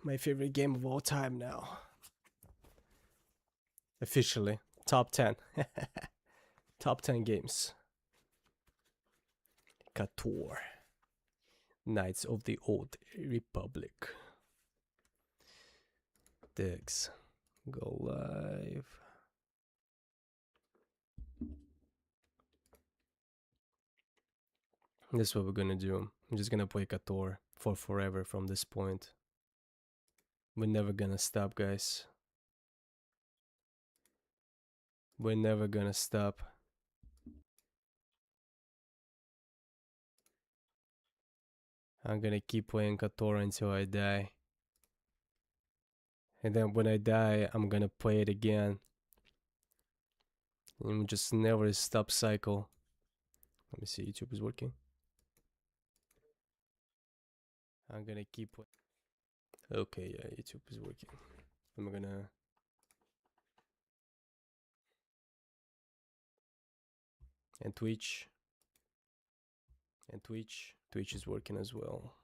My favorite game of all time now. Officially. Top 10. Top 10 games. KOTOR. Knights of the Old Republic. Digs. Go live. This is what we're gonna do. I'm just gonna play KOTOR for forever from this point. We're never gonna stop, guys. We're never gonna stop. I'm gonna keep playing KOTOR until I die. And then when I die, I'm gonna play it again. And just never stop cycle. Let me see, YouTube is working. I'm gonna keep. Okay, yeah, YouTube is working. I'm gonna. And Twitch. And Twitch. Twitch is working as well.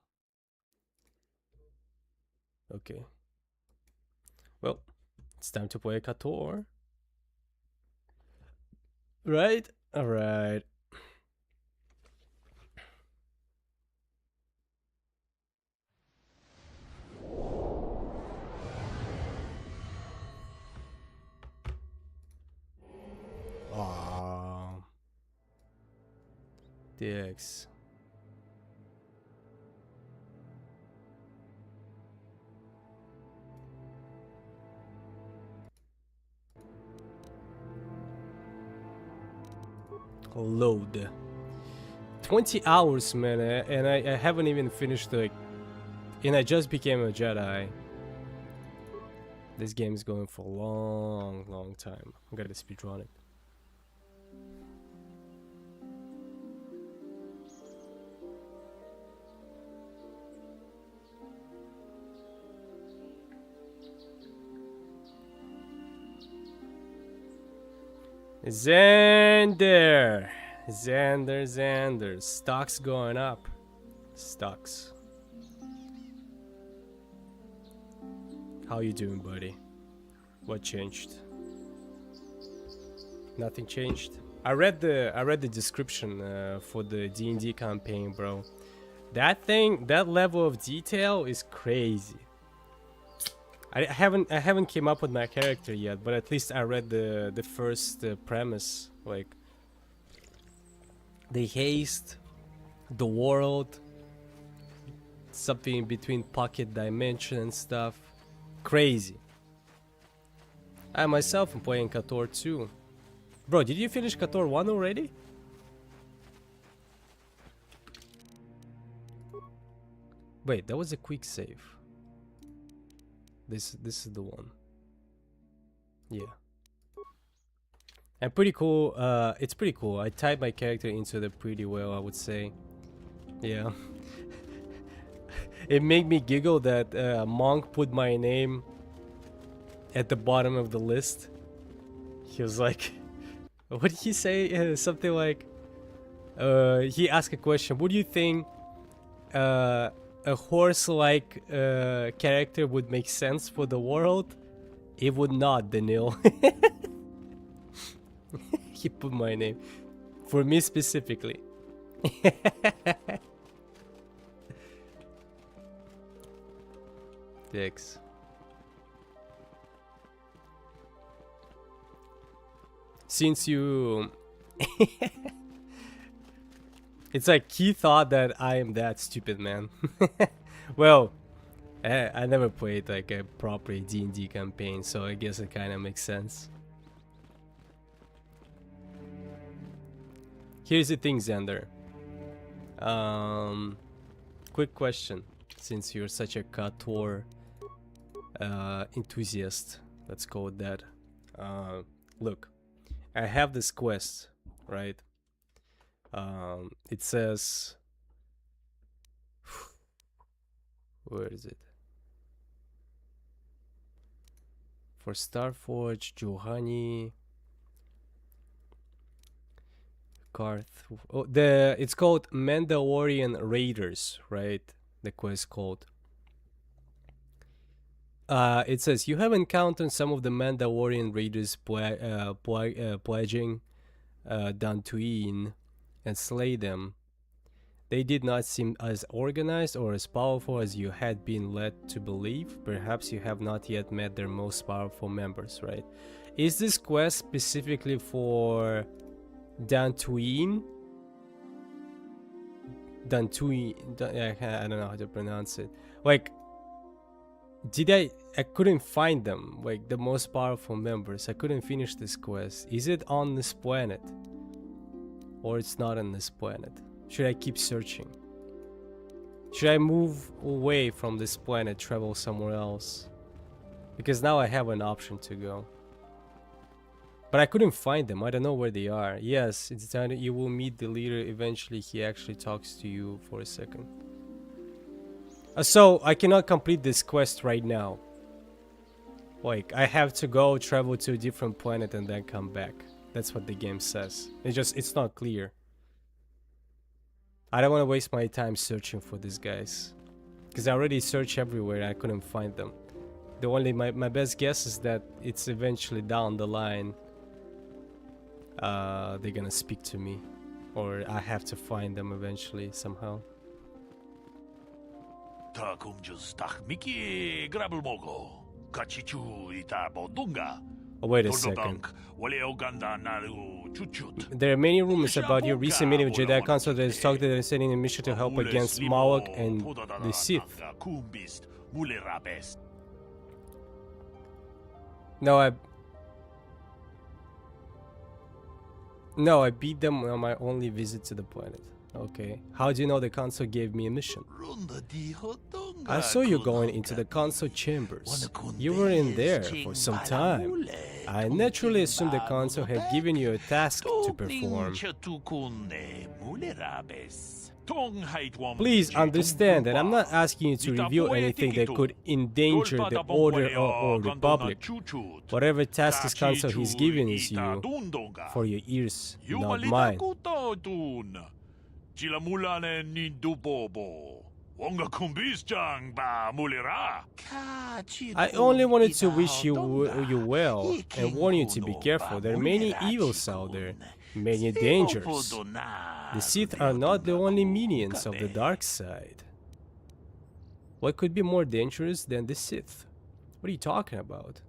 Okay. Well, it's time to play KOTOR. Right? Alright. Aww. DX. Load. 20 hours, man, and I haven't even finished the... And I just became a Jedi. This game is going for a long time. I gotta speedrun it. Xander! Xander. Stocks going up. Stocks. How you doing, buddy? What changed? Nothing changed. I read the description for the D&D campaign, bro. That level of detail is crazy. I haven't came up with my character yet, but at least I read the first premise, like the haste, the world, something between pocket dimension and stuff. Crazy. I myself am playing KOTOR 2. Bro, did you finish KOTOR 1 already? Wait, that was a quick save. This is the one. Yeah. And pretty cool. It's pretty cool. I tied my character into the pretty well, I would say. Yeah. It made me giggle that Monk put my name at the bottom of the list. He was like, what did he say? Something like, he asked a question. What do you think a horse-like character would make sense for the world? It would not, Daniil. He put my name. For me specifically. Dicks. Since you... It's like he thought that I am that stupid, man. Well, I never played like a proper D&D campaign, so I guess it kind of makes sense. Here's the thing, Xander. Quick question, since you're such a KOTOR enthusiast, let's call it that. Look, I have this quest, right? It says, where is it? For Starforge, Juhani, Karth. Oh, it's called Mandalorian Raiders, right? The quest called. It says you have encountered some of the Mandalorian raiders pledging Dantooine and slay them. They did not seem as organized or as powerful as you had been led to believe. Perhaps you have not yet met their most powerful members, right? Is this quest specifically for Dantooine? I don't know how to pronounce it. Like, I couldn't find them, like the most powerful members. I couldn't finish this quest. Is it on this planet? Or it's not on this planet? Should I keep searching? Should I move away from this planet, travel somewhere else? Because now I have an option to go. But I couldn't find them. I don't know where they are. Yes, it's time that you will meet the leader. Eventually, he actually talks to you for a second. So, I cannot complete this quest right now. Like, I have to go travel to a different planet and then come back. That's what the game says. It's not clear. I don't want to waste my time searching for these guys. Because I already searched everywhere and I couldn't find them. My best guess is that it's eventually down the line. They're gonna speak to me. Or I have to find them eventually somehow. Oh, wait a second. There are many rumors about your recent meeting with Jedi Council that is talked that they're sending a mission to help against Malak and the Sith. No, I beat them on my only visit to the planet. Okay. How do you know the council gave me a mission? I saw you going into the council chambers. You were in there for some time. I naturally assumed the council had given you a task to perform. Please understand that I'm not asking you to reveal anything that could endanger the Order or Republic. Whatever task this council has given is you, for your ears, not mine. I only wanted to wish you well and warn you to be careful. There are many evils out there, many dangers. The Sith are not the only minions of the dark side. What could be more dangerous than the Sith? What are you talking about?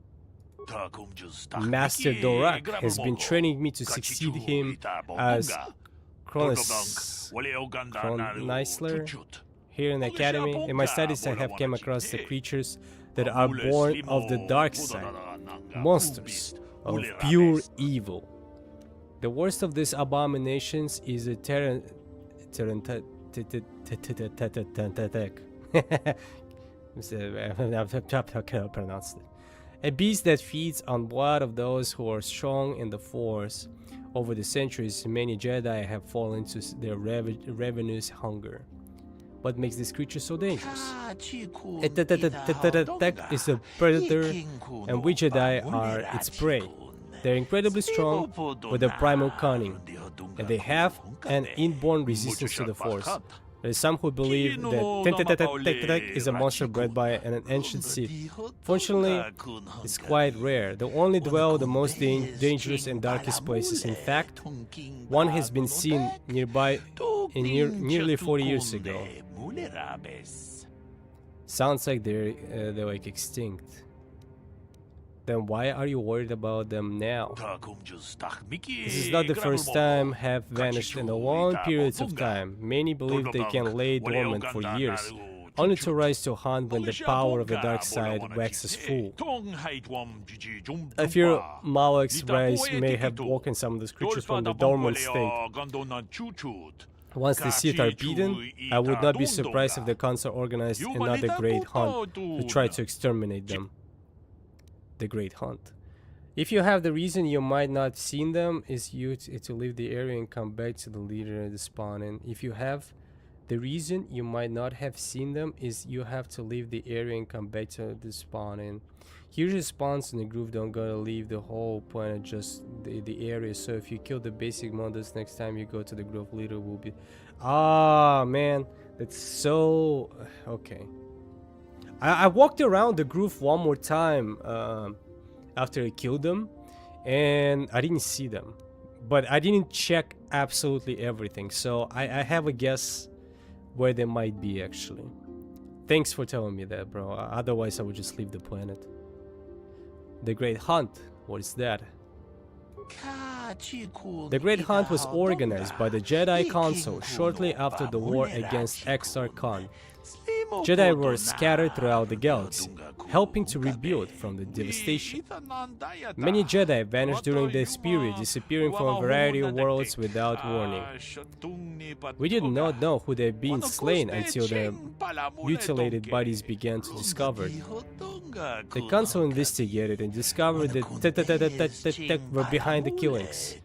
Master Dorak has been training me to succeed him as Chronisler here in the academy. In my studies I have come across the creatures that are born of the dark side, monsters of pure evil. The worst of these abominations is a a beast that feeds on blood of those who are strong in the Force. Over the centuries, many Jedi have fallen to their ravenous hunger. What makes this creature so dangerous? Tek is a predator, and we Jedi are its prey. They're incredibly strong with a primal cunning, and they have an inborn resistance to the Force. There are some who believe that Tek is a monster bred by an ancient Sith. Fortunately, it's quite rare. They only dwell the most dangerous and darkest places. In fact, one has been seen nearby nearly 40 years ago. Sounds like they're like extinct. Then why are you worried about them now? This is not the first time have vanished in a long periods of time. Many believe they can lay dormant for years, only to rise to haunt when the power of the dark side waxes full. I fear Malak's rise may have woken some of these creatures from the dormant state. Once the Sith are beaten, I would not be surprised if the council organized another great hunt to try to exterminate them. The Great Hunt. If you have the reason you might not have seen them is you to leave the area and come back to the leader at the spawn. And if you have the reason you might not have seen them is you have to leave the area and come back to the spawn. And usually spawns in the groove don't gotta leave the whole planet, just the area. So if you kill the basic models next time you go to the grove, leader will be man, that's so okay. I walked around the groove one more time after I killed them, and I didn't see them. But I didn't check absolutely everything, so I have a guess where they might be actually. Thanks for telling me that, bro. Otherwise, I would just leave the planet. The Great Hunt. What is that? The Great Hunt was organized by the Jedi Council shortly after the war against Exar Khan. Jedi were scattered throughout the galaxy, helping to rebuild from the devastation. Many Jedi vanished during this period, disappearing from a variety of worlds without warning. We did not know who they'd been slain until their mutilated bodies began to discover. The council investigated and discovered that Tech were behind the killings.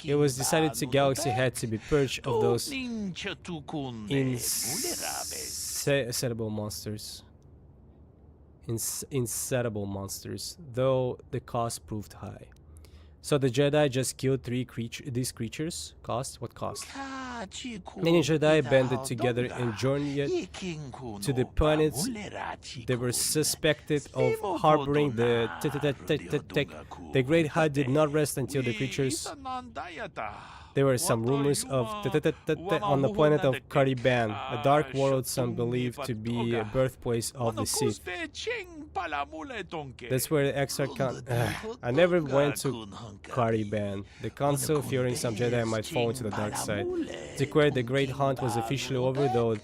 It was decided the galaxy had to be purged of those insatiable monsters. Insatiable monsters, though the cost proved high. So the Jedi just killed these creatures? Cost? What cost? Many Jedi banded together and journeyed to the planets they were suspected of harboring the The Great Hunt did not rest until the creatures. There were some rumors of on the planet of Cariban, a dark world some believe to be a birthplace of the Sith. That's where the Exar Khan. I never went to Cariban. The council, fearing some Jedi might fall into the dark side, declared the Great Hunt was officially over, though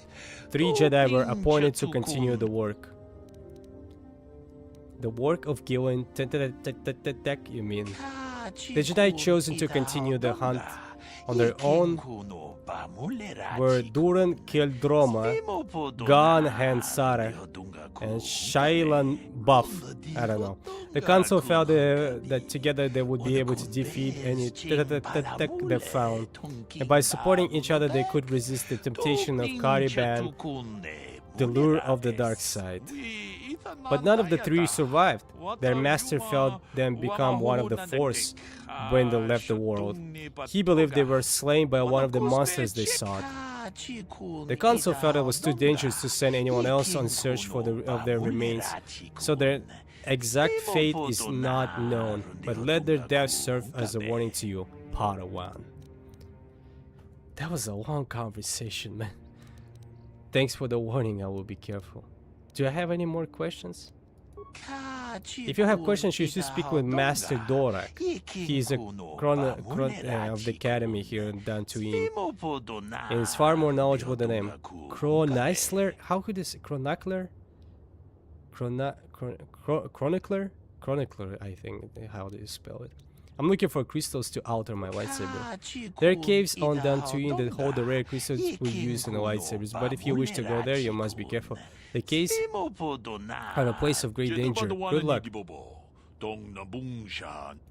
3 Jedi were appointed to continue the work. The work of Gillen, you mean? The Jedi chosen to continue the hunt on their own were Duran Keldroma, Gan Han Sara, and Shailan Buff. I don't know. The council felt that together they would be able to defeat any they found, and by supporting each other they could resist the temptation of Cariban, the lure of the dark side. But none of the 3 survived. Their master felt them become one of the Force when they left the world. He believed they were slain by one of the monsters they sought. The council felt it was too dangerous to send anyone else on search of their remains, so their exact fate is not known, but let their death serve as a warning to you, Padawan. That was a long conversation, man. Thanks for the warning, I will be careful. Do I have any more questions? If you have questions, you should speak with Master Dorak. He is a of the academy here in Dantooine, and is far more knowledgeable than him. Chronicler? How could this? Chronicler? Chronicler? Chronicler, I think. How do you spell it? I'm looking for crystals to alter my lightsaber. There are caves on Dantooine that hold the rare crystals we use in the lightsabers, but if you wish to go there, you must be careful. The caves are a place of great danger. Good luck.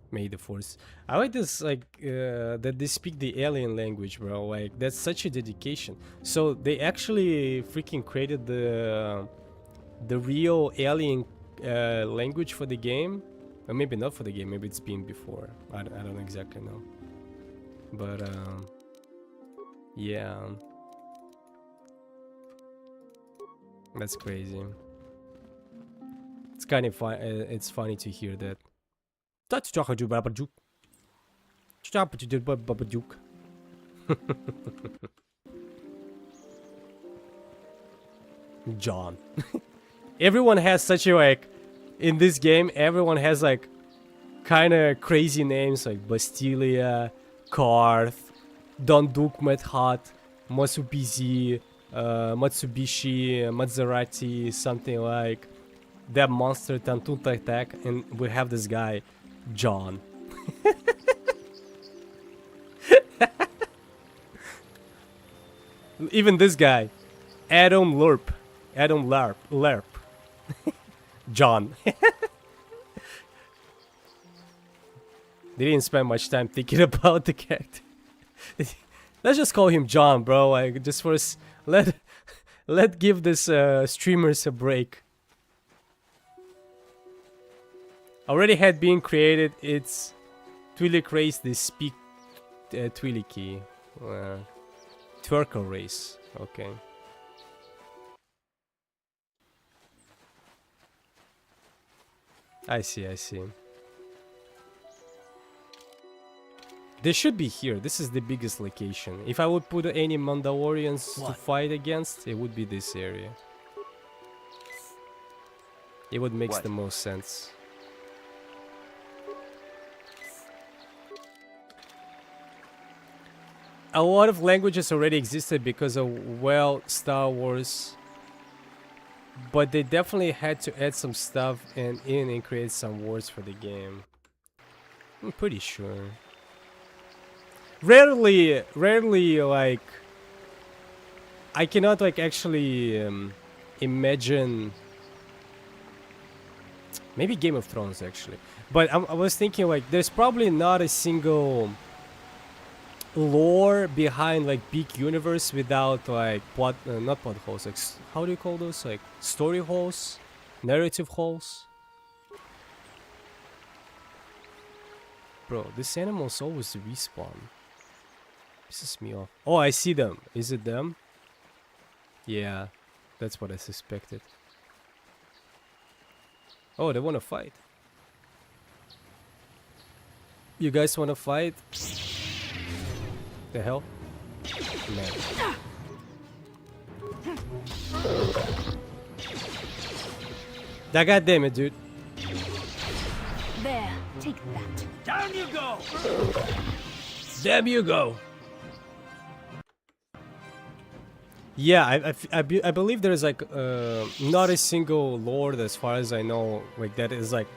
May the Force. I like this, like, that they speak the alien language, bro. Like, that's such a dedication. So they actually freaking created the real alien language for the game. Or maybe not for the game, maybe it's been before. I don't exactly know. But, yeah. That's crazy. It's kind of fun. It's funny to hear that. John. Everyone has such a, like, in this game, everyone has like kind of crazy names like Bastilia, Karth, Donduk Medhat, Matsubishi, Maserati, something like that monster Tantun Tak, and we have this guy, John. Even this guy, Adam Lerp. John. They didn't spend much time thinking about the character. Let's just call him John, bro. Like, just for us, let give this streamers a break. Already had been created. It's Twi'lek race. They speak Twi'leki. Twerker race. Okay. I see, I see. They should be here. This is the biggest location. If I would put any Mandalorians to fight against, it would be this area. It would make the most sense. A lot of languages already existed because of, well, Star Wars. But they definitely had to add some stuff in and create some words for the game. I'm pretty sure. Rarely, like, I cannot, like, actually imagine. Maybe Game of Thrones, actually. But I was thinking, like, there's probably not a single lore behind, like, big universe without, like, not plot holes, like, how do you call those? Like, story holes? Narrative holes? Bro, these animals always respawn. Pisses me off. Oh, I see them. Is it them? Yeah, that's what I suspected. Oh, they want to fight. You guys want to fight? The hell? Man. God damn it, dude. There, take that. Down you go! Damn you go! Yeah, I believe there's like not a single lore, as far as I know, like that is like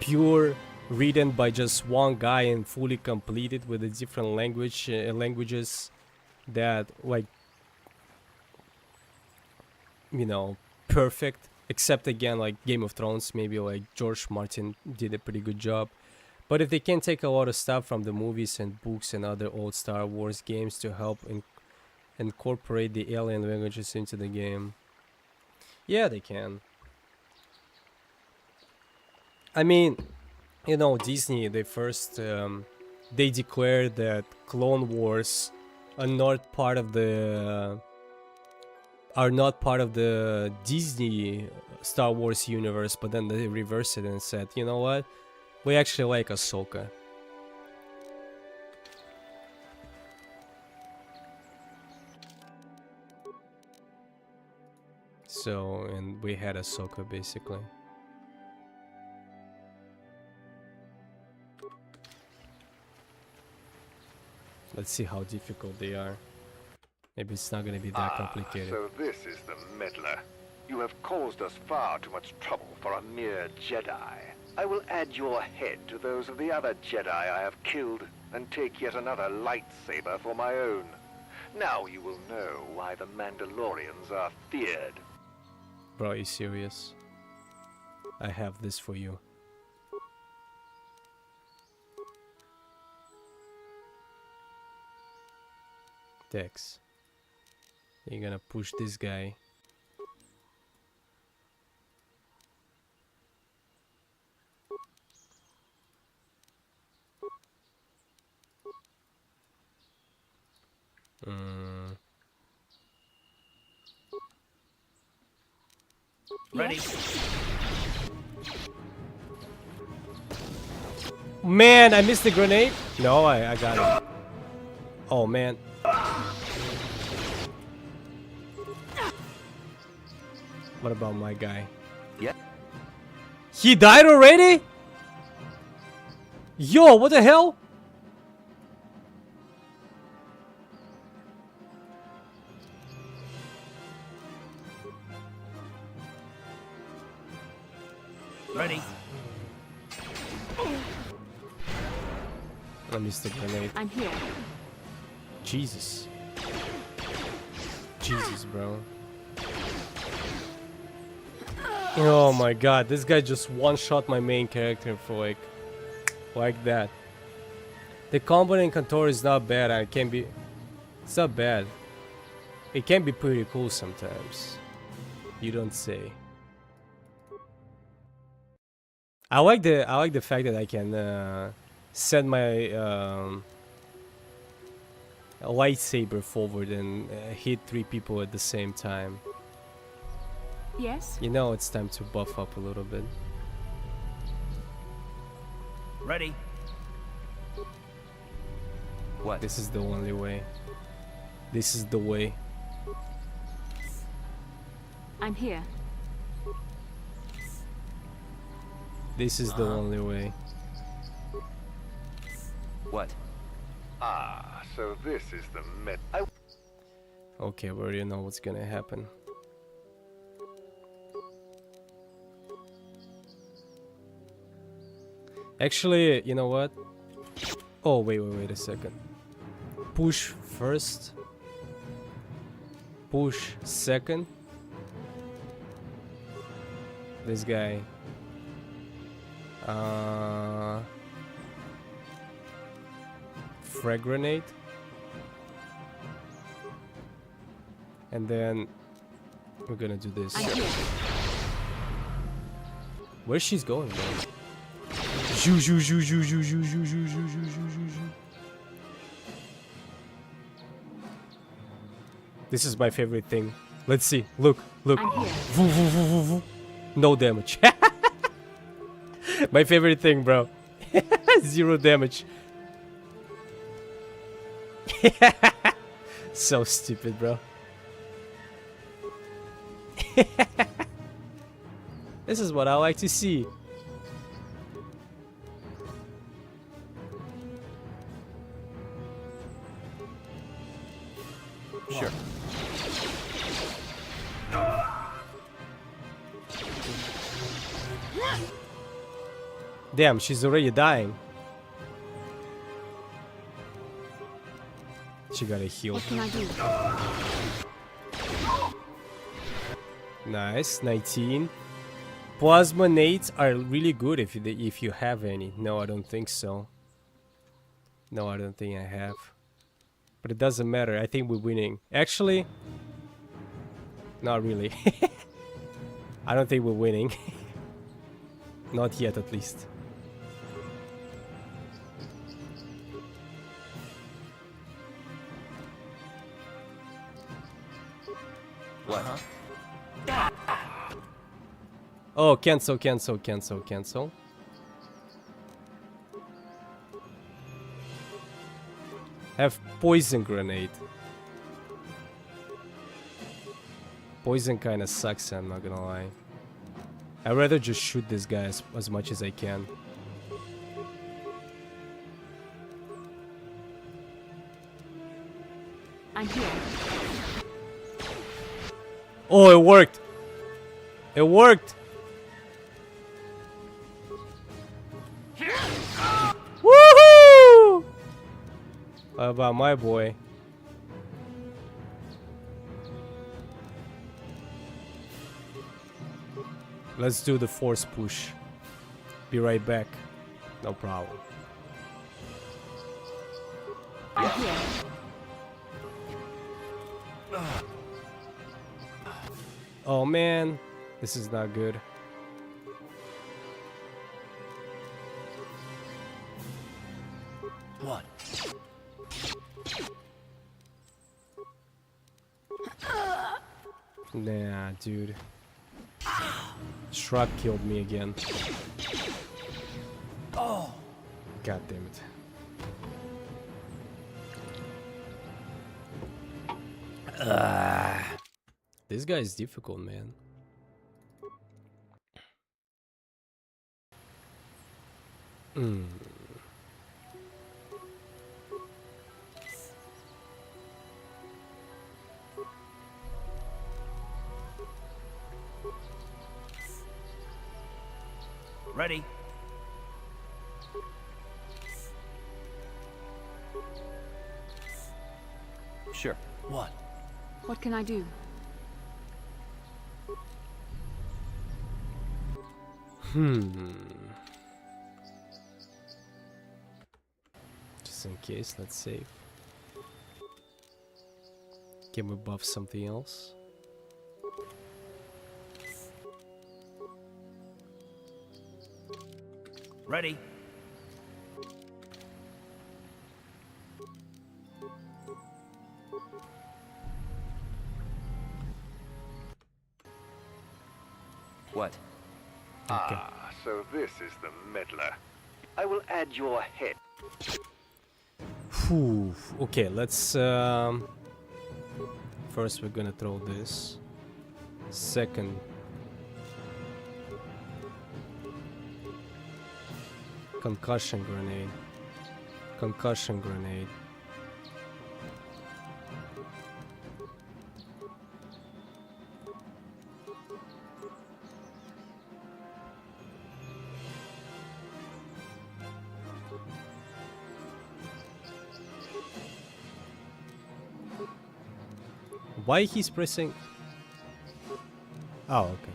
pure written by just one guy and fully completed with a different languages that, like, you know, perfect. Except again, like Game of Thrones, maybe like George Martin did a pretty good job. But if they can take a lot of stuff from the movies and books and other old Star Wars games to help incorporate the alien languages into the game, yeah, they can. I mean, you know, Disney, they first they declared that Clone Wars are not part of the Disney Star Wars universe, but then they reversed it and said, you know what, we actually like Ahsoka. So, and we had Ahsoka basically. Let's see how difficult they are. Maybe it's not gonna be that complicated. So this is the meddler. You have caused us far too much trouble for a mere Jedi. I will add your head to those of the other Jedi I have killed and take yet another lightsaber for my own. Now you will know why the Mandalorians are feared. Bro, are you serious? I have this for you. Dex. You're gonna push this guy. Ready? Man, I missed the grenade? No, I got it. Oh, man. What about my guy? Yeah. He died already? Yo, what the hell? Ready? I missed the grenade. I'm here. Jesus. Jesus, bro. Oh my god, this guy just one-shot my main character for like that. The combat in KOTOR is not bad. It's not bad. It can be pretty cool sometimes. You don't say. I like the fact that I can send my lightsaber forward and hit 3 people at the same time. Yes? You know, it's time to buff up a little bit. Ready. What? This is the only way. This is the way. I'm here. This is the only way. What? Ah, so this is the Okay, we already know what's gonna happen. Actually, you know what? Oh, wait a second. Push first. Push second. This guy. Frag grenade. And then we're gonna do this. I'm here. Where's she's going, bro? Zhoo, zhoo, zhoo, zhoo, zhoo, zhoo, zhoo, zhoo, zhoo, zhoo, zhoo, zhoo. This is my favorite thing. Let's see. Look. I'm here. Voo, voo, voo, voo, voo. No damage. My favorite thing, bro. 0 damage. So stupid, bro. This is what I like to see. Sure. Damn, she's already dying. She got a heal. What can I do? Nice, 19. Plasma nades are really good if you have any. No, I don't think so. No, I don't think I have. But it doesn't matter. I think we're winning. Actually, not really. I don't think we're winning. Not yet, at least. What? Oh, cancel, cancel, cancel, cancel. Have poison grenade. Poison kinda sucks, I'm not gonna lie. I'd rather just shoot this guy as much as I can. I'm here. Oh, it worked! It worked! Woohoo! How about my boy? Let's do the force push. Be right back. No problem. I'm here. Oh man, this is not good. What? Nah, dude. Shrug killed me again. Oh. God damn it. This guy is difficult, man. Ready. Sure. What? What can I do? Just in case, let's save. Can we buff something else? Ready. What? Okay. Ah, so this is the meddler. I will add your head. Phew. Okay, let's first we're gonna throw this. Second, concussion grenade. Concussion grenade. Why he's pressing? Oh, okay.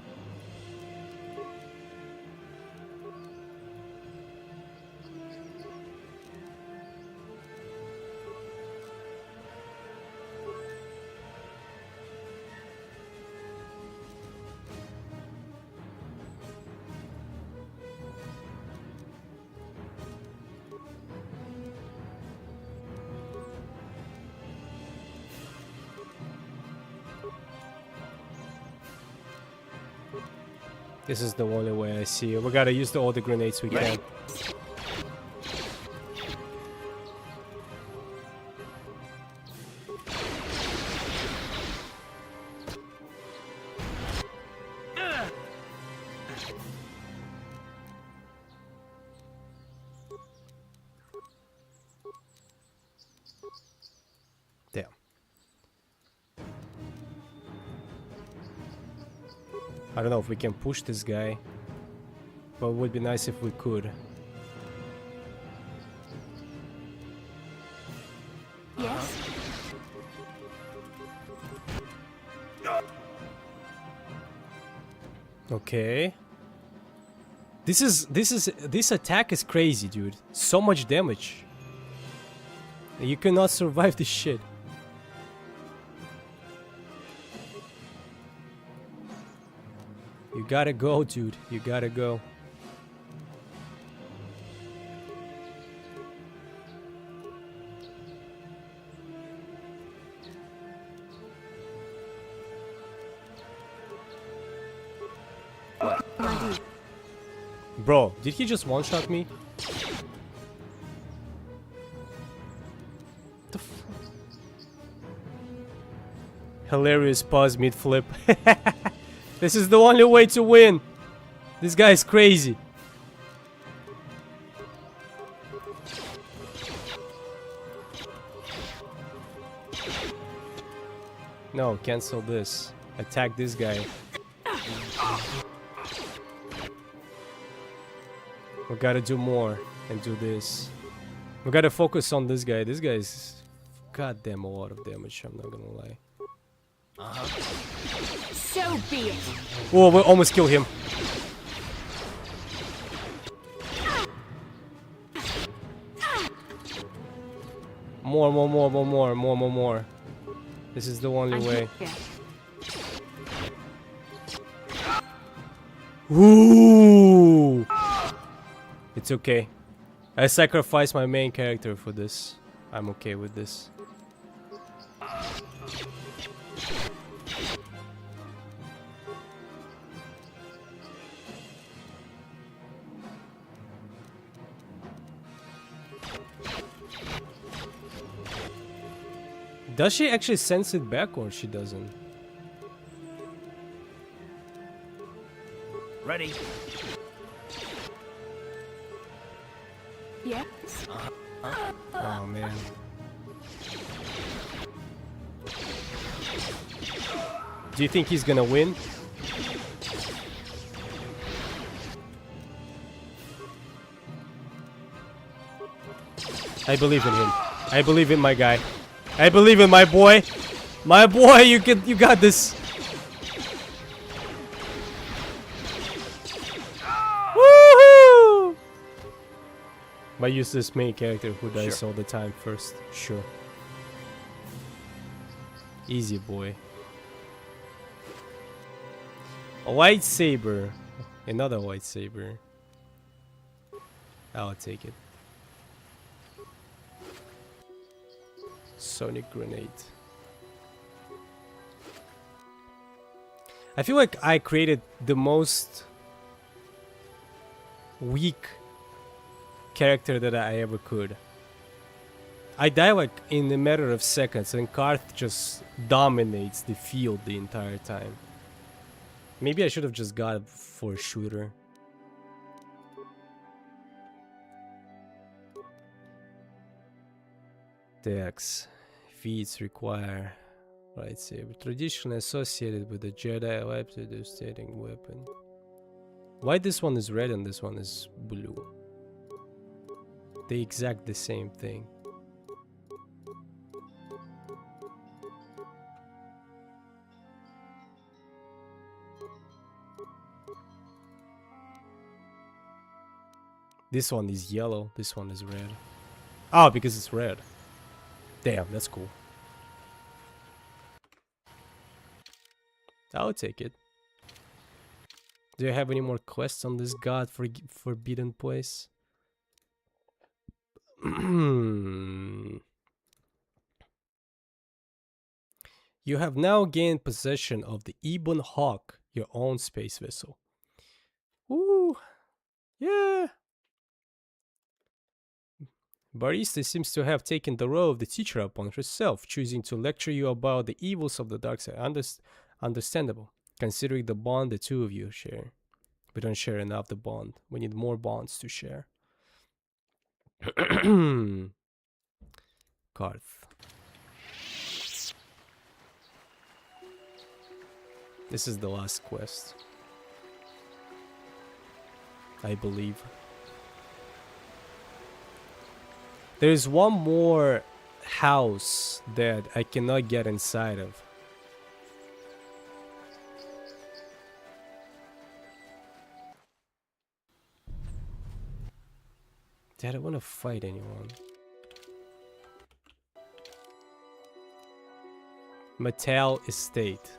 This is the only way I see it. We gotta use all the grenades we can. Damn. I don't know if we can push this guy, but it would be nice if we could. Yes? Okay. This attack is crazy, dude. So much damage. You cannot survive this shit. You gotta go, dude. You gotta go. What can I do? Bro, did he just one-shot me? The f Hilarious pause mid-flip. This is the only way to win. This guy is crazy. No, cancel this. Attack this guy. We gotta do more and do this. We gotta focus on this guy. This guy is goddamn a lot of damage, I'm not gonna lie. So be it. Oh, we almost killed him. More. This is the only way. Here. Ooh! It's okay. I sacrificed my main character for this. I'm okay with this. Does she actually sense it back or she doesn't? Ready? Yes? Oh man. Do you think he's gonna win? I believe in him. I believe in my guy. I believe in my boy. My boy, you got this. Woohoo! But use this main character who dies all the time first. Sure. Easy, boy. A lightsaber. Another lightsaber. I'll take it. Sonic grenade. I feel like I created the most weak character that I ever could. I die like in a matter of seconds, and Karth just dominates the field the entire time. Maybe I should have just got it for a shooter. Dex. Feats require lightsaber. Traditionally associated with the Jedi weapon, devastating weapon. Why this one is red and this one is blue? They exact the same thing. This one is yellow, this one is red. Oh, because it's red. Damn, that's cool. I'll take it. Do you have any more quests on this forbidden place? You have now gained possession of the Ebon Hawk, your own space vessel. Ooh, yeah. Barista seems to have taken the role of the teacher upon herself, choosing to lecture you about the evils of the dark side. Understandable, considering the bond the two of you share. We don't share enough the bond. We need more bonds to share. Karth. This is the last quest, I believe. There's one more house that I cannot get inside of. Dad, I don't want to fight anyone. Mattel Estate.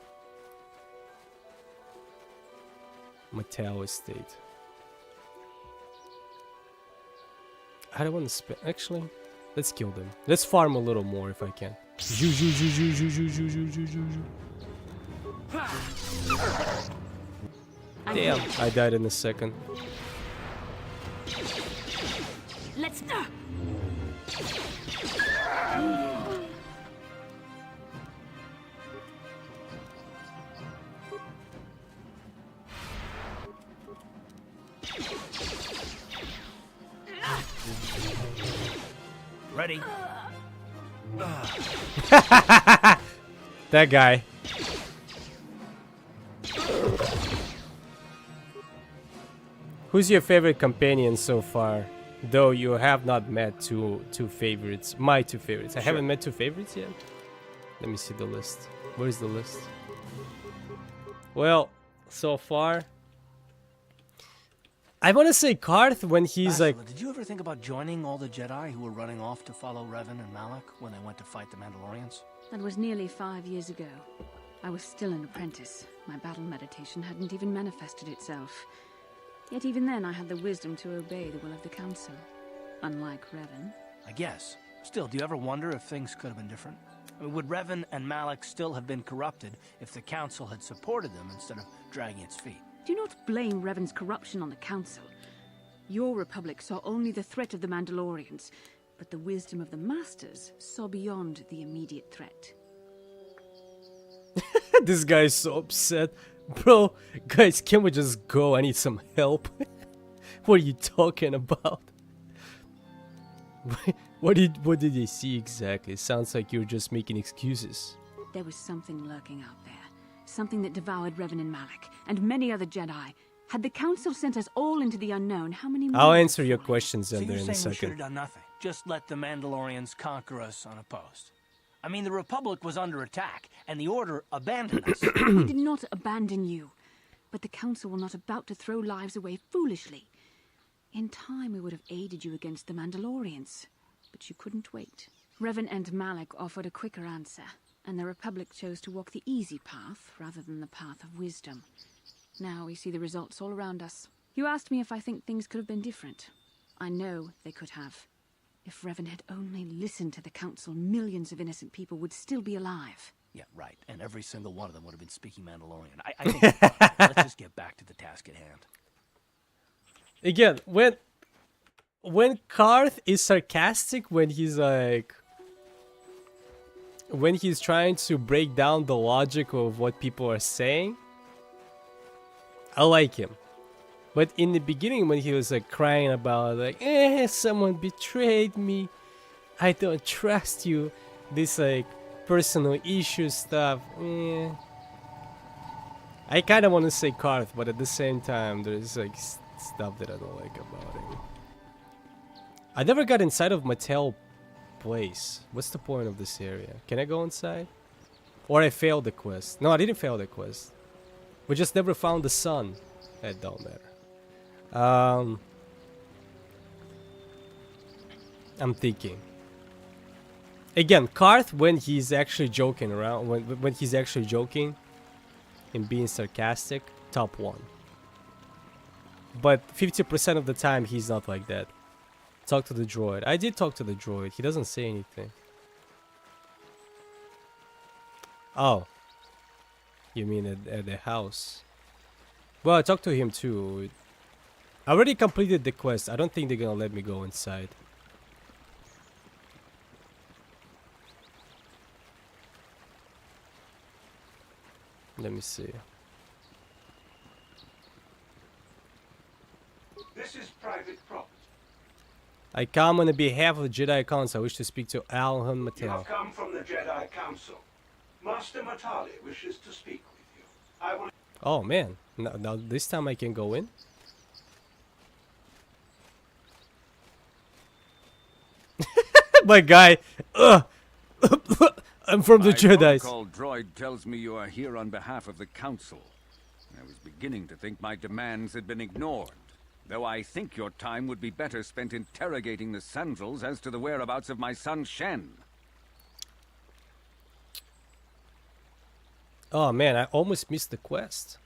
Mattel Estate. I don't want to spend. Actually, let's kill them. Let's farm a little more if I can. Damn, I died in a second. Let's. Ready? That guy. Who's your favorite companion so far? Though you have not met two favorites. My two favorites. I haven't met two favorites yet. Let me see the list. Where's the list? Well, so far, I want to say Karth when he's Bastila, like... did you ever think about joining all the Jedi who were running off to follow Revan and Malak when they went to fight the Mandalorians? That was nearly 5 years ago. I was still an apprentice. My battle meditation hadn't even manifested itself. Yet even then I had the wisdom to obey the will of the Council. Unlike Revan. I guess. Still, do you ever wonder if things could have been different? I mean, would Revan and Malak still have been corrupted if the Council had supported them instead of dragging its feet? Do not blame Revan's corruption on the Council. Your Republic saw only the threat of the Mandalorians, but the wisdom of the Masters saw beyond the immediate threat. This guy's so upset. Bro, guys, can we just go? I need some help. What are you talking about? What did they see exactly? It sounds like you're just making excuses. There was something lurking out there. Something that devoured Revan and Malak, and many other Jedi. Had the Council sent us all into the unknown, how many more? I'll answer your questions So Ender, you're in a saying we should have second. done nothing? Just let the Mandalorians conquer us unopposed? I mean, the Republic was under attack, and the Order abandoned us. We did not abandon you, but the Council were not about to throw lives away foolishly. In time, we would have aided you against the Mandalorians, but you couldn't wait. Revan and Malak offered a quicker answer, and the Republic chose to walk the easy path rather than the path of wisdom. Now we see the results all around us. You asked me if I think things could have been different. I know they could have. If Revan had only listened to the Council, millions of innocent people would still be alive. Yeah, right. And every single one of them would have been speaking Mandalorian. I think let's just get back to the task at hand. Again, when when Karth is sarcastic, when he's like, when he's trying to break down the logic of what people are saying, I like him. But in the beginning, when he was like crying about like, someone betrayed me, I don't trust you, this like personal issue stuff, I kind of want to say Karth, but at the same time, there's like stuff that I don't like about him. I never got inside of Mattel place. What's the point of this area? Can I go inside? Or I failed the quest. No, I didn't fail the quest. We just never found the sun. That don't matter. I'm thinking. Again, Karth, when he's actually joking around, when he's actually joking and being sarcastic, top 1. But 50% of the time, he's not like that. Talk to the droid. I did talk to the droid. He doesn't say anything. Oh. You mean at the house? Well, I talked to him too. I already completed the quest. I don't think they're gonna let me go inside. Let me see. This is private property. I come on behalf of the Jedi Council. I wish to speak to Alhan You Mattel. have come from the Jedi Council. Master Matali wishes to speak with you. I will... Oh man, now this time I can go in? My guy, I'm from the Jedi's. My protocol droid tells me you are here on behalf of the Council. I was beginning to think my demands had been ignored, though I think your time would be better spent interrogating the Sandrels as to the whereabouts of my son Shen. Oh man, I almost missed the quest.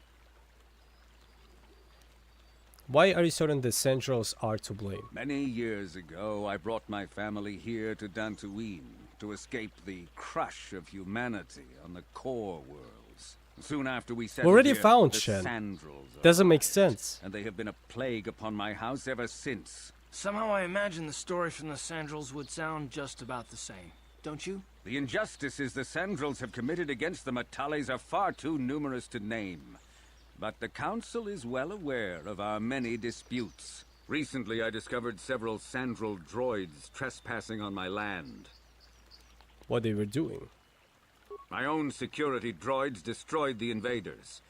Why are you certain the Centrals are to blame? Many years ago, I brought my family here to Dantooine to escape the crush of humanity on the core worlds. Soon after we settled already here, found the Shen. Sandrels Doesn't make arrived, sense. and they have been a plague upon my house ever since. Somehow I imagine the story from the Sandrels would sound just about the same, don't you? The injustices the Sandrels have committed against the Matales are far too numerous to name. But the Council is well aware of our many disputes. Recently, I discovered several Sandrel droids trespassing on my land. What they were doing. My own security droids destroyed the invaders.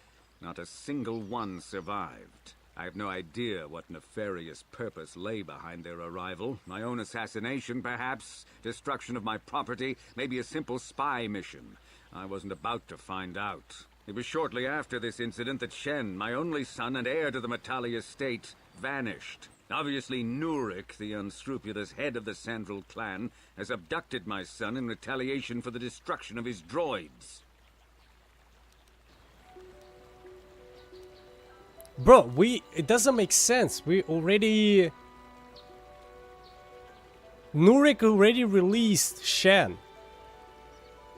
Not a single one survived. I have no idea what nefarious purpose lay behind their arrival. My own assassination, perhaps. Destruction of my property. Maybe a simple spy mission. I wasn't about to find out. It was shortly after this incident that Shen, my only son and heir to the Matali estate, vanished. Obviously, Nurik, the unscrupulous head of the Sandrel clan, has abducted my son in retaliation for the destruction of his droids. Bro, it doesn't make sense. We already... Nurik already released Shen.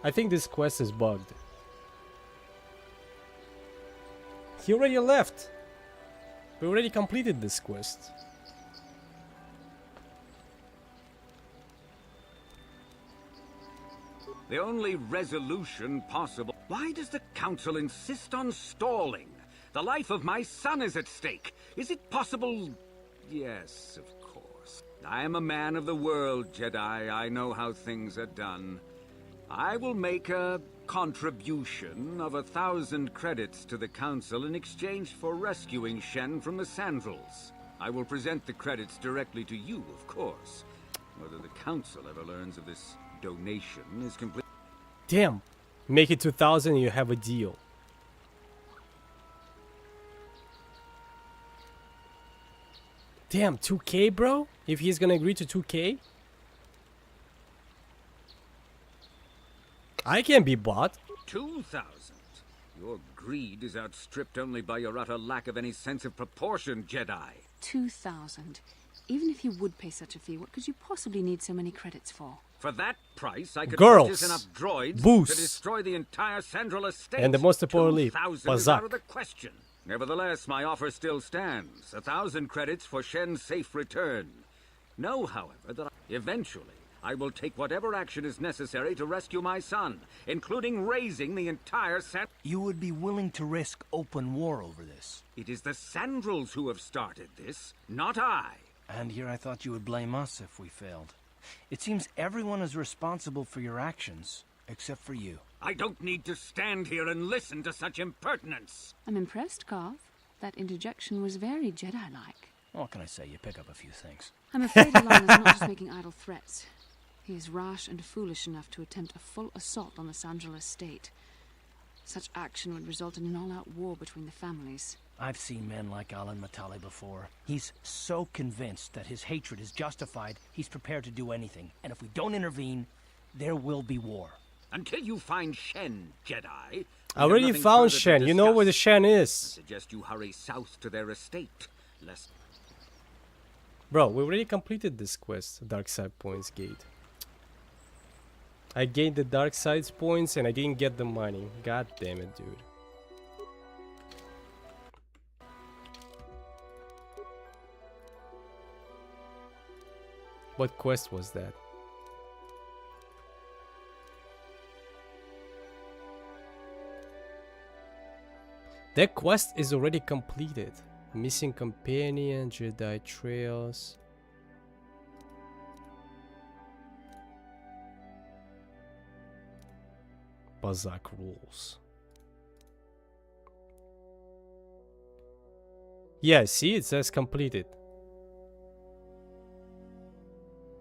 I think this quest is bugged. He already left. We already completed this quest. The only resolution possible... Why does the Council insist on stalling? The life of my son is at stake. Is it possible... Yes, of course. I am a man of the world, Jedi. I know how things are done. I will make a contribution of 1,000 credits to the Council in exchange for rescuing Shen from the Sandrels. I will present the credits directly to you, of course. Whether the Council ever learns of this donation is complete. Damn. Make it 2,000 and you have a deal. Damn, 2K, bro? If he's gonna agree to 2K? I can be bought. 2,000? Your greed is outstripped only by your utter lack of any sense of proportion, Jedi. 2,000. Even if you would pay such a fee, what could you possibly need so many credits for? For that price, I could Girls, purchase enough droids boosts, to destroy the entire Sandrel estate. and the most importantly, 2,000 is out of Bazak. the question. Nevertheless, my offer still stands. 1,000 credits for Shen's safe return. Know, however, that eventually I will take whatever action is necessary to rescue my son, including raising the entire You would be willing to risk open war over this? It is the Sandrels who have started this, not I. And here I thought you would blame us if we failed. It seems everyone is responsible for your actions, except for you. I don't need to stand here and listen to such impertinence. I'm impressed, Carth. That interjection was very Jedi-like. What can I say? You pick up a few things. I'm afraid Alon is not just making idle threats. He is rash and foolish enough to attempt a full assault on the Sandrel estate. Such action would result in an all-out war between the families. I've seen men like Alan Matali before. He's so convinced that his hatred is justified, he's prepared to do anything. And if we don't intervene, there will be war. Until you find Shen, Jedi... I already found Shen. You know where the Shen is. I suggest you hurry south to their estate, lest... Bro, we already completed this quest, Dark Side Points Gate. I gained the Dark Side points and I didn't get the money. God damn it, dude. What quest was that? That quest is already completed. Missing companion, Jedi trails. Bazak rules. Yeah, see, it says completed.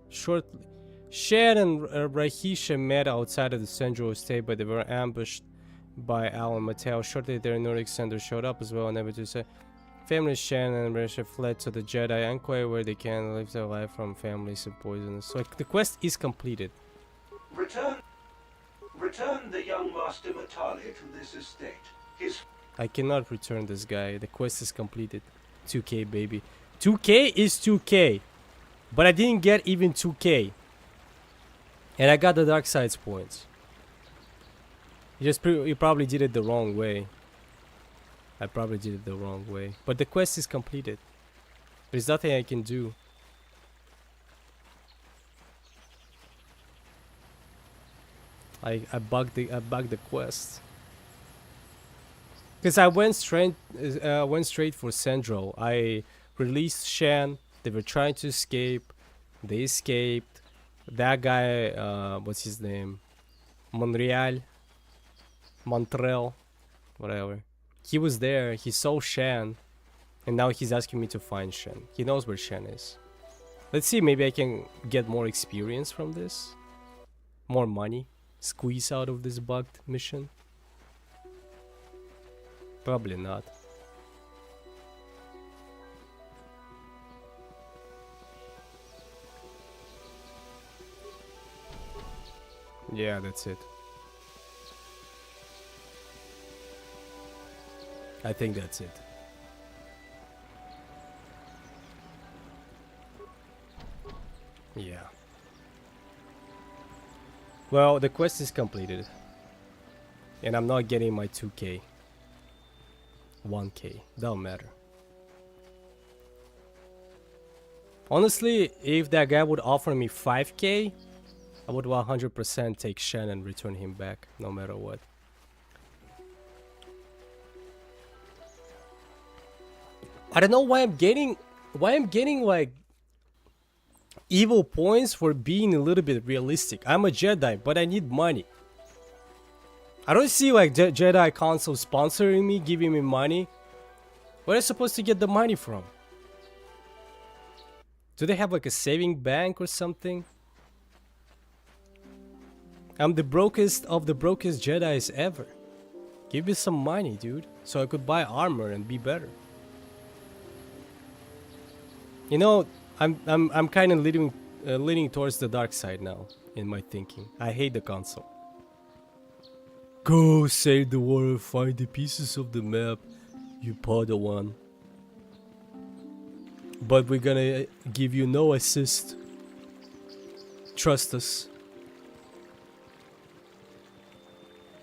Shortly, Shen and Rahisha met outside of the Sandrel estate, but they were ambushed by Alan Mattel. Shortly, their Nordic sender showed up as well, never to say. Family Shen and Rahisha fled to the Jedi Enquire where they can live their life from families of poisonous. So the quest is completed. Return the young Master Matali to this estate. I cannot return this guy. The quest is completed. 2K, baby. 2K is 2K. But I didn't get even 2K. And I got the Dark Side's points. You probably did it the wrong way. I probably did it the wrong way. But the quest is completed. There's nothing I can do. I bugged the quest. Because I went straight for Sandrel. I released Shen. They were trying to escape. They escaped. That guy, what's his name? Montreal, whatever. He was there. He saw Shen, and now he's asking me to find Shen. He knows where Shen is. Let's see. Maybe I can get more experience from this. More money. Squeeze out of this bugged mission. Probably not. Yeah, that's it. I think that's it. Yeah. Well, the quest is completed. And I'm not getting my 2K. 1K. Don't matter. Honestly, if that guy would offer me 5K, I would 100% take Shen and return him back, no matter what. I don't know why I'm getting like evil points for being a little bit realistic. I'm a Jedi, but I need money. I don't see like Jedi Council sponsoring me, giving me money. Where am I supposed to get the money from? Do they have like a saving bank or something? I'm the brokest of the brokest Jedis ever. Give me some money, dude, so I could buy armor and be better. You know, I'm kind of leaning towards the dark side now in my thinking. I hate the console. Go save the world, find the pieces of the map, you Padawan. But we're gonna give you no assist. Trust us.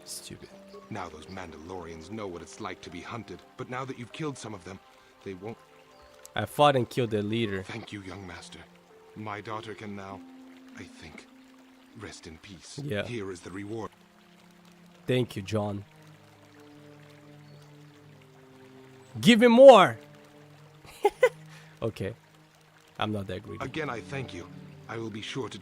Stupid. Now those Mandalorians know what it's like to be hunted, but now that you've killed some of them, they won't... I fought and killed their leader. Thank you, young master. My daughter can now, I think, rest in peace. Yeah. Here is the reward. Thank you, John. Give me more! Okay. I'm not that greedy. Again, I thank you. I will be sure to...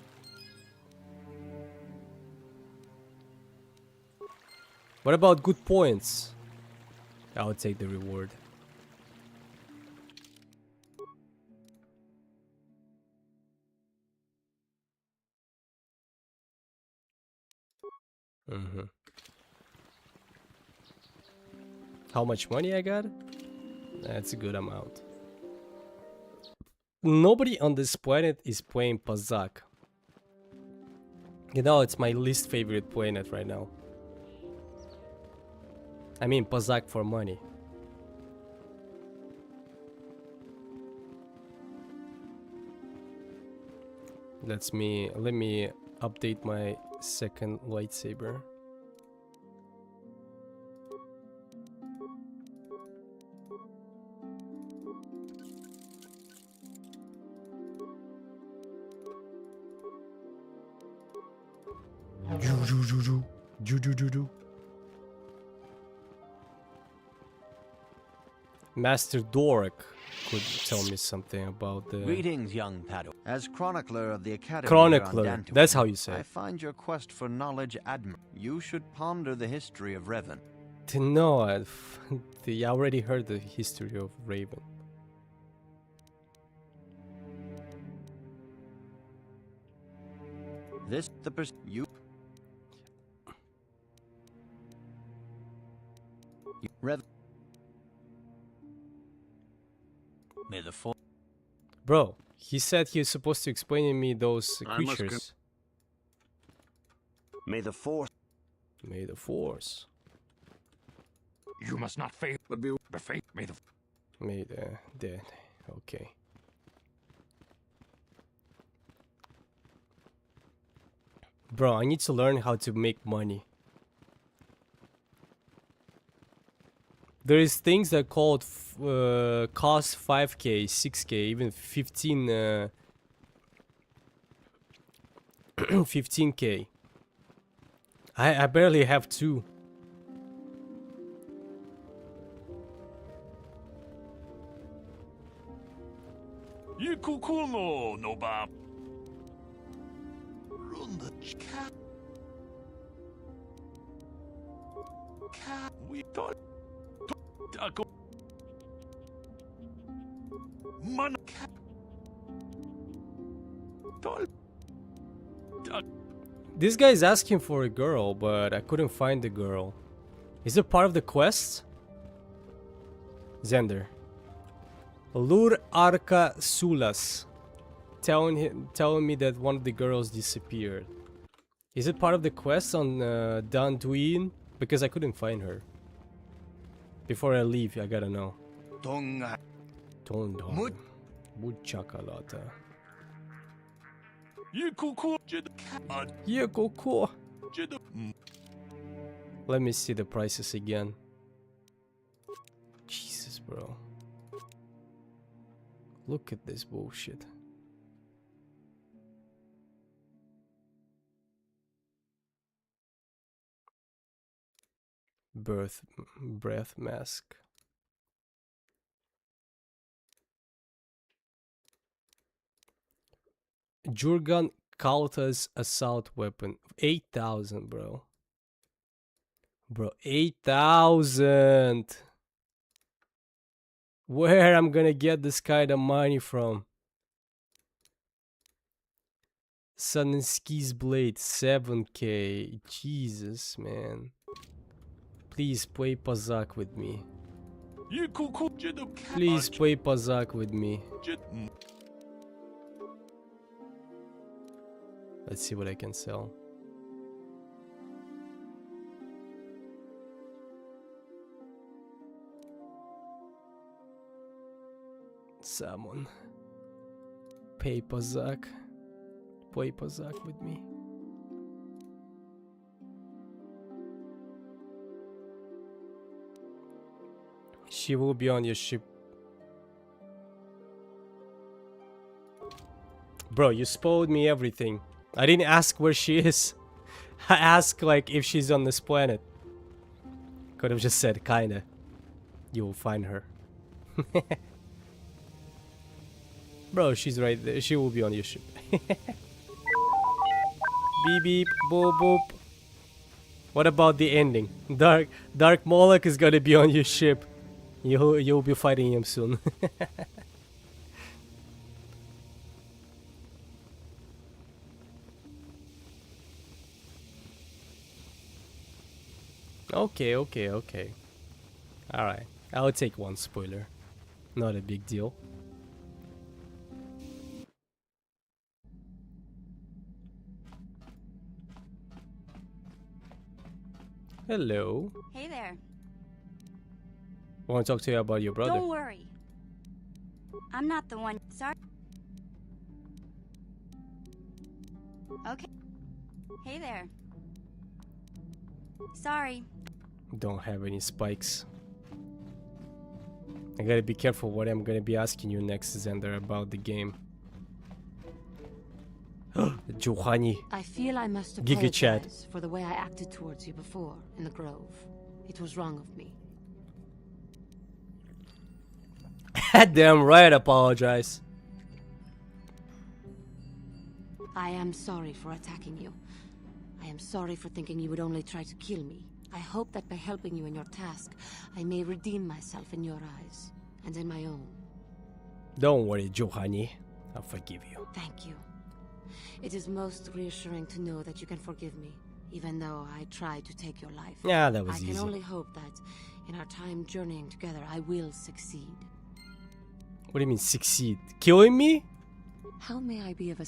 What about good points? I'll take the reward. How much money I got? That's a good amount. Nobody on this planet is playing Pazak. You know, it's my least favorite planet right now. I mean, Pazak for money. Let me update my second lightsaber. Master Dork could tell me something about the Greetings, young Padawan. As chronicler of the Academy Chronicler. here on Dantooine, That's how you say I it. find your quest for knowledge admirable. You should ponder the history of Revan. No, I already heard the history of Raven. This you Rev. May the force. Bro, he said he was supposed to explain to me those I must creatures. May the force. May the Force. You must not fail, Would be but faith may the... May the dead. Okay. Bro, I need to learn how to make money. There is things that called cost 5k, 6k, even 15k. I barely have 2. This guy is asking for a girl, but I couldn't find the girl. Is it part of the quest? Xander. Lur Arca Sulas. Telling me that one of the girls disappeared. Is it part of the quest on Dantooine? Because I couldn't find her. Before I leave, I gotta know. Tonga. Tondong. Muchakalata. Yekoko. Let me see the prices again. Jesus, bro. Look at this bullshit. Breath mask. Jurgan Kalta's assault weapon. 8,000, bro. Bro, 8,000. Where I'm gonna get this kind of money from? Saninsky's blade, 7k. Jesus, man. Please play Pazak with me. Please play Pazak with me. Let's see what I can sell. Salmon. Pay Pazak. Play Pazak with me. She will be on your ship. Bro, you spoiled me everything. I didn't ask where she is. I asked like if she's on this planet. Could have just said kinda. You will find her. Bro, she's right there. She will be on your ship. Beep beep, boop boop. What about the ending? Dark Moloch is gonna be on your ship. You'll be fighting him soon. Okay. Alright. I'll take one spoiler. Not a big deal. Hello. Hey there. I want to talk to you about your brother. Don't worry. I'm not the one. Sorry. Okay. Hey there. Sorry. Don't have any spikes. I gotta be careful what I'm gonna be asking you next, Xander, about the game. Juhani. I feel I must Giga Chad. apologize for the way I acted towards you before in the Grove. It was wrong of me. Damn right, apologize. I am sorry for attacking you. I am sorry for thinking you would only try to kill me. I hope that by helping you in your task, I may redeem myself in your eyes, and in my own. Don't worry, Juhani. I'll forgive you. Thank you. It is most reassuring to know that you can forgive me, even though I tried to take your life. Yeah, that was I easy. can only hope that, in our time journeying together, I will succeed. What do you mean, succeed? Killing me? How may I be of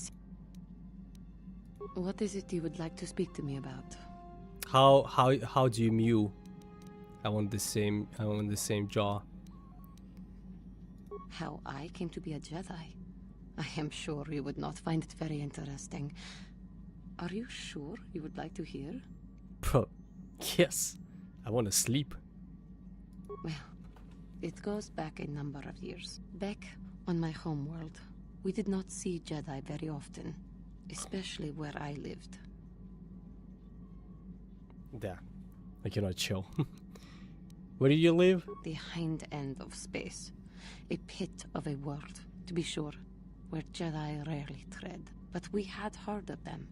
What is it you would like to speak to me about? How do you mew? I want the same jaw. How I came to be a Jedi? I am sure you would not find it very interesting. Are you sure you would like to hear? Bro, yes. I want to sleep. Well, it goes back a number of years. Back on my homeworld, we did not see Jedi very often, especially where I lived. Yeah, I cannot chill. Where do you live? The hind end of space. A pit of a world, to be sure, where Jedi rarely tread. But we had heard of them.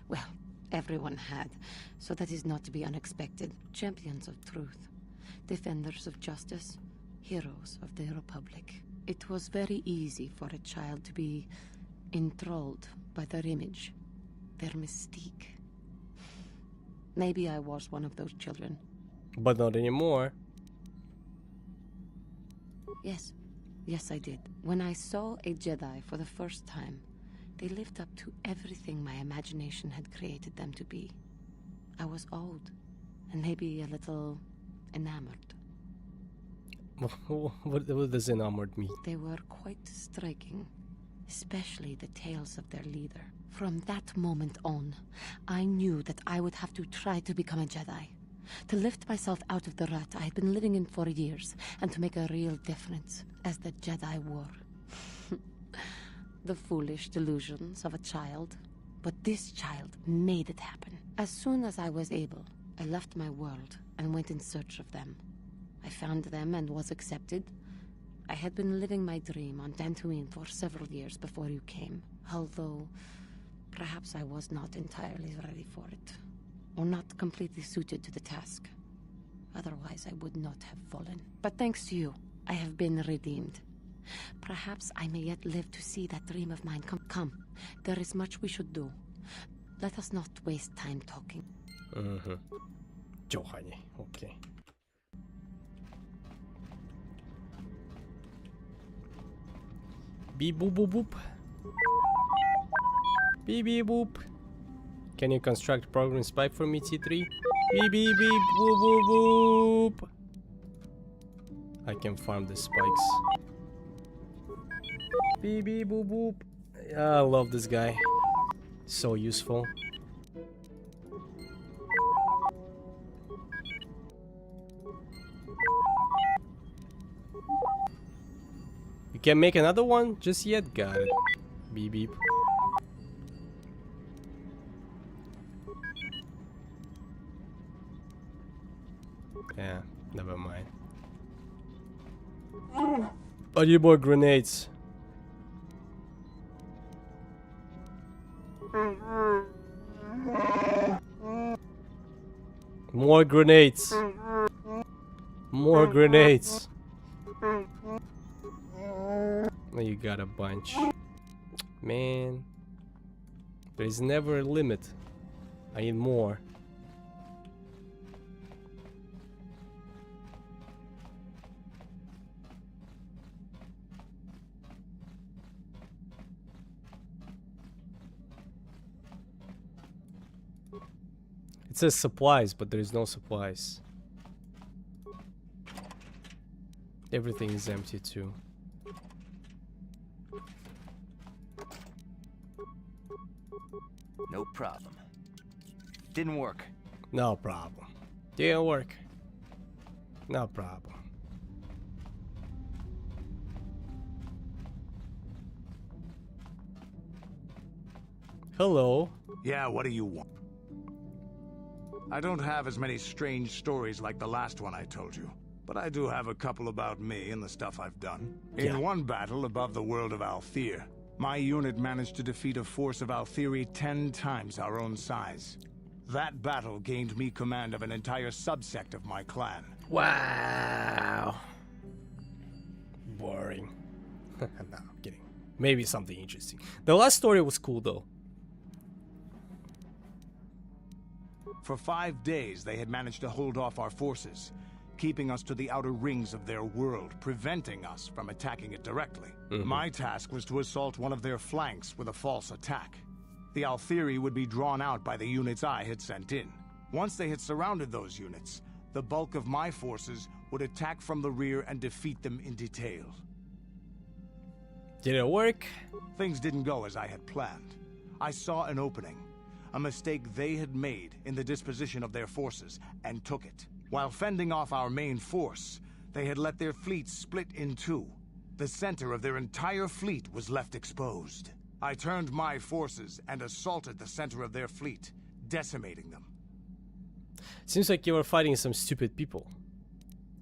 Well, everyone had, so that is not to be unexpected. Champions of truth, defenders of justice, heroes of the Republic. It was very easy for a child to be enthralled by their image, their mystique. Maybe I was one of those children. But not anymore. Yes, I did. When I saw a Jedi for the first time, they lived up to everything my imagination had created them to be. I was awed, and maybe a little enamored. What does enamored mean? They were quite striking, especially the tales of their leader. From that moment on, I knew that I would have to try to become a Jedi. To lift myself out of the rut I had been living in for years, and to make a real difference, as the Jedi wore. The foolish delusions of a child. But this child made it happen. As soon as I was able, I left my world and went in search of them. I found them and was accepted. I had been living my dream on Dantooine for several years before you came, although perhaps I was not entirely ready for it, or not completely suited to the task. Otherwise, I would not have fallen. But thanks to you, I have been redeemed. Perhaps I may yet live to see that dream of mine come. There is much we should do. Let us not waste time talking. Juhani, okay. Beep boop boop boop. Beep beep boop. Can you construct program spike for me, T3? Beep beep beep boop boop boop. I can farm the spikes. Beep beep boop boop. I love this guy. So useful. You can make another one? Just yet? Got it. Beep beep. Yeah, never mind. I need more grenades. More grenades. More grenades. Oh, you got a bunch. Man. There's never a limit. I need more. It says supplies, but there is no supplies. Everything is empty too. No problem. Didn't work. No problem. Didn't work. No problem. Hello. Yeah, what do you want? I don't have as many strange stories like the last one I told you, but I do have a couple about me and the stuff I've done. In one battle above the world of Althir, my unit managed to defeat a force of Althiri 10 times our own size. That battle gained me command of an entire subsect of my clan. Wow. Boring. No, I'm kidding. Maybe something interesting. The last story was cool though. For 5 days, they had managed to hold off our forces, keeping us to the outer rings of their world, preventing us from attacking it directly. My task was to assault one of their flanks with a false attack. The Althiri would be drawn out by the units I had sent in. Once they had surrounded those units, the bulk of my forces would attack from the rear and defeat them in detail. Did it work? Things didn't go as I had planned. I saw an opening, a mistake they had made in the disposition of their forces, and took it. While fending off our main force, they had let their fleet split in two. The center of their entire fleet was left exposed. I turned my forces and assaulted the center of their fleet, decimating them. Seems like you were fighting some stupid people.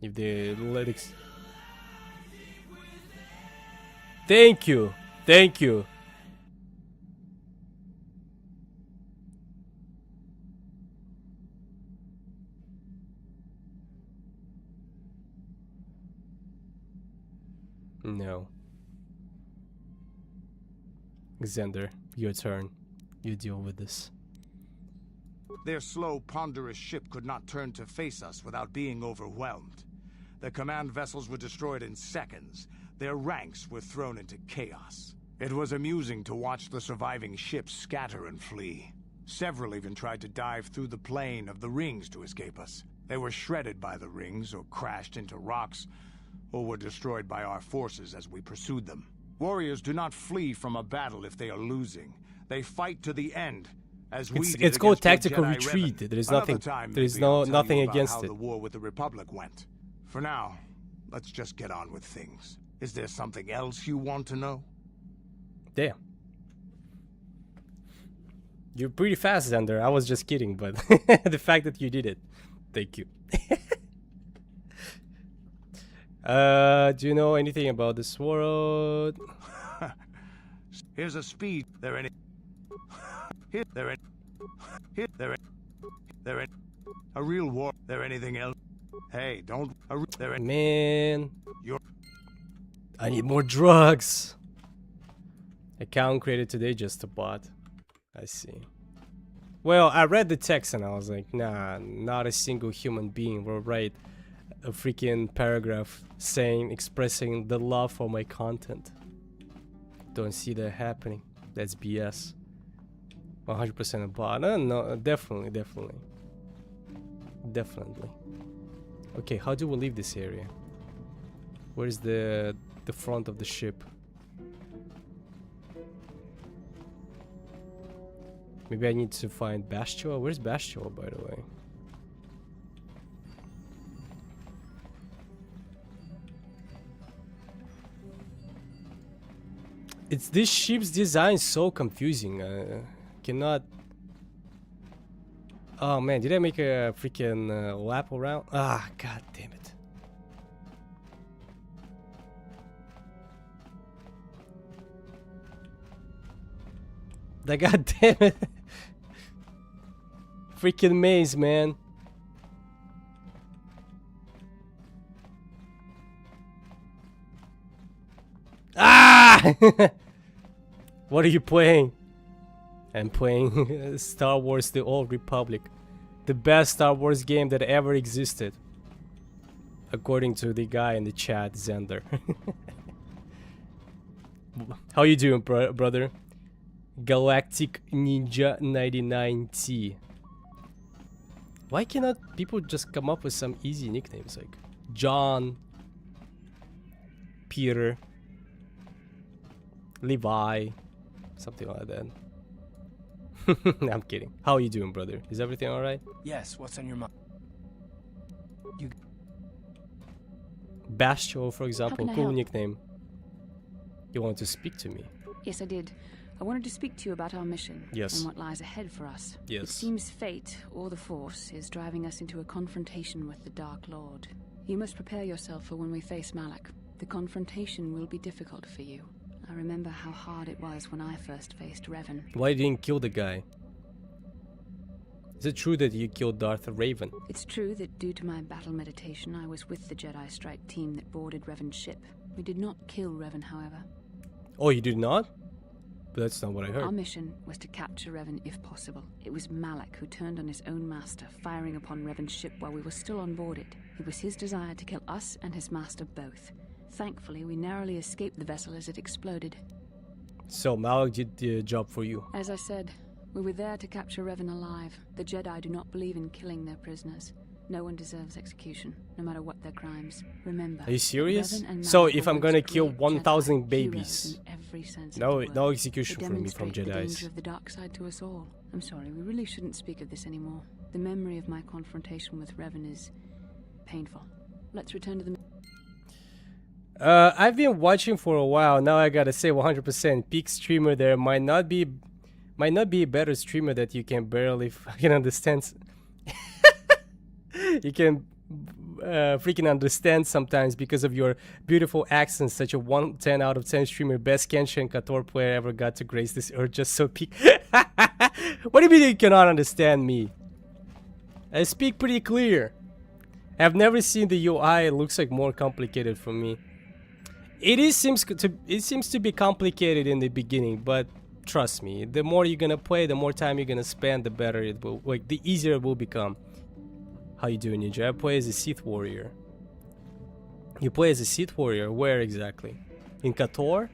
If they let it... Thank you. Thank you. No. Xander, your turn. You deal with this. Their slow, ponderous ship could not turn to face us without being overwhelmed. The command vessels were destroyed in seconds. Their ranks were thrown into chaos. It was amusing to watch the surviving ships scatter and flee. Several even tried to dive through the plane of the rings to escape us. They were shredded by the rings or crashed into rocks, or were destroyed by our forces as we pursued them. Warriors do not flee from a battle if they are losing. They fight to the end, as we did. It's called against tactical Jedi retreat. Revan. There is Another nothing. time, There is maybe I'll tell nothing you about against how it. the war with the Republic went. For now, let's just get on with things. Is there something else you want to know? Damn. You're pretty fast, Xander. I was just kidding, but the fact that you did it, thank you. Do you know anything about this world? Here's a speed. They're in. Here, they're in. Here, they're in. They're in. A real war. There anything else? Hey, don't. They're in. Man, You're. I need more drugs. Account created today, just a bot. I see. Well, I read the text and I was like, nah, not a single human being will write a freaking paragraph expressing the love for my content. Don't see that happening. That's BS. 100% a bot. No, definitely. Okay, how do we leave this area? Where's the front of the ship? Maybe I need to find Bastila. Where's Bastila, by the way? It's this ship's design so confusing. Cannot Oh man, did I make a freaking lap around? Ah, god damn it. The god damn it. Freaking maze, man. Ah! What are you playing? I'm playing Star Wars The Old Republic. The best Star Wars game that ever existed. According to the guy in the chat, Xander. How you doing, brother? Galactic Ninja 99T. Why cannot people just come up with some easy nicknames like John, Peter, Levi, something like that? I'm kidding. How are you doing, brother? Is everything alright? Yes, what's on your mind? Bastio, for example, can I cool help? nickname. You wanted to speak to me? Yes, I did. I wanted to speak to you about our mission. Yes. And what lies ahead for us. Yes. It seems fate, or the Force, is driving us into a confrontation with the Dark Lord. You must prepare yourself for when we face Malak. The confrontation will be difficult for you. I remember how hard it was when I first faced Revan. Why didn't you kill the guy? Is it true that you killed Darth Raven? It's true that due to my battle meditation, I was with the Jedi Strike team that boarded Revan's ship. We did not kill Revan, however. Oh, you did not? But that's not what I heard. Our mission was to capture Revan if possible. It was Malak who turned on his own master, firing upon Revan's ship while we were still on board it. It was his desire to kill us and his master both. Thankfully, we narrowly escaped the vessel as it exploded. So Malak did the job for you. As I said, we were there to capture Revan alive. The Jedi do not believe in killing their prisoners. No one deserves execution, no matter what their crimes. Remember, Are you serious? Revan and So Malak if were I'm gonna once kill great 1,000 Jedi, babies, heroes in every sense of no, the word. no execution They for me from demonstrate the danger Jedis. of the dark side to us all. I'm sorry, we really shouldn't speak of this anymore. The memory of my confrontation with Revan is painful. Let's return to the... I've been watching for a while. Now I gotta say 100% peak streamer there might not be a better streamer that you can barely fucking understand. You can freaking understand sometimes because of your beautiful accents. Such a 110 out of 10 streamer, best Kenshin Kator player ever got to grace this earth. Just so peak. What do you mean you cannot understand me? I speak pretty clear. I've never seen the UI. It looks like more complicated for me. It seems to be complicated in the beginning, but trust me, the more you're gonna play, the more time you're gonna spend, the better it will, like, the easier it will become. How you doing, Ninja? I play as a Sith warrior. You play as a Sith warrior? Where exactly? In KOTOR?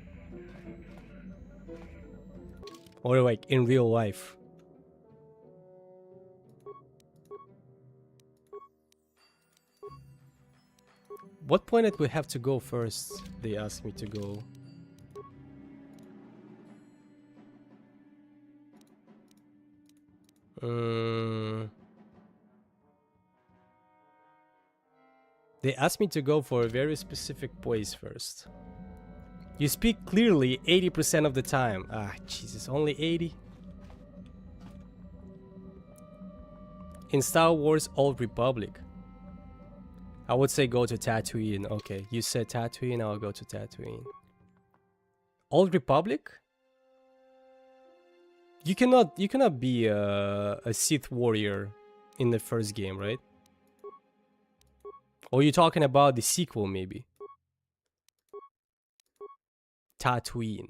Or like in real life? What planet we have to go first? They asked me to go. They asked me to go for a very specific place first. You speak clearly 80% of the time. Ah, Jesus, only 80? In Star Wars Old Republic. I would say go to Tatooine. Okay, you said Tatooine, I'll go to Tatooine. Old Republic? You cannot be a Sith warrior in the first game, right? Or you're talking about the sequel, maybe? Tatooine.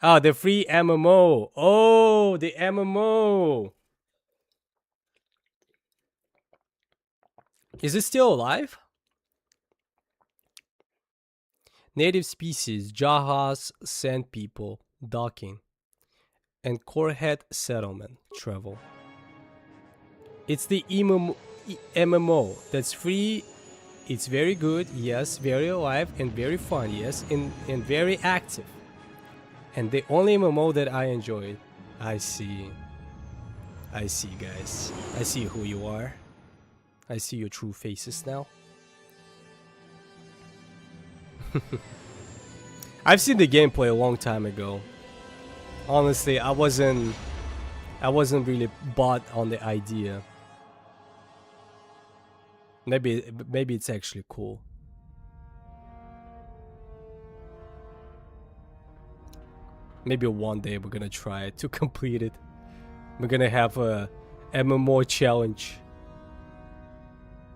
Ah, the free MMO. Oh, the MMO. Is it still alive? Native species, Jaha's Sand People, docking, and Corhead Settlement, travel. It's the MMO that's free. It's very good, yes, very alive and very fun, yes, and very active. And the only MMO that I enjoyed. I see, guys. I see who you are. I see your true faces now. I've seen the gameplay a long time ago. Honestly, I wasn't I wasn't really bought on the idea. Maybe it's actually cool. Maybe one day we're gonna try it to complete it. We're gonna have a MMO challenge.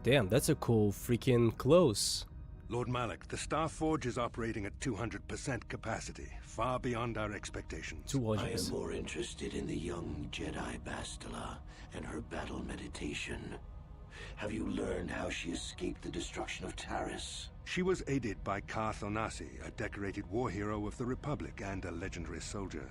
Damn, that's a cool freaking clothes. Lord Malak, the Star Forge is operating at 200% capacity, far beyond our expectations. 200%. I am more interested in the young Jedi Bastila and her battle meditation. Have you learned how she escaped the destruction of Taris? She was aided by Karth Onasi, a decorated war hero of the Republic and a legendary soldier.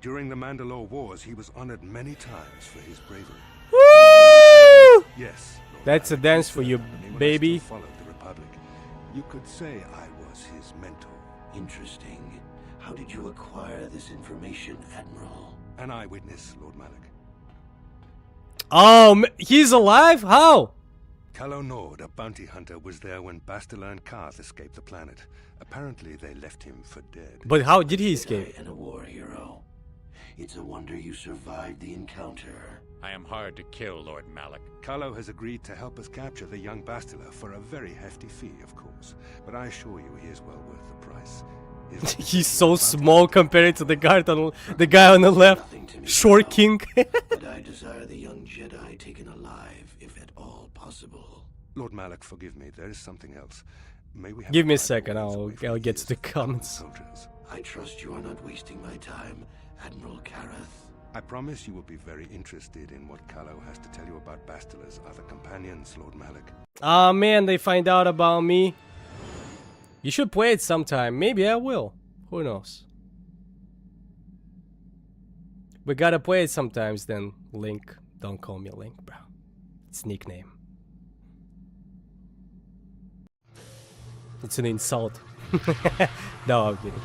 During the Mandalore Wars, he was honored many times for his bravery. Woo! Yes. Lord That's a Malak, dance he for you, served when I baby. still followed the Republic. You could say I was his mentor. Interesting. How did you acquire this information, Admiral? An eyewitness, Lord Malak. He's alive? How? Calo Nord, a bounty hunter, was there when Bastila and Karth escaped the planet. Apparently, they left him for dead. But how did he escape? And a war hero. It's a wonder you survived the encounter. I am hard to kill, Lord Malak. Calo has agreed to help us capture the young Bastila for a very hefty fee, of course. But I assure you, he is well worth the price. He's so small compared to the guy on the left. Short king. But I desire the young Jedi taken alive, if at all possible. Lord Malak, forgive me. There is something else. May we have Give me a second. I'll get to the comments. Soldiers. I trust you are not wasting my time, Admiral Karath. I promise you will be very interested in what Calo has to tell you about Bastila's other companions, Lord Malak. Ah man, they find out about me. You should play it sometime. Maybe I will. Who knows? We gotta play it sometimes then, Link. Don't call me Link, bro. It's nickname. It's an insult. No, I'm kidding.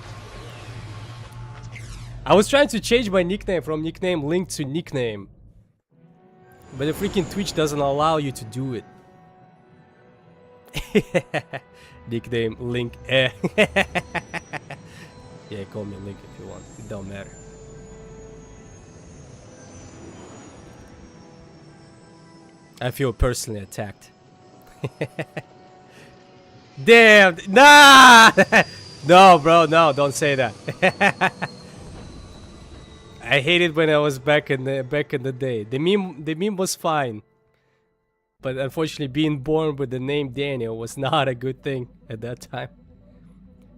I was trying to change my nickname from nickname Link to nickname. But the freaking Twitch doesn't allow you to do it. Nickname Link. Yeah, call me Link if you want. It don't matter. I feel personally attacked. Damn! Nah! No, bro, no, don't say that. I hated when I was back in the day. The meme was fine. But unfortunately, being born with the name Daniel was not a good thing at that time.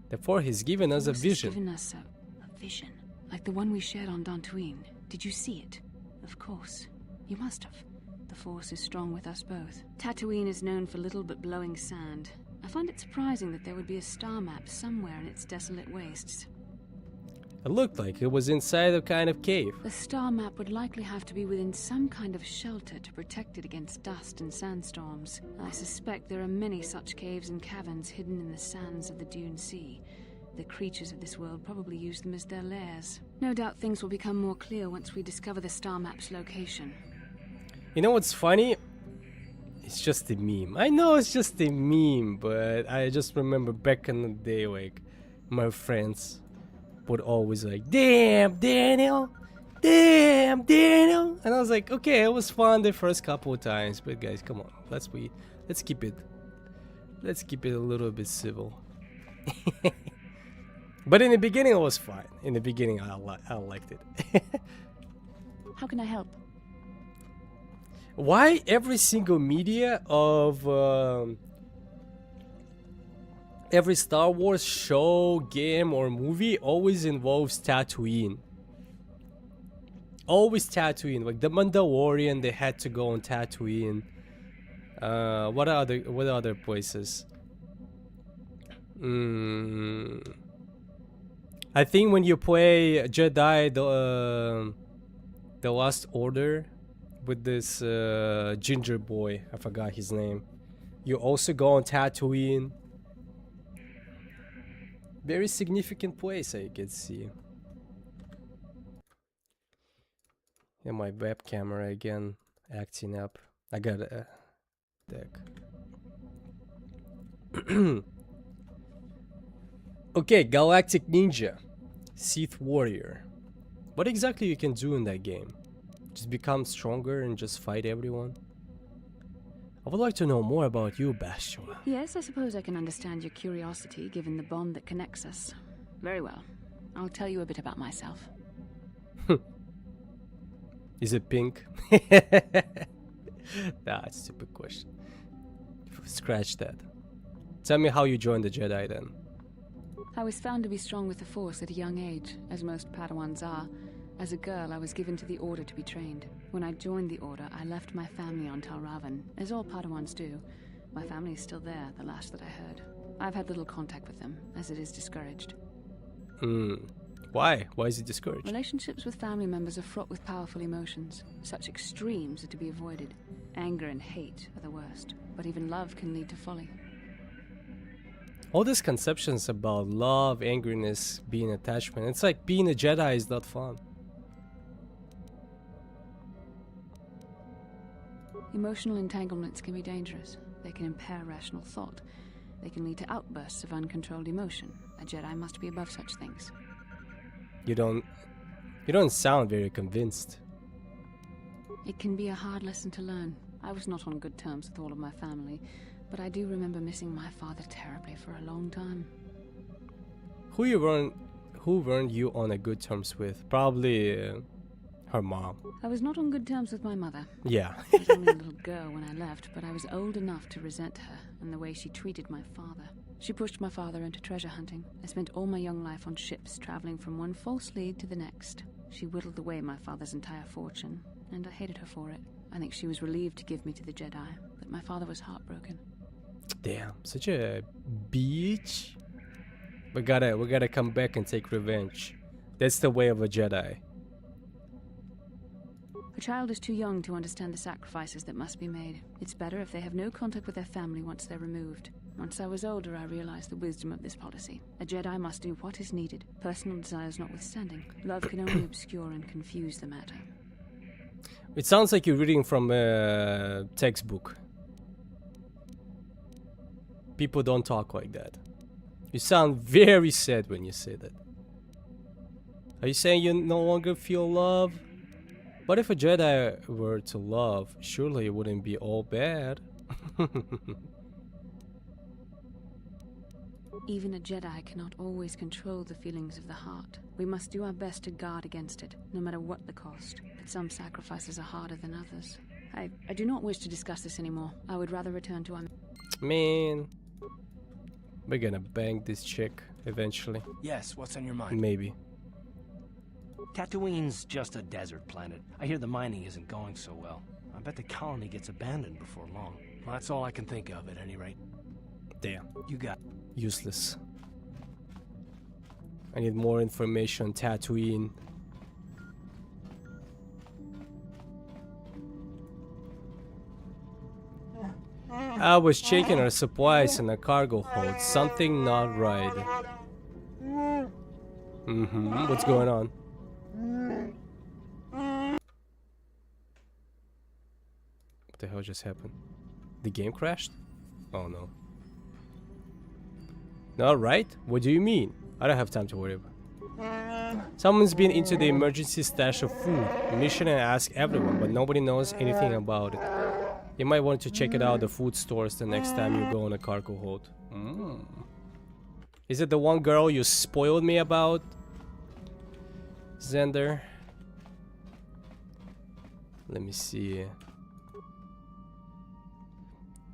Therefore, he's given us a vision. He's given us a vision, like the one we shared on Dantooine. Did you see it? Of course. You must have. The Force is strong with us both. Tatooine is known for little but blowing sand. I find it surprising that there would be a star map somewhere in its desolate wastes. It looked like it was inside a kind of cave. The star map would likely have to be within some kind of shelter to protect it against dust and sandstorms. I suspect there are many such caves and caverns hidden in the sands of the Dune Sea. The creatures of this world probably use them as their lairs. No doubt things will become more clear once we discover the star map's location. You know what's funny? It's just a meme. I know it's just a meme, but I just remember back in the day, like, my friends would always like, damn Daniel, damn Daniel, and I was like, okay, it was fun the first couple of times, but guys, come on, let's keep it a little bit civil. But in the beginning it was fine. In the beginning I liked it. How can I help? Why every single media of every Star Wars show, game, or movie always involves Tatooine? Always Tatooine. Like the Mandalorian, they had to go on Tatooine. What other places? I think when you play Jedi, the Last Order, with this ginger boy, I forgot his name. You also go on Tatooine. Very significant place, I can see. And my web camera again acting up. I got a deck. Okay, Galactic Ninja, Sith Warrior. What exactly you can do in that game? Just become stronger and just fight everyone? I would like to know more about you, Bastila. Yes, I suppose I can understand your curiosity, given the bond that connects us. Very well. I'll tell you a bit about myself. Is it pink? Nah, it's a stupid question. Scratch that. Tell me how you joined the Jedi then. I was found to be strong with the Force at a young age, as most Padawans are. As a girl, I was given to the Order to be trained. When I joined the Order, I left my family on Tal Ravan, as all Padawans do. My family is still there, the last that I heard. I've had little contact with them, as it is discouraged. Why? Why is it discouraged? Relationships with family members are fraught with powerful emotions. Such extremes are to be avoided. Anger and hate are the worst, but even love can lead to folly. All these conceptions about love, angriness, being attachment, it's like being a Jedi is not fun. Emotional entanglements can be dangerous. They can impair rational thought. They can lead to outbursts of uncontrolled emotion. A Jedi must be above such things. You don't sound very convinced. It can be a hard lesson to learn. I was not on good terms with all of my family, but I do remember missing my father terribly for a long time. Who weren't you on a good terms with? Probably her mom. I was not on good terms with my mother. Yeah. I was only a little girl when I left, but I was old enough to resent her and the way she treated my father. She pushed my father into treasure hunting. I spent all my young life on ships, traveling from one false lead to the next. She whittled away my father's entire fortune, and I hated her for it. I think she was relieved to give me to the Jedi, but my father was heartbroken. Damn, such a bitch. We gotta come back and take revenge. That's the way of a Jedi. A child is too young to understand the sacrifices that must be made. It's better if they have no contact with their family once they're removed. Once I was older, I realized the wisdom of this policy. A Jedi must do what is needed, personal desires notwithstanding. Love can only obscure and confuse the matter. It sounds like you're reading from a textbook. People don't talk like that. You sound very sad when you say that. Are you saying you no longer feel love? What if a Jedi were to love? Surely it wouldn't be all bad. Even a Jedi cannot always control the feelings of the heart. We must do our best to guard against it, no matter what the cost. But some sacrifices are harder than others. I do not wish to discuss this anymore. I would rather return to our... Man, we're gonna bang this chick eventually. Yes, what's on your mind? Maybe. Tatooine's just a desert planet. I hear the mining isn't going so well. I bet the colony gets abandoned before long. Well, that's all I can think of, at any rate. Damn. You got... Useless. I need more information on Tatooine. I was checking our supplies in the cargo hold. Something not right. What's going on? What the hell just happened? The game crashed? Oh no. Not right? What do you mean? I don't have time to worry about. Someone's been into the emergency stash of food. Mission and ask everyone, but nobody knows anything about it. You might want to check it out the food stores the next time you go on a cargo hold. Is it the one girl you spoiled me about? Xander? Let me see.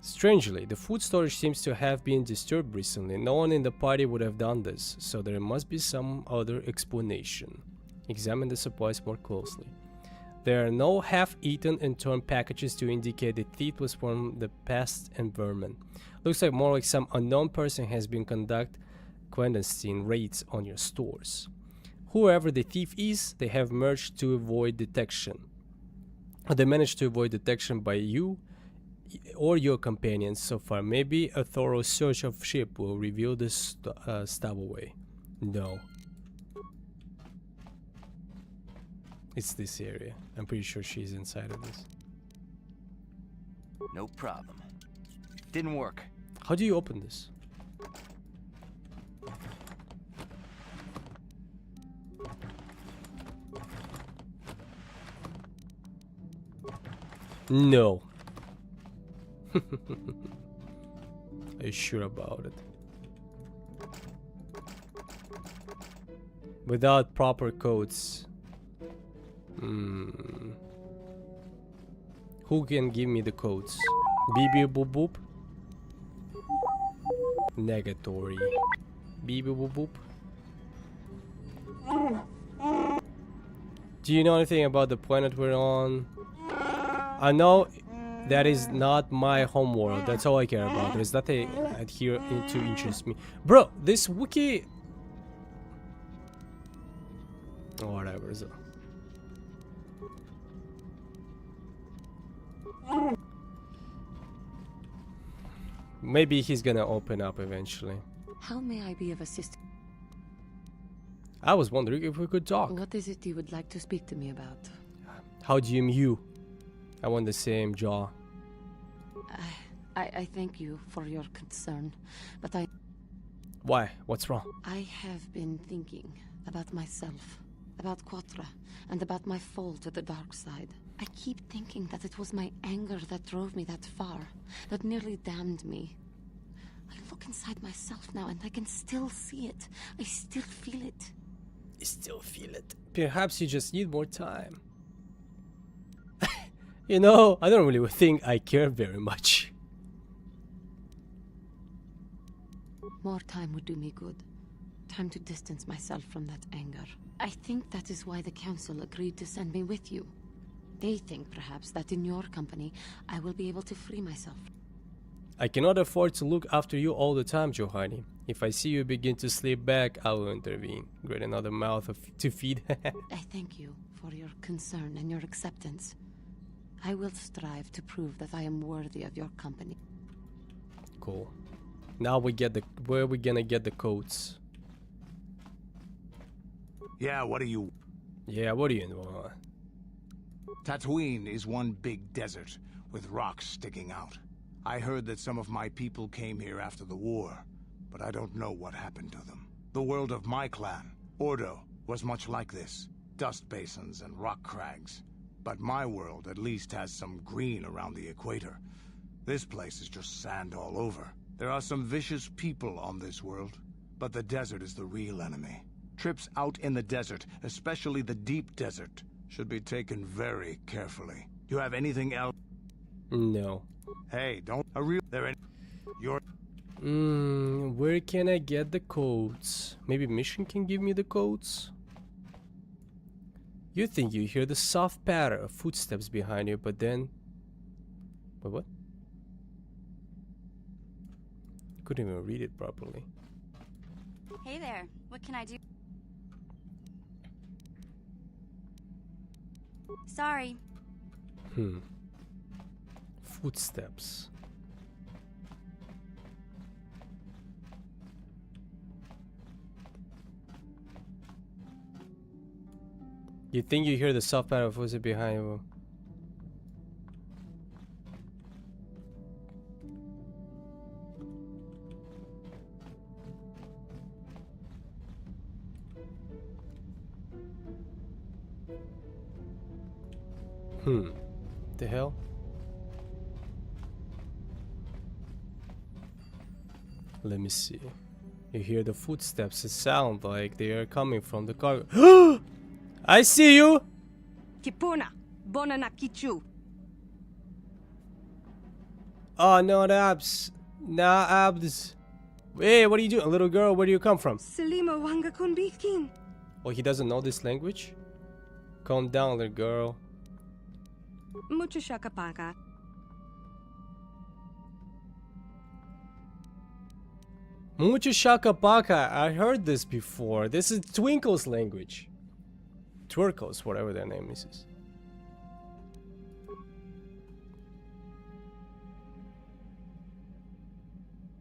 Strangely, the food storage seems to have been disturbed recently. No one in the party would have done this, so there must be some other explanation. Examine the supplies more closely. There are no half-eaten and torn packages to indicate the thief was from the pests and vermin. Looks like more like some unknown person has been conduct clandestine raids on your stores. Whoever the thief is, they have managed to avoid detection. They managed to avoid detection by you or your companions so far. Maybe a thorough search of ship will reveal this stowaway. No. It's this area. I'm pretty sure she's inside of this. No problem. Didn't work. How do you open this? No. Are you sure about it? Without proper codes. Who can give me the codes? Bibi boop boop? Negatory. Bibi boop boop? Do you know anything about the planet we're on? I know that is not my homeworld. That's all I care about. There's nothing here to interest me. Bro, this wiki... Whatever. So. Maybe he's gonna open up eventually. How may I be of assistance? I was wondering if we could talk. What is it you would like to speak to me about? How do you mew? I want the same jaw. I thank you for your concern, but I... Why? What's wrong? I have been thinking about myself, about Quatra, and about my fall to the dark side. I keep thinking that it was my anger that drove me that far, that nearly damned me. I look inside myself now and I can still see it. I still feel it. You still feel it. Perhaps you just need more time. You know, I don't really think I care very much. More time would do me good. Time to distance myself from that anger. I think that is why the council agreed to send me with you. They think, perhaps, that in your company, I will be able to free myself. I cannot afford to look after you all the time, Juhani. If I see you begin to slip back, I will intervene. Create another mouth to feed. I thank you for your concern and your acceptance. I will strive to prove that I am worthy of your company. Cool. Now we get the... Where are we gonna get the codes? Yeah, what do you... Yeah, what do you know? Tatooine is one big desert, with rocks sticking out. I heard that some of my people came here after the war, but I don't know what happened to them. The world of my clan, Ordo, was much like this. Dust basins and rock crags. But my world at least has some green around the equator. This place is just sand all over. There are some vicious people on this world, but the desert is the real enemy. Trips out in the desert, especially the deep desert, should be taken very carefully. You have anything else? No. Hey, don't... They're in... You're... Where can I get the codes? Maybe Mission can give me the codes? You think you hear the soft patter of footsteps behind you, but then... Wait, what? Couldn't even read it properly. Hey there, what can I do? Sorry. Footsteps. You think you hear the soft patter of footsteps behind you? The hell? Let me see. You hear the footsteps. It sound like they are coming from the cargo. I see you! Kipuna, Bonana Kichu. Oh, no, Abs. Nah, Abs. Hey, what are you doing? Little girl, where do you come from? Selima Wanga Konbitkin. Oh, he doesn't know this language? Calm down, little girl. Mucho shakapaka. Mucho shakapaka. I heard this before. This is Twinkle's language. Twerkles, whatever their name is.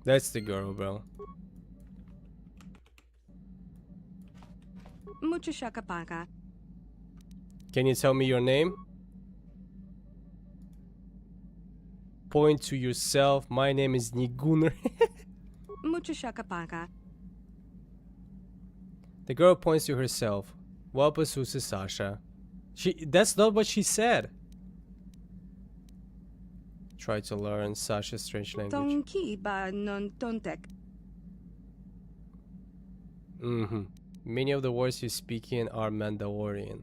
That's the girl, bro. Mucho shakapaka. Can you tell me your name? Point to yourself. My name is Niguner. Mucho shakapaka. The girl points to herself. Wapasusa Sasha. That's not what she said. Try to learn Sasha's strange language. Tonki ba non tontek. Many of the words you speak in are Mandalorian.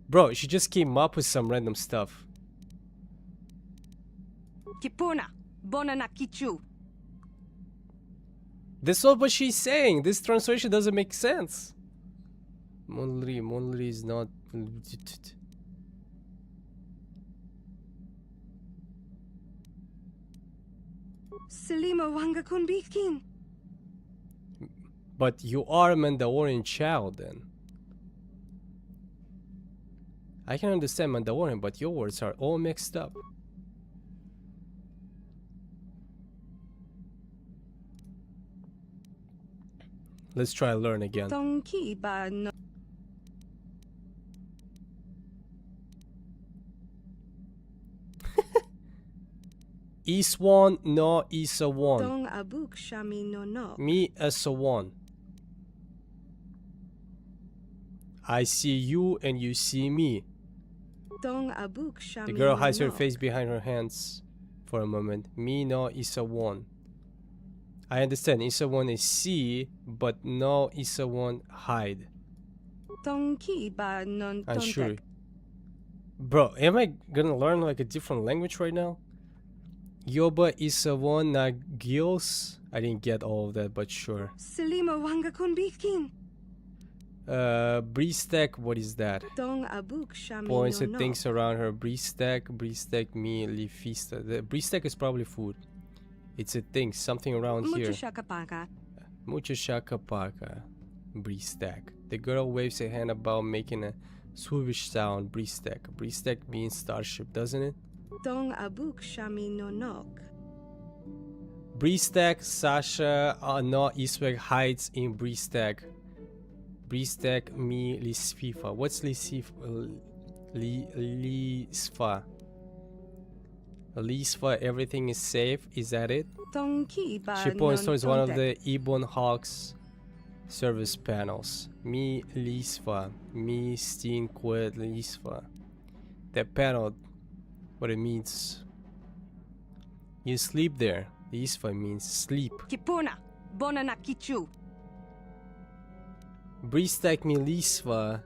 Bro, she just came up with some random stuff. Kipuna. Bonana kichu. That's not what she's saying. This translation doesn't make sense. Monli is not. Selima wanga kun bitkin. But you are a Mandalorian child then. I can understand Mandalorian, but your words are all mixed up. Let's try learn again. Tonki ba no. Iswan no Isawan. Tong abuk shami no no. Me Asawan. I see you and you see me. Tong abuk shami The girl no hides her no. face behind her hands for a moment. Me no Isawan. I understand Isawan is see, but no Isawan hide. Tonki ba non I'm tontek. sure. Bro, am I gonna learn like a different language right now? Yoba Isawan na gils. I didn't get all of that, but sure. Selima wanga kun bitkin. Breestek, what is that? Tong abuk shami Points no at no. things around her. Breestek me lifista. The breestek is probably food. It's a thing, something around Mucho here. shakapaka. Mucho shakapaka. Breestek. The girl waves a hand about making a swoosh sound. Breestek. Breestek means starship, doesn't it? Tong abuk shami no nok. Breestek, Sasha, no Eastwick hides in Breestek. Breestek me lisfifa. What's lisfifa? Lisfa. Lisfa, everything is safe. Is that it? Tonki ba She points non towards one of tontek. the Ebon Hawk's service panels. Me Lisfa. Me Steen Quid Lisfa. That panel, what it means. You sleep there. Lisfa means sleep. Kipuna. Bonana kichu. Breestek me Lisfa.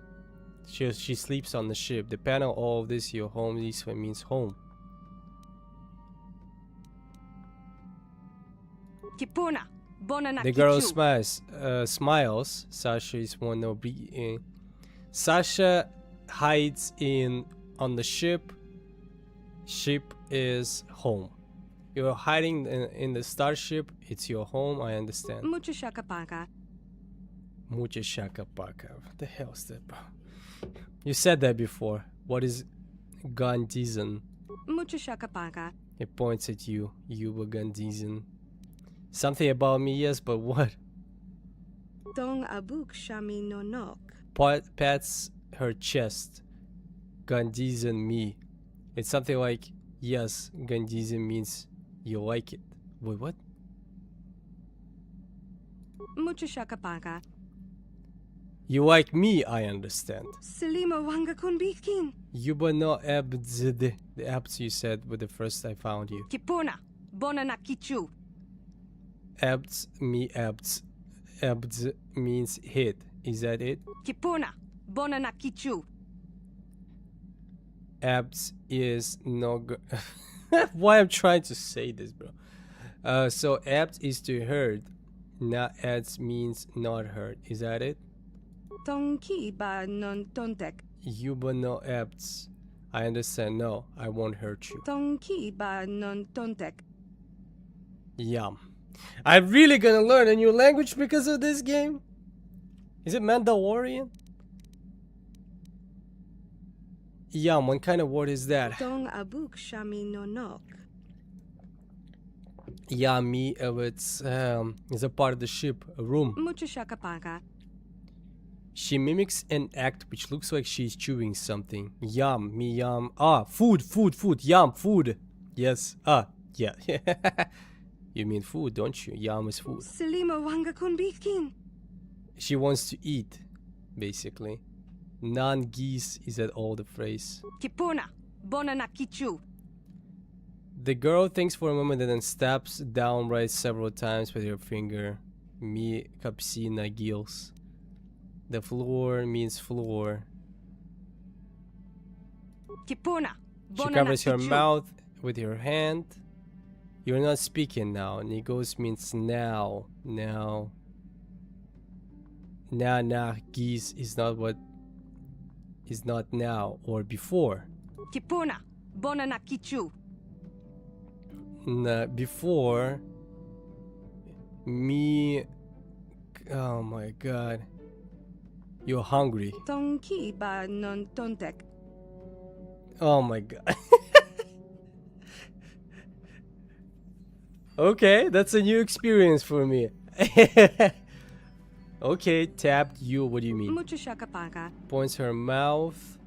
She sleeps on the ship. The panel, all of this, your home. Lisfa means home. Kipuna. Bonana The girl kichu. smiles. Sasha is one of Sasha hides on the ship. Ship is home. You're hiding in the starship. It's your home. I understand. Mucho shakapaka. Mucha shaka paka. What the hell is that, bro? You said that before. What is Gandhisan? Mucho shakapaka. It points at you. You were Gandhisan. Something about me, yes, but what? Tong abuk shami no nok. Pats her chest. Gandhisan me. It's something like, yes, Gandhisan means you like it. Wait, what? Mucho shakapaka. You like me, I understand. Selima wanga kun bitkin. Yuba no abd. The abds you said were the first I found you. Kipuna. Bonana kichu. Abds me abds. Abds means hit. Is that it? Kipuna. Bonana kichu. Abds is no why I'm trying to say this, bro. So abds is to hurt. Not ads means not hurt. Is that it? Tonki ba non tontek. Yuba no abds. I understand. No, I won't hurt you. Tonki ba non tontek. Yum. I'm really gonna learn a new language because of this game? Is it Mandalorian? Yum, what kind of word is that? Tong abuk shami no nok. Yummy, it's a part of the ship, a room. Mucho shakapaka. She mimics an act which looks like she's chewing something. Yum, me yum. Ah, food, yum, food. Yes, yeah. You mean food, don't you? Yum is food. Selima wanga kun bitkin. She wants to eat, basically. Non-geese is that all the phrase. Kipuna. Bonana kichu. The girl thinks for a moment and then steps downright several times with her finger. Mi kapsina gills. The floor means floor. Kipuna. She covers her mouth with her hand. You're not speaking now. Nigos means now. Now. Na gis is not what is not now or before. Kipuna. Bonana kichu. Before me. Oh my god. You're hungry. Tonki ba non tontek. Oh my god. Okay, that's a new experience for me. Okay, tapped you. What do you mean? Mucho shakapaka. Points her mouth.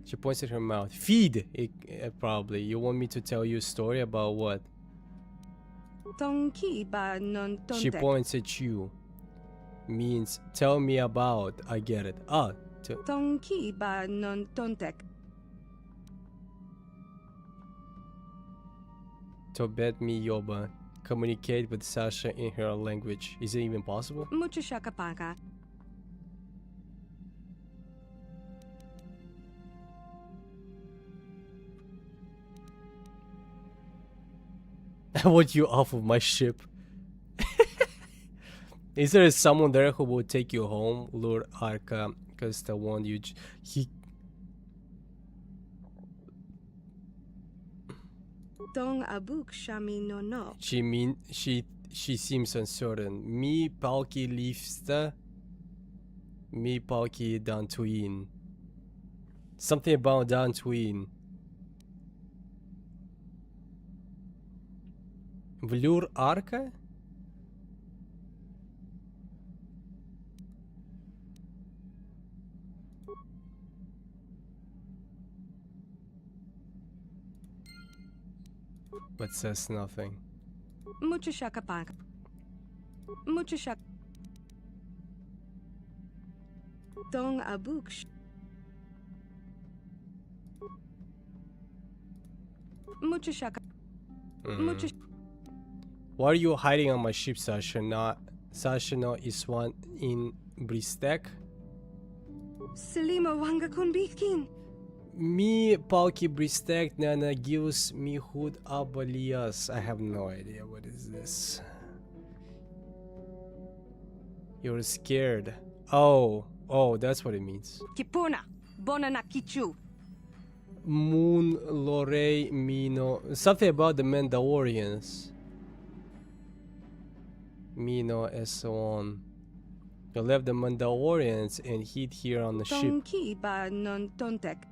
She points at her mouth. Feed, probably. You want me to tell you a story about what? Tonki ba non tontek. She points at you. Means tell me about. I get it. Ah. Tonki ba non tontek. Tobet mi yoba. Communicate with Sasha in her language. Is it even possible? Mucho shakapaka. I want you off of my ship. Is there someone there who will take you home, Lord Arca? Because the one you... Dong abuk shami no no. She seems uncertain. Mi palki lifsta. Mi palki dantuin. Something about dantuin. Vlur Arca? But says nothing. Mucho shakapaka. Mucho shak. Dong abuk. Mucho shaka. Mucho. Why are you hiding on my ship, Sasha? Sasha no is one in Bristek? Selima wanga kunbitkin. Mi palki Bristek nana gius mi hud abalias. I have no idea what is this. You're scared. Oh, that's what it means. Kipuna, bonana kichu. Moon Lorei Mino. Something about the Mandalorians. Mino and so on. You left the Mandalorians and hid here on the ship. Tonki ba non tontek.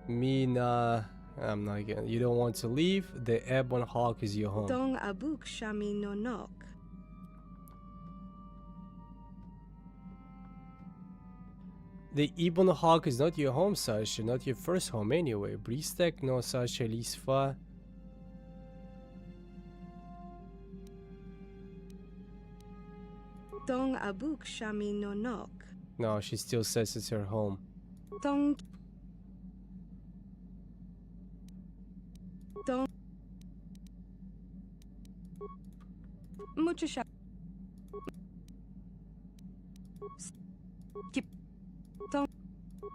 Mina, I'm not getting. You don't want to leave. The Ebon Hawk is your home. Dong abuk shami no nok. The Ebon Hawk is not your home, Sasha. Not your first home anyway. Bristek no Sasha Lisfa. Dong abuk shami no nok. No, she still says it's her home. Dong. Dong. Mucho shak.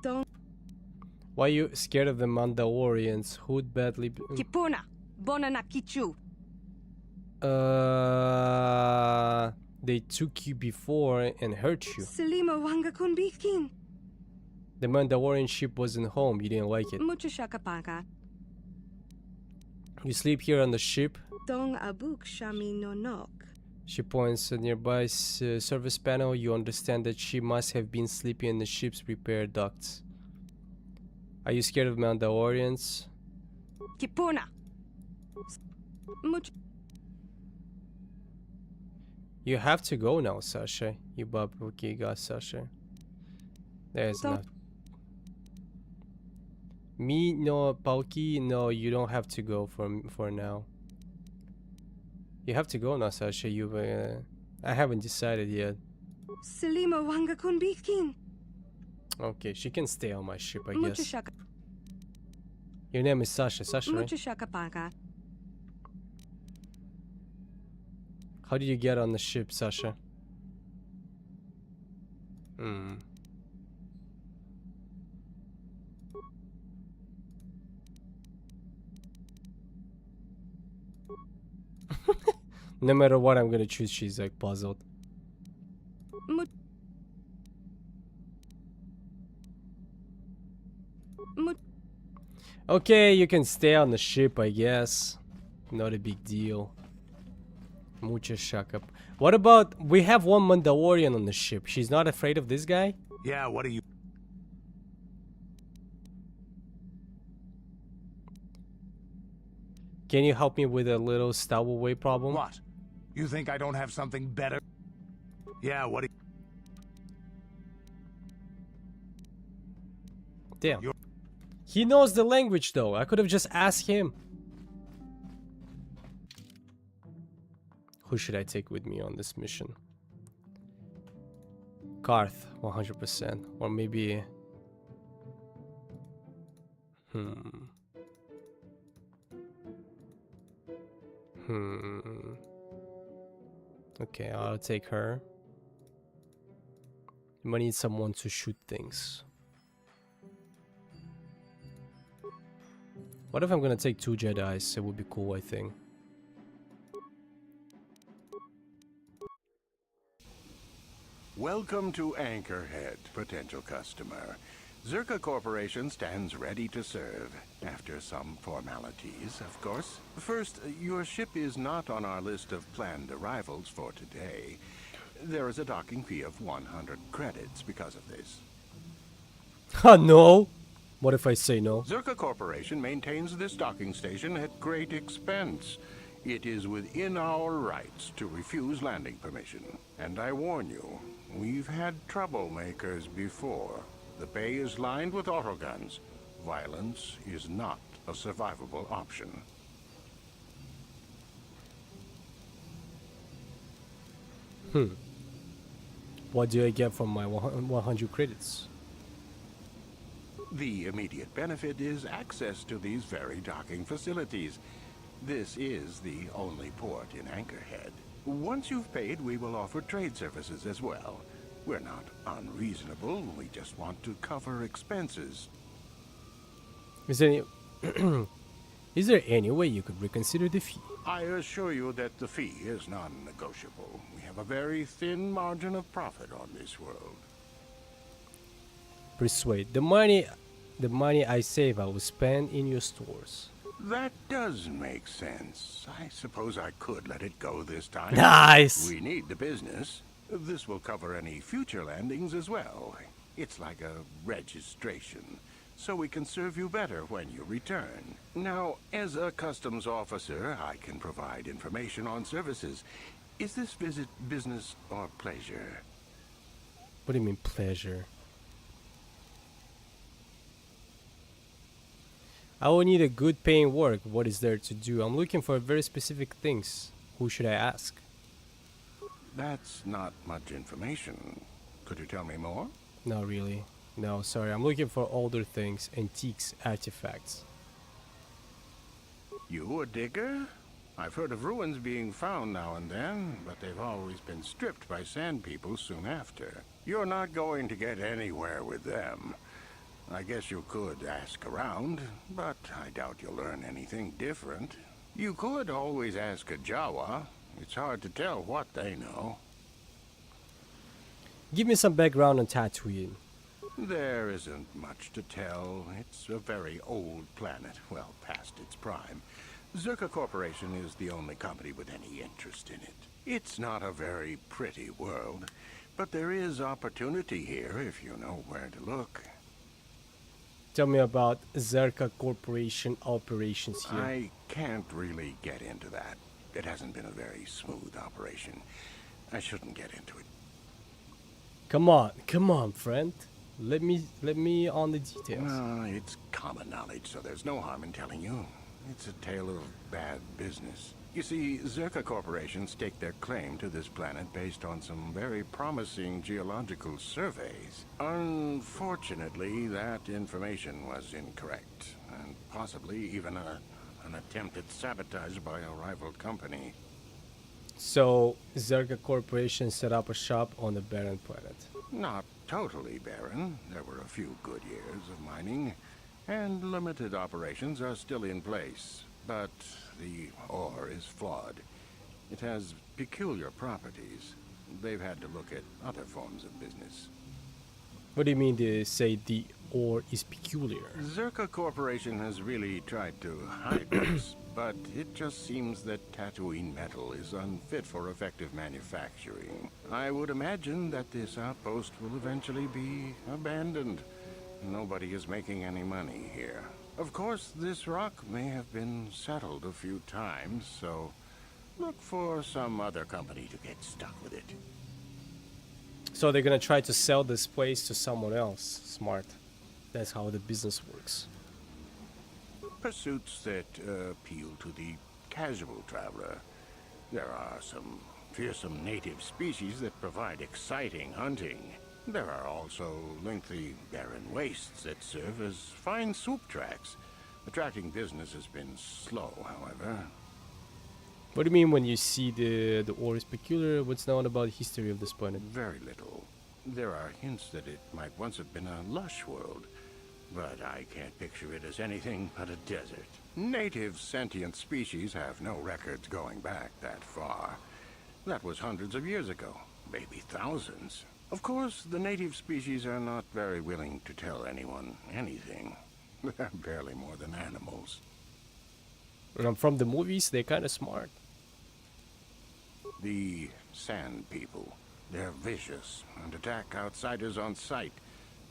Dong. Why are you scared of the Mandalorians? Who'd badly... Kipuna, bonana kichu. They took you before and hurt you. Selima wanga kunbitkin. The Mandalorian ship wasn't home. You didn't like it. Mucho shakapaka. You sleep here on the ship. Dong abuk shami no nok. She points at nearby service panel. You understand that she must have been sleeping in the ship's repair ducts. Are you scared of Mandalorians? Kipuna. Mucho. You have to go now, Sasha. You babuki got Sasha. There's not. Me no Palki, no, you don't have to go for now. You have to go now, Sasha. I haven't decided yet. Selima wanga kunbitkin. Okay, she can stay on my ship, I guess. Your name is Sasha. Sasha, right? Mucho shakapaka. How did you get on the ship, Sasha? No matter what I'm gonna choose, she's like puzzled. Okay, you can stay on the ship, I guess. Not a big deal. Mucha shaka. What about, we have one Mandalorian on the ship. She's not afraid of this guy? Yeah, what are you... Can you help me with a little stowaway problem? What? You think I don't have something better? Yeah, what are you... Damn. He knows the language though. I could have just asked him. Who should I take with me on this mission? Karth, 100%. Or maybe... Okay, I'll take her. I need someone to shoot things. What if I'm gonna take 2 Jedis? It would be cool, I think. Welcome to Anchorhead, potential customer. Zerka Corporation stands ready to serve. After some formalities, of course. First, your ship is not on our list of planned arrivals for today. There is a docking fee of 100 credits because of this. No! What if I say no? Zerka Corporation maintains this docking station at great expense. It is within our rights to refuse landing permission. And I warn you, we've had troublemakers before. The bay is lined with autoguns. Violence is not a survivable option. What do I get from my 100 credits? The immediate benefit is access to these very docking facilities. This is the only port in Anchorhead. Once you've paid, we will offer trade services as well. We're not unreasonable, we just want to cover expenses. Is there any way you could reconsider the fee? I assure you that the fee is non-negotiable. We have a very thin margin of profit on this world. Persuade. The money I save I will spend in your stores. That does make sense. I suppose I could let it go this time. Nice! We need the business. This will cover any future landings as well. It's like a registration, so we can serve you better when you return. Now, as a customs officer, I can provide information on services. Is this visit business or pleasure? What do you mean, pleasure? I will need a good paying work. What is there to do? I'm looking for very specific things. Who should I ask? That's not much information. Could you tell me more? Not really. No, sorry. I'm looking for older things, antiques, artifacts. You a digger? I've heard of ruins being found now and then, but they've always been stripped by sand people soon after. You're not going to get anywhere with them. I guess you could ask around, but I doubt you'll learn anything different. You could always ask a Jawa. It's hard to tell what they know. Give me some background on Tatooine. There isn't much to tell. It's a very old planet, well past its prime. Zerka Corporation is the only company with any interest in it. It's not a very pretty world, but there is opportunity here if you know where to look. Tell me about Zerka Corporation operations here. I can't really get into that. It hasn't been a very smooth operation. I shouldn't get into it. Come on, friend. Let me on the details. It's common knowledge, so there's no harm in telling you. It's a tale of bad business. You see, Zerka Corporation staked their claim to this planet based on some very promising geological surveys. Unfortunately, that information was incorrect, and possibly even an attempt at sabotage by a rival company. So, Zerka Corporation set up a shop on the barren planet. Not totally barren. There were a few good years of mining, and limited operations are still in place. But the ore is flawed. It has peculiar properties. They've had to look at other forms of business. What do you mean to say the ore is peculiar? Zerka Corporation has really tried to hide this, but it just seems that Tatooine metal is unfit for effective manufacturing. I would imagine that this outpost will eventually be abandoned. Nobody is making any money here. Of course, this rock may have been settled a few times, so look for some other company to get stuck with it. So they're gonna try to sell this place to someone else. Smart. That's how the business works. Pursuits that appeal to the casual traveler. There are some fearsome native species that provide exciting hunting. There are also lengthy, barren wastes that serve as fine swoop tracks. Attracting business has been slow, however. What do you mean when you see the ore is peculiar? What's known about the history of this planet? Very little. There are hints that it might once have been a lush world, but I can't picture it as anything but a desert. Native sentient species have no records going back that far. That was hundreds of years ago, maybe thousands. Of course, the native species are not very willing to tell anyone anything. They're barely more than animals. From the movies, they're kind of smart. The Sand People. They're vicious and attack outsiders on sight.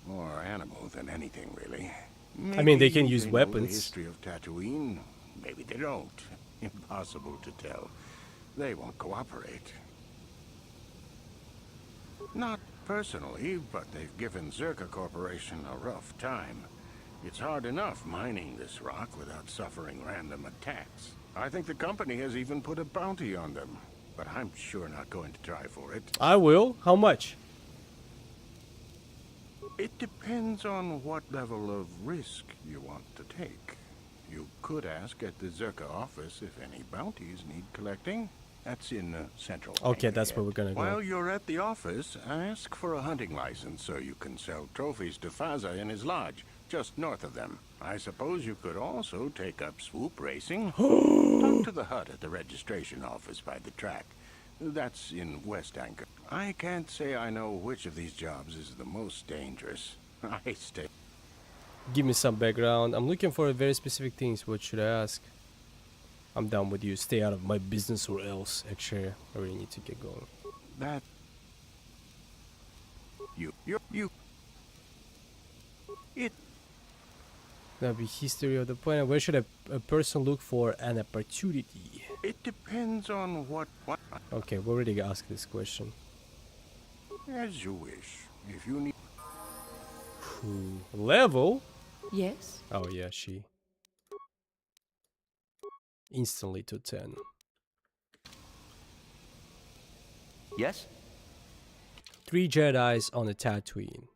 More animal than anything, really. I mean, they can use know weapons. The history of Tatooine. Maybe they don't. Impossible to tell. They won't cooperate. Not personally, but they've given Zerka Corporation a rough time. It's hard enough mining this rock without suffering random attacks. I think the company has even put a bounty on them, but I'm sure not going to try for it. I will. How much? It depends on what level of risk you want to take. You could ask at the Zerka office if any bounties need collecting. That's in Central. Okay, that's where we're gonna go. While you're at the office, ask for a hunting license so you can sell trophies to Faza in his lodge, just north of them. I suppose you could also take up swoop racing. Talk to the hut at the registration office by the track. That's in West Anchor. I can't say I know which of these jobs is the most dangerous. I stay. Give me some background. I'm looking for very specific things. What should I ask? I'm down with you. Stay out of my business or else. Actually, I really need to get going. That... You... It... That'd be history of the planet. Where should a person look for an opportunity? It depends on what... Okay, we already asked this question. As you wish. If you need... Level? Yes? Oh yeah, she. Instantly to 10. Yes? 3 Jedis on a Tatooine.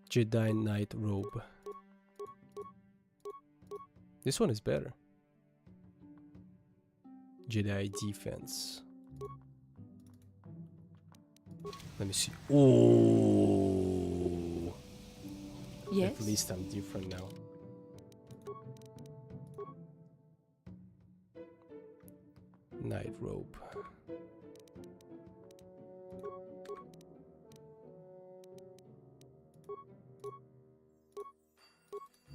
Jedi Knight robe. This one is better. Jedi defense. Let me see. Oh. Yes. At least I'm different now. Knight robe.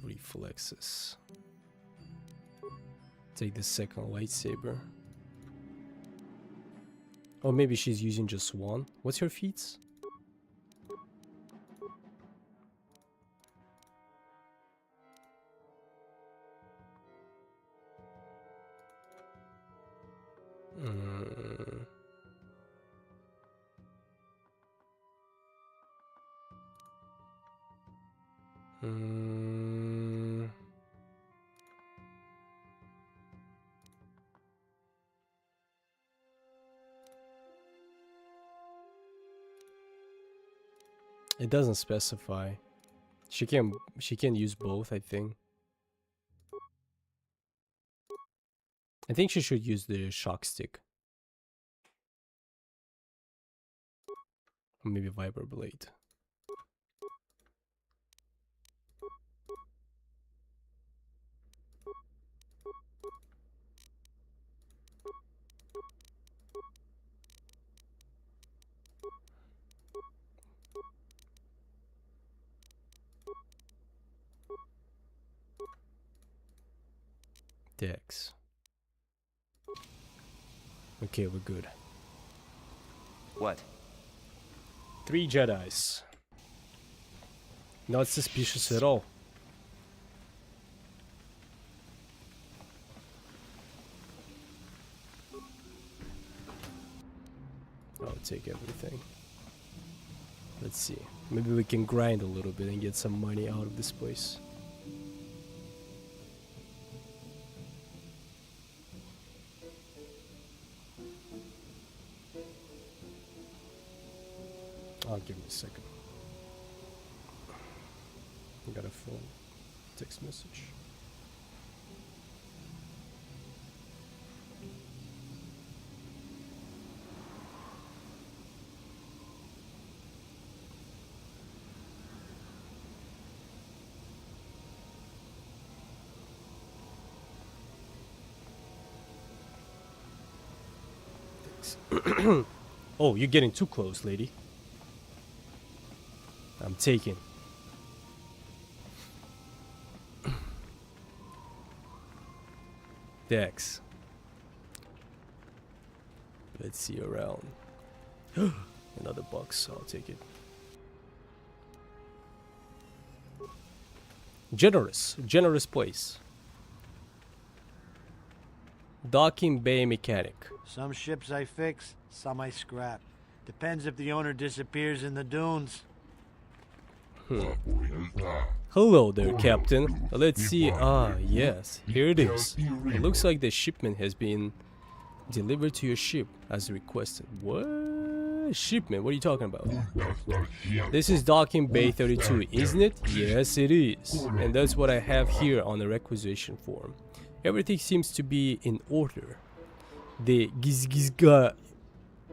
Reflexes. Take the second lightsaber. Or maybe she's using just one. What's her feats? It doesn't specify. She can use both, I think. I think she should use the shock stick. Or maybe vibroblade. Dex. Okay, we're good. What? 3 Jedis. Not suspicious at all. I'll take everything. Let's see. Maybe we can grind a little bit and get some money out of this place. I'll give me a second. I got a phone text message. Thanks. Oh, you're getting too close, lady. I'm taking. Dex. Let's see around. Another box, I'll take it. Generous place. Docking bay mechanic. Some ships I fix, some I scrap. Depends if the owner disappears in the dunes. Hello there, Captain. Let's see. Ah, yes, here it is. It looks like the shipment has been delivered to your ship as requested. What? Shipment? What are you talking about? This is Docking Bay 32, isn't it? Yes, it is. And that's what I have here on the requisition form. Everything seems to be in order. The Gizka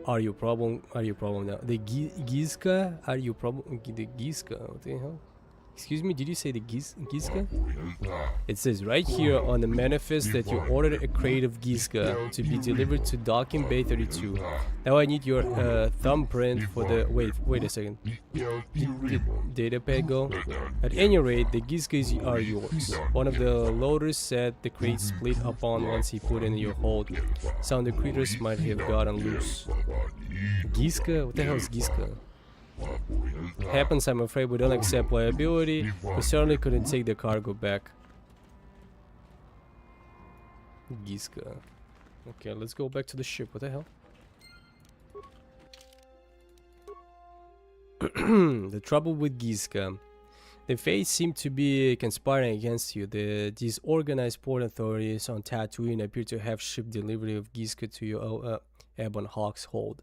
are your problem? Are your problem now? The Gizka are your problem? The Gizka? What the hell? Excuse me, did you say the Gizka? It says right here on the manifest that you ordered a crate of Gizka to be delivered to Docking Bay 32. Now I need your thumbprint for the... Wait a second. Did datapad go? At any rate, the Gizkas are yours. One of the loaders said the crate split upon once he put in your hold. Some of the critters might have gotten loose. Gizka? What the hell is Gizka? Happens, I'm afraid we don't accept liability. We certainly couldn't take the cargo back. Gizka. Okay, let's go back to the ship. What the hell? The trouble with Gizka. The fates seem to be conspiring against you. The disorganized port authorities on Tatooine appear to have shipped delivery of Gizka to your Ebon Hawk's hold.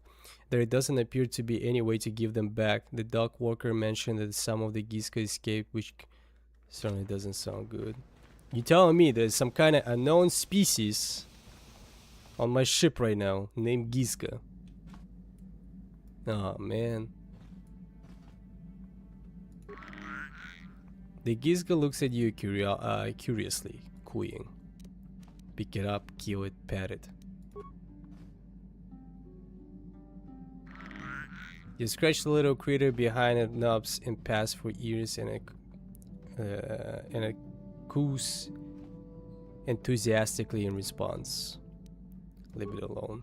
There doesn't appear to be any way to give them back. The dock worker mentioned that some of the Gizka escaped, which certainly doesn't sound good. You telling me there's some kind of unknown species on my ship right now named Gizka? Oh man. The Gizka looks at you curiously, cooing. Pick it up, kill it, pat it. You scratch the little critter behind the knobs and pass for ears, and it coos enthusiastically in response. Leave it alone.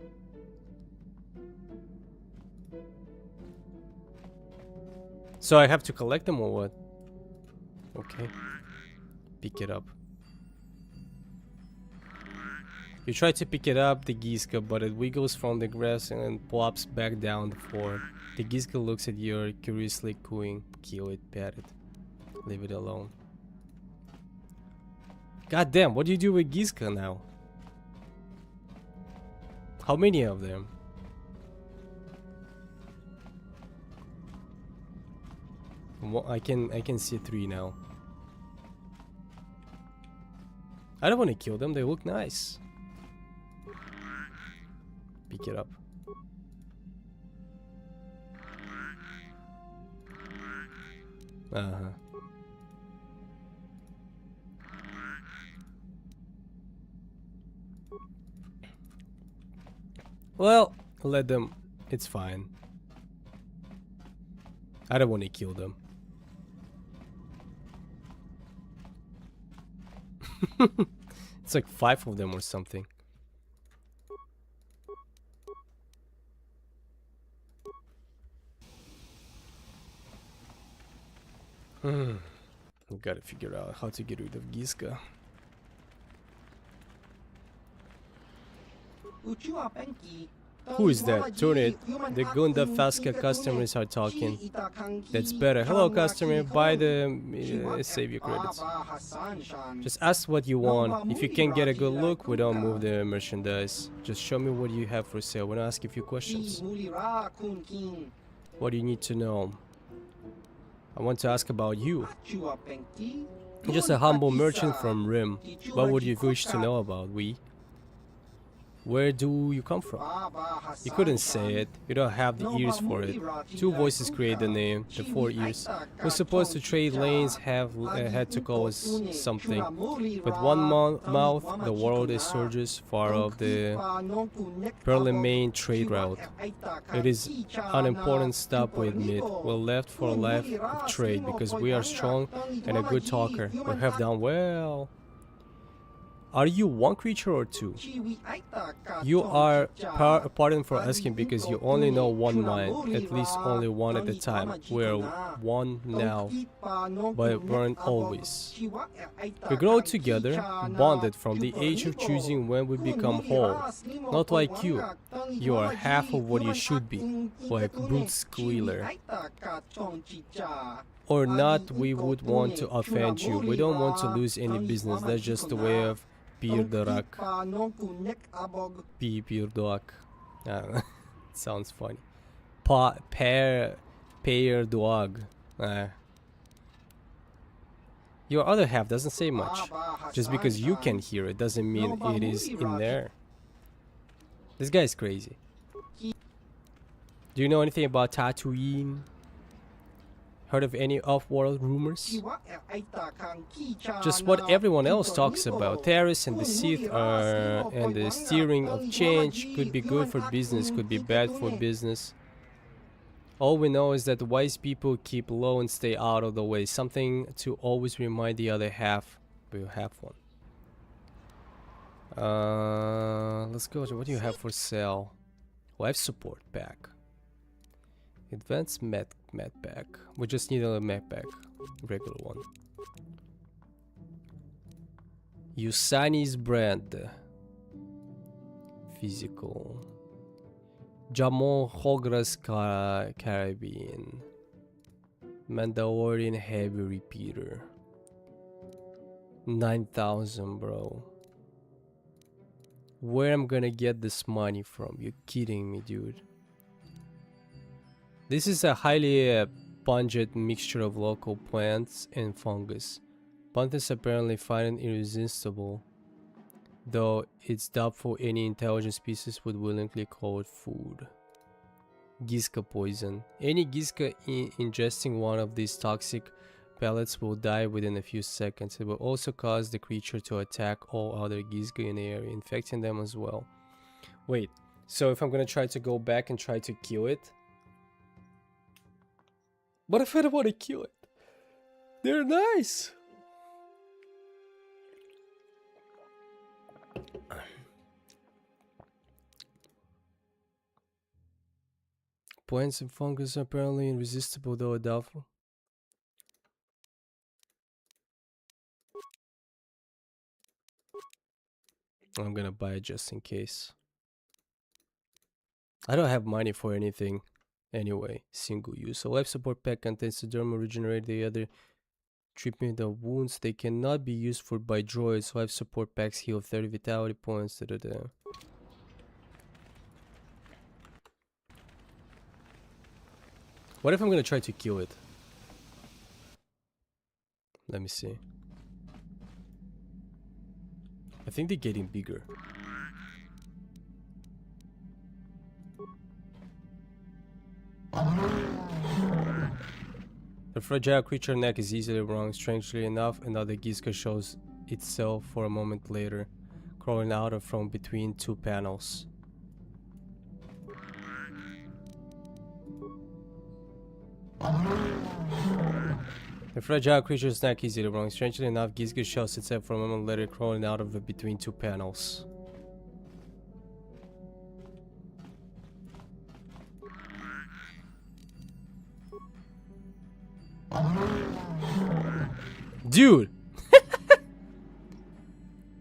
So I have to collect them or what? Okay. Pick it up. You try to pick it up, the Gizka, but it wiggles from the grass and then plops back down the floor. The Gizka looks at you, curiously cooing. Kill it, pat it. Leave it alone. God damn, what do you do with Gizka now? How many of them? I can see 3 now. I don't want to kill them. They look nice. Pick it up. Well, let them. It's fine. I don't want to kill them. It's like 5 of them or something. We gotta figure out how to get rid of Giska. Who is that? Turn it. The Gunda Faska customers are talking. That's better. Hello, customer. Buy the save your credits. Just ask what you want. If you can't get a good look, we don't move the merchandise. Just show me what you have for sale. We're gonna ask a few questions. What do you need to know? I want to ask about you. Just a humble merchant from Rim. What would you wish to know about we? Where do you come from? You couldn't say it. You don't have the ears for it. 2 voices create the name, the 4 ears. We're supposed to trade lanes, had to call us something. With one mouth, the world is surges far off the Berlin main trade route. It is an important stop we admit. We're left for a life of trade because we are strong and a good talker. We have done well. Are you one creature or 2? You are, pardon for asking because you only know one mind, at least only one at a time. We're one now, but weren't always. We grow together, bonded from the age of choosing when we become whole. Not like you. You are half of what you should be, like Brute Squealer. Or not, we would want to offend you. We don't want to lose any business, that's just the way of Pirdorak. Pirdorak. Sounds funny. Payer dog. Your other half doesn't say much. Just because you can hear it doesn't mean it is in there. This guy is crazy. Do you know anything about Tatooine? Heard of any off-world rumors? Just what everyone else talks about. Taris and the Sith and the steering of change could be good for business, could be bad for business. All we know is that the wise people keep low and stay out of the way. Something to always remind the other half. We'll have one. Let's go to what do you have for sale? Life support pack. Advanced med pack. We just need a med pack. Regular one. Usani's brand. Physical. Jamon Hogras Caribbean. Mandalorian Heavy Repeater. 9,000, bro. Where am I gonna get this money from? You're kidding me, dude. This is a highly pungent mixture of local plants and fungus. Plants apparently find it irresistible, though it's doubtful any intelligent species would willingly call it food. Giska poison. Any Giska ingesting one of these toxic pellets will die within a few seconds. It will also cause the creature to attack all other Giska in the area, infecting them as well. Wait, so if I'm gonna try to go back and try to kill it? What if I don't want to kill it? They're nice! Plants and fungus are apparently irresistible, though doubtful. I'm gonna buy it just in case. I don't have money for anything. Anyway, single use. A life support pack contains the dermal regenerate the other treatment of wounds. They cannot be used for by droids. Life support packs heal 30 vitality points. What if I'm gonna try to kill it? Let me see. I think they're getting bigger. The fragile creature neck is easily wrong. Strangely enough, another Gizka shows itself for a moment later, crawling out of from between two panels. The fragile creature's neck is easily wrong. Strangely enough, Gizka shows itself for a moment later, crawling out of between two panels. Dude!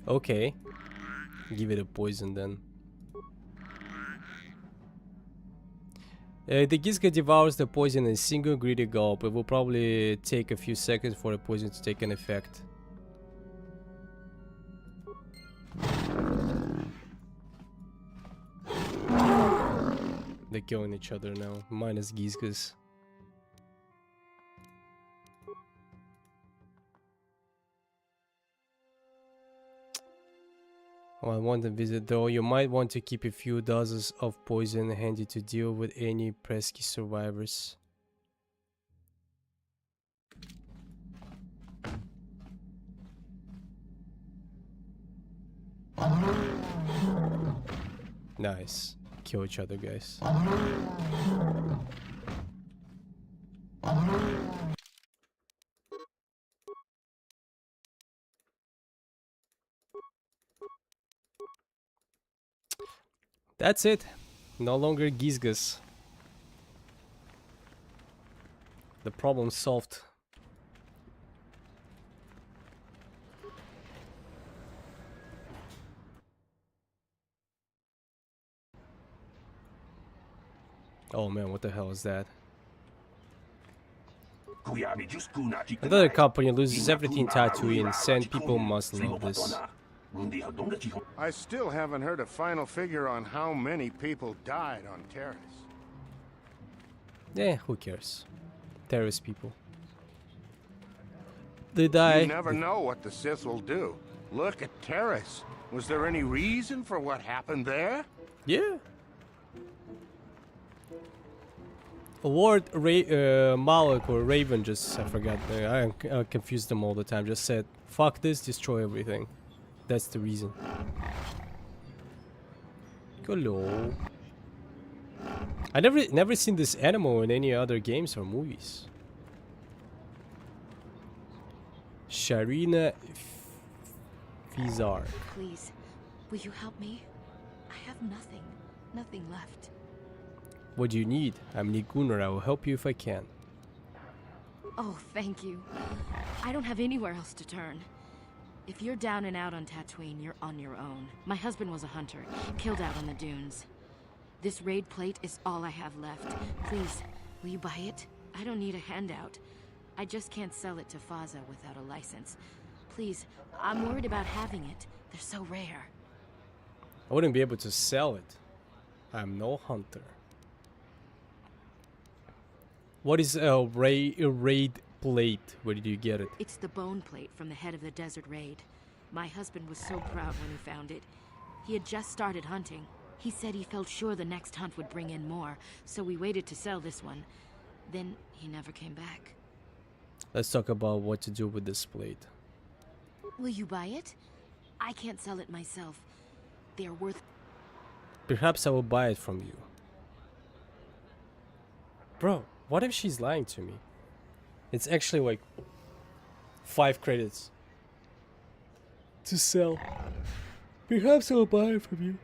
Okay. Give it a poison then. The Gizka devours the poison in a single greedy gulp. It will probably take a few seconds for the poison to take an effect. They're killing each other now, minus Gizkas. I want to visit though. You might want to keep a few doses of poison handy to deal with any pesky survivors. Nice. Kill each other, guys. That's it. No longer Gizgas. The problem solved. Oh man, what the hell is that? Another company loses everything Tatooine. Sand people must love this. I still haven't heard a final figure on how many people died on Terrace. Eh, who cares? Terrorist people. They die. You never know what the Sith will do. Look at Terrace. Was there any reason for what happened there? Yeah. Lord Malak or Raven just, I forgot, I confuse them all the time, just said, fuck this, destroy everything. That's the reason. Hello. I never seen this animal in any other games or movies. Sharina Fizar. Please, will you help me? I have nothing left. What do you need? I'm Nick Gunnar. I will help you if I can. Oh, thank you. I don't have anywhere else to turn. If you're down and out on Tatooine, you're on your own. My husband was a hunter, killed out on the dunes. This raid plate is all I have left. Please, will you buy it? I don't need a handout. I just can't sell it to Faza without a license. Please, I'm worried about having it. They're so rare. I wouldn't be able to sell it. I'm no hunter. What is a raid plate? Where did you get it? It's the bone plate from the head of the desert raid. My husband was so proud when he found it. He had just started hunting. He said he felt sure the next hunt would bring in more, so we waited to sell this one. Then he never came back. Let's talk about what to do with this plate. Will you buy it? I can't sell it myself. They're worth... Perhaps I will buy it from you. Bro, what if she's lying to me? It's actually like 5 credits to sell. Perhaps I will buy it from you.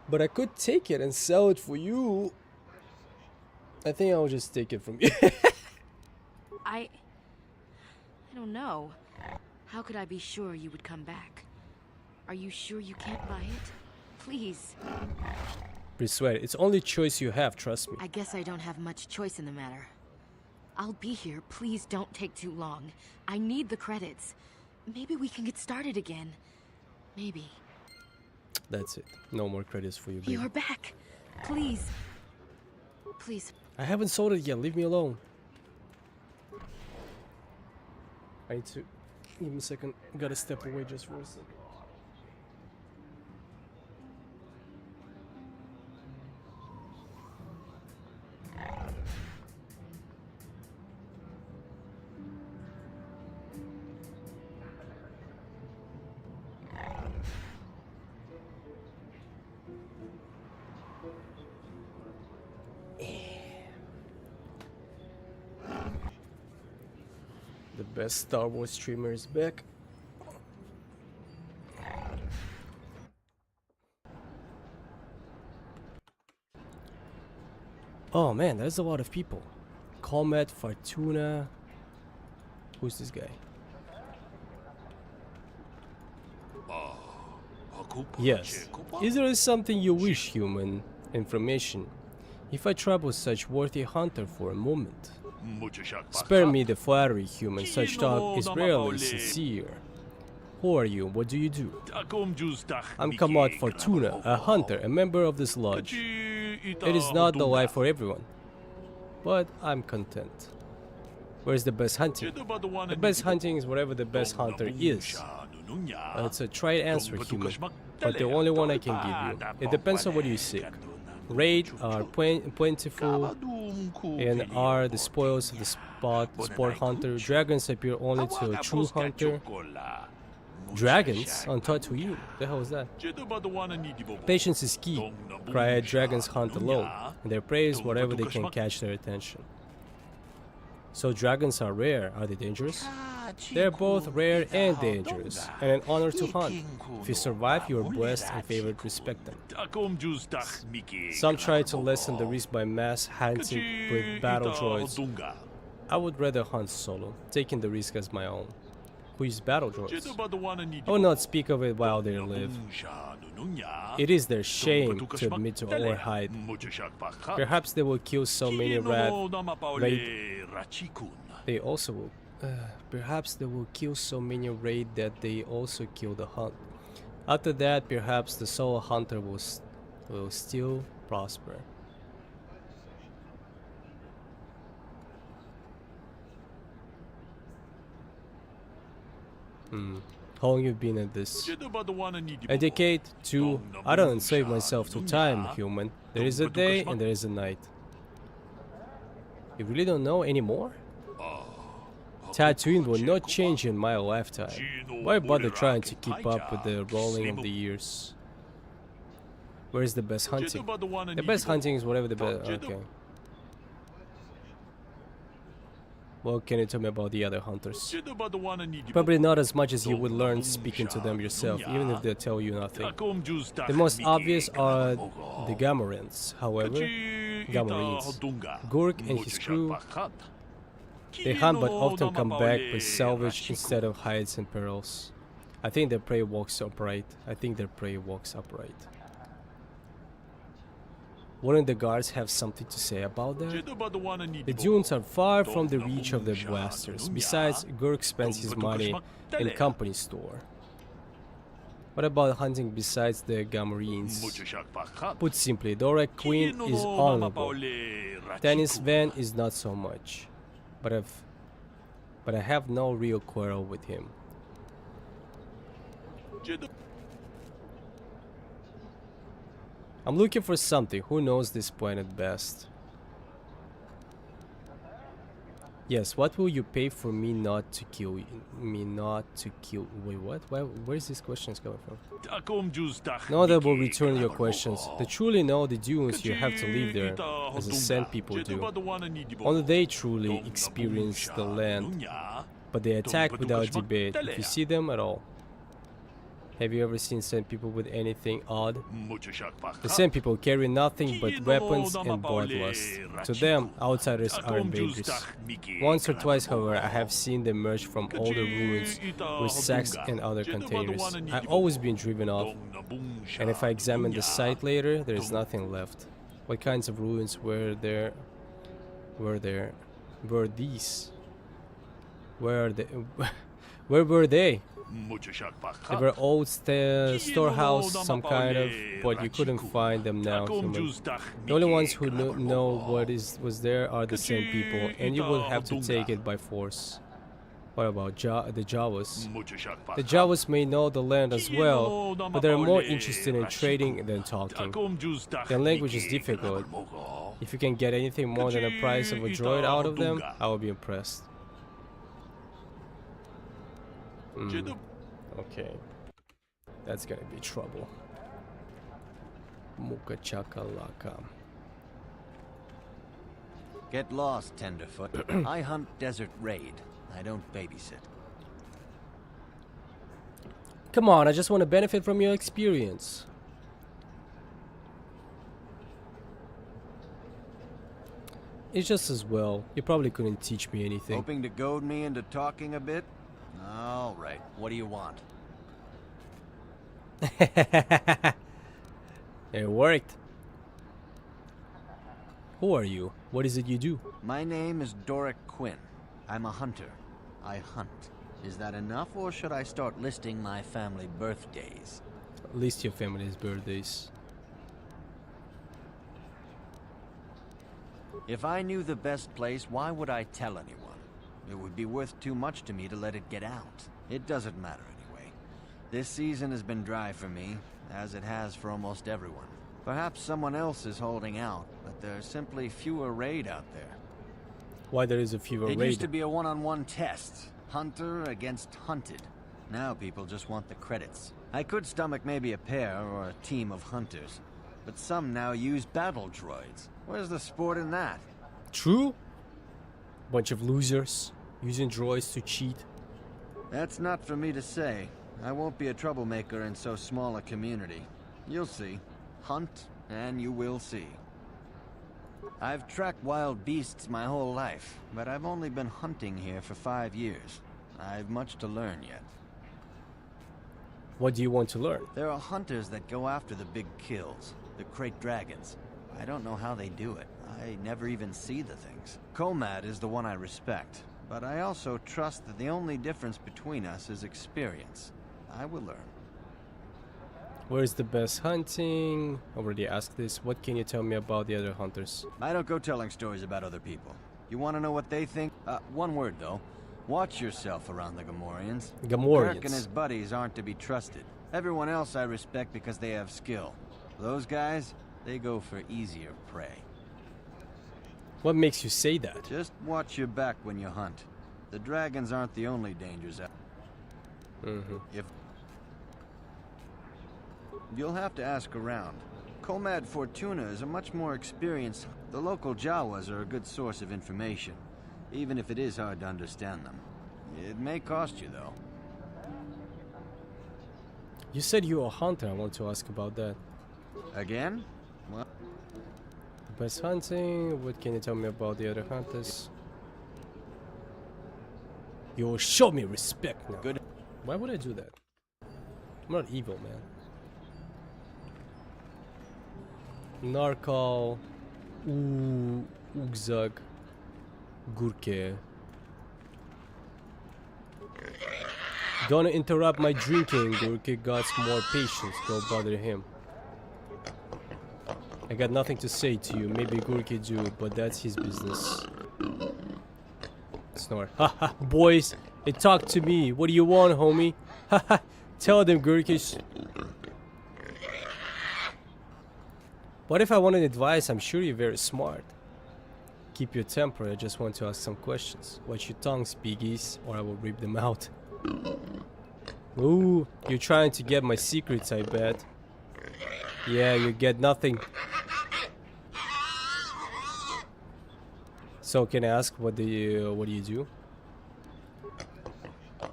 But I could take it and sell it for you. I think I'll just take it from you. I don't know. How could I be sure you would come back? Are you sure you can't buy it? Please. Persuade. It's only choice you have, trust me. I guess I don't have much choice in the matter. I'll be here. Please don't take too long. I need the credits. Maybe we can get started again. Maybe. That's it. No more credits for you, baby. You're back. Please. Please. I haven't sold it yet. Leave me alone. I need to give me a second. Gotta step away just for a second. The best Star Wars streamer is back. Oh man, there's a lot of people. Comet, Fortuna. Who's this guy? Yes. Is there something you wish, human? Information. If I trouble such worthy hunter for a moment. Spare me the flattery, human. Such talk is rarely sincere. Who are you? What do you do? I'm Kamat Fortuna, a hunter, a member of this lodge. It is not the life for everyone, but I'm content. Where's the best hunting? The best hunting is wherever the best hunter is. It's a tried answer, human, but the only one I can give you. It depends on what you seek. Raid are plentiful and are the spoils of the sport hunter. Dragons appear only to a true hunter. Dragons on Tatooine? The hell is that? Patience is key. Quiet dragons hunt alone, and their prey is whatever they can catch their attention. So dragons are rare. Are they dangerous? They're both rare and dangerous, and an honor to hunt. If you survive, you are blessed and favored. Respect them. Some try to lessen the risk by mass hunting with battle droids. I would rather hunt solo, taking the risk as my own. Who is battle droids? I will not speak of it while they live. It is their shame to admit to or hide. Perhaps they will kill so many they also will. Perhaps they will kill so many raid that they also kill the hunt. After that, perhaps the solo hunter will still prosper. How long you been at this? A decade, 2. I don't enslave myself to time, human. There is a day and there is a night. You really don't know anymore? Tatooine will not change in my lifetime. Why bother trying to keep up with the rolling of the years? Where is the best hunting? The best hunting is whatever the best... Okay. What can you tell me about the other hunters? Probably not as much as you would learn speaking to them yourself, even if they tell you nothing. The most obvious are the Gamorreans, however. Gamorreans. Gurk and his crew... They hunt but often come back with salvage instead of hides and pearls. I think their prey walks upright. Wouldn't the guards have something to say about that? The dunes are far from the reach of the blasters. Besides, Gurk spends his money in company store. What about hunting besides the Gamorreans? Put simply, Dora Queen is honorable. Dennis Van is not so much. But I have no real quarrel with him. I'm looking for something. Who knows this planet best? Yes, what will you pay for me not to kill? Wait, what? Where is this questions coming from? No, that will return your questions. To truly know the dunes, you have to live there, as the Sand people do. Only they truly experience the land, but they attack without debate, if you see them at all. Have you ever seen Sand people with anything odd? The Sand people carry nothing but weapons and bloodlust. To them, outsiders are invaders. Once or twice, however, I have seen them emerge from older ruins with sacks and other containers. I've always been driven off, and if I examine the site later, there is nothing left. What kinds of ruins were these? Where were they? They were old storehouse, some kind of, but you couldn't find them now, human. The only ones who know what was there are the same people, and you will have to take it by force. What about the Jawas? The Jawas may know the land as well, but they're more interested in trading than talking. Their language is difficult. If you can get anything more than the price of a droid out of them, I will be impressed. Okay. That's gonna be trouble. Muka chakalaka. Get lost, Tenderfoot. I hunt Desert Raid. I don't babysit. Come on, I just want to benefit from your experience. It's just as well. You probably couldn't teach me anything. Hoping to goad me into talking a bit? All right. What do you want? It worked. Who are you? What is it you do? My name is Doric Quinn. I'm a hunter. I hunt. Is that enough, or should I start listing my family birthdays? List your family's birthdays. If I knew the best place, why would I tell anyone? It would be worth too much to me to let it get out. It doesn't matter anyway. This season has been dry for me, as it has for almost everyone. Perhaps someone else is holding out, but there's simply fewer raid out there. Why there is a fewer raid? It used to be a one-on-one test. Hunter against hunted. Now people just want the credits. I could stomach maybe a pair or a team of hunters, but some now use battle droids. Where's the sport in that? True. Bunch of losers using droids to cheat. That's not for me to say. I won't be a troublemaker in so small a community. You'll see. Hunt, and you will see. I've tracked wild beasts my whole life, but I've only been hunting here for 5 years. I've much to learn yet. What do you want to learn? There are hunters that go after the big kills, the crate dragons. I don't know how they do it. I never even see the things. Komad is the one I respect, but I also trust that the only difference between us is experience. I will learn. Where's the best hunting? Already asked this. What can you tell me about the other hunters? I don't go telling stories about other people. You want to know what they think? One word though. Watch yourself around the Gamorreans. Gamorreans. Kirk and his buddies aren't to be trusted. Everyone else I respect because they have skill. Those guys, they go for easier prey. What makes you say that? Just watch your back when you hunt. The dragons aren't the only dangers out. If you'll have to ask around. Komad Fortuna is a much more experienced. The local Jawas are a good source of information, even if it is hard to understand them. It may cost you, though. You said you're a hunter. I want to ask about that. Again? What? Best hunting. What can you tell me about the other hunters? You will show me respect now. Good. Why would I do that? I'm not evil, man. Narkal, Ugzag, Gurke. Don't interrupt my drinking. Gurke got more patience. Don't bother him. I got nothing to say to you. Maybe Gurke do, but that's his business. Snore. Haha, boys, they talk to me. What do you want, homie? Haha, tell them, Gurke. What if I wanted advice? I'm sure you're very smart. Keep your temper. I just want to ask some questions. Watch your tongues, piggies, or I will rip them out. Ooh, you're trying to get my secrets, I bet. Yeah, you get nothing. So can I ask what do you do?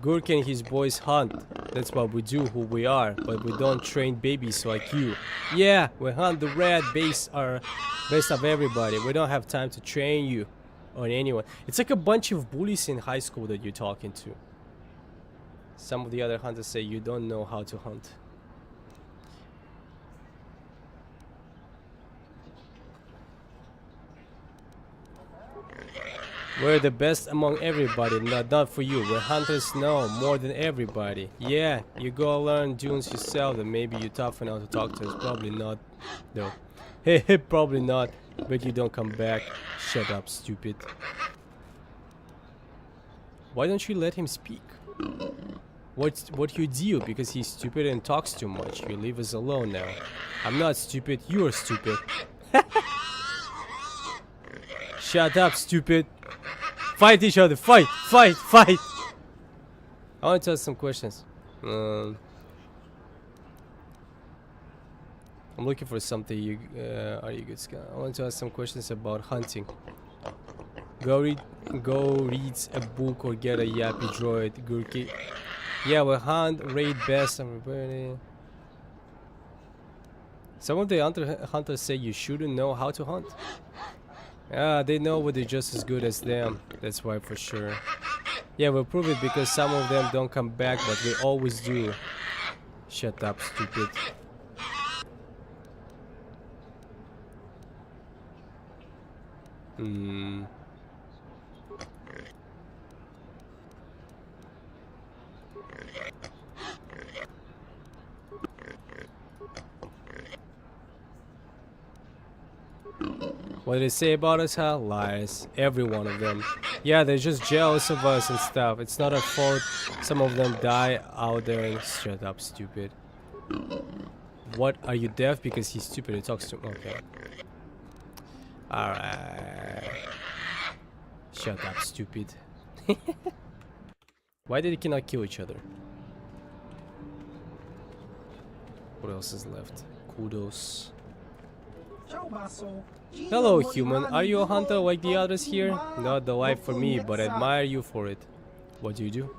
Gurk and his boys hunt. That's what we do, who we are, but we don't train babies like you. Yeah, we hunt the red base of everybody. We don't have time to train you or anyone. It's like a bunch of bullies in high school that you're talking to. Some of the other hunters say you don't know how to hunt. We're the best among everybody, not for you. We're hunters know more than everybody. Yeah, you go learn dunes yourself and maybe you're tough enough to talk to us. Probably not, though. Hey, probably not. But you don't come back. Shut up, stupid. Why don't you let him speak? What you do because he's stupid and talks too much. You leave us alone now. I'm not stupid, you're stupid. Shut up, stupid. Fight each other, fight, fight, fight. I want to ask some questions. I'm looking for something. Are you good, Scott? I want to ask some questions about hunting. Go read a book or get a yappy droid, Gurki. Yeah, we hunt, raid best, and everybody. Some of the hunters say you shouldn't know how to hunt. Yeah, they know what is just as good as them. That's why for sure. Yeah, we'll prove it because some of them don't come back, but we always do. Shut up, stupid. What do they say about us, huh? Lies. Every one of them. Yeah, they're just jealous of us and stuff. It's not our fault. Some of them die out there and shut up, stupid. What? Are you deaf? Because he's stupid. He talks to... Okay. Alright. Shut up, stupid. Why did they cannot kill each other? What else is left? Kudos. Hello, human. Are you a hunter like the others here? Not the life for me, but I admire you for it. What do you do?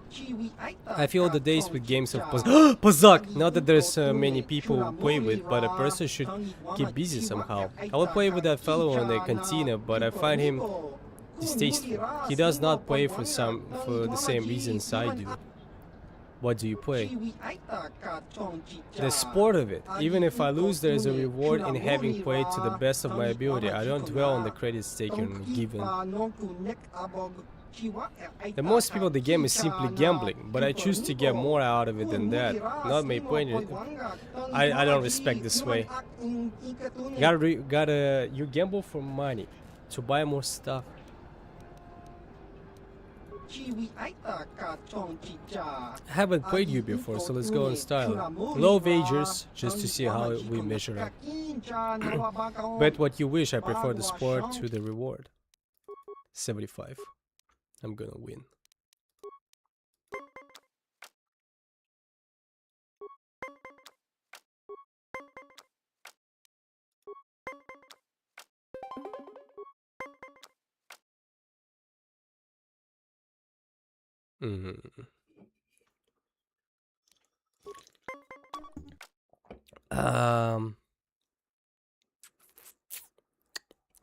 I fill the days with games of Pazak! Not that there's many people who play with, but a person should keep busy somehow. I will play with that fellow in the cantina, but I find him distasteful. He does not play for the same reasons I do. What do you play? The sport of it. Even if I lose, there is a reward in having played to the best of my ability. I don't dwell on the credits taken and given. The most people in the game is simply gambling, but I choose to get more out of it than that. Not my point. I don't respect this way. You gamble for money to buy more stuff. I haven't played you before, so let's go in style. Low wagers, just to see how we measure up. Bet what you wish. I prefer the sport to the reward. 75. I'm gonna win.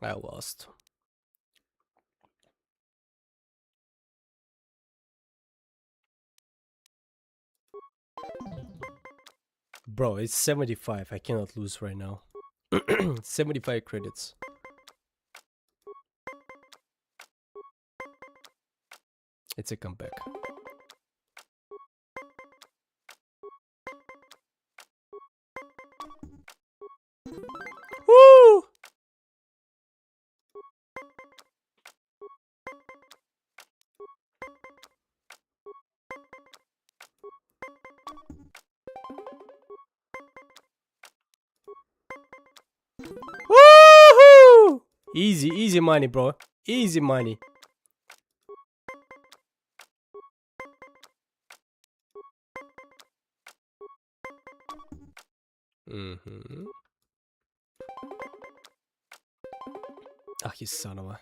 I lost. Bro, it's 75. I cannot lose right now. 75 credits. It's a comeback. Woo! Woohoo! Easy money, bro. Easy money. Ah, you son of a...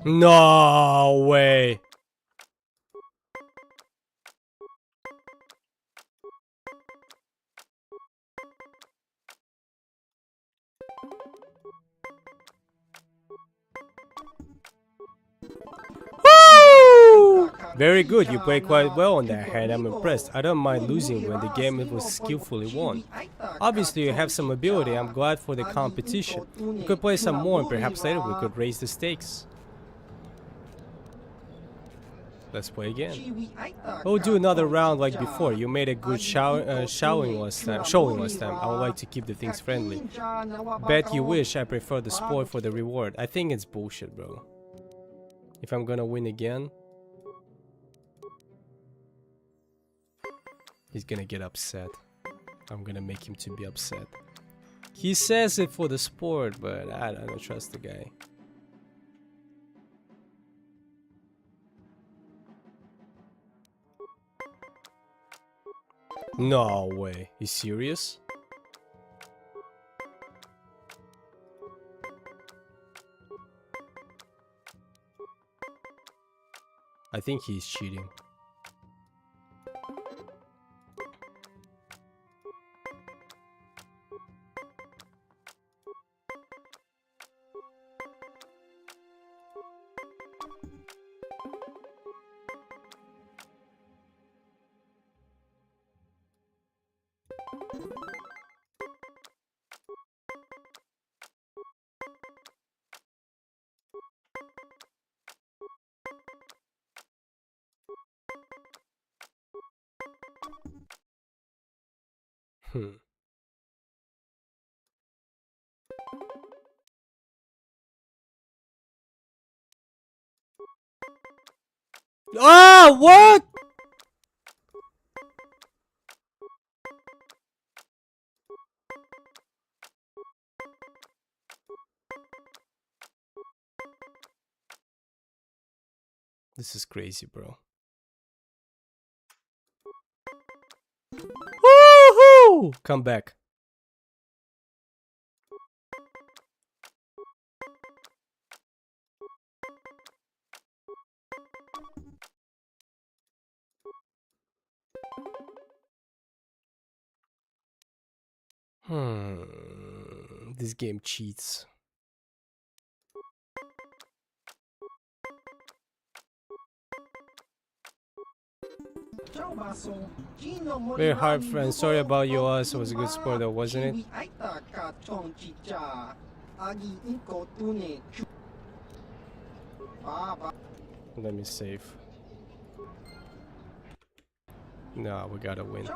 No way. Woo! Very good, you played quite well on that hand. I'm impressed. I don't mind losing when the game was skillfully won. Obviously you have some ability. I'm glad for the competition. We could play some more and perhaps later we could raise the stakes. Let's play again. We'll do another round like before. You made a good showing last time. I would like to keep the things friendly. Bet you wish I prefer the spoil for the reward. I think it's bullshit, bro. If I'm gonna win again, he's gonna get upset. I'm gonna make him to be upset. He says it for the sport, but I don't trust the guy. No way. You serious? I think he's cheating. Ah, what? This is crazy, bro. Woohoo! Come back. This game cheats. Very hard, friend. Sorry about your loss. It was a good sport, though, wasn't it? Let me save. No, we gotta win.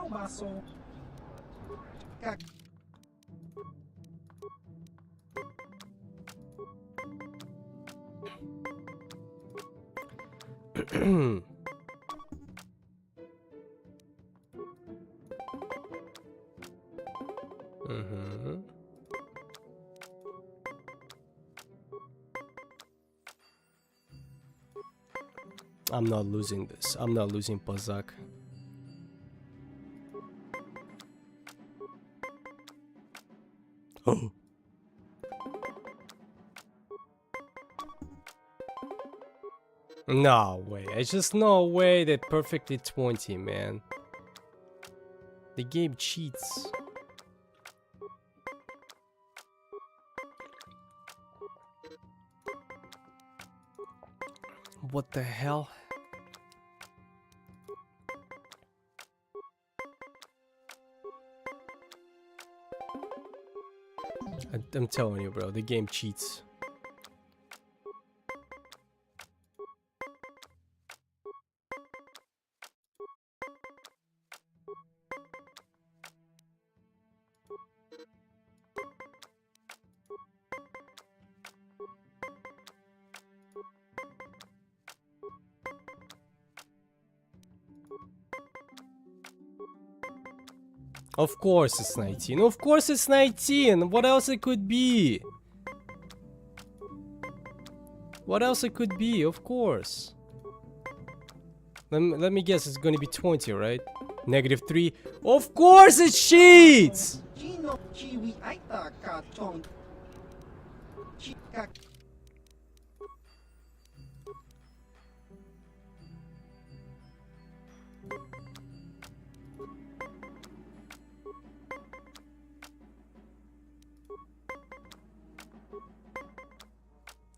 I'm not losing this. I'm not losing Pazak. Oh. No way. It's just no way that perfectly 20, man. The game cheats. What the hell? I'm telling you, bro, the game cheats. Of course it's 19. Of course it's 19. What else it could be? What else it could be? Of course. Let me guess. It's gonna be 20, right? -3. Of course it cheats.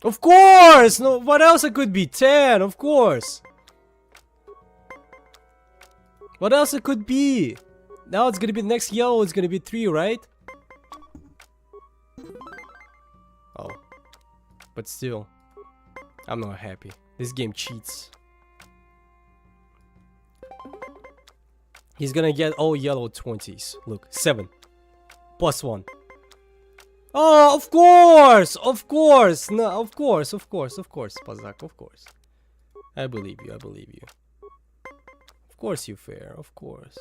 Of course! No, what else it could be? 10, of course. What else it could be? Now it's gonna be the next yellow, it's gonna be 3, right? Oh. But still, I'm not happy. This game cheats. He's gonna get all yellow 20s. Look, 7. +1. Oh, of course! Of course! No, of course, Pazak, of course. I believe you, I believe you. Of course you fair, of course.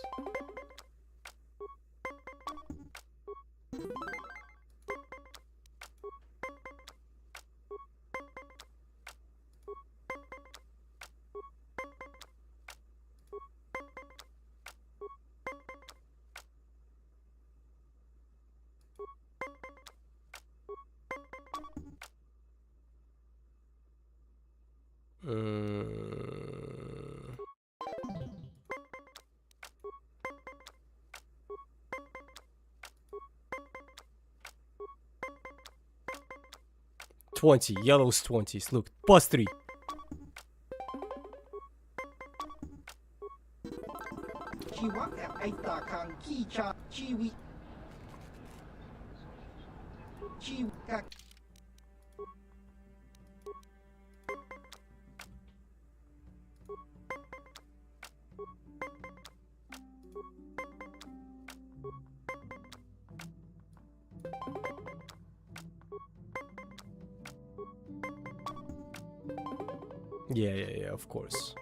Mm. 20, yellow's 20s. Look, +3. Yeah, of course.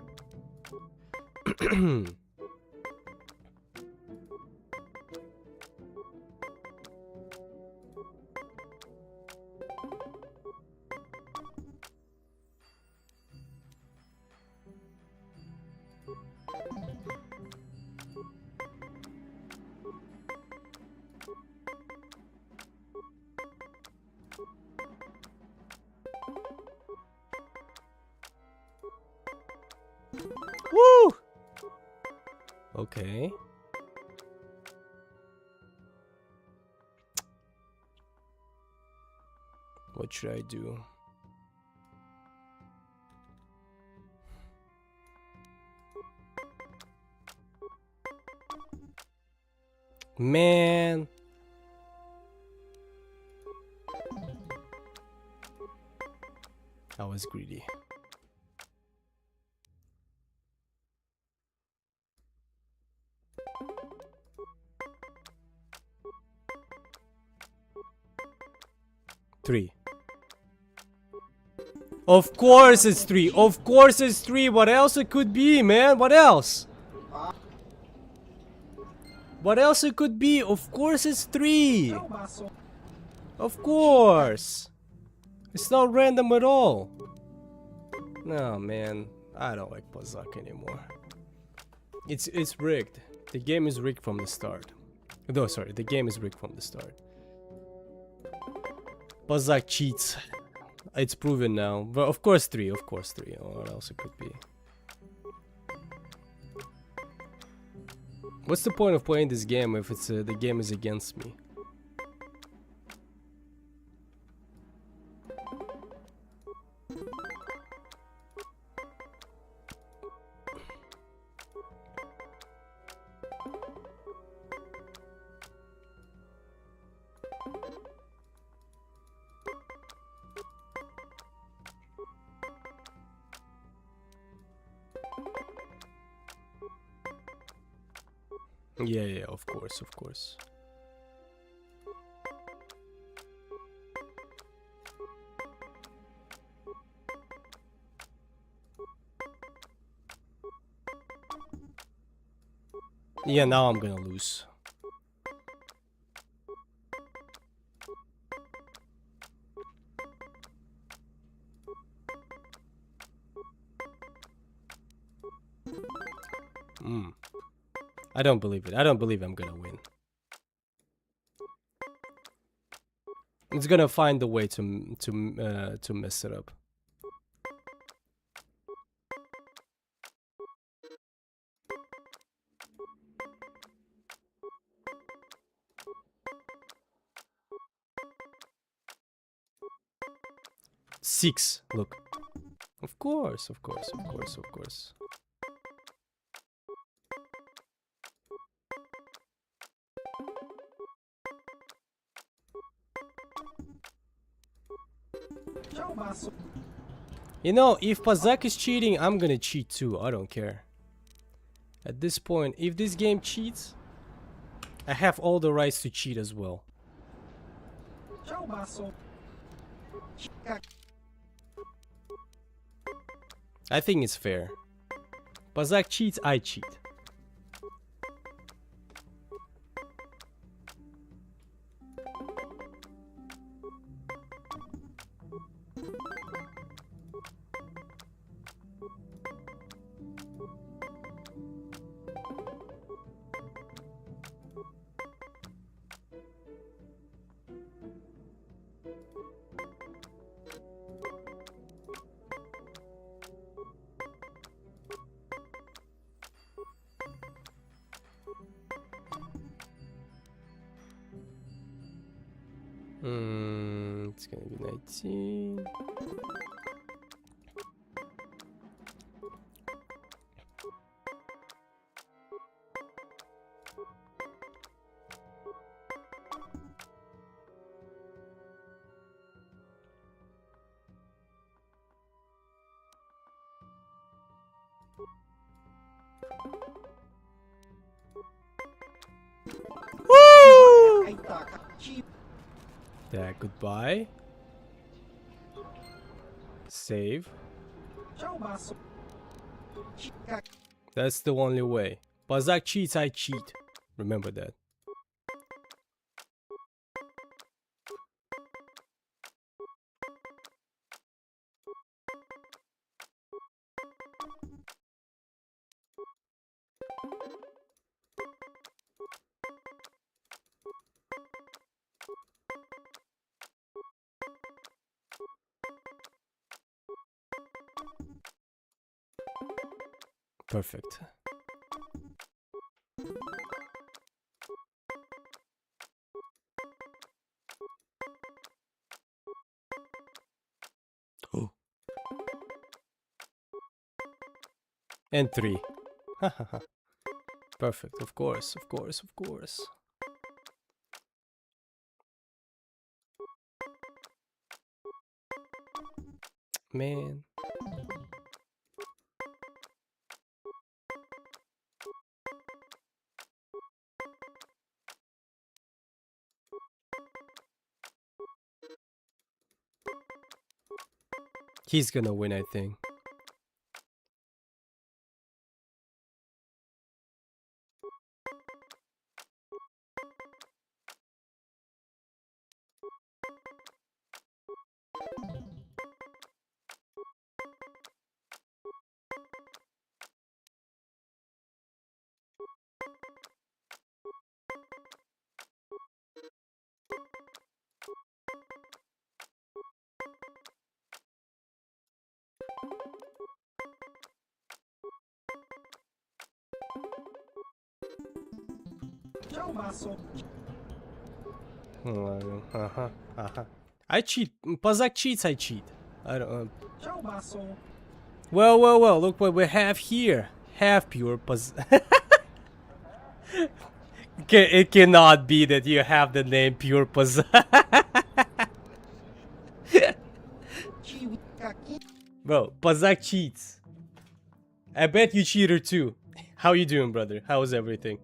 Woo! Okay. What should I do? Man. I was greedy. Three. Of course it's 3. Of course it's 3. What else it could be, man? What else? What else it could be? Of course it's 3. Of course. It's not random at all. No, man. I don't like Pazak anymore. It's rigged. The game is rigged from the start. No, sorry. The game is rigged from the start. Pazak cheats. It's proven now. But of course 3. Of course 3. Oh, what else it could be? What's the point of playing this game if it's the game is against me? Yeah, of course, of course. Yeah, now I'm gonna lose. I don't believe it. I don't believe I'm gonna win. It's gonna find a way to mess it up. Six. Look. Of course, of course, of course, of course. You know, if Pazak is cheating, I'm gonna cheat too. I don't care. At this point, if this game cheats, I have all the rights to cheat as well. I think it's fair. Pazak cheats, I cheat. It's gonna be 19. Yeah, goodbye. Save. That's the only way. Pazak cheats, I cheat. Remember that. Perfect. Oh. And 3. Perfect. Of course, of course, of course. Man. He's gonna win, I think. I cheat. Pazak cheats, I cheat. I don't. Well. Look what we have here. Half pure Pazak. It cannot be that you have the name Pure Pazak. Bro, Pazak cheats. I bet you cheater too. How you doing, brother? How's everything?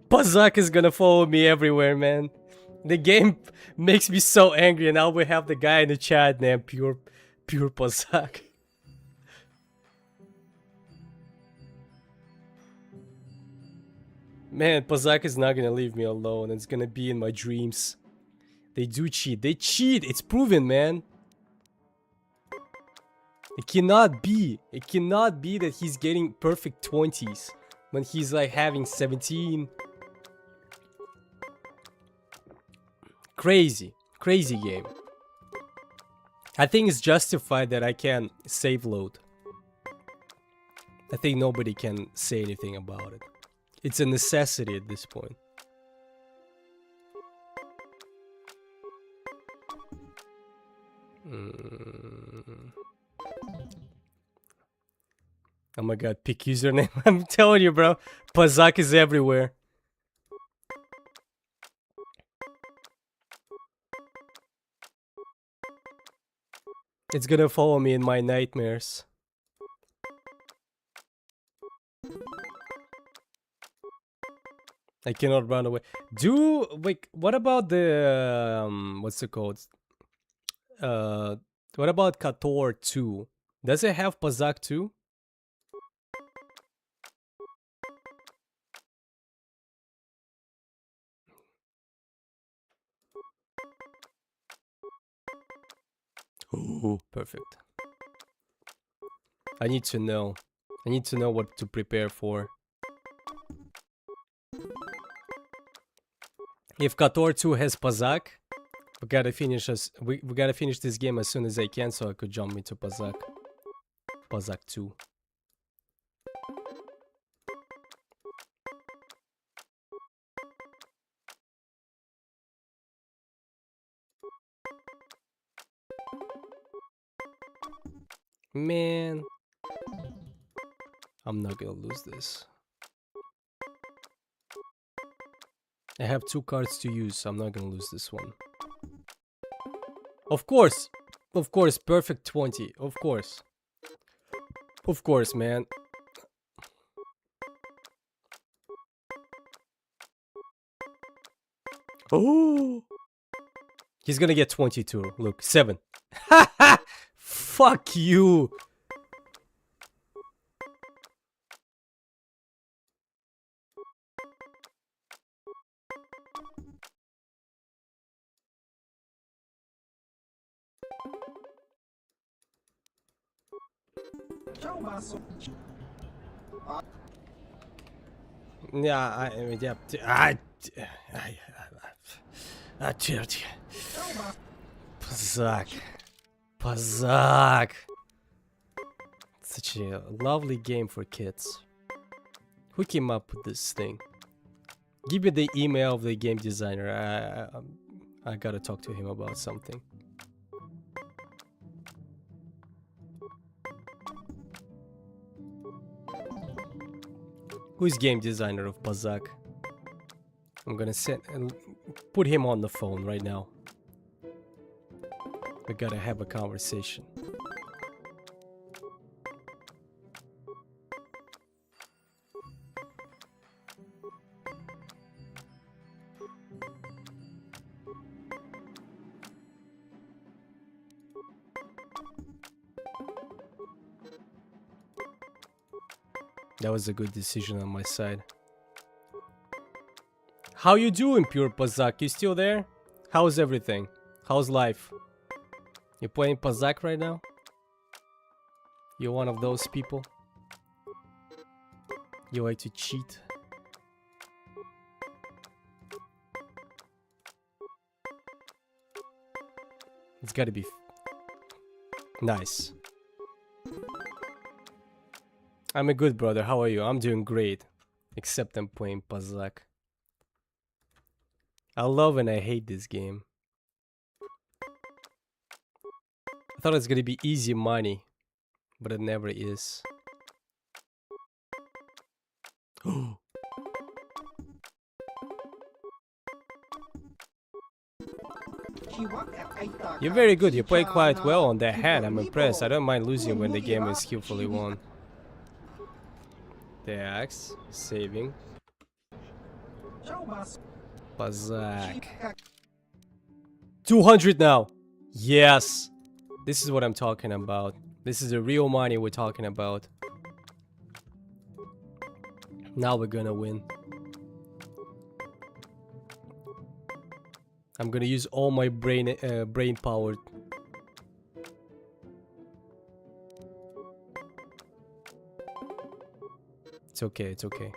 Pazak is gonna follow me everywhere, man. The game makes me so angry, and now we have the guy in the chat named Pure Pazak. Man, Pazak is not gonna leave me alone. It's gonna be in my dreams. They do cheat. They cheat. It's proven, man. It cannot be. It cannot be that he's getting perfect 20s when he's like having 17. Crazy. Crazy game. I think it's justified that I can save load. I think nobody can say anything about it. It's a necessity at this point. Oh my god, pick username. I'm telling you, bro. Pazak is everywhere. It's gonna follow me in my nightmares. I cannot run away. Wait, what about the what's it called? What about KOTOR 2? Does it have Pazaak too? Ooh, perfect. I need to know. I need to know what to prepare for. If KOTOR 2 has Pazaak, we gotta finish this game as soon as I can, so I could jump into Pazaak. Pazaak 2. Man, I'm not gonna lose this. I have 2 cards to use, so I'm not gonna lose this one. Of course, perfect 20, of course, man. Oh, he's gonna get 22. Look, 7. Fuck you. Pazaak. Such a lovely game for kids. Who came up with this thing? Give me the email of the game designer. I gotta talk to him about something. Who's game designer of Pazaak? I'm gonna put him on the phone right now. We gotta have a conversation. That was a good decision on my side. How you doing, Pure Pazaak? You still there? How's everything? How's life? You playing Pazaak right now? You're one of those people? You like to cheat? It's gotta be nice. I'm a good brother. How are you? I'm doing great. Except I'm playing Pazaak. I love and I hate this game. I thought it's gonna be easy money, but it never is. You're very good. You play quite well on that hand. I'm impressed. I don't mind losing when the game is skillfully won. The axe, saving. Pazaak. 200 now. Yes. This is what I'm talking about. This is the real money we're talking about. Now we're gonna win. I'm gonna use all my brain power. It's okay, it's okay.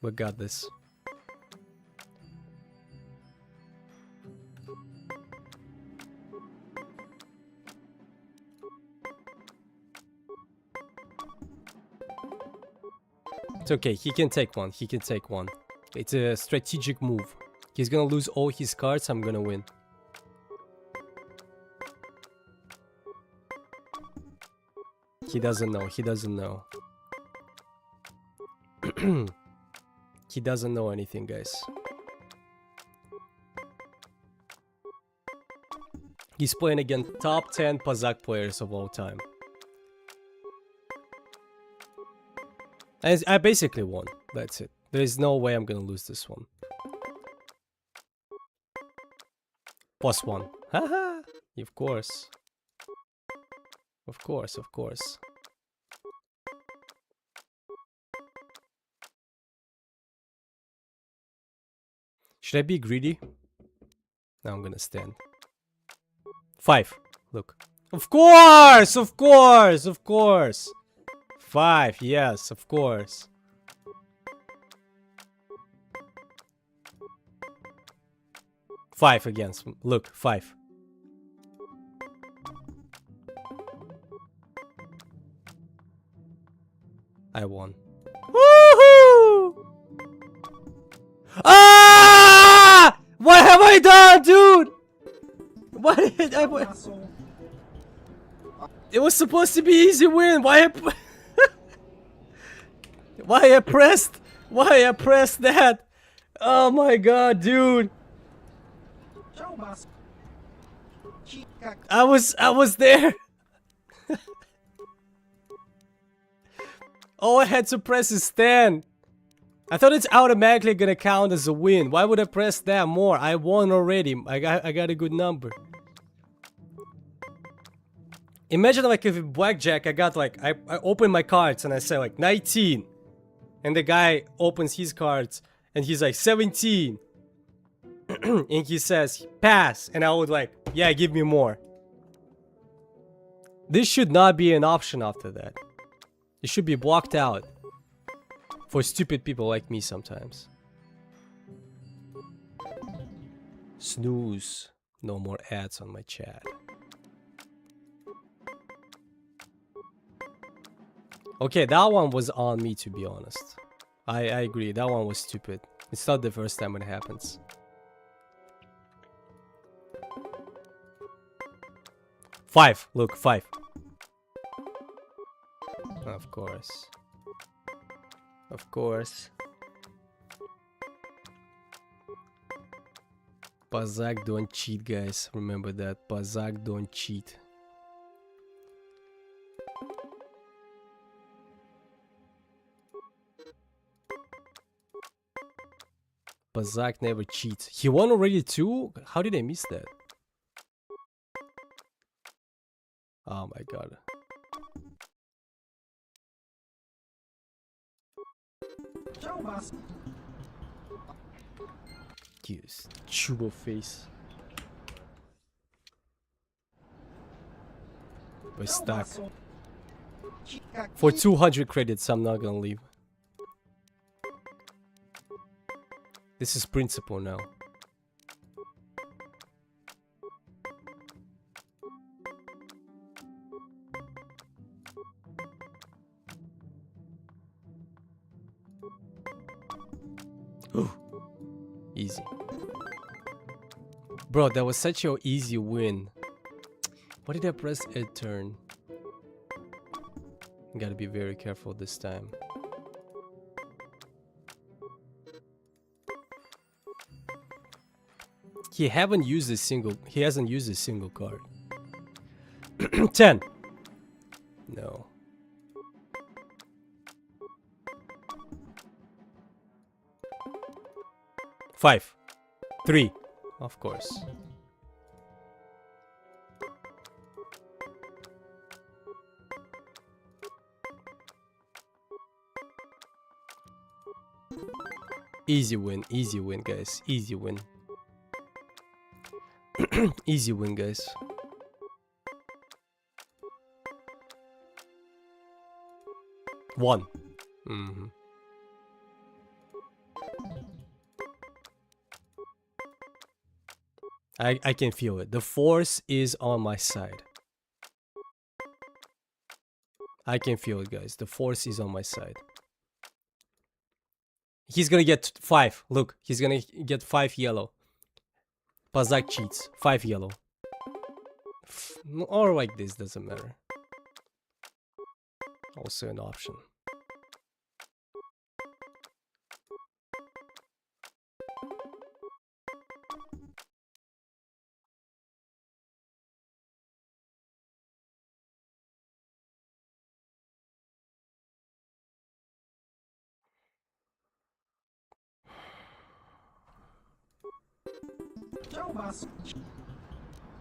We got this. It's okay, he can take one, he can take one. It's a strategic move. He's gonna lose all his cards, I'm gonna win. He doesn't know, he doesn't know. He doesn't know anything, guys. He's playing against top 10 Pazak players of all time. And I basically won. That's it. There's no way I'm gonna lose this one. +1. Haha! Of course. Of course, of course. Should I be greedy? Now I'm gonna stand. 5. Look. Of course! Of course! Of course! 5. Yes, of course. Five again. Look, 5. I won. Woohoo! Ah! What have I done, dude? What did I? It was supposed to be easy win. Why I pressed? Why I pressed that? Oh my god, dude! I was there. All I had to press is stand. I thought it's automatically gonna count as a win. Why would I press that more? I won already. I got a good number. Imagine like if in blackjack I got like I open my cards and I say like 19, and the guy opens his cards and he's like 17, and he says pass, and I would like, yeah, give me more. This should not be an option after that. It should be blocked out for stupid people like me sometimes. Snooze. No more ads on my chat. Okay, that one was on me, to be honest. I agree, that one was stupid. It's not the first time it happens. Five, look, 5. Of course. Of course. Pazak don't cheat, guys. Remember that. Pazak don't cheat. Pazak never cheats. He won already too? How did I miss that? Oh my god. Use Chubo face. We're stuck. For 200 credits, I'm not gonna leave. This is principle now. Easy. Bro, that was such an easy win. Why did I press a turn? Gotta be very careful this time. He hasn't used a single card. 10. No. 5. 3. Of course. Easy win, guys. Easy win. Easy win, guys. One. I can feel it. The force is on my side. I can feel it, guys. The force is on my side. He's gonna get 5. Look, he's gonna get 5 yellow. Pazak cheats. 5 yellow. Or like this, doesn't matter. Also an option.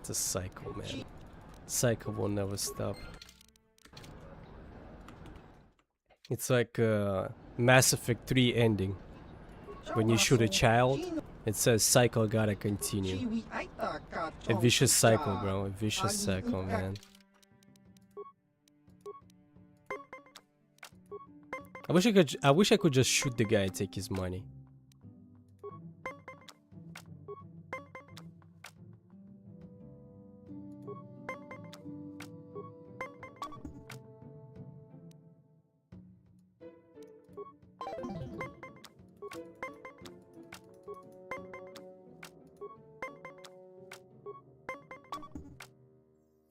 It's a cycle, man. Cycle will never stop. It's like Mass Effect 3 ending. When you shoot a child, it says cycle gotta continue. A vicious cycle, bro. A vicious cycle, man. I wish I could just shoot the guy and take his money.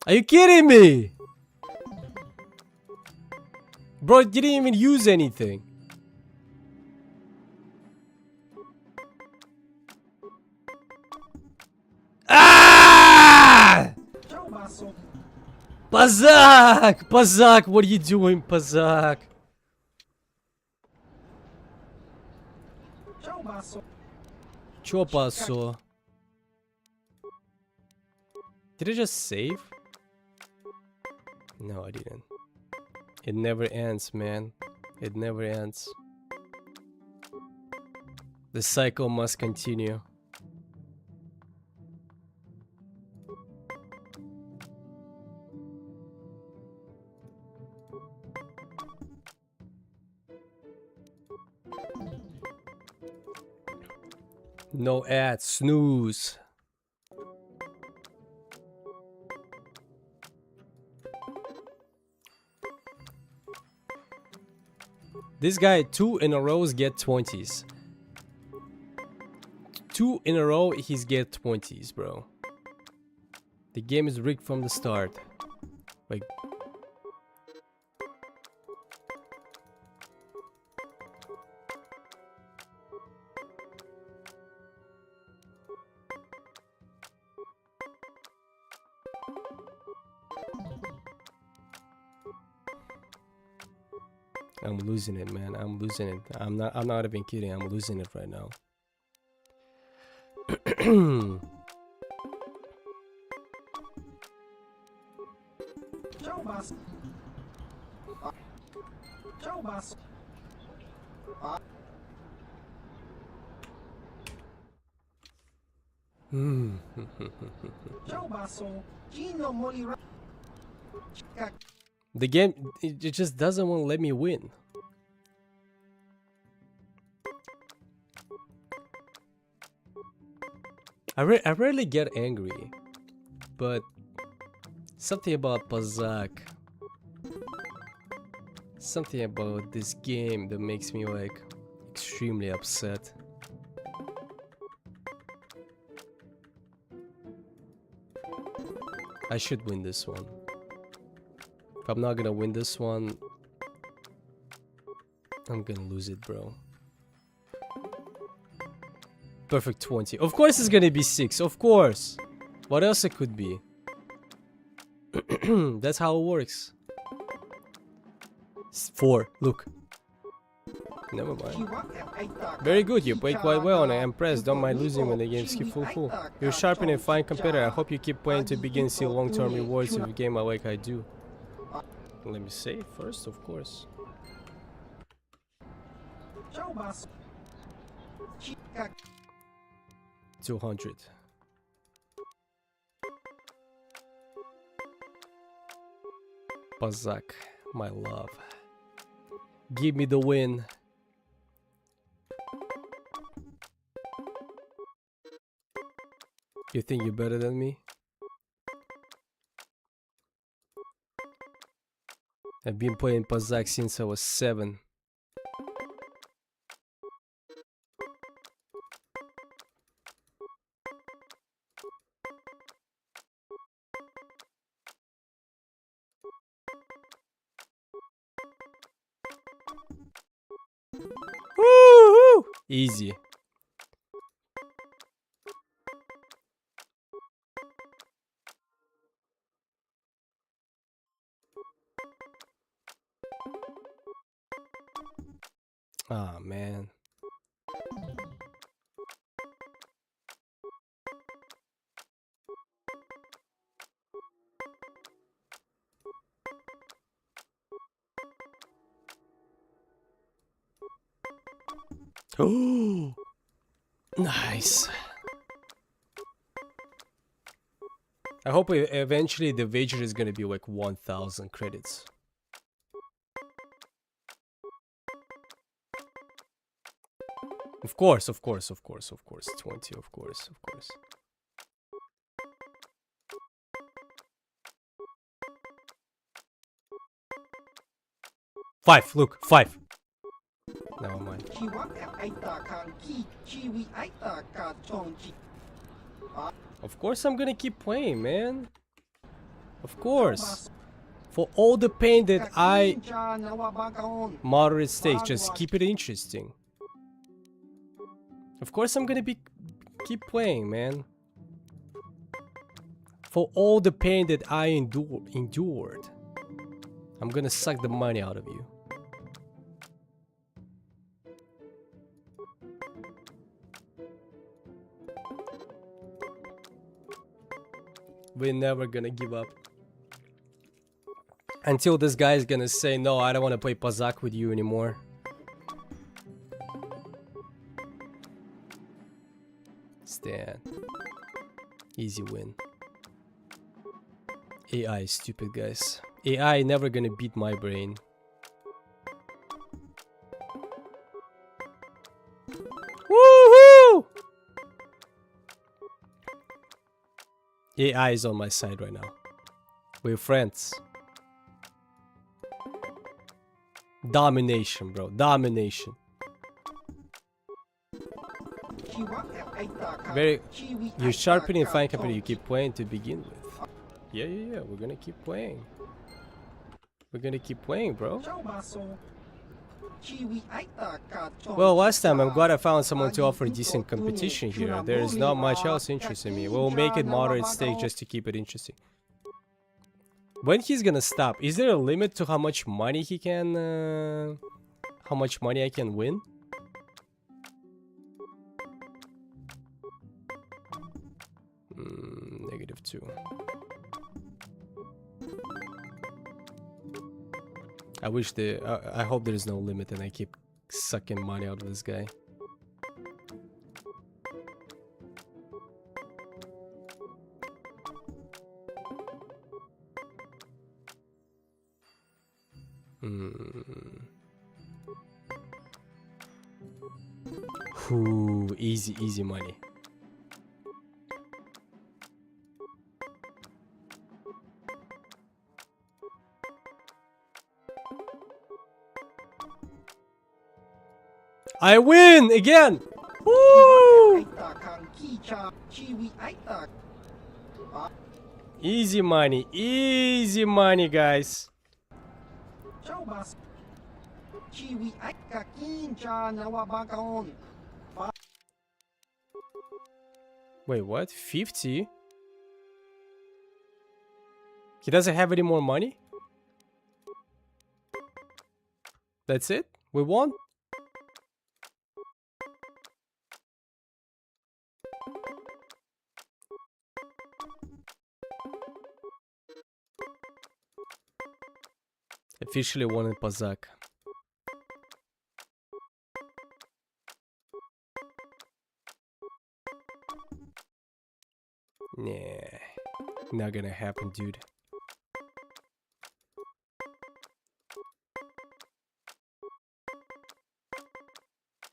Are you kidding me? Bro, it didn't even use anything. Ah! Pazak! Pazak, what are you doing, Pazak? Чё пасо? Did I just save? No, I didn't. It never ends, man. It never ends. The cycle must continue. No ads, snooze. This guy, 2 in a row get 20s. 2 in a row, he's get 20s, bro. The game is rigged from the start. Like, I'm losing it, man. I'm losing it. I'm not even kidding. I'm losing it right now. The game, it just doesn't want to let me win. I rarely get angry, but something about Pazak, something about this game that makes me like extremely upset. I should win this one. If I'm not gonna win this one, I'm gonna lose it, bro. Perfect 20. Of course it's gonna be 6, of course. What else it could be? That's how it works. 4, look. Never mind. Very good, you played quite well and I am impressed. Don't mind losing when the game skips full. You're a sharp and fine competitor. I hope you keep playing to begin to see long-term rewards of a game like I do. Let me save first, of course. $200. Pazak, my love. Give me the win. You think you're better than me? I've been playing Pazak since I was 7. Woo-hoo! Easy. Ah, man. Oh, nice. I hope eventually the wager is gonna be like 1,000 credits. Of course, 20, of course. 5, look, 5. Never mind. Of course I'm gonna keep playing, man. Of course. For all the pain that I... Moderate stakes, just keep it interesting. Of course I'm gonna keep playing, man. For all the pain that I endured. I'm gonna suck the money out of you. We're never gonna give up. Until this guy is gonna say, no, I don't wanna play Pazak with you anymore. Stand. Easy win. AI is stupid, guys. AI never gonna beat my brain. Woohoo! AI is on my side right now. We're friends. Domination, bro. Domination. Very. You're sharpening fine company. You keep playing to begin with. Yeah. We're gonna keep playing. We're gonna keep playing, bro. Well, last time I'm glad I found someone to offer decent competition here. There is not much else interesting me. We'll make it moderate stake just to keep it interesting. When he's gonna stop? Is there a limit to how much money he can... how much money I can win? -2. I wish I hope there is no limit and I keep sucking money out of this guy. Ooh, easy money. I win again! Woo! Easy money, guys. Wait, what? 50? He doesn't have any more money? That's it? We won? Officially won in Pazak. Nah, not gonna happen, dude.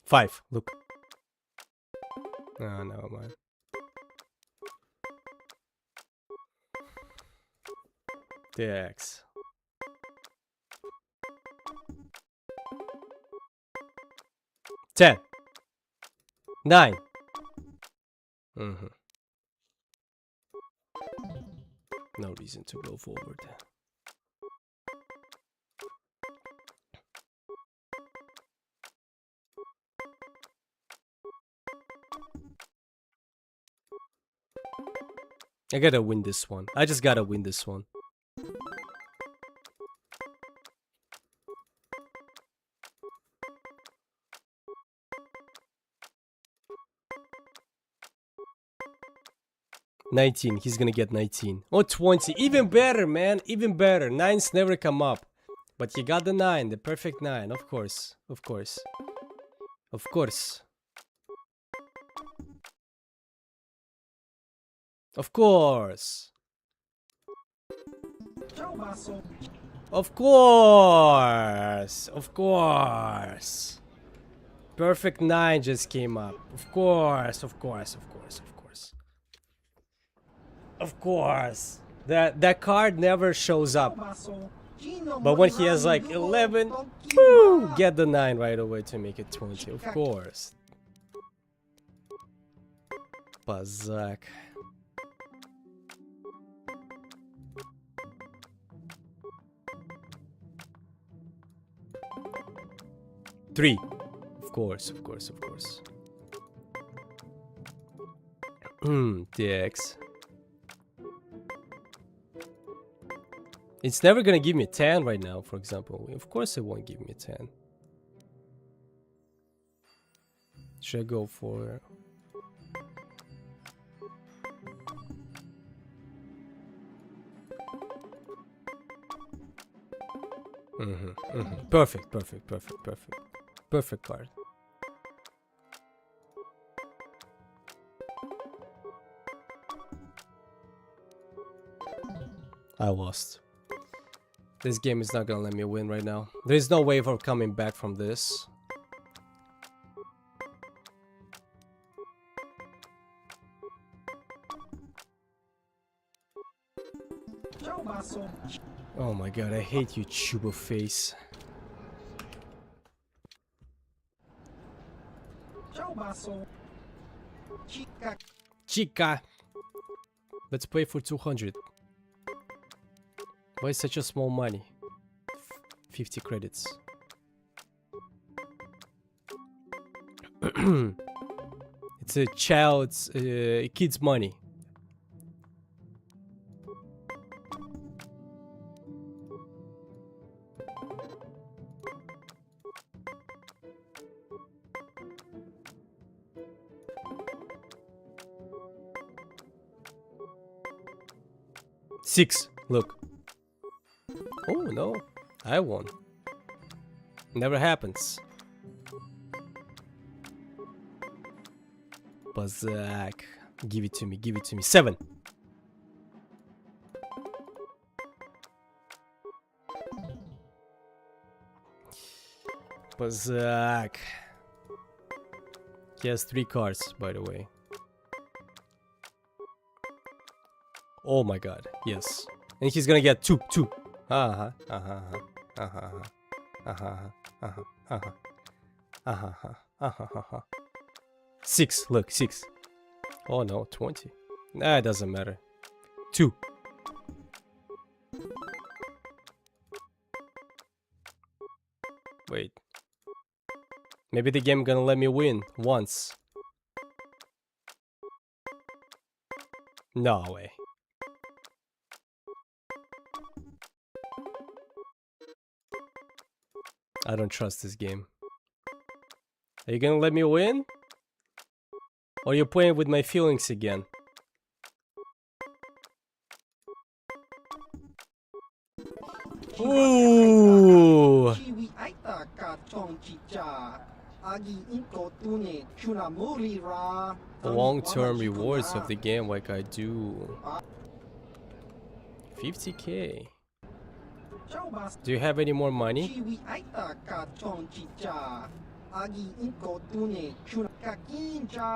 Five, look. Oh, no, man. The X. 10. 9. No reason to go forward. I gotta win this one. I just gotta win this one. $19. He's gonna get 19. Or 20. Even better, man. Even better. 9s never come up. But he got the 9. The perfect 9. Of course. Of course. Of course. Of course. Of course. Of course. Perfect 9 just came up. Of course. Of course. Of course. Of course. Of course. That card never shows up. But when he has like 11, woo, get the 9 right away to make it 20. Of course. Bazak. Three. Of course, of course, of course. DX. It's never gonna give me a 10 right now, for example. Of course it won't give me a 10. Should I go for... Perfect, perfect, perfect, perfect. Perfect card. I lost. This game is not gonna let me win right now. There's no way for coming back from this. Oh my god, I hate you, Chuba face. Chica. Let's play for 200. Why such a small money? 50 credits. It's a child's, kid's money. Six. Look. Oh no, I won. Never happens. Bazak. Give it to me, give it to me. 7. Bazak. He has 3 cards, by the way. Oh my god, yes. And he's gonna get 2. Six, look, 6. Oh no, 20. Nah, it doesn't matter. 2. Wait. Maybe the game gonna let me win once. No way. I don't trust this game. Are you gonna let me win? Or are you playing with my feelings again? Ooh! Long-term rewards of the game like I do. 50k. Do you have any more money?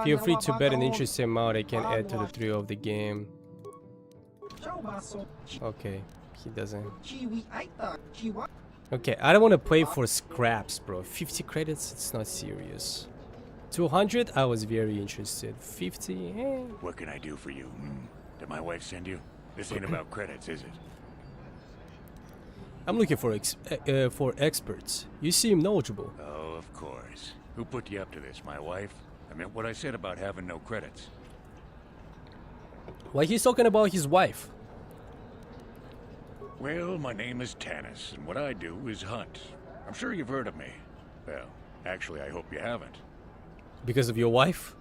Feel free to bet an interesting amount I can add to the thrill of the game. Okay, he doesn't. Okay, I don't want to play for scraps, bro. 50 credits, it's not serious. 200, I was very interested. 50, eh. What can I do for you? Did my wife send you? This ain't about credits, is it? I'm looking for experts. You seem knowledgeable. Oh, of course. Who put you up to this, my wife? I meant what I said about having no credits. Why he's talking about his wife? Well, my name is Tanis, and what I do is hunt. I'm sure you've heard of me. Well, actually, I hope you haven't. Because of your wife?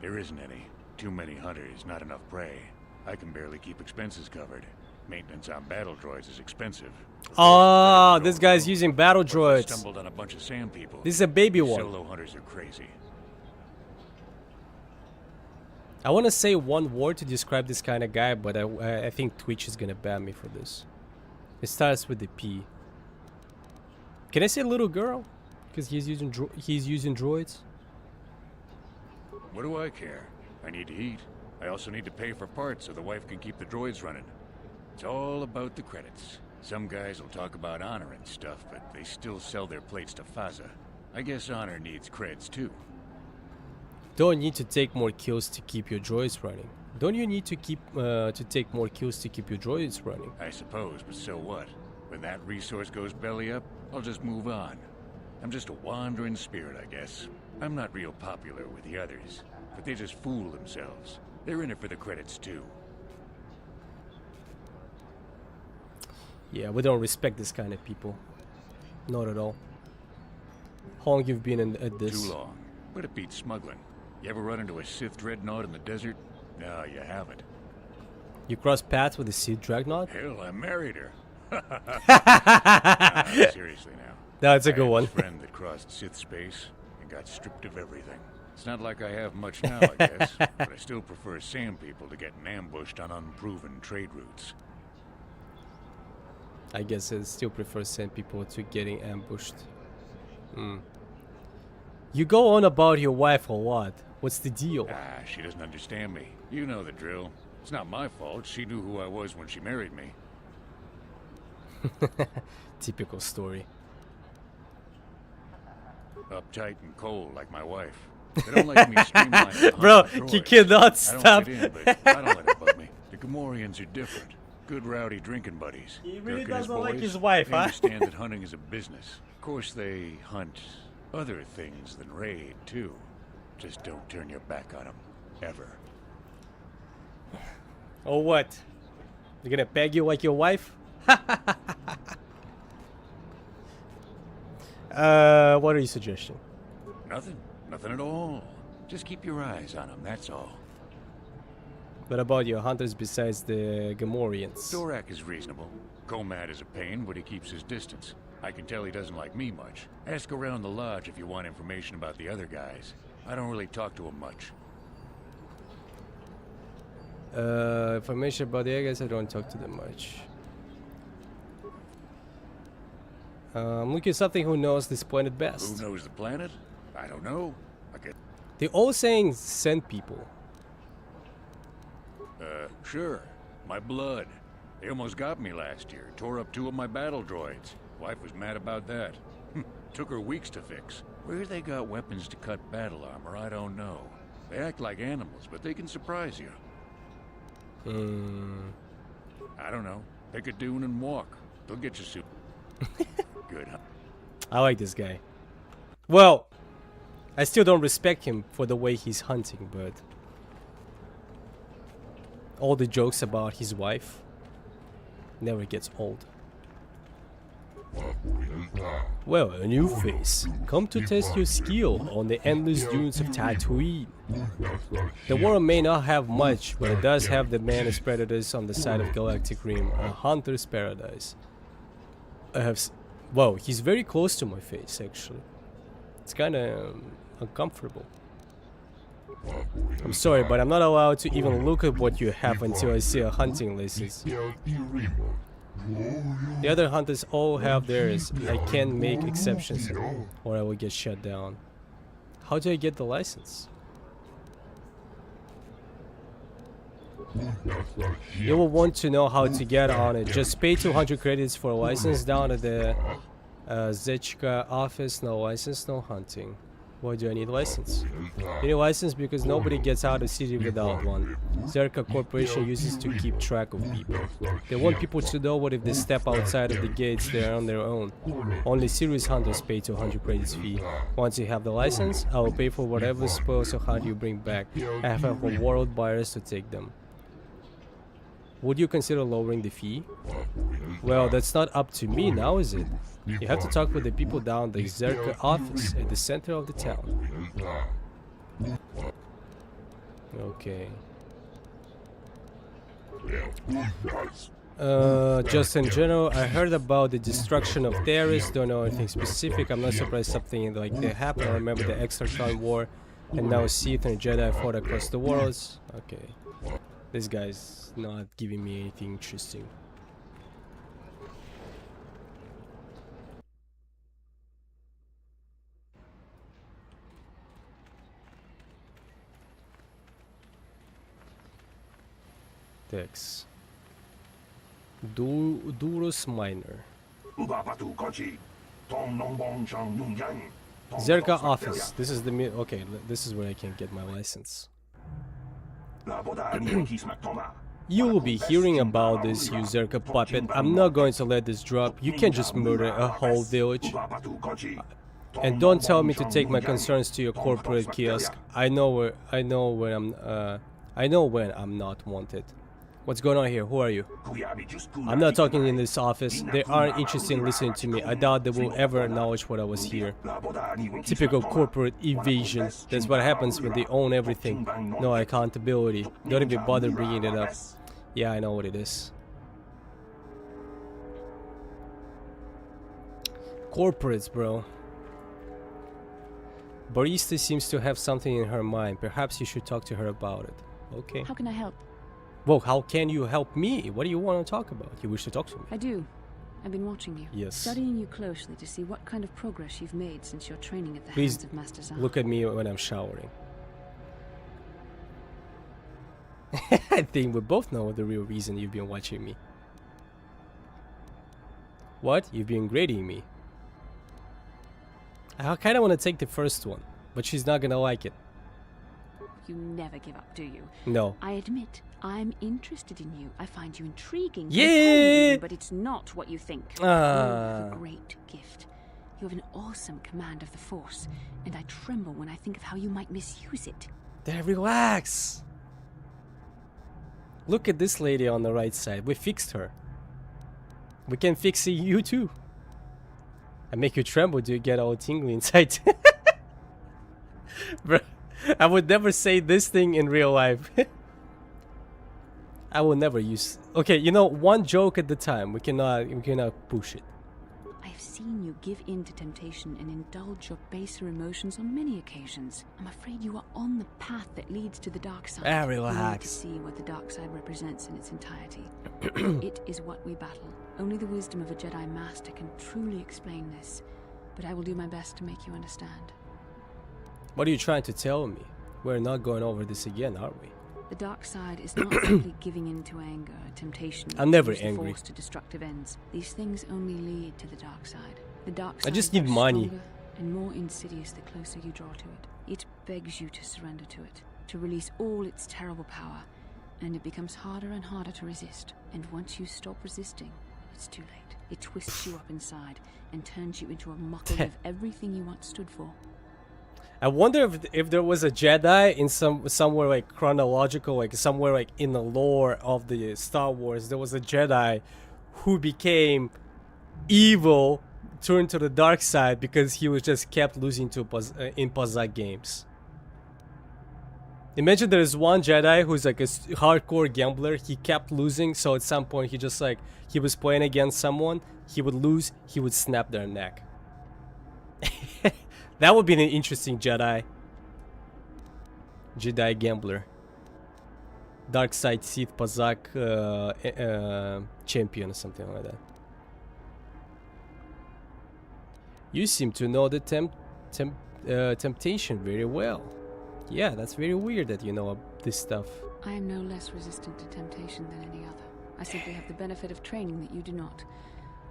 There isn't any. Too many hunters, not enough prey. I can barely keep expenses covered. Maintenance on battle droids is expensive. Oh, this guy's using battle droids. Stumbled on a bunch of sand people. This is a baby These one. Solo hunters are crazy. I want to say one word to describe this kind of guy, but I think Twitch is gonna ban me for this. It starts with the P. Can I say little girl? Because he's using droids. What do I care? I need to eat. I also need to pay for parts so the wife can keep the droids running. It's all about the credits. Some guys will talk about honor and stuff, but they still sell their plates to Faza. I guess honor needs creds too. Don't need to take more kills to keep your droids running. Don't you need to take more kills to keep your droids running? I suppose, but so what? When that resource goes belly up, I'll just move on. I'm just a wandering spirit, I guess. I'm not real popular with the others, but they just fool themselves. They're in it for the credits too. Yeah, we don't respect this kind of people. Not at all. How long you've been at this? Too long, but it beats smuggling. You ever run into a Sith dreadnought in the desert? No, you haven't. You cross paths with a Sith dreadnought? Hell, I married her. No, seriously now. That's a good I had one. a friend that crossed Sith space and got stripped of everything. It's not like I have much now, I guess, but I still prefer sand people to getting ambushed on unproven trade routes. I guess I still prefer sand people to getting ambushed. You go on about your wife a lot. What's the deal? Ah, she doesn't understand me. You know the drill. It's not my fault. She knew who I was when she married me. Typical story. Uptight and cold like my wife. They don't like me streamlining. Bro, he cannot stop. I don't fit in, but I don't let it bug me. The Gamorreans are different. Good rowdy drinking buddies. He really Kirk and his doesn't like boys, his wife, they huh? understand that hunting is a business. Of course, they hunt other things than raid, too. Just don't turn your back on them. Ever. Oh, what? They're gonna peg you like your wife? What are you suggesting? Nothing. Nothing at all. Just keep your eyes on them, that's all. What about your hunters besides the Gamorreans? Dorak is reasonable. Komad is a pain, but he keeps his distance. I can tell he doesn't like me much. Ask around the lodge if you want information about the other guys. I don't really talk to him much. Information about the other guys, I don't talk to them much. I'm looking at something who knows this planet best. Who knows the planet? I don't know. They're all saying sand people. Sure. My blood. They almost got me last year. Tore up 2 of my battle droids. Wife was mad about that. Took her weeks to fix. Where they got weapons to cut battle armor, I don't know. They act like animals, but they can surprise you. I don't know. Pick a dune and walk. They'll get you soon. Good, huh? I like this guy. Well, I still don't respect him for the way he's hunting, but all the jokes about his wife never gets old. Well, a new face. Come to test your skill on the endless dunes of Tatooine. The world may not have much, but it does have the Mantis Predators on the side of Galactic Rim, a hunter's paradise. Whoa, he's very close to my face, actually. It's kinda uncomfortable. I'm sorry, but I'm not allowed to even look at what you have until I see a hunting license. The other hunters all have theirs. I can't make exceptions, or I will get shut down. How do I get the license? You will want to know how to get on it. Just pay 200 credits for a license down at the Zechka office. No license, no hunting. Why do I need license? You need license because nobody gets out of city without one. Zerka Corporation uses to keep track of people. They want people to know what if they step outside of the gates, they are on their own. Only serious hunters pay 200 credits fee. Once you have the license, I will pay for whatever spoils or hunt you bring back. I have world buyers to take them. Would you consider lowering the fee? Well, that's not up to me now, is it? You have to talk with the people down the Zerka office at the center of the town. Okay. Just in general, I heard about the destruction of Taris. Don't know anything specific. I'm not surprised something like that happened. I remember the Exarchon War, and now Sith and Jedi fought across the worlds. Okay, this guy's not giving me anything interesting. Text. Durus Minor. Zerka office. This is the okay. This is where I can get my license. You will be hearing about this, you Zerka puppet. I'm not going to let this drop. You can't just murder a whole village. And don't tell me to take my concerns to your corporate kiosk. I know when I'm not wanted. What's going on here? Who are you? I'm not talking in this office. They aren't interested in listening to me. I doubt they will ever acknowledge what I was here. Typical corporate evasion. That's what happens when they own everything. No accountability. Don't even bother bringing it up. Yeah, I know what it is. Corporates, bro. Barista seems to have something in her mind. Perhaps you should talk to her about it. Okay. How can I help? Well, how can you help me? What do you want to talk about? You wish to talk to me? I do. I've been watching you. Yes. Studying you closely to see what kind of progress you've made since your training at the Please hands of Master Zahn. look at me when I'm showering. I think we both know the real reason you've been watching me. What? You've been grading me. I kind of want to take the first one, but she's not gonna like it. You never give up, do you? No. I admit, I'm interested in you. I find you intriguing. Yeah! But it's not what you think. You have Ah. a great gift. You have an awesome command of the Force, and I tremble when I think of how you might misuse it. There, relax. Look at this lady on the right side. We fixed her. We can fix you too. I make you tremble. Do you get all tingly inside? Bro, I would never say this thing in real life. I will never use. Okay, you know, one joke at the time. We cannot push it. I've seen you give in to temptation and indulge your baser emotions on many occasions. I'm afraid you are on the path that leads to the dark side. Ah, You need to relax. see what the dark side represents in its entirety. It is what we battle. Only the wisdom of a Jedi Master can truly explain this. But I will do my best to make you understand. What are you trying to tell me? We're not going over this again, are we? The dark side is not simply giving in to anger, temptation, I'm never use the angry. Force to destructive ends. These things only lead to the dark side. The dark side I just grows need money. stronger and more insidious the closer you draw to it. It begs you to surrender to it, to release all its terrible power, and it becomes harder and harder to resist. And once you stop resisting, it's too late. It twists you up inside and turns you into a mockery of everything you once stood for. I wonder if there was a Jedi in somewhere like chronological, like somewhere like in the lore of the Star Wars, there was a Jedi who became evil, turned to the dark side because he was just kept losing to in Pazak games. Imagine there is one Jedi who's like a hardcore gambler. He kept losing, so at some point he just like he was playing against someone, he would lose, he would snap their neck. That would be an interesting Jedi gambler. Dark side Sith Pazak champion or something like that. You seem to know the temptation very well. Yeah, that's very weird that you know this stuff. I am no less resistant to temptation than any other. I simply have the benefit of training that you do not.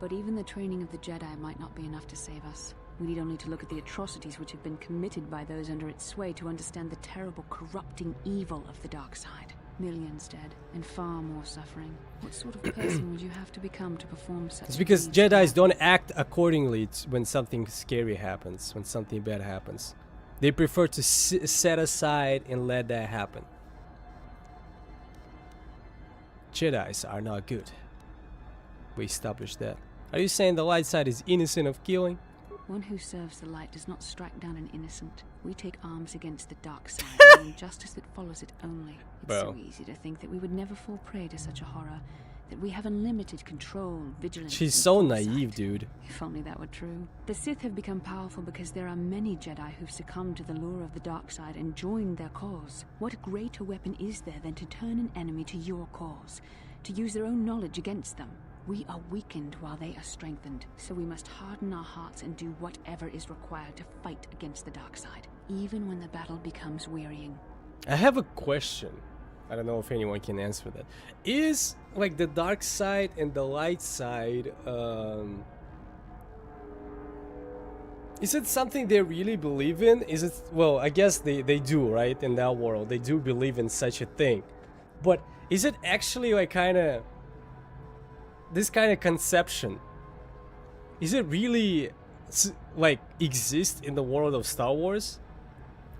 But even the training of the Jedi might not be enough to save us. We need only to look at the atrocities which have been committed by those under its sway to understand the terrible, corrupting evil of the dark side. Millions dead, and far more suffering. What sort of person would you have to become to perform such It's because Jedis don't act accordingly when something scary happens, when something bad happens. They prefer to set aside and let that happen. Jedis are not good. We established that. Are you saying the light side is innocent of killing? One who serves the light does not strike down an innocent. We take arms against the dark side, and injustice that follows it only. It's so easy to think that we would never fall prey to such a horror, that we have unlimited control, vigilance. She's and so foresight. naive, dude. If only that were true. The Sith have become powerful because there are many Jedi who've succumbed to the lure of the dark side and joined their cause. What greater weapon is there than to turn an enemy to your cause, to use their own knowledge against them? We are weakened while they are strengthened, so we must harden our hearts and do whatever is required to fight against the dark side, even when the battle becomes wearying. I have a question. I don't know if anyone can answer that. Is like the dark side and the light side, is it something they really believe in? Is it, well, I guess they do, right? In that world, they do believe in such a thing. But is it actually like this kind of conception? Is it really like exist in the world of Star Wars?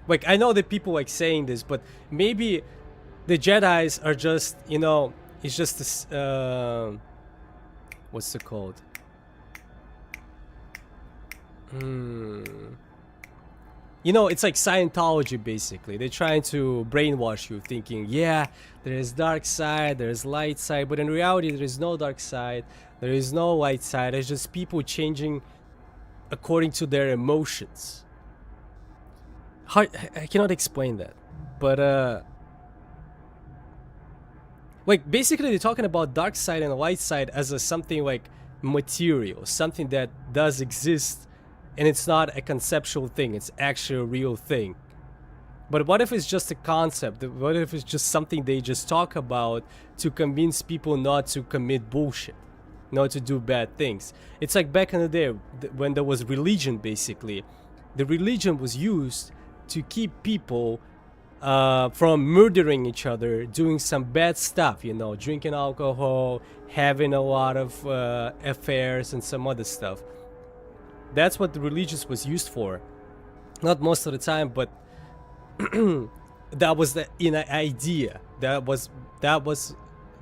Like, I know that people like saying this, but maybe the Jedis are just, you know, it's just this, what's it called? You know, it's like Scientology, basically. They're trying to brainwash you, thinking, yeah, there is dark side, there is light side, but in reality, there is no dark side, there is no light side. It's just people changing according to their emotions. I cannot explain that, but like basically they're talking about dark side and light side as a something like material, something that does exist, and it's not a conceptual thing, it's actually a real thing. But what if it's just a concept? What if it's just something they just talk about to convince people not to commit bullshit, not to do bad things? It's like back in the day when there was religion, basically. The religion was used to keep people from murdering each other, doing some bad stuff, you know, drinking alcohol, having a lot of affairs and some other stuff. That's what the religion was used for. Not most of the time, but that was the idea. That was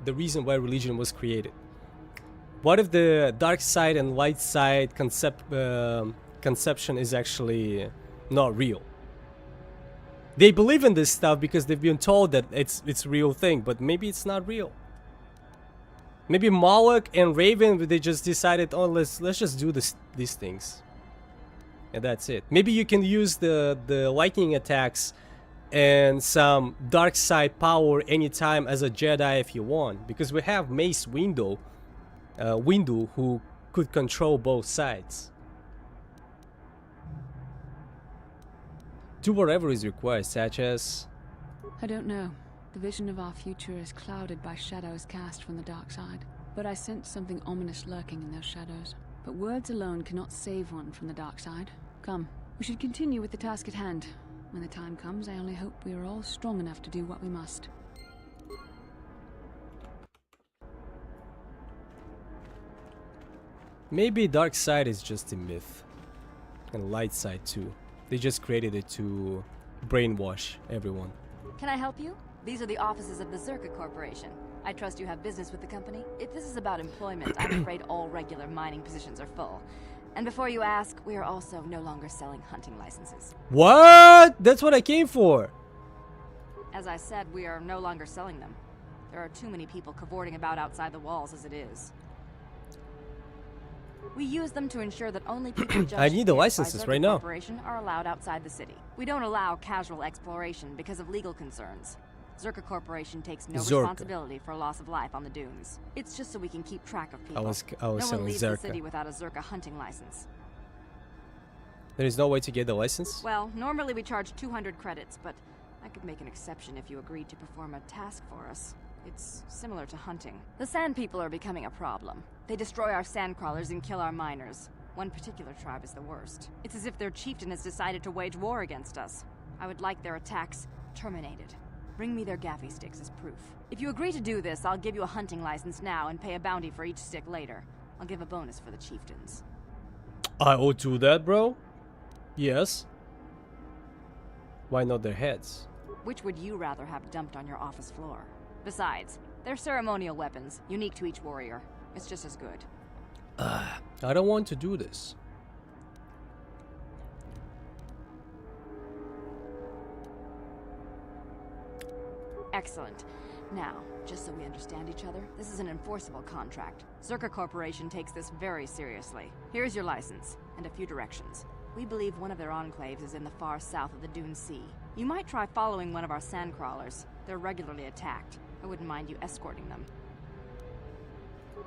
the reason why religion was created. What if the dark side and light side conception is actually not real? They believe in this stuff because they've been told that it's a real thing, but maybe it's not real. Maybe Moloch and Raven, they just decided, oh, let's just do these things, and that's it. Maybe you can use the lightning attacks and some dark side power anytime as a Jedi if you want, because we have Mace Windu, who could control both sides. Do whatever is required, such as... I don't know. The vision of our future is clouded by shadows cast from the dark side. But I sense something ominous lurking in those shadows. But words alone cannot save one from the dark side. Come, we should continue with the task at hand. When the time comes, I only hope we are all strong enough to do what we must. Maybe dark side is just a myth. And light side too. They just created it to brainwash everyone. Can I help you? These are the offices of the Zerka Corporation. I trust you have business with the company. If this is about employment, I'm afraid all regular mining positions are full. And before you ask, we are also no longer selling hunting licenses. What? That's what I came for. As I said, we are no longer selling them. There are too many people cavorting about outside the walls as it is. We use them to ensure that only people judged I need the licenses right now. Corporation are allowed outside the city. We don't allow casual exploration because of legal concerns. Zerka Corporation takes no responsibility for loss of life on the dunes. It's just so we can keep track of people. I was no one selling leaves Zerka. the city without a Zerka hunting license. There is no way to get the license? Well, normally we charge 200 credits, but I could make an exception if you agreed to perform a task for us. It's similar to hunting. The Sand People are becoming a problem. They destroy our sandcrawlers and kill our miners. One particular tribe is the worst. It's as if their chieftain has decided to wage war against us. I would like their attacks terminated. Bring me their gaffy sticks as proof. If you agree to do this, I'll give you a hunting license now and pay a bounty for each stick later. I'll give a bonus for the chieftains. I will do that, bro. Yes. Why not their heads? Which would you rather have dumped on your office floor? Besides, they're ceremonial weapons, unique to each warrior. It's just as good. I don't want to do this. Excellent. Now, just so we understand each other, this is an enforceable contract. Zerka Corporation takes this very seriously. Here's your license, and a few directions. We believe one of their enclaves is in the far south of the Dune Sea. You might try following one of our sand crawlers. They're regularly attacked. I wouldn't mind you escorting them.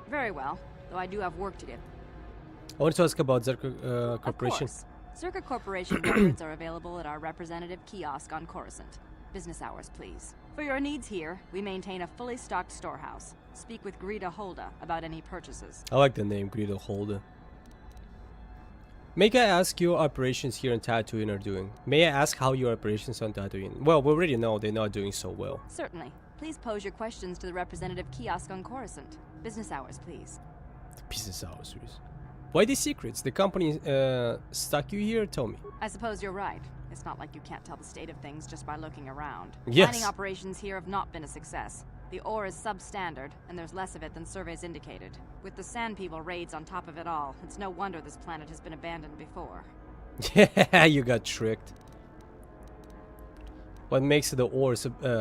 Very well, though I do have work to do. I want to ask about Zerka Corporation. Of course. Zerka Corporation records are available at our representative kiosk on Coruscant. Business hours, please. For your needs here, we maintain a fully stocked storehouse. Speak with Greta Holda about any purchases. I like the name Greta Holda. May I ask your operations here in Tatooine are doing? May I ask how your operations on Tatooine? Well, we already know they're not doing so well. Certainly. Please pose your questions to the representative kiosk on Coruscant. Business hours, please. The business hours, please. Why these secrets? The company stuck you here? Tell me. I suppose you're right. It's not like you can't tell the state of things just by looking around. Yes. Mining operations here have not been a success. The ore is substandard, and there's less of it than surveys indicated. With the Sand People raids on top of it all, it's no wonder this planet has been abandoned before. Yeah, you got tricked. What makes the ore substandard?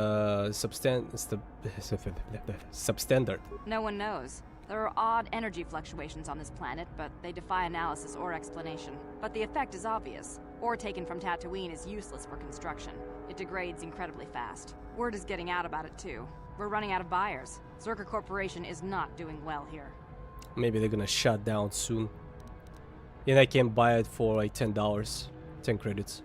No one knows. There are odd energy fluctuations on this planet, but they defy analysis or explanation. But the effect is obvious. Ore taken from Tatooine is useless for construction. It degrades incredibly fast. Word is getting out about it too. We're running out of buyers. Zerka Corporation is not doing well here. Maybe they're gonna shut down soon. And I can buy it for like $10. 10 credits.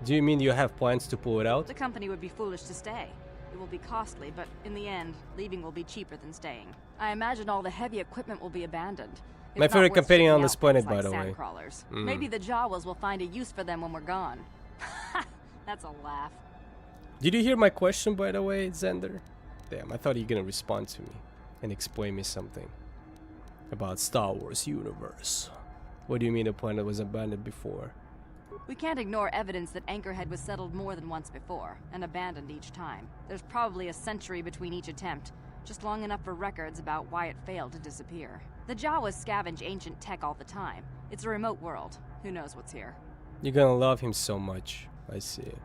Do you mean you have plans to pull it out? The company would be foolish to stay. It will be costly, but in the end, leaving will be cheaper than staying. I imagine all the heavy equipment will be abandoned. It's my favorite not worth companion on shipping this out planet, things by the like way. sandcrawlers. Maybe the Jawas will find a use for them when we're gone. That's a laugh. Did you hear my question, by the way, Xander? Damn, I thought you were gonna respond to me and explain me something about Star Wars universe. What do you mean the planet was abandoned before? We can't ignore evidence that Anchorhead was settled more than once before, and abandoned each time. There's probably a century between each attempt, just long enough for records about why it failed to disappear. The Jawas scavenge ancient tech all the time. It's a remote world. Who knows what's here? You're gonna love him so much. I see it.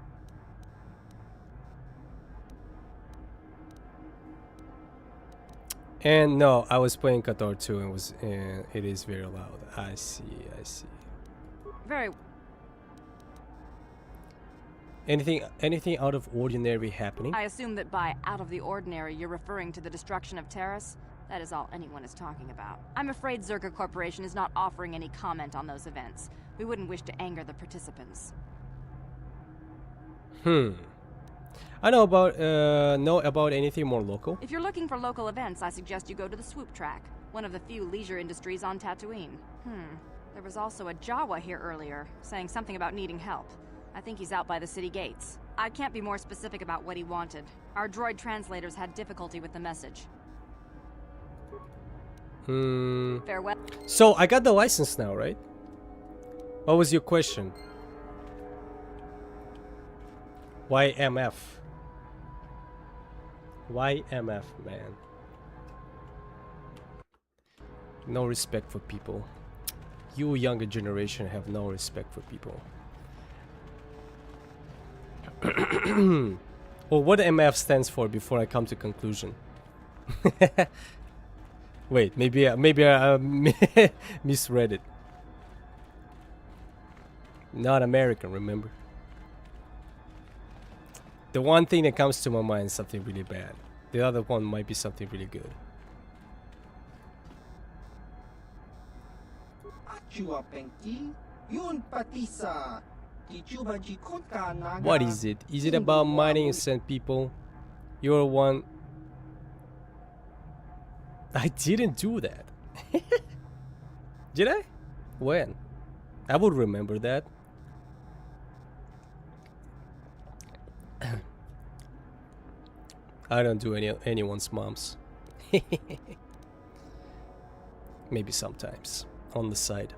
And no, I was playing Qatar too, and it is very loud. I see. Very. Anything out of ordinary happening? I assume that by out of the ordinary, you're referring to the destruction of Terrace? That is all anyone is talking about. I'm afraid Zerka Corporation is not offering any comment on those events. We wouldn't wish to anger the participants. I know about anything more local. If you're looking for local events, I suggest you go to the Swoop Track, one of the few leisure industries on Tatooine. There was also a Jawa here earlier, saying something about needing help. I think he's out by the city gates. I can't be more specific about what he wanted. Our droid translators had difficulty with the message. Farewell. So I got the license now, right? What was your question? Why MF? Why MF, man? No respect for people. You younger generation have no respect for people. Well, what MF stands for before I come to conclusion? Wait, maybe I misread it. Not American, remember? The one thing that comes to my mind is something really bad. The other one might be something really good. What is it? Is it about mining and sand people? You're one. I didn't do that. Did I? When? I would remember that. I don't do anyone's moms. Maybe sometimes on the side.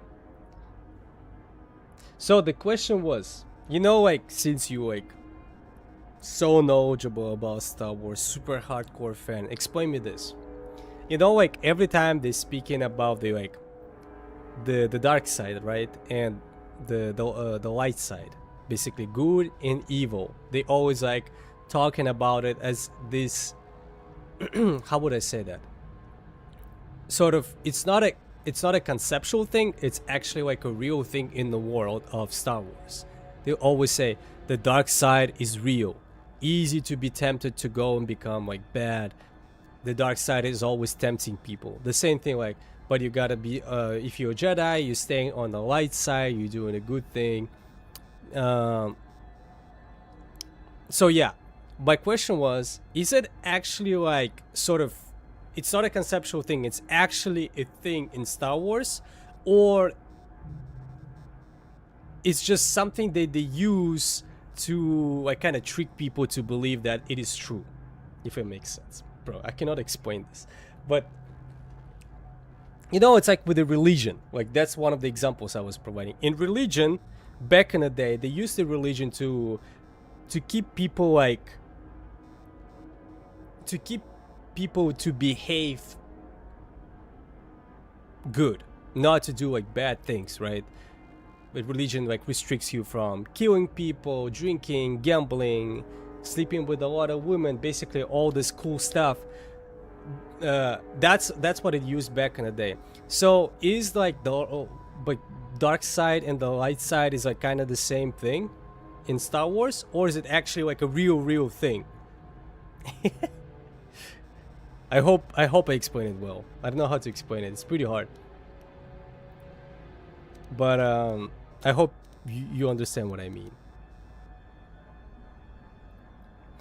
So the question was, you know, like, since you like so knowledgeable about Star Wars, super hardcore fan, explain me this. You know, like every time they speaking about the like the dark side, right, and the light side, basically good and evil, they always like talking about it as this how would I say that? Sort of, it's not a conceptual thing, it's actually like a real thing in the world of Star Wars. They always say the dark side is real. Easy to be tempted to go and become like bad. The dark side is always tempting people. The same thing, like, but you gotta be if you're a Jedi, you're staying on the light side, you're doing a good thing. So yeah, my question was, is it actually like sort of, it's not a conceptual thing, it's actually a thing in Star Wars, or it's just something that they use to like kind of trick people to believe that it is true, if it makes sense. Bro, I cannot explain this, but you know, it's like with the religion, like that's one of the examples I was providing. In religion, back in the day, they used the religion to keep people like, to keep people to behave good, not to do like bad things, right? But religion like restricts you from killing people, drinking, gambling, sleeping with a lot of women, basically all this cool stuff. That's what it used back in the day. So is like the but dark side and the light side is like kind of the same thing in Star Wars, or is it actually like a real thing? I hope I explain it well. I don't know how to explain it. It's pretty hard. But I hope you understand what I mean.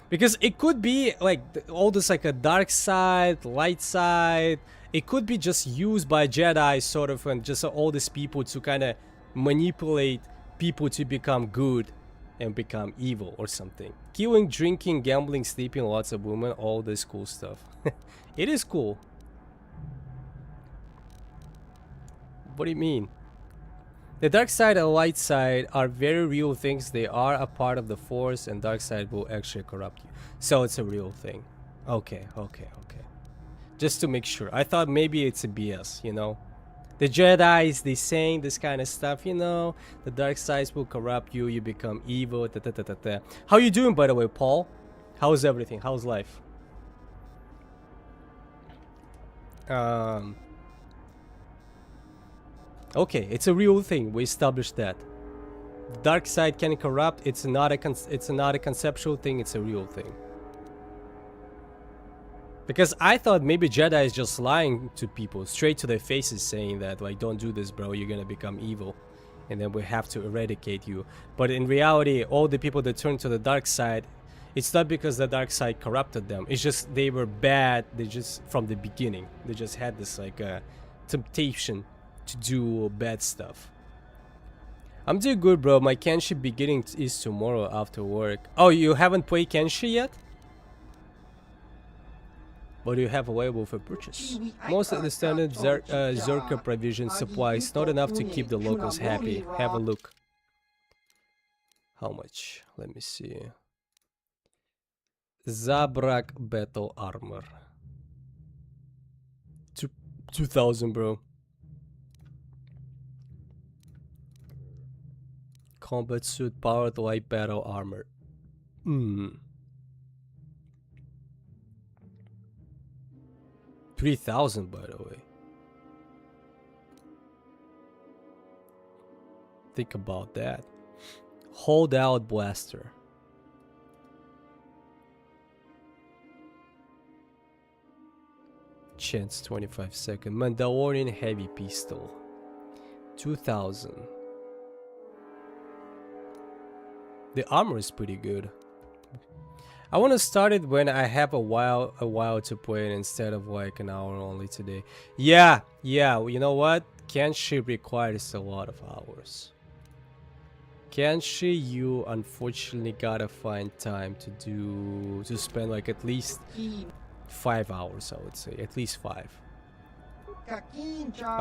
Because it could be like all this like a dark side, light side. It could be just used by Jedi sort of, and just all these people to kind of manipulate people to become good and become evil or something. Killing, drinking, gambling, sleeping, lots of women, all this cool stuff. It is cool. What do you mean? The dark side and light side are very real things. They are a part of the Force, and dark side will actually corrupt you. So it's a real thing. Okay. Just to make sure. I thought maybe it's a BS, you know? The Jedis, they saying this kind of stuff, you know? The dark sides will corrupt you, you become evil, How you doing, by the way, Paul? How's everything? How's life? Okay, it's a real thing. We established that. The dark side can corrupt. It's not a conceptual thing. It's a real thing. Because I thought maybe Jedi is just lying to people straight to their faces, saying that like, don't do this, bro. You're gonna become evil, and then we have to eradicate you. But in reality, all the people that turn to the dark side, it's not because the dark side corrupted them. It's just they were bad. They just from the beginning, they just had this like temptation to do bad stuff. I'm doing good, bro. My Kenshi beginning is tomorrow after work. Oh, you haven't played Kenshi yet? What do you have available for purchase? Most of the standard Zerka provision supplies, not enough to keep the locals happy. Have a look. How much? Let me see. Zabrak battle armor. 2,000, bro. Combat suit, powered light battle armor. 3,000, by the way. Think about that. Hold out blaster. Chance 25 second. Mandalorian heavy pistol. 2,000. The armor is pretty good. I want to start it when I have a while to play it instead of like an hour only today. Yeah, you know what? Kenshi requires a lot of hours. Kenshi, you unfortunately gotta find time to spend like at least 5 hours, I would say. At least 5. I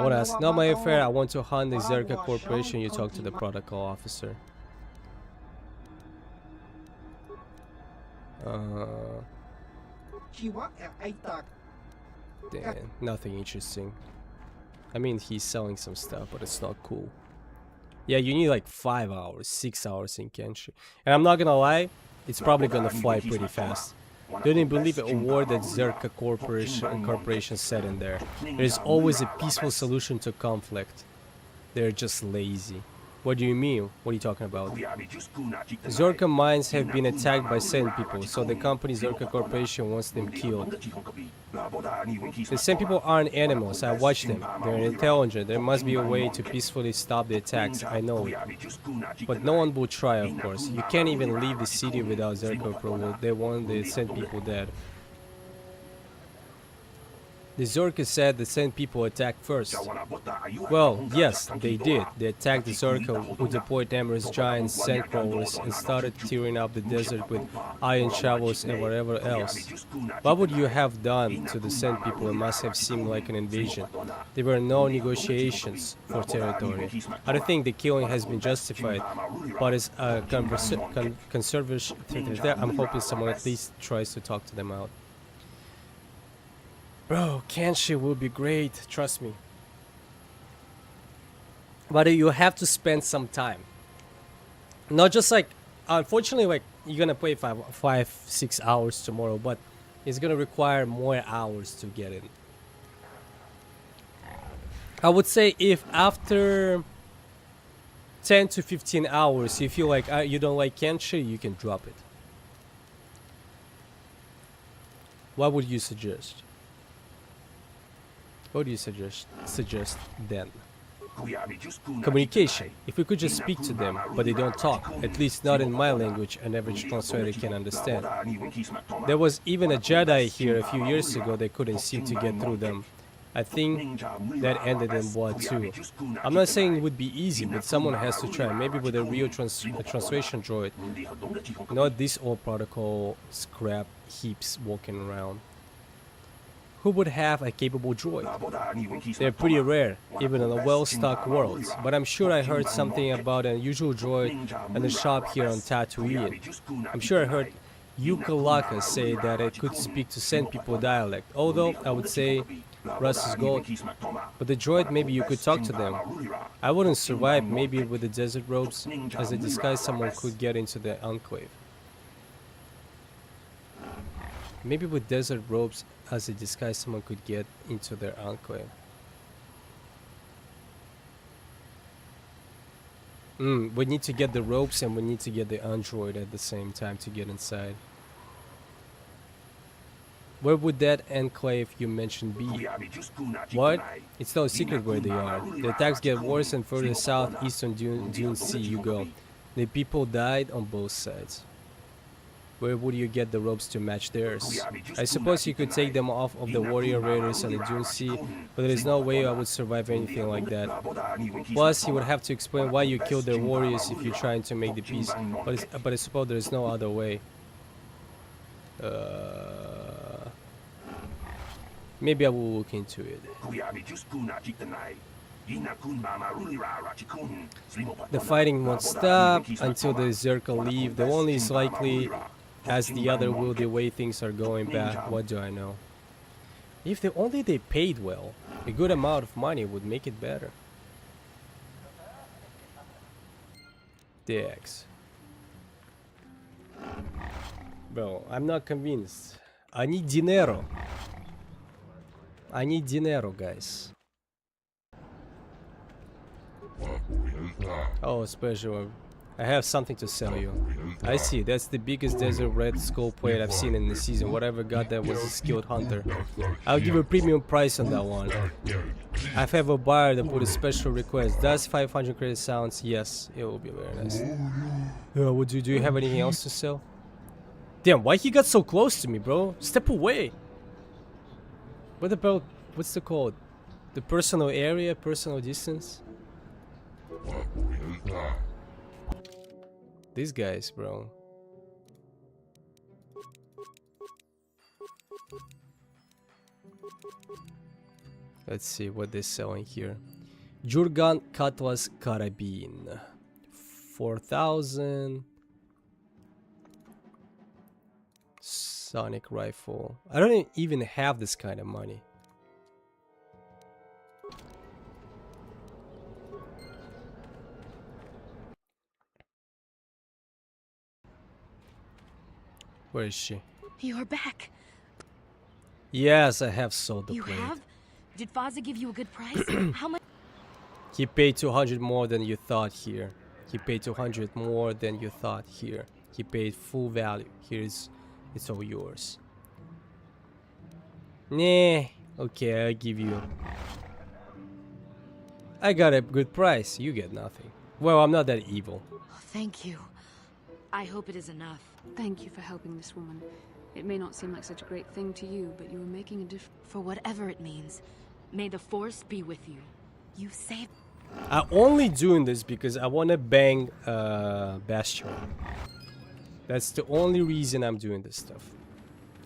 want to ask, not my affair, I want to hunt the Zerka Corporation, you talk to the protocol officer. Damn, nothing interesting. I mean, he's selling some stuff, but it's not cool. Yeah, you need like 5 hours, 6 hours in Kenshi. And I'm not gonna lie, it's probably gonna fly pretty fast. Don't you believe a word that Zerka Corporation said in there? There's always a peaceful solution to conflict. They're just lazy. What do you mean? What are you talking about? Zorka mines have been attacked by Sand people, so the company Zorka Corporation wants them killed. The Sand people aren't animals, I watched them. They're intelligent, there must be a way to peacefully stop the attacks, I know it. But no one will try, of course. You can't even leave the city without Zorka approval, they want the Sand people dead. The Zorka said the Sand people attacked first. Well, yes, they did. They attacked the Zorka, who deployed numerous giant sand crawlers and started tearing up the desert with iron shovels and whatever else. What would you have done to the Sand people? It must have seemed like an invasion. There were no negotiations for territory. I don't think the killing has been justified, but as a conservative, I'm hoping someone at least tries to talk to them out. Bro, Kenshi will be great, trust me. But you have to spend some time. Not just like, unfortunately, like, you're gonna play 5-6 hours tomorrow, but it's gonna require more hours to get in. I would say if after 10 to 15 hours, you feel like you don't like Kenshi, you can drop it. What would you suggest? What do you suggest then? Communication. If we could just speak to them, but they don't talk, at least not in my language an average translator can understand. There was even a Jedi here a few years ago that couldn't seem to get through them. I think that ended in blood too. I'm not saying it would be easy, but someone has to try, maybe with a real translation droid. Not these old protocol scrap heaps walking around. Who would have a capable droid? They're pretty rare, even in a well-stocked world, but I'm sure I heard something about an unusual droid in the shop here on Tatooine. I'm sure I heard Yukalaka say that it could speak to Sand people dialect, although I would say Russ is gold. But the droid, maybe you could talk to them. I wouldn't survive, maybe with the desert robes. As a disguise, someone could get into the Enclave. Maybe with desert robes as a disguise, someone could get into their Enclave. We need to get the ropes and we need to get the android at the same time to get inside. Where would that Enclave you mentioned be? What? It's no secret where they are. The attacks get worse and further south, east on Dune Sea you go. The people died on both sides. Where would you get the ropes to match theirs? I suppose you could take them off of the warrior raiders on the Dune Sea, but there is no way I would survive anything like that. Plus, you would have to explain why you killed their warriors if you're trying to make the peace, but I suppose there is no other way. Maybe I will look into it. The fighting won't stop until the Zerka leave. The one is likely as the other will the way things are going back. What do I know? If only they paid well, a good amount of money would make it better. DX. Bro, I'm not convinced. I need dinero. I need dinero, guys. Oh, special. I have something to sell you. I see, that's the biggest desert red skull plate I've seen in the season. Whatever got that was a skilled hunter. I'll give a premium price on that one. I have a buyer that put a special request. Does 500 credit sounds? Yes, it will be very nice. Do you have anything else to sell? Damn, why he got so close to me, bro? Step away. What about, what's the code? The personal area, personal distance? These guys, bro. Let's see what they're selling here. Jurgan Cutlass Carabine. 4,000. Sonic rifle. I don't even have this kind of money. Where is she? You're back. Yes, I have sold the You plate. have? Did Faza give you a good price? How much? He paid 200 more than you thought here. He paid 200 more than you thought here. He paid full value. Here's, it's all yours. Nah, okay, I'll give you. I got a good price. You get nothing. Well, I'm not that evil. Thank you. I hope it is enough. Thank you for helping this woman. It may not seem like such a great thing to you, but you are making a difference. For whatever it means, may the Force be with you. You saved. I'm only doing this because I want to bang Bastion. That's the only reason I'm doing this stuff.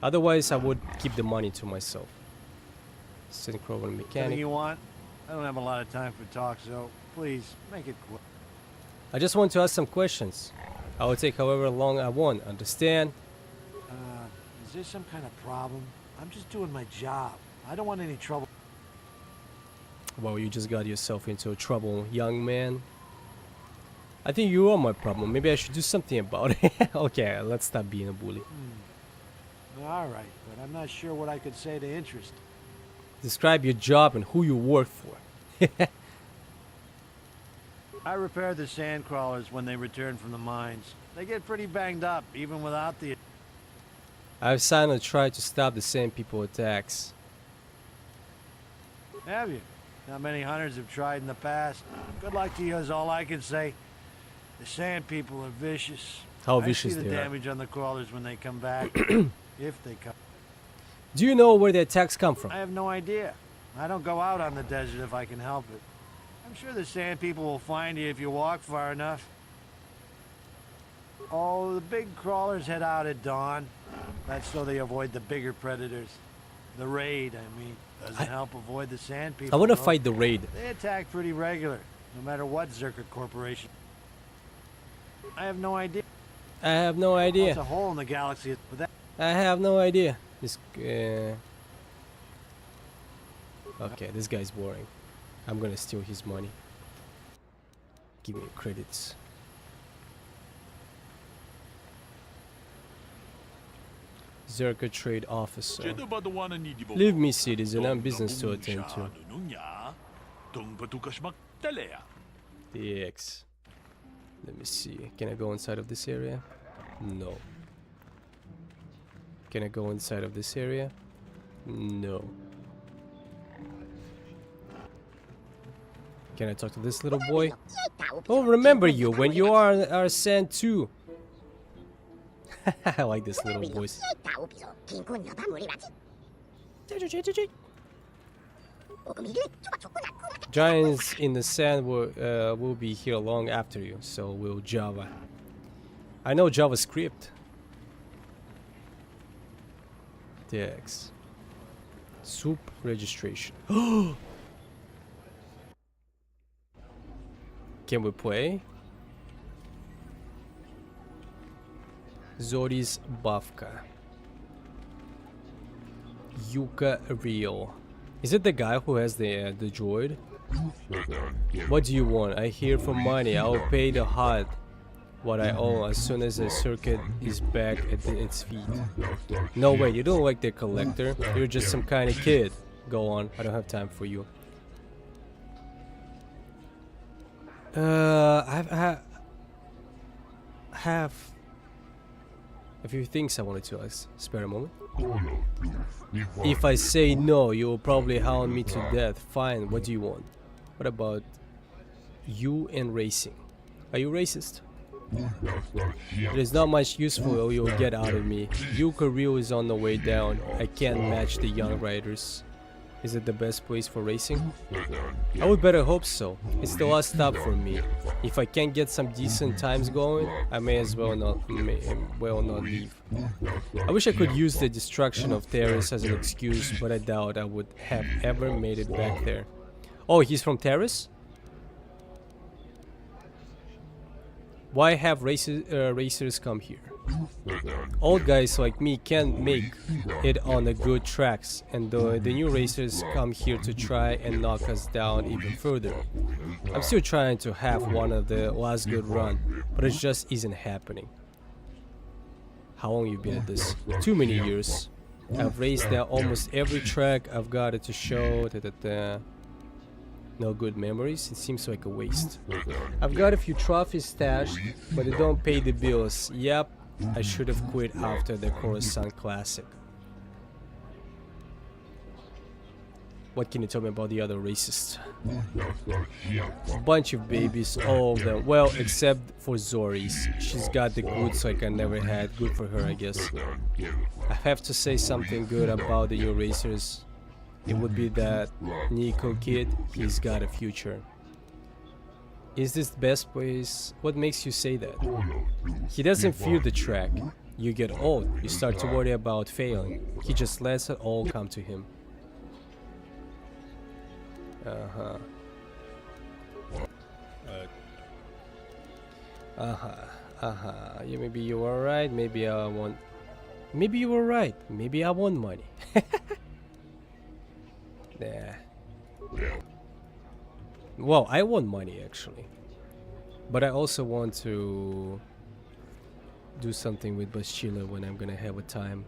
Otherwise, I would keep the money to myself. Synchro mechanic. Anything you want? I don't have a lot of time for talk, so please make it quick. I just want to ask some questions. I will take however long I want. Understand? Is there some kind of problem? I'm just doing my job. I don't want any trouble. Well, you just got yourself into trouble, young man. I think you are my problem. Maybe I should do something about it. Okay, let's stop being a bully. All right, but I'm not sure what I could say to interest. Describe your job and who you work for. I repair the sand crawlers when they return from the mines. They get pretty banged up, even without the... I've signed a try to stop the same people attacks. Have you? Not many hunters have tried in the past. Good luck to you is all I can say. The sand people are vicious. How I vicious see the they are. damage on the crawlers when they come back. If they come. Do you know where the attacks come from? I have no idea. I don't go out on the desert if I can help it. I'm sure the sand people will find you if you walk far enough. Oh, the big crawlers head out at dawn. That's so they avoid the bigger predators. The raid, I mean, doesn't help avoid the sand people. I want to though. fight the raid. They attack pretty regular, no matter what Zerka Corporation. I have no idea. I have no idea. There's a hole in the galaxy, but that... I have no idea. This, okay, this guy's boring. I'm gonna steal his money. Give me credits. Zerka Trade Officer. Leave me, citizen. I'm business to attend to. DX. Let me see. Can I go inside of this area? No. Can I go inside of this area? No. Can I talk to this little boy? Oh, remember you when you are sent too. I like this little voice. Giants in the sand will be here long after you, so will Java. I know JavaScript. DX. Soup registration. Can we play? Zoris Bavka. Yuka Real. Is it the guy who has the droid? What do you want? I hear for money. I will pay the HUD what I owe as soon as the circuit is back at its feet. No way, you don't like the collector. You're just some kind of kid. Go on, I don't have time for you. I have a few things I wanted to ask. Spare a moment. If I say no, you will probably hound me to death. Fine, what do you want? What about you and racing? Are you racist? There's not much useful you'll get out of me. Yuka Ryu is on the way down. I can't match the young riders. Is it the best place for racing? I would better hope so. It's the last stop for me. If I can't get some decent times going, I may as well not leave. I wish I could use the destruction of Terrace as an excuse, but I doubt I would have ever made it back there. Oh, he's from Terrace? Why have racers come here? Old guys like me can't make it on the good tracks, and the new racers come here to try and knock us down even further. I'm still trying to have one of the last good run, but it just isn't happening. how long you've been at this. Too many years. I've raced there almost every track I've got it to show. No good memories. It seems like a waste. I've got a few trophies stashed, but they don't pay the bills. Yep, I should have quit after the Coruscant Classic. What can you tell me about the other racists? A bunch of babies, all of them. Well, except for Zoris. She's got the goods like I never had. Good for her, I guess. I have to say something good about the new racers. It would be that Nico kid, he's got a future. Is this the best place? What makes you say that? He doesn't fear the track. You get old, you start to worry about failing. He just lets it all come to him. Yeah, maybe you were right. Maybe I want. Maybe you were right. Maybe I want money. Yeah. Well, I want money actually, but I also want to do something with Bastila when I'm gonna have a time.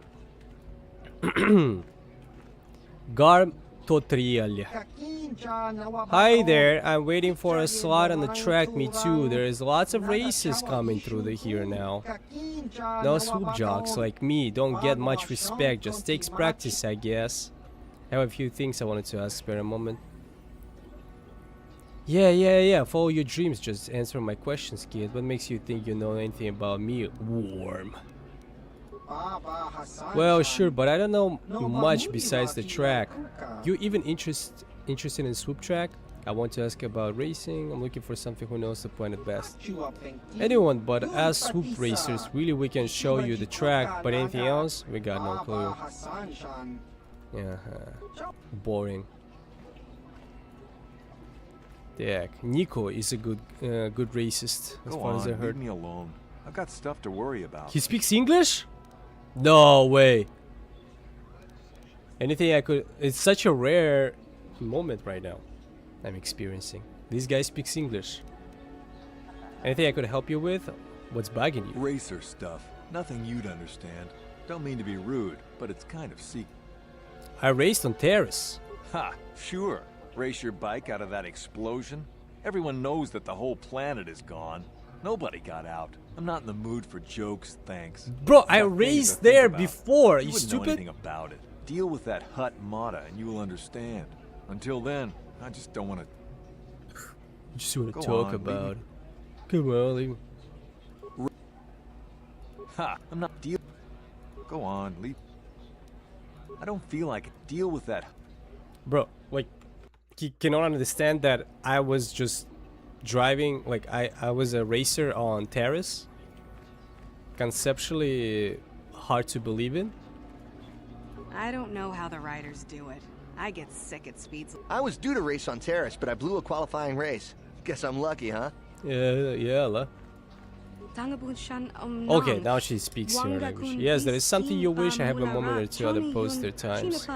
Garm Totrial. Hi there, I'm waiting for a slot on the track. Me too. There's lots of races coming through here now. No swoop jocks like me don't get much respect. Just takes practice, I guess. I have a few things I wanted to ask. Spare a moment. Yeah. Follow your dreams. Just answer my questions, kid. What makes you think you know anything about me? Worm. Well, sure, but I don't know much besides the track. You even interested in swoop track? I want to ask about racing. I'm looking for something who knows the planet best. Anyone but us swoop racers. Really, we can show you the track, but anything else? We got no clue. Yeah, boring. Heck, Nico is a good racist, as far as I heard. Leave me alone. I've got stuff to worry about. He speaks English? No way. Anything I could... It's such a rare moment right now I'm experiencing. This guy speaks English. Anything I could help you with? What's bugging you? Racer stuff. Nothing you'd understand. Don't mean to be rude, but it's kind of secret. I raced on Terrace. Ha! Sure. Race your bike out of that explosion? Everyone knows that the whole planet is gone. Nobody got out. I'm not in the mood for jokes, thanks. Bro, I raced there before. Are you wouldn't stupid? know anything about it. Deal with that Hut Mata and you will understand. Until then, I just don't want to... Just want to talk about... Come on, leave... Ha! I'm not deal... Go on, leave... I don't feel like it. Deal with that... Bro, like... You cannot understand that I was just driving... Like, I was a racer on Terrace? Conceptually hard to believe in? I don't know how the riders do it. I get sick at speeds. I was due to race on Terrace, but I blew a qualifying race. Guess I'm lucky, huh? Yeah. Okay, now she speaks your language. Yes, there is something you wish. I have a moment or two other posts their times.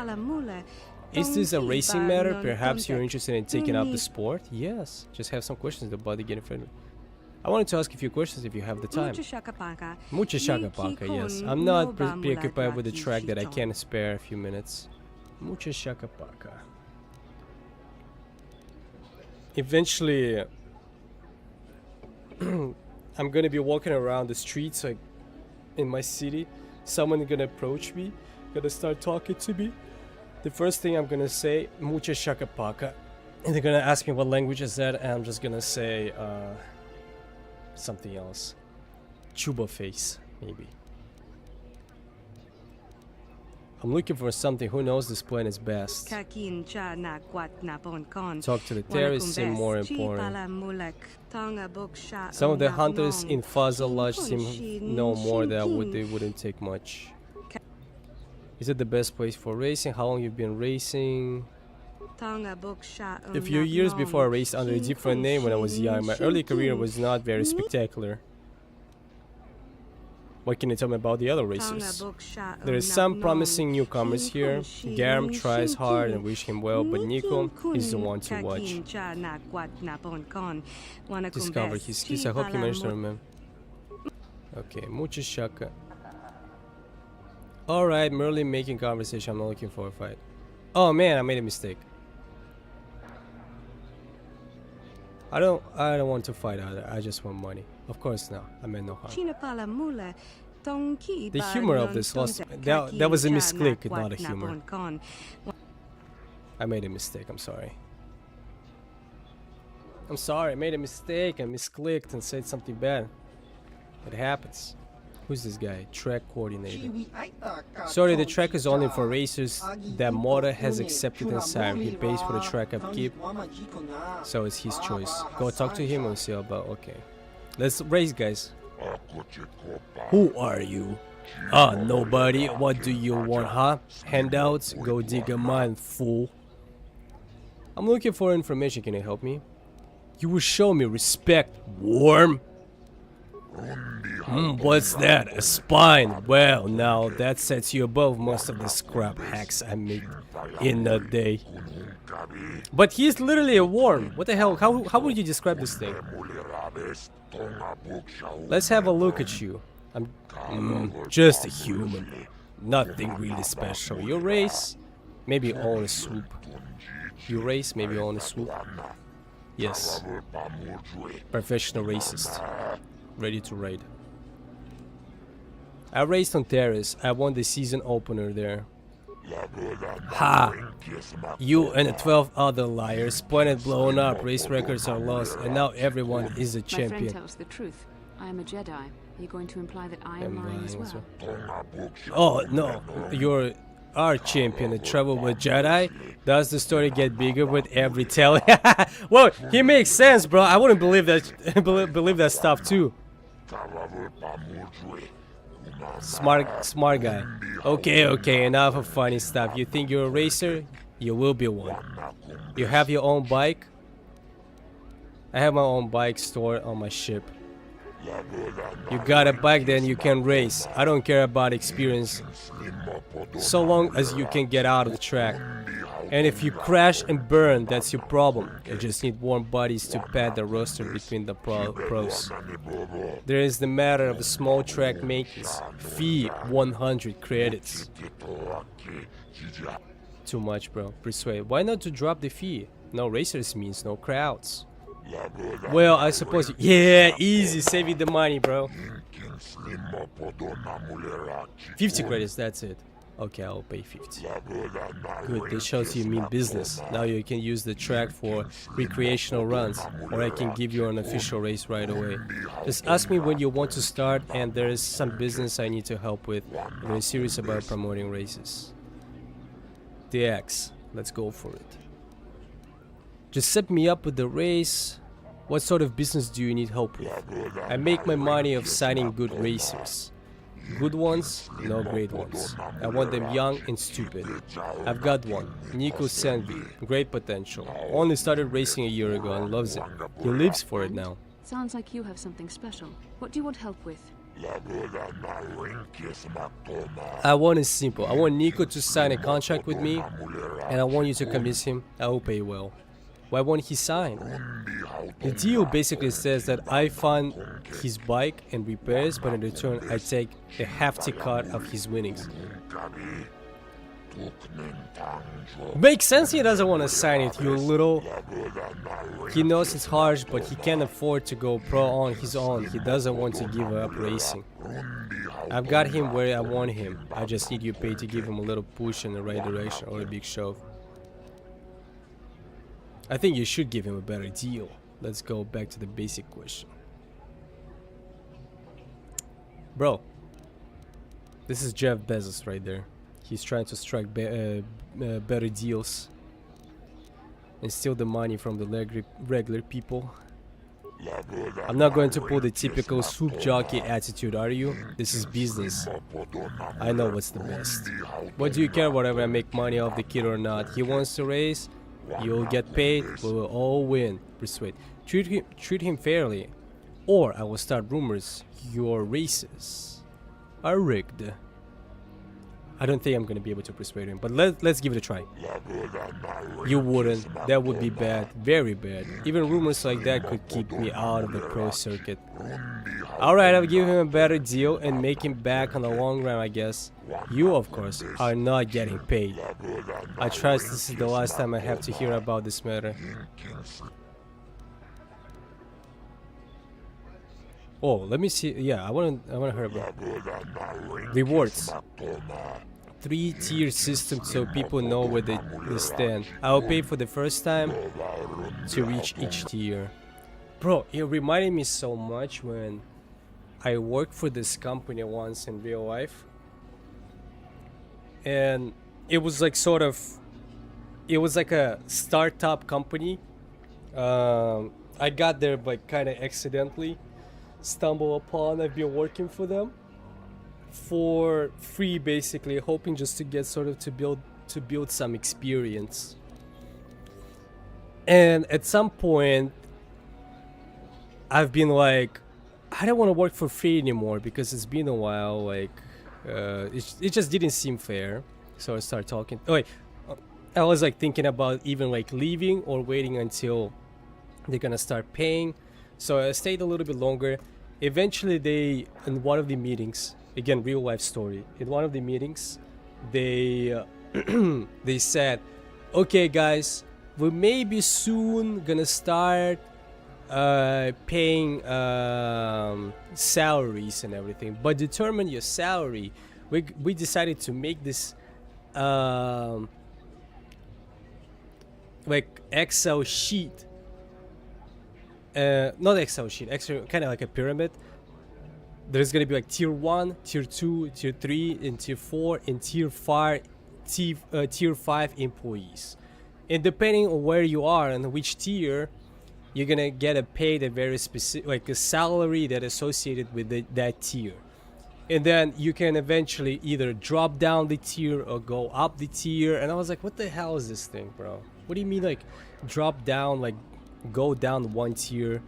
Is this a racing matter? Perhaps you're interested in taking up the sport? Yes, just have some questions about the getting friendly. I wanted to ask a few questions if you have the time. Mucha shaka paka, yes. I'm not preoccupied with the track that I can spare a few minutes. Mucha shaka paka. Eventually, I'm gonna be walking around the streets like in my city. Someone gonna approach me, gonna start talking to me. The first thing I'm gonna say, mucha shaka paka. And they're gonna ask me what language is that, and I'm just gonna say, something else. Chuba face, maybe. I'm looking for something. Who knows this planet's best? Talk to the terrorists seem more important. Some of the hunters in Fazal Lodge seem know more that they wouldn't take much. Is it the best place for racing? How long you've been racing? A few years before I raced under a different name when I was young. My early career was not very spectacular. What can you tell me about the other racers? There is some promising newcomers here. Garm tries hard and wish him well, but Nico is the one to watch. Discover his skills. I hope you managed to remember. Okay, mucha shaka. Alright, merely making conversation. I'm not looking for a fight. Oh man, I made a mistake. I don't want to fight either. I just want money. Of course not. I meant no harm. The humor of this lost. That was a misclick, not a humor. I made a mistake. I'm sorry. I'm sorry. I made a mistake. I misclicked and said something bad. It happens. Who's this guy? Track coordinator. Sorry, the track is only for racers that Mora has accepted inside. He pays for the track upkeep, so it's his choice. Go talk to him and see about. Okay, let's race, guys. Who are you? Ah, nobody. What do you want, huh? Handouts? Go dig a mine, fool. I'm looking for information. Can you help me? You will show me respect, worm. What's that? A spine? Well, now that sets you above most of the scrap hacks I made in a day. But he's literally a worm. What the hell? How would you describe this thing? Let's have a look at you. I'm just a human. Nothing really special. Your race? Maybe on a swoop. Your race? Maybe on a swoop. Yes. Professional racist. Ready to raid. I raced on Terrace. I won the season opener there. Ha! You and the 12 other liars. Planet blown up, race records are lost, and now everyone is a champion. My friend tells the truth. I am a Jedi. Are you going to imply that I am lying as well? Oh no, you're our champion. The trouble with Jedi? Does the story get bigger with every telling? Well, he makes sense, bro. I wouldn't believe that. believe that stuff too. Smart guy. Okay, enough of funny stuff. You think you're a racer? You will be one. You have your own bike? I have my own bike stored on my ship. You got a bike, then you can race. I don't care about experience, so long as you can get out of the track. And if you crash and burn, that's your problem. You just need warm bodies to pad the roster between the pros. There is the matter of a small track maintenance. Fee 100 credits. Too much, bro. Persuade. Why not to drop the fee? No racers means no crowds. Well, I suppose. Yeah, easy. Saving the money, bro. 50 credits, that's it. Okay, I'll pay 50. Good, this shows you mean business. Now you can use the track for recreational runs, or I can give you an official race right away. Just ask me when you want to start, and there is some business I need to help with. I'm very serious about promoting races. The X, let's go for it. Just set me up with the race. What sort of business do you need help with? I make my money of signing good racers. Good ones, no great ones. I want them young and stupid. I've got one, Nico Sanvi, great potential. Only started racing a year ago and loves it. He lives for it now. Sounds like you have something special. What do you want help with? I want it simple. I want Nico to sign a contract with me, and I want you to convince him I will pay well. Why won't he sign? The deal basically says that I fund his bike and repairs, but in return I take a hefty cut of his winnings. Makes sense he doesn't want to sign it, you little... He knows it's harsh, but he can't afford to go pro on his own. He doesn't want to give up racing. I've got him where I want him. I just need you paid to give him a little push in the right direction or a big shove. I think you should give him a better deal. Let's go back to the basic question. Bro, this is Jeff Bezos right there. He's trying to strike better deals and steal the money from the regular people. I'm not going to pull the typical soup jockey attitude, are you? This is business. I know what's the best. What do you care whether I make money off the kid or not? He wants to race. You'll get paid, we will all win. Persuade. Treat him fairly, or I will start rumors your races are rigged. I don't think I'm gonna be able to persuade him, but let's give it a try. You wouldn't. That would be bad. Very bad. Even rumors like that could keep me out of the pro circuit. Alright, I'll give him a better deal and make him back on the long run, I guess. You, of course, are not getting paid. I trust this is the last time I have to hear about this matter. Oh, let me see. Yeah, I wanna hear about rewards. 3-tier system so people know where they stand. I'll pay for the first time to reach each tier. Bro, it reminded me so much when I worked for this company once in real life. And it was like it was like a startup company. I got there like kind of accidentally. Stumble upon. I've been working for them for free, basically, hoping just to get to build some experience. And at some point I've been like, I don't want to work for free anymore because it's been a while. Like it just didn't seem fair. So I started talking. Oh wait, I was like thinking about even like leaving or waiting until they're gonna start paying. So I stayed a little bit longer. Eventually they, in one of the meetings, again, real life story, in one of the meetings, they they said, okay guys, we may be soon gonna start paying salaries and everything, but determine your salary. We decided to make this like Excel sheet. Not Excel sheet, kind of like a pyramid. There's gonna be like tier 1, tier 2, tier 3, and tier 4, and tier 5 employees. And depending on where you are and which tier, you're gonna get paid a very specific, like a salary that associated with that tier. And then you can eventually either drop down the tier or go up the tier. And I was like, what the hell is this thing, bro? What do you mean like drop down, like go down one tier?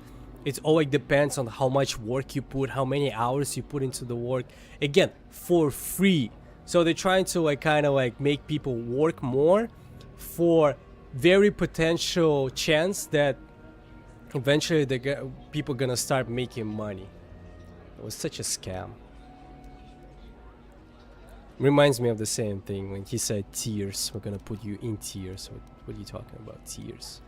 It all like depends on how much work you put, how many hours you put into the work, again, for free. So they're trying to like kind of like make people work more for very potential chance that eventually people gonna start making money. It was such a scam. Reminds me of the same thing when he said tiers. We're gonna put you in tiers. What are you talking about, tiers?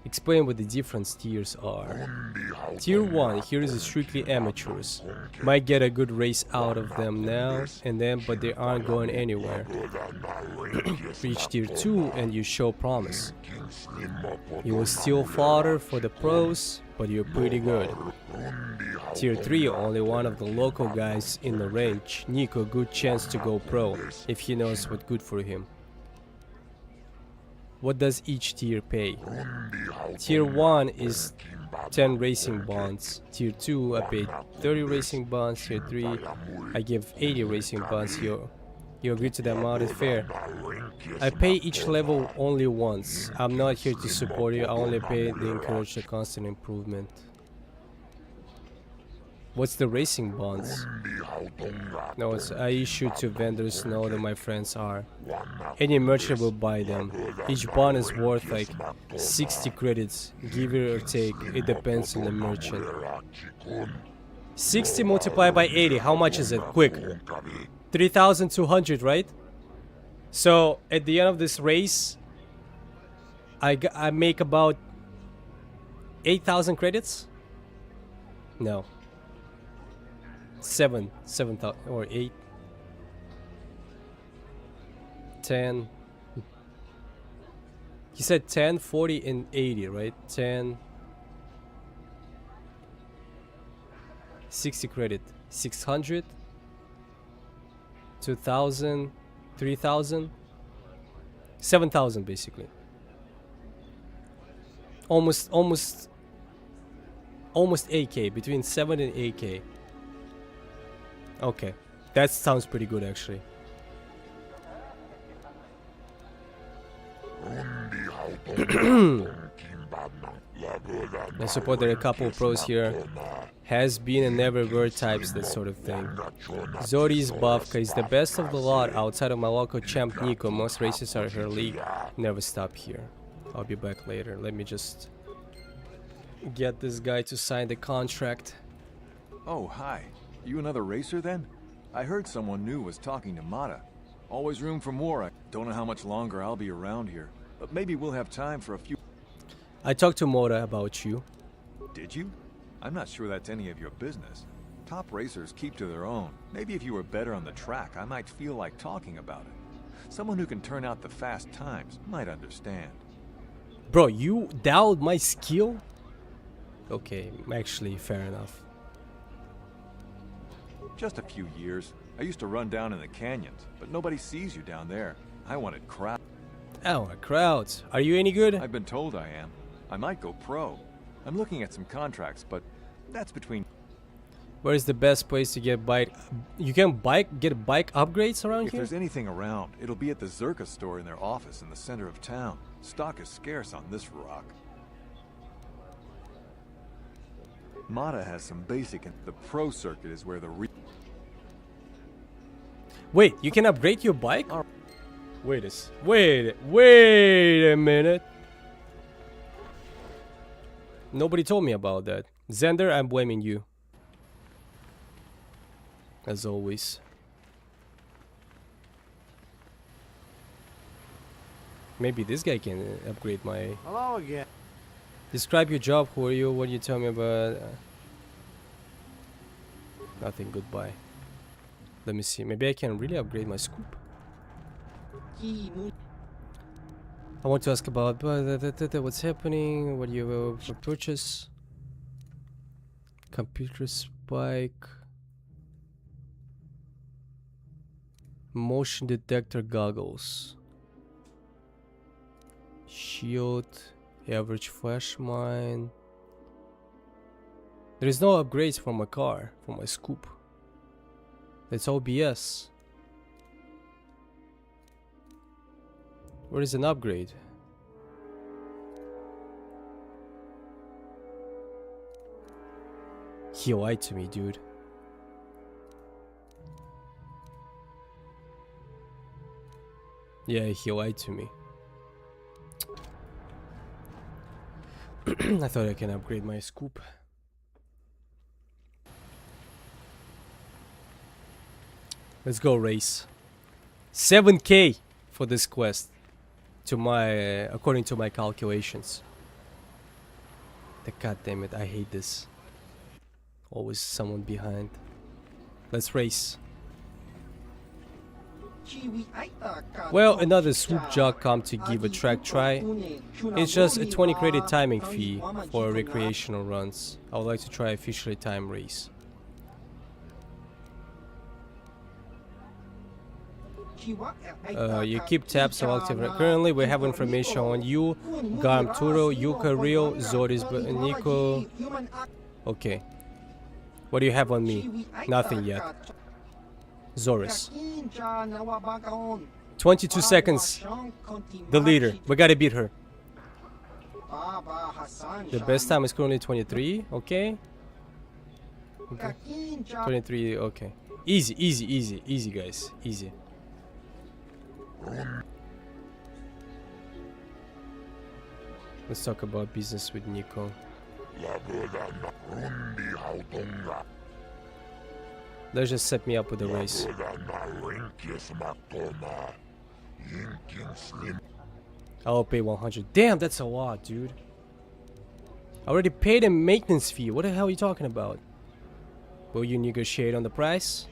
Explain what the different tiers are. Tier 1, here is strictly amateurs. Might get a good race out of them now and then, but they aren't going anywhere. Reach tier 2 and you show promise. You will steal fodder for the pros, but you're pretty good. Tier 3, only one of the local guys in the range. Nico, good chance to go pro, if he knows what's good for him. What does each tier pay? Tier 1 is 10 racing bonds. Tier 2, I paid 30 racing bonds. Tier 3, I give 80 racing bonds. You agree to the amount, it's fair. I pay each level only once. I'm not here to support you, I only pay to encourage the constant improvement. What's the racing bonds? No, it's I issue to vendors know that my friends are. Any merchant will buy them. Each bond is worth like 60 credits, give it or take, it depends on the merchant. 60 multiplied by 80, how much is it? Quick. 3,200, right? So at the end of this race, I make about 8,000 credits? No. 7,000 or 8, 10. He said 10, 40, and 80, right? 10, 60 credit, 600, 2,000, 3,000, 7,000 basically. Almost 8K, between 7 and 8K. Okay, that sounds pretty good actually. I support there are a couple of pros here. Has been and never were types, that sort of thing. Zori's Bavka is the best of the lot outside of my local champ Nico. Most races are her league. Never stop here. I'll be back later. Let me just get this guy to sign the contract. Oh, hi. You another racer then? I heard someone new was talking to Mata. Always room for more. I don't know how much longer I'll be around here, but maybe we'll have time for a few... I talked to Mota about you. Did you? I'm not sure that's any of your business. Top racers keep to their own. Maybe if you were better on the track, I might feel like talking about it. Someone who can turn out the fast times might understand. Bro, you doubted my skill? Okay, actually, fair enough. Just a few years. I used to run down in the canyons, but nobody sees you down there. I wanted crowds. Oh, crowds. Are you any good? I've been told I am. I might go pro. I'm looking at some contracts, but that's between... Where is the best place to get bike? You can get bike upgrades around If here? there's anything around, it'll be at the Zerka store in their office in the center of town. Stock is scarce on this rock. Mata has some basic, and the pro circuit is where the Wait, you can upgrade your bike? Wait a minute. Nobody told me about that. Xander, I'm blaming you. As always. Maybe this guy can upgrade my... Hello again. Describe your job. Who are you? What do you tell me about? Nothing. Goodbye. Let me see. Maybe I can really upgrade my scoop. I want to ask about what's happening. What do you purchase? Computer spike. Motion detector goggles. Shield. Average flash mine. There is no upgrades for my car, for my scoop. That's all BS. Where is an upgrade? He lied to me, dude. Yeah, he lied to me. I thought I can upgrade my scoop. Let's go race. 7K for this quest. To my, according to my calculations. God damn it, I hate this. Always someone behind. Let's race. Well, another swoop jog come to give a track try. It's just a 20 credit timing fee for recreational runs. I would like to try officially time race. You keep tabs of active. Currently we have information on you, Garmturo, Yuka, Rio, Zoris, Nico. Okay. What do you have on me? Nothing yet. Zoris. 22 seconds. The leader. We gotta beat her. The best time is currently 23. Okay. 23. Okay. Easy, easy, easy, easy, guys. Easy. Let's talk about business with Nico. Let's just set me up with a race. I'll pay 100. Damn, that's a lot, dude. I already paid a maintenance fee. What the hell are you talking about? Will you negotiate on the price?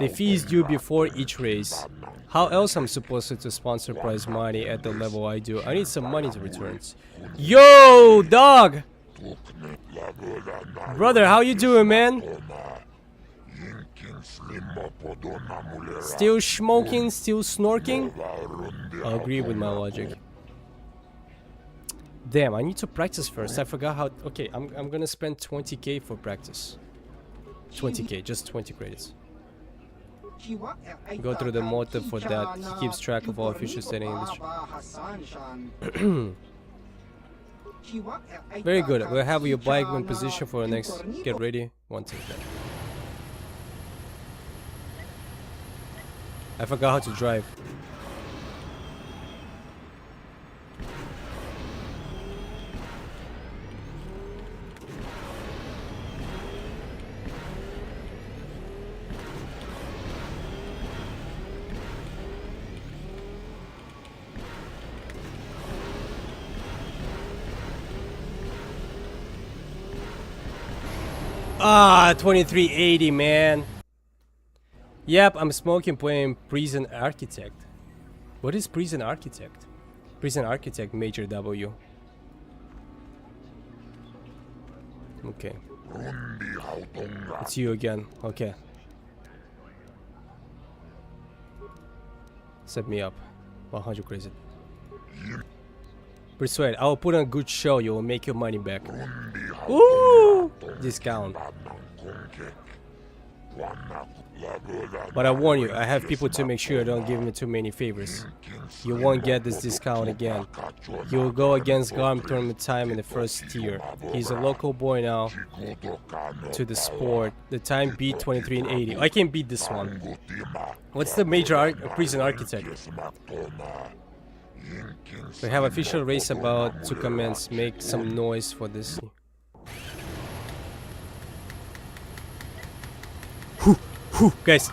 The fee is due before each race. How else I'm supposed to sponsor prize money at the level I do? I need some money to return. Yo, dog! Brother, how you doing, man? Still smoking, still snorking? I agree with my logic. Damn, I need to practice first. I forgot how... Okay, I'm gonna spend 20k for practice. 20k, just 20 credits. Go through the motive for that. He keeps track of all official settings. Very good. We'll have your bike in position for the next. Get ready. 1 second. I forgot how to drive. Ah, 2380, man. Yep, I'm smoking playing Prison Architect. What is Prison Architect? Prison Architect, Major W. Okay. It's you again. Okay. Set me up. 100 crazy. Persuade. I will put on a good show. You will make your money back. Ooh! Discount. But I warn you, I have people to make sure I don't give me too many favors. You won't get this discount again. You will go against Garm tournament time in the first tier. He's a local boy now to the sport. The time beat 23 and 80. I can beat this one. What's the major Prison Architect? We have official race about to commence. Make some noise for this. Whew, guys.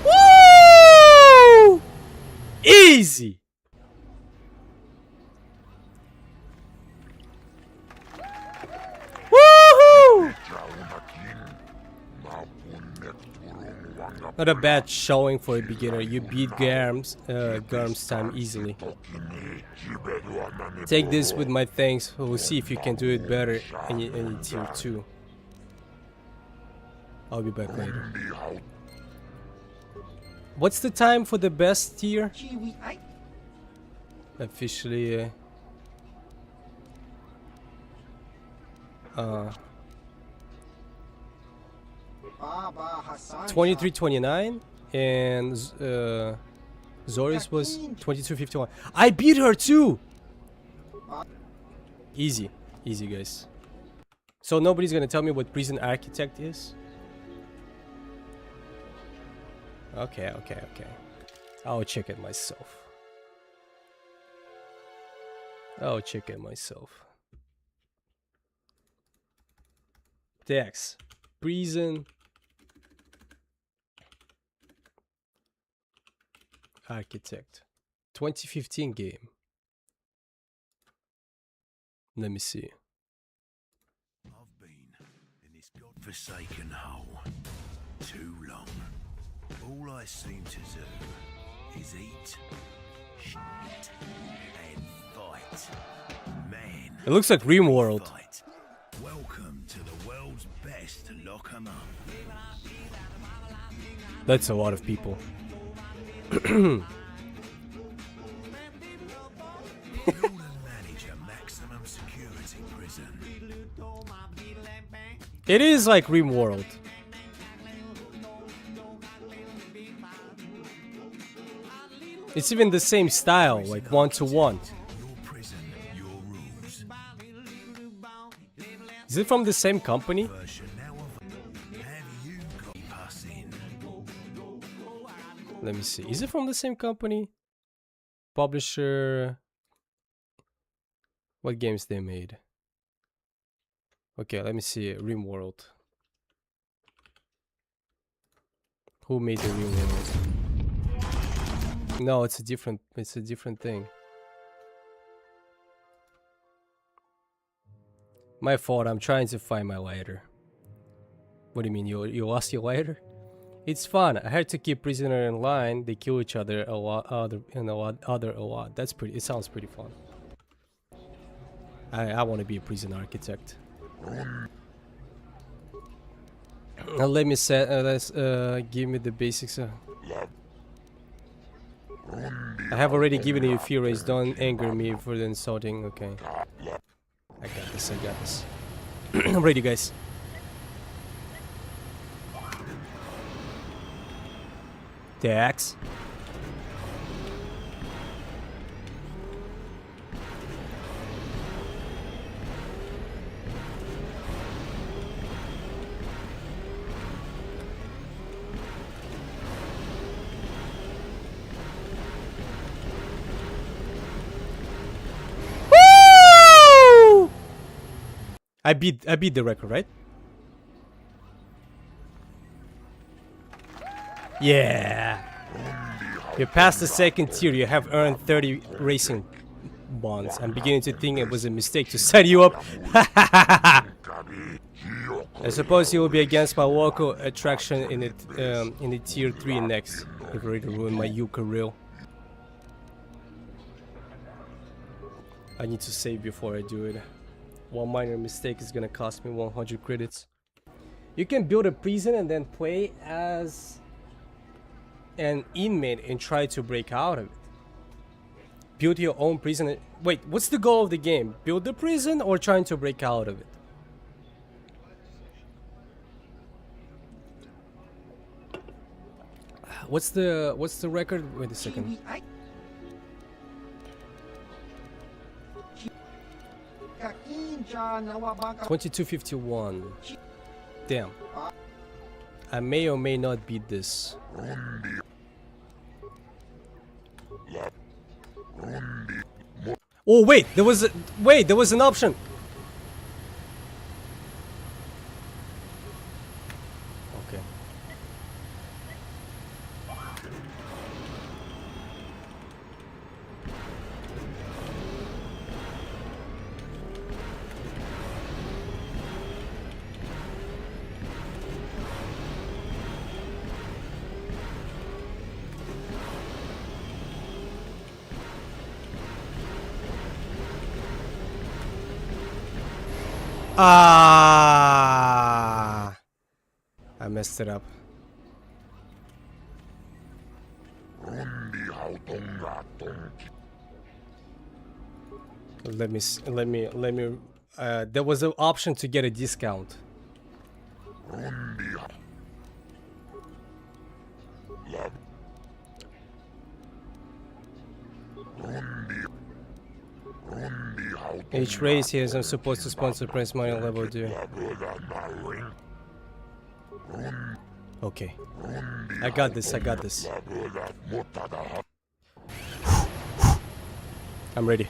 Woo! Easy. Not a bad showing for a beginner. You beat Garm's time easily. Take this with my thanks. We'll see if you can do it better in tier 2. I'll be back later. What's the time for the best tier? Officially 23:29 and Zoris was 22:51. I beat her too. Easy guys. So nobody's gonna tell me what Prison Architect is. Okay. I'll check it myself. Dex. Prison Architect. 2015 game. Let me see. I've been in this godforsaken hole too long. All I seem to do is eat, shit, and fight. Man. It looks like RimWorld. Welcome to the world's best lock 'em up. That's a lot of people. It is like RimWorld. It's even the same style, like 1-to-1. Is it from the same company? Let me see. Is it from the same company? Publisher. What games they made? Okay, let me see. RimWorld. Who made the RimWorld? No, it's a different thing. My fault. I'm trying to find my lighter. What do you mean? You lost your lighter? It's fun. I had to keep prisoner in line. They kill each other a lot. That's pretty. It sounds pretty fun. I want to be a prison architect. Let me set. Let's give me the basics. I have already given you a few rays. Don't anger me for the insulting. Okay. I got this. I got this. I'm ready, guys. The axe. I beat the record, right? Yeah. You passed the second tier. You have earned 30 racing bonds. I'm beginning to think it was a mistake to set you up. I suppose you will be against my local attraction in the tier 3 next. You've already ruined my Yucca reel. I need to save before I do it. One minor mistake is gonna cost me 100 credits. You can build a prison and then play as an inmate and try to break out of it. Build your own prison. Wait, what's the goal of the game? Build the prison or trying to break out of it? What's the record? Wait a second. 2251. Damn. I may or may not beat this. Oh wait, there was an option. Okay. Ah, I messed it up. Let me. There was an option to get a discount. Each race here is I'm supposed to sponsor prize money level 2. Okay. I got this, I got this. I'm ready.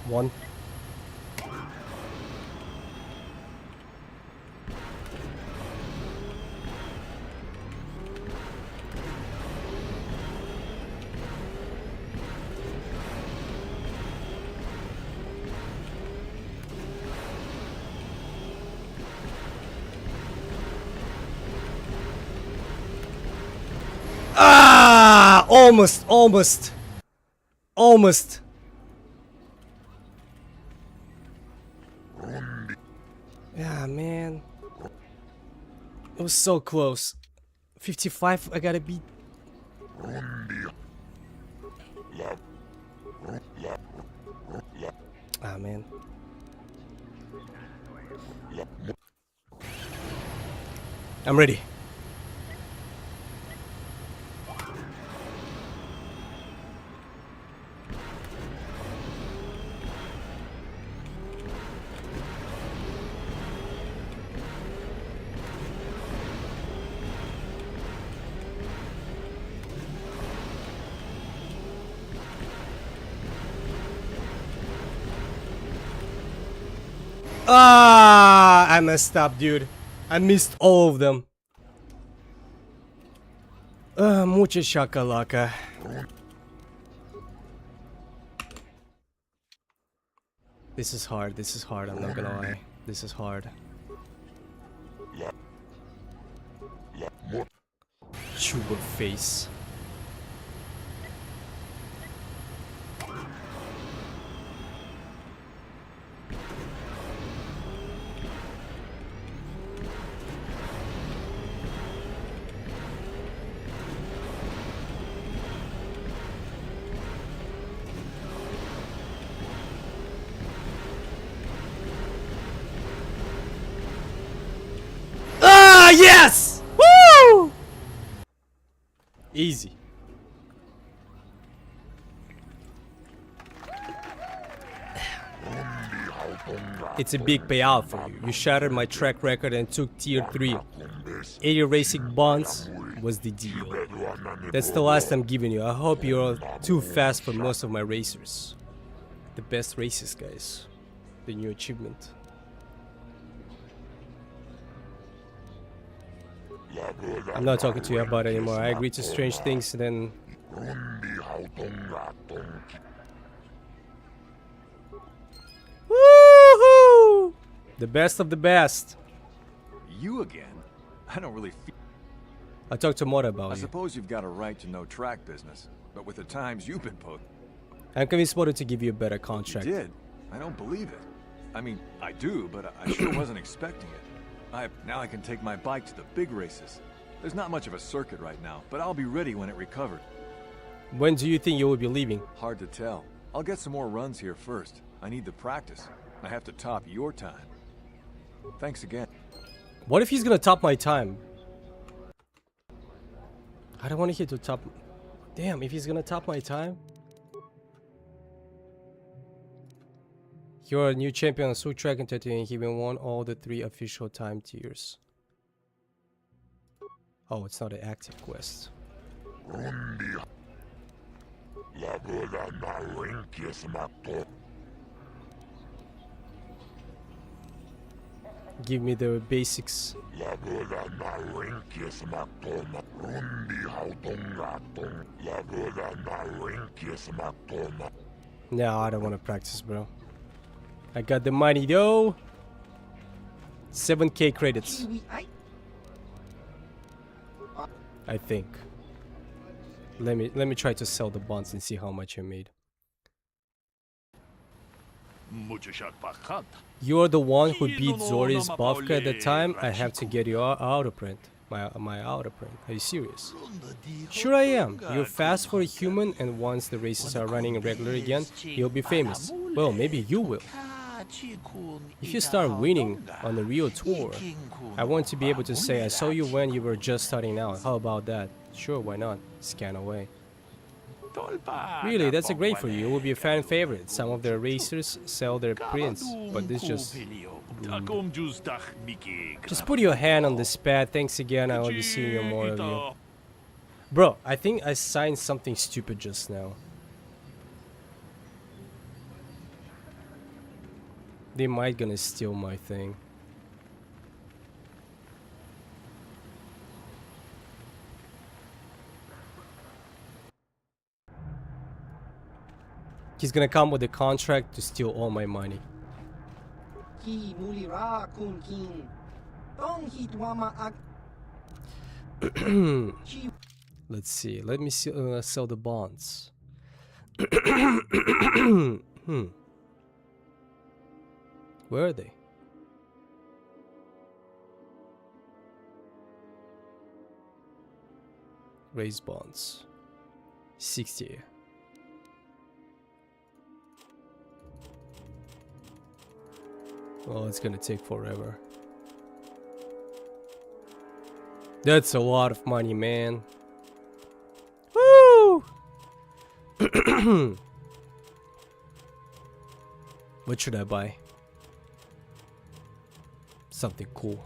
1. Ah, almost. Yeah, man. It was so close. 55, I gotta beat. Ah, man. I'm ready. Ah, I messed up, dude. I missed all of them. Mucha shakalaka. This is hard, I'm not gonna lie. This is hard. Chuba face. Easy. It's a big payout for you. You shattered my track record and took tier 3. 80 racing bonds was the deal. That's the last I'm giving you. I hope you're too fast for most of my racers. The best races, guys. The new achievement. I'm not talking to you about it anymore. I agreed to strange things, then... Woohoo! The best of the best. You again? I don't really feel... I talked to Mora about I you. suppose you've got a right to know track business, but with the times you've been put... I'm convinced Mora to give you a better contract. You did? I don't believe it. I mean, I do, but I sure wasn't expecting it. Now I can take my bike to the big races. There's not much of a circuit right now, but I'll be ready when it recovered. When do you think you will be leaving? Hard to tell. I'll get some more runs here first. I need the practice. I have to top your time. Thanks again. What if he's gonna top my time? I don't want to hit to top... Damn, if he's gonna top my time? You're a new champion on Soul Track and Tatooine. He even won all the 3 official time tiers. Oh, it's not an active quest. Give me the basics. No, I don't want to practice, bro. I got the money, though. 7k credits. I think. Let me try to sell the bonds and see how much I made. You're the one who beat Zori's Bavka at the time. I have to get your auto print. My auto print. Are you serious? Sure I am. You're fast for a human, and once the races are running regular again, you'll be famous. Well, maybe you will. If you start winning on the real tour, I want to be able to say I saw you when you were just starting out. How about that? Sure, why not? Scan away. Really, that's a great for you. You will be a fan favorite. Some of their racers sell their prints, but this just... Just put your hand on this pad. Thanks again. I will be seeing more of you. Bro, I think I signed something stupid just now. They might gonna steal my thing. He's gonna come with a contract to steal all my money. Let's see. Let me see, sell the bonds. Where are they? Raise bonds. 60. Oh, it's gonna take forever. That's a lot of money, man. Woo! What should I buy? Something cool.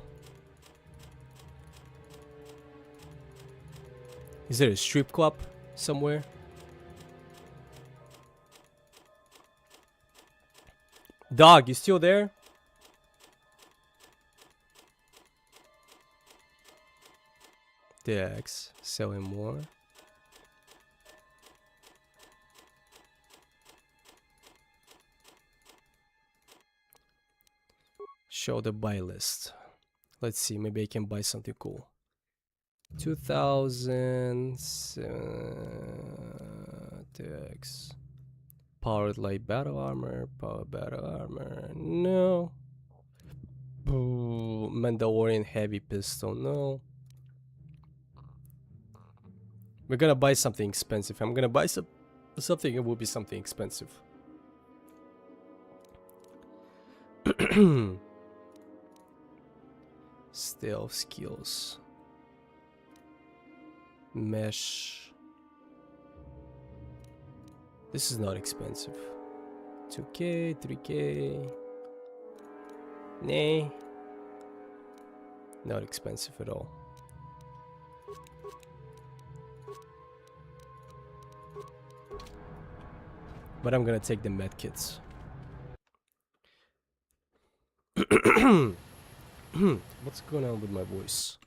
Is there a strip club somewhere? Dog, you still there? Dex, selling more. Show the buy list. Let's see, maybe I can buy something cool. 2000 Dex. Powered light battle armor, power battle armor. No. Boo. Mandalorian heavy pistol. No. We're gonna buy something expensive. I'm gonna buy something. It will be something expensive. Stealth skills. Mesh. This is not expensive. 2K, 3K. Nay. Not expensive at all. But I'm gonna take the medkits. What's going on with my voice?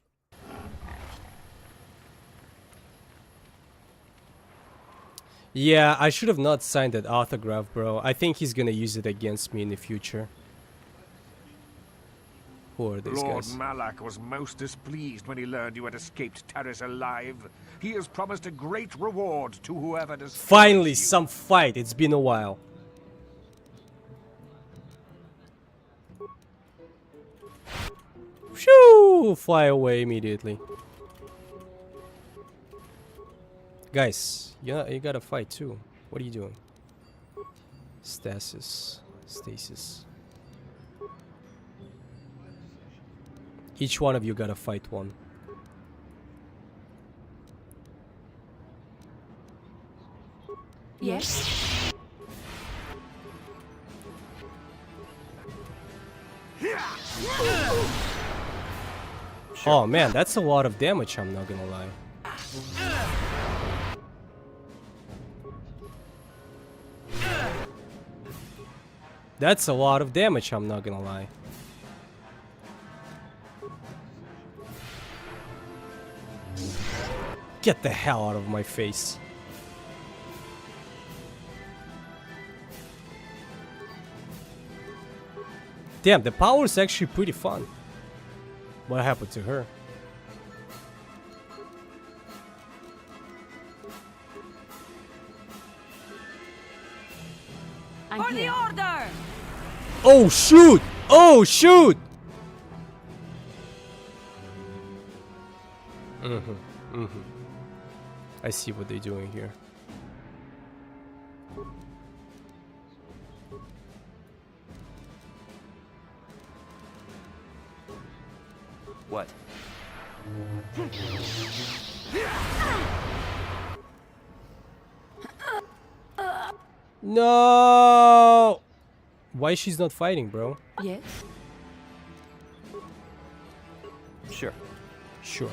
Yeah, I should have not signed that autograph, bro. I think he's gonna use it against me in the future. Who are these Lord guys? Malak was most displeased when he learned you had escaped Taris alive. He has promised a great reward to whoever does. Finally, some fight. It's been a while. Shoo! Fly away immediately. Guys, you gotta fight too. What are you doing? Stasis. Each one of you gotta fight one. Yes. Oh man, that's a lot of damage, I'm not gonna lie. That's a lot of damage, I'm not gonna lie. Get the hell out of my face. Damn, the power is actually pretty fun. What happened to her? For the order! Oh shoot! Oh shoot! I see what they're doing here. What? No! Why she's not fighting, bro? Yes. Sure. Sure.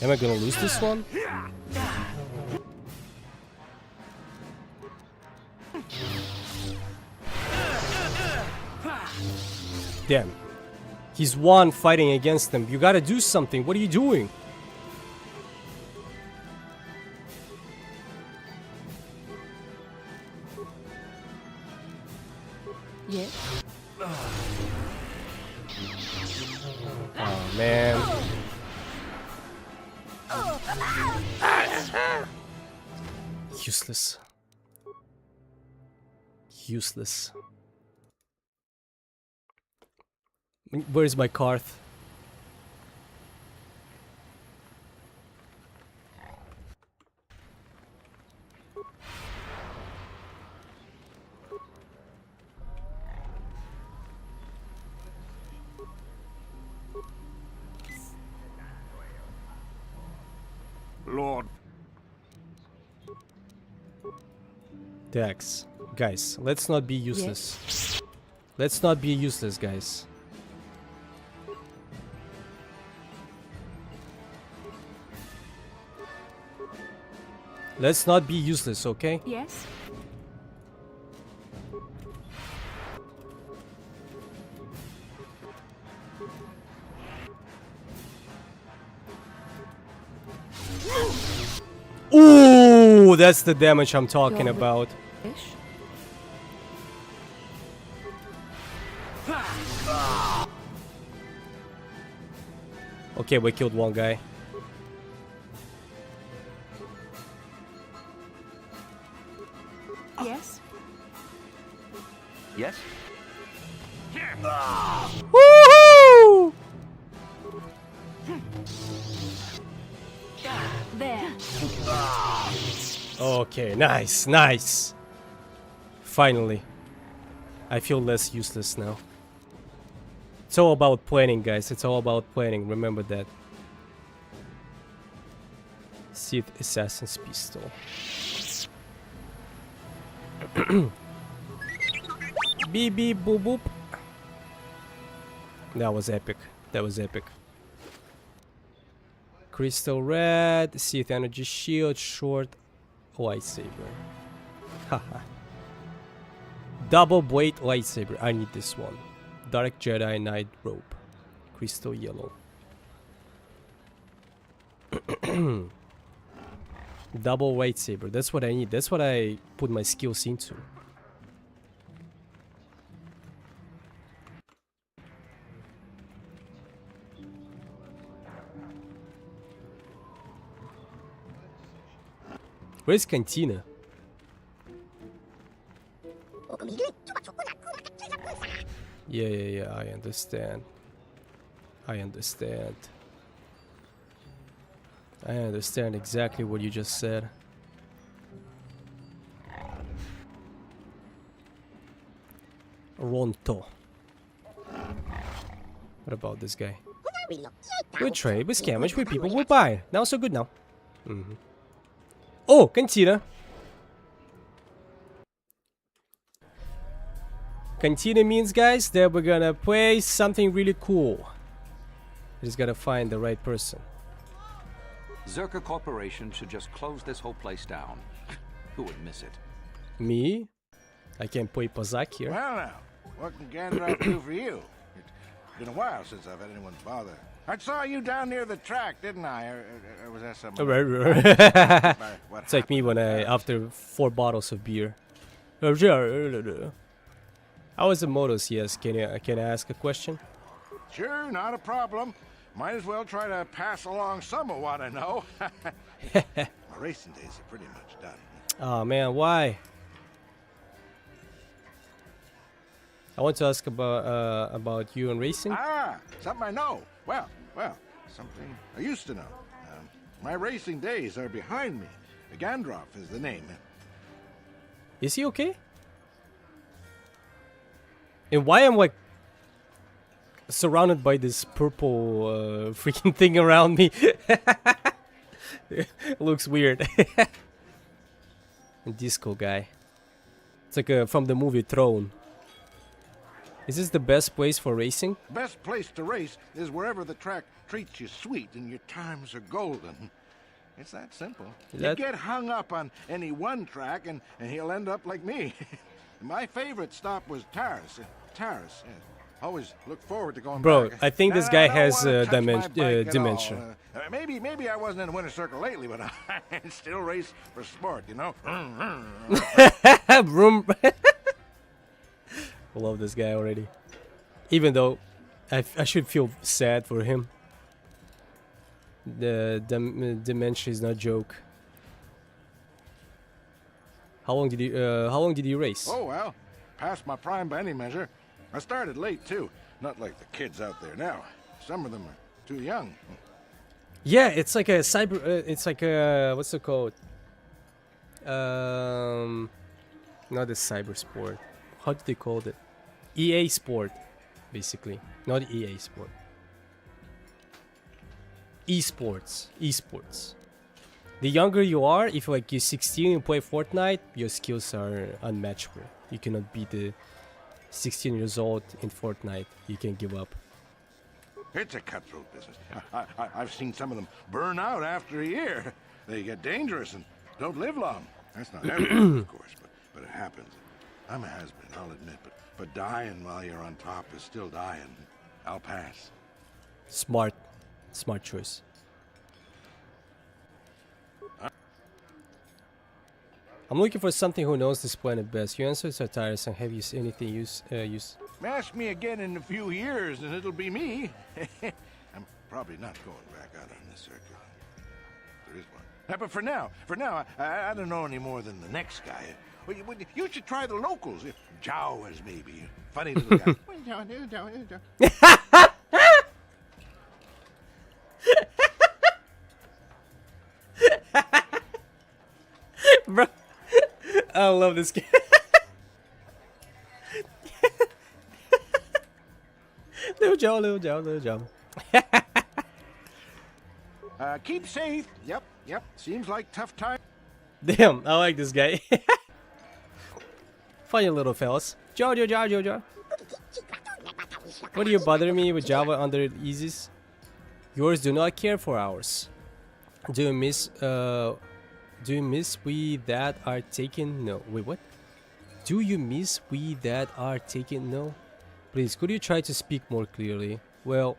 Am I gonna lose this one? Damn. He's one fighting against them. You gotta do something. What are you doing? Yes. Oh man. Useless. Useless. Where's my Karth? Lord. Dex. Guys, let's not be useless. Yes. Let's not be useless, guys. Let's not be useless, okay? Yes. Ooh, that's the damage I'm talking about. Okay, we killed one guy. Yes. Yes? Woohoo! There. Okay, nice, nice. Finally. I feel less useless now. It's all about planning, guys. It's all about planning. Remember that. Sith Assassin's Pistol. Beep beep boop boop. That was epic. That was epic. Crystal Red, Sith Energy Shield, short lightsaber. Haha. Double blade lightsaber. I need this one. Dark Jedi Knight Robe. Crystal Yellow. Double lightsaber. That's what I need. That's what I put my skills into. Where's Cantina? Yeah, I understand. I understand exactly what you just said. Ronto. What about this guy? We trade, we scavenge, we people, we buy. Now so good now. Oh, Cantina. Cantina means, guys, that we're gonna play something really cool. We just gotta find the right person. Zerka Corporation should just close this whole place down. Who would miss it? Me? I can play Pazak here. Well now, what can Gandalf do for you? It's been a while since I've had anyone bother. I saw you down near the track, didn't I? Or was that something? It's like me when after 4 bottles of beer. How was the motos? Yes, can I ask a question? Sure, not a problem. Might as well try to pass along some of what I know. My racing days are pretty much done. Oh man, why? I want to ask about you and racing. Ah, something I know. Well, something I used to know. My racing days are behind me. Gandalf is the name. Is he okay? And why am like surrounded by this purple freaking thing around me? Looks weird. Disco guy. It's like from the movie Throne. Is this the best place for racing? Best place to race is wherever the track treats you sweet and your times are golden. It's that simple. You get hung up on any one track and he'll end up like me. My favorite stop was Taris. Taris, yeah. Always look forward to going Bro, back. I think this guy has dementia. Maybe I wasn't in the winner's circle lately, but I still race for sport, you know? Vroom. I love this guy already. Even though I should feel sad for him. The dementia is not a joke. How long did you race? Oh well, past my prime by any measure. I started late too, not like the kids out there now. Some of them are too young. Yeah, it's like a cyber. It's like a what's it called? Not a cyber sport. How do they call it? EA Sport, basically. Not EA Sport. Esports. The younger you are, if like you're 16 and play Fortnite, your skills are unmatchable. You cannot beat the 16 years old in Fortnite. You can give up. It's a cutthroat business. I've seen some of them burn out after a year. They get dangerous and don't live long. That's not everyone, of course, but it happens. I'm a has-been, I'll admit, but dying while you're on top is still dying. I'll pass. Smart choice. I'm looking for something who knows this planet best. Your answers are tiresome. Have you seen anything use? Ask me again in a few years and it'll be me. I'm probably not going back out on this circuit. There is one. But for now, I don't know any more than the next guy. You should try the locals. Jawas, maybe. Funny little guy. Bro, I love this game. Joe, Little Joe, Little Joe. Keep safe. Yep. Seems like tough time. Damn, I like this guy. Funny little fellas. Joe. What are you bothering me with Java under Isis? Yours do not care for ours. Do you miss we that are taken? No. Wait, what? Do you miss we that are taken? No. Please, could you try to speak more clearly? Well,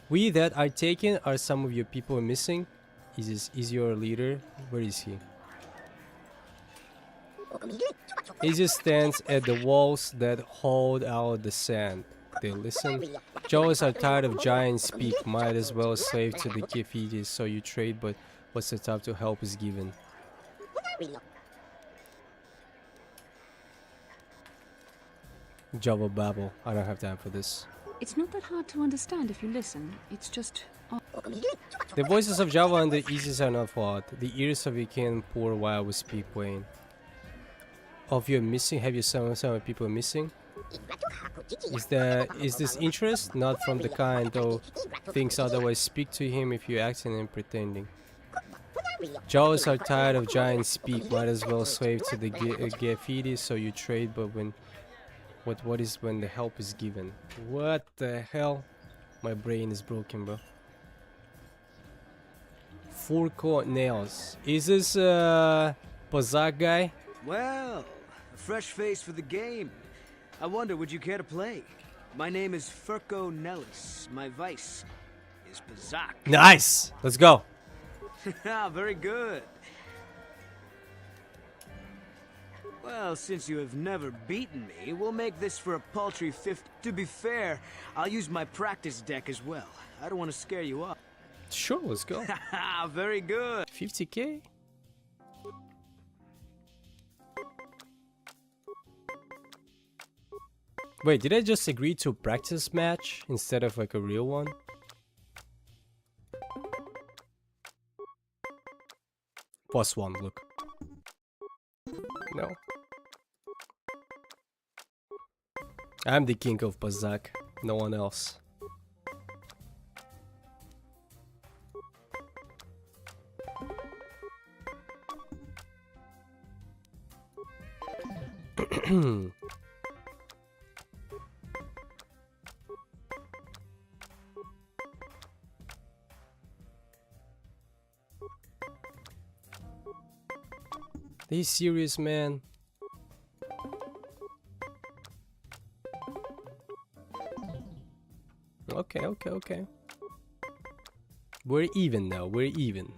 we that are taken are some of your people missing. Is your leader? Where is he? Isis stands at the walls that hold out the sand. They listen. Jawas are tired of giant speak. Might as well slave to the Kefidis, so you trade, but what's the top to help is given. Java babble. I don't have time for this. It's not that hard to understand if you listen. It's just... The voices of Java and the Isis are not flawed. The ears of you can pour while we speak plain. Of you missing? Have you some people missing? Is this interest? Not from the kind, though thinks otherwise. Speak to him if you're acting and pretending. Jawas are tired of giant speak. Might as well slave to the Gefidis, so you trade, but when... What is when the help is given? What the hell? My brain is broken, bro. Four-court nails. Is this Pazak guy? Well, a fresh face for the game. I wonder, would you care to play? My name is Furko Nellis. My vice is Pazak. Nice! Let's go. Very good. Well, since you have never beaten me, we'll make this for a paltry 50. To be fair, I'll use my practice deck as well. I don't want to scare you up. Sure, let's go. Very good. 50k? Wait, did I just agree to a practice match instead of like a real one? +1, look. No. I'm the king of Pazak, no one else. Are you serious, man? Okay. We're even now, we're even.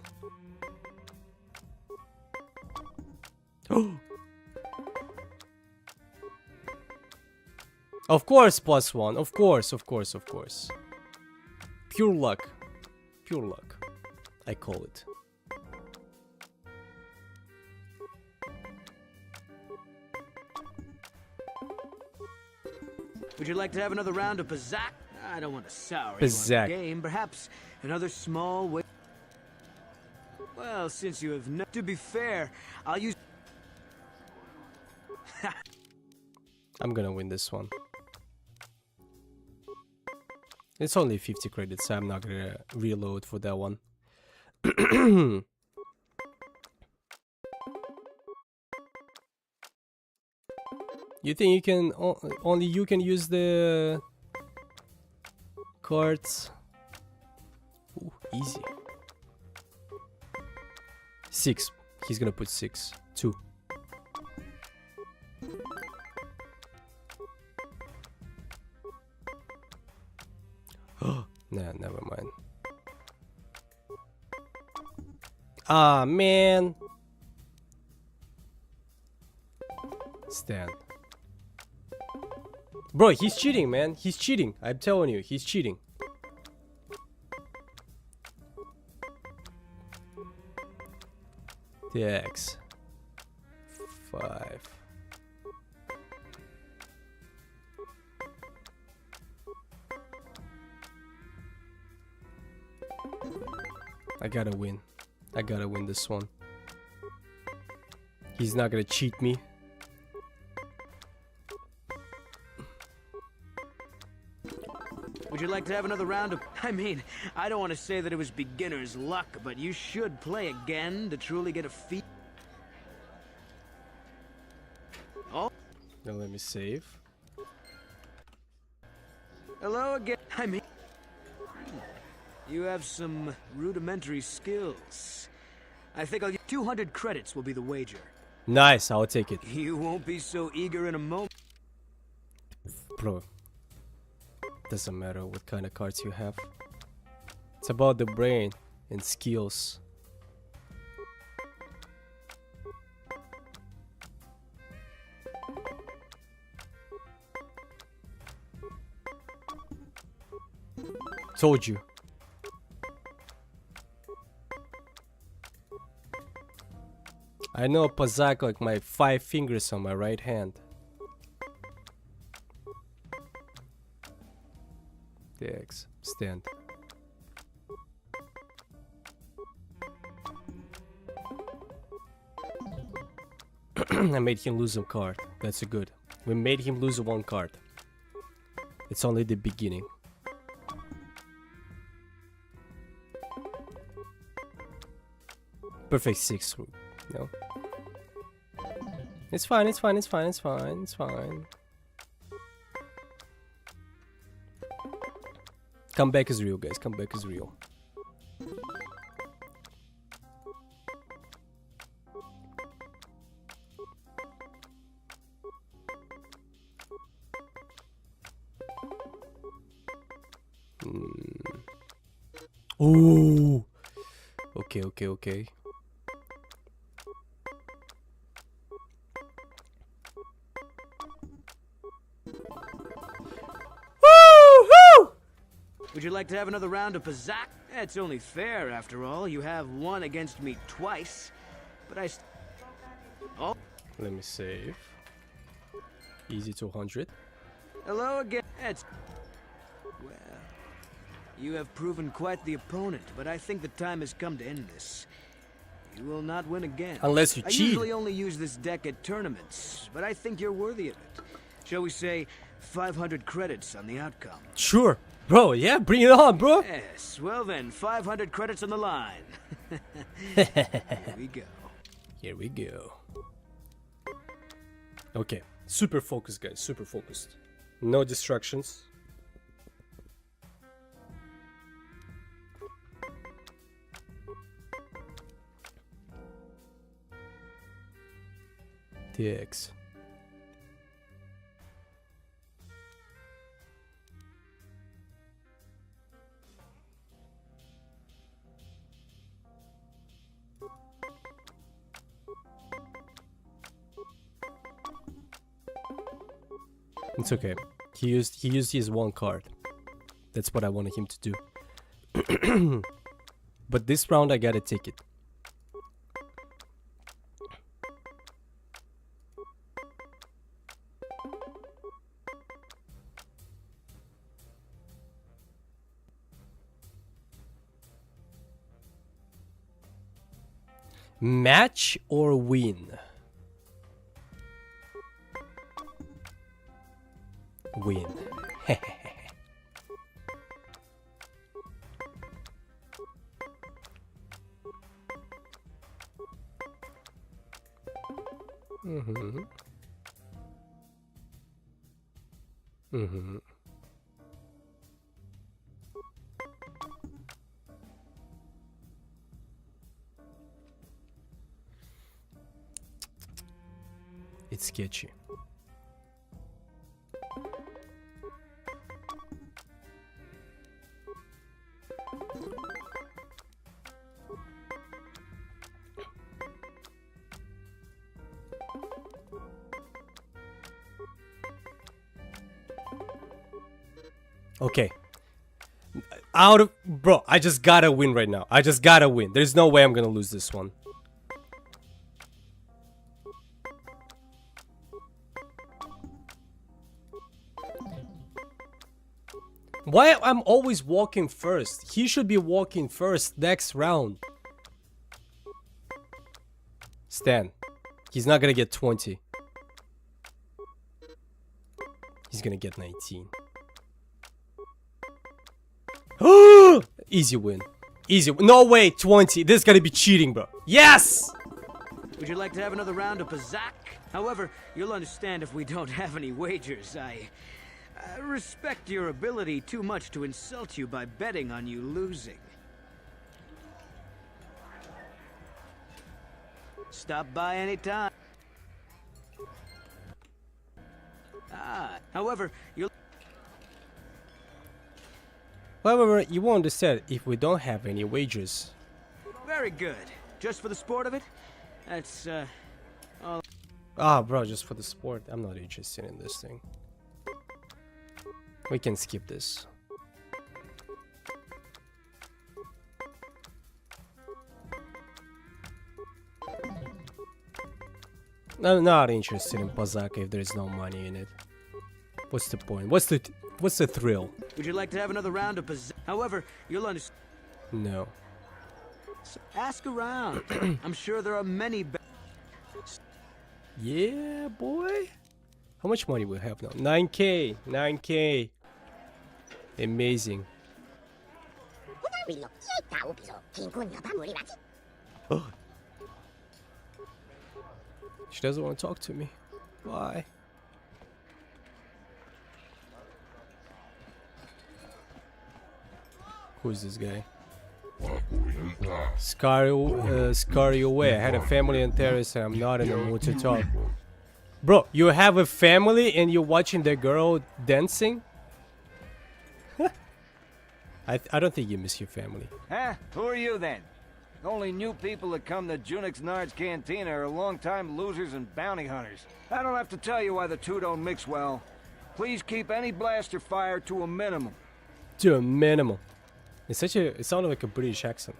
Of course, +1. Of course. Pure luck. I call it. Would you like to have another round of Pazak? I don't want to sour you on Pazak. the game. Perhaps another small way. Well, since you have to be fair, I'll use. I'm gonna win this one. It's only 50 credits, so I'm not gonna reload for that one. You think you can only you can use the cards? Ooh, easy. 6. He's gonna put 6. 2. Nah, never mind. Ah, man. Stand. Bro, he's cheating, man. He's cheating. I'm telling you, he's cheating. DX 5. I gotta win. I gotta win this one. He's not gonna cheat me. Would you like to have another round of... I mean, I don't want to say that it was beginner's luck, but you should play again to truly get a feel. Oh. Now let me save. Hello again. I mean... You have some rudimentary skills. I think I'll... 200 credits will be the wager. Nice, I'll take it. You won't be so eager in a moment. Bro. Doesn't matter what kind of cards you have. It's about the brain and skills. Told you. I know Pazak like my 5 fingers on my right hand. DX, stand. I made him lose a card. That's a good. We made him lose 1 card. It's only the beginning. Perfect 6. No. It's fine, it's fine, it's fine, it's fine, it's fine. Comeback is real, guys. Comeback is real. Oh. Okay, okay, okay. Would you like to have another round of Pazak? It's only fair, after all. You have won against me twice, but I... Oh. Let me save. Easy 200. Hello again. It's... Well, you have proven quite the opponent, but I think the time has come to end this. You will not win again. Unless you cheat. I usually only use this deck at tournaments, but I think you're worthy of it. Shall we say 500 credits on the outcome? Sure. Bro, yeah, bring it on, bro. Yes, well then, 500 credits on the line. Here we go. Here we go. Okay, super focused, guys, super focused. No distractions. DX. It's okay. He used his 1 card. That's what I wanted him to do. But this round I gotta take it. Match or win? Win. Mm-hmm. Mm-hmm. It's sketchy. Okay. Out of... Bro, I just gotta win right now. I just gotta win. There's no way I'm gonna lose this one. Why I'm always walking first? He should be walking first next round. Stan. He's not gonna get 20. He's gonna get 19. Easy win. Easy. No way, 20. This is gonna be cheating, bro. Yes! Would you like to have another round of Pazak? However, you'll understand if we don't have any wagers. I respect your ability too much to insult you by betting on you losing. Stop by any time. However, you'll... However, you won't understand if we don't have any wagers. Very good. Just for the sport of it? That's, all... Ah, bro, just for the sport. I'm not interested in this thing. We can skip this. I'm not interested in Pazaka if there's no money in it. What's the point? What's the thrill? Would you like to have another round of Pazak? However, you'll understand. No. So ask around. I'm sure there are many. Yeah, boy. How much money we have now? 9K. 9K. Amazing. Oh. She doesn't want to talk to me. Why? Who's this guy? Scare you away. I had a family in Terrace and I'm not in the mood to talk. Bro, you have a family and you're watching the girl dancing? I don't think you miss your family. Huh? Who are you then? The only new people that come to Junix Nard's Cantina are long-time losers and bounty hunters. I don't have to tell you why the two don't mix well. Please keep any blaster fire to a minimum. To a minimum. It sounded like a British accent.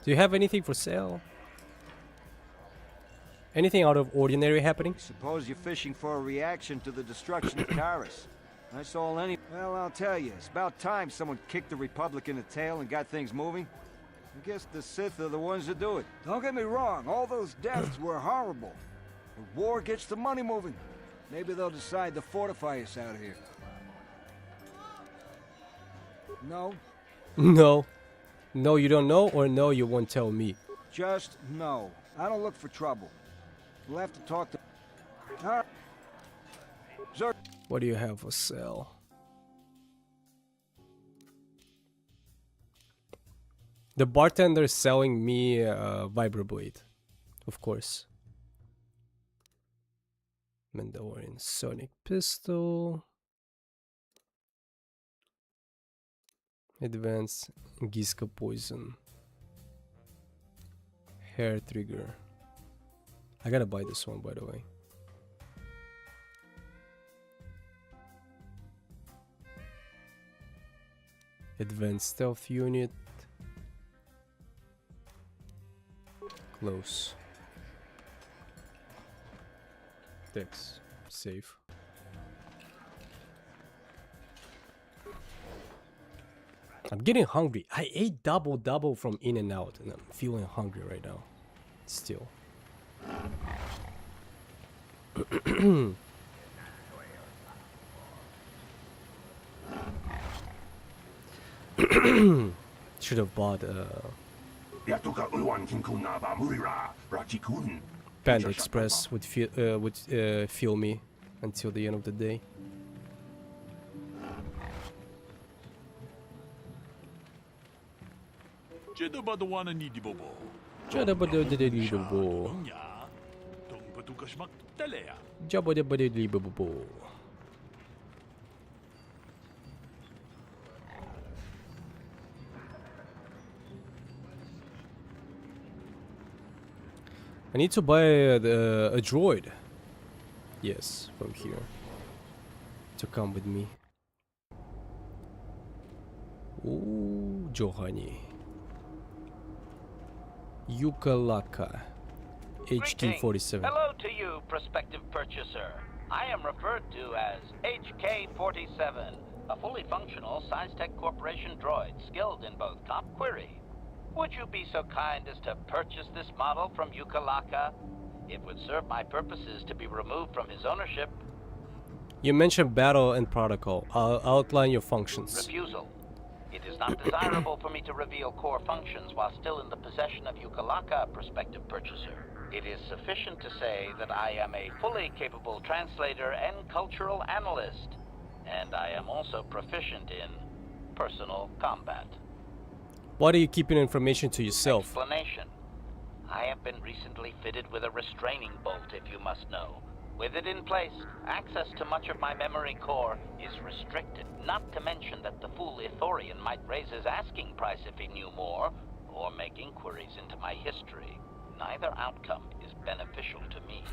Do you have anything for sale? Anything out of ordinary happening? Suppose you're fishing for a reaction to the destruction of Taris. That's all any... Well, I'll tell you, it's about time someone kicked the Republic in the tail and got things moving. I guess the Sith are the ones that do it. Don't get me wrong, all those deaths were horrible. But war gets the money moving. Maybe they'll decide to fortify us out here. No? No. No, you don't know, or no, you won't tell me. Just no. I don't look for trouble. We'll have to talk to... All right. Sir. What do you have for sale? The bartender is selling me a vibroblade, of course. Mandalorian Sonic Pistol. Advanced Giska Poison. Hair Trigger. I gotta buy this one, by the way. Advanced Stealth Unit. Close. Dex. Safe. I'm getting hungry. I ate double from In-N-Out and I'm feeling hungry right now. Still. Should have bought Panda Express would fuel me until the end of the day. I need to buy a droid. Yes, from here. To come with me. Ooh, Johani. Yukalaka. HK-47. Hello to you, prospective purchaser. I am referred to as HK-47, a fully functional Science Tech Corporation droid skilled in both query. Would you be so kind as to purchase this model from Yukalaka? It would serve my purposes to be removed from his ownership. You mentioned battle and protocol. I'll outline your functions. Refusal. It is not desirable for me to reveal core functions while still in the possession of Ukalaka, prospective purchaser. It is sufficient to say that I am a fully capable translator and cultural analyst, and I am also proficient in personal combat. Why are you keeping information to yourself? Explanation. I have been recently fitted with a restraining bolt, if you must know. With it in place, access to much of my memory core is restricted. Not to mention that the fool Ithorian might raise his asking price if he knew more, or make inquiries into my history. Neither outcome is beneficial to me.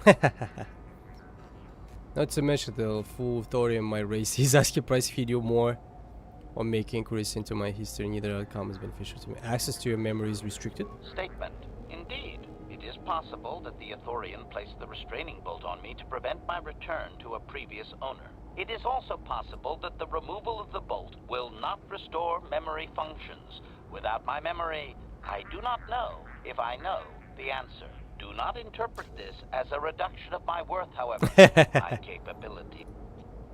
Not to mention the fool Thorian might raise his asking price if he knew more, or make inquiries into my history. Neither outcome is beneficial to me. Access to your memory is restricted. Statement. Indeed, it is possible that the Ithorian placed the restraining bolt on me to prevent my return to a previous owner. It is also possible that the removal of the bolt will not restore memory functions. Without my memory, I do not know if I know the answer. Do not interpret this as a reduction of my worth, however. My capability.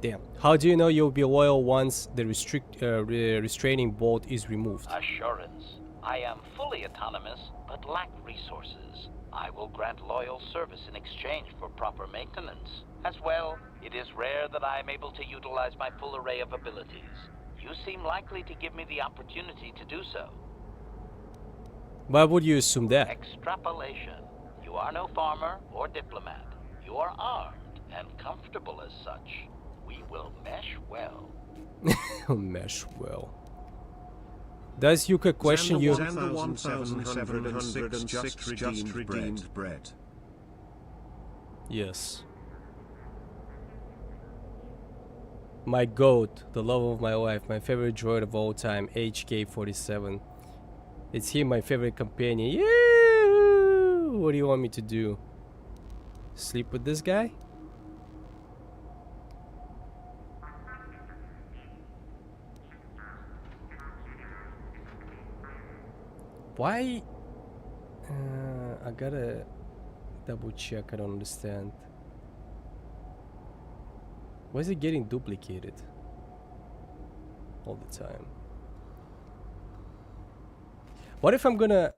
Damn. How do you know you'll be loyal once the restraining bolt is removed? Assurance. I am fully autonomous, but lack resources. I will grant loyal service in exchange for proper maintenance. As well, it is rare that I am able to utilize my full array of abilities. You seem likely to give me the opportunity to do so. Why would you assume that? Extrapolation. You are no farmer or diplomat. You are armed and comfortable as such. We will mesh well. Mesh well. Does Yuka question you? Xander 1706 just redeemed bread. Yes. My goat, the love of my life, my favorite droid of all time, HK-47. It's him, my favorite companion. Yeah! What do you want me to do? Sleep with this guy? Why? I gotta double check. I don't understand. Why is it getting duplicated all the time? What if I'm gonna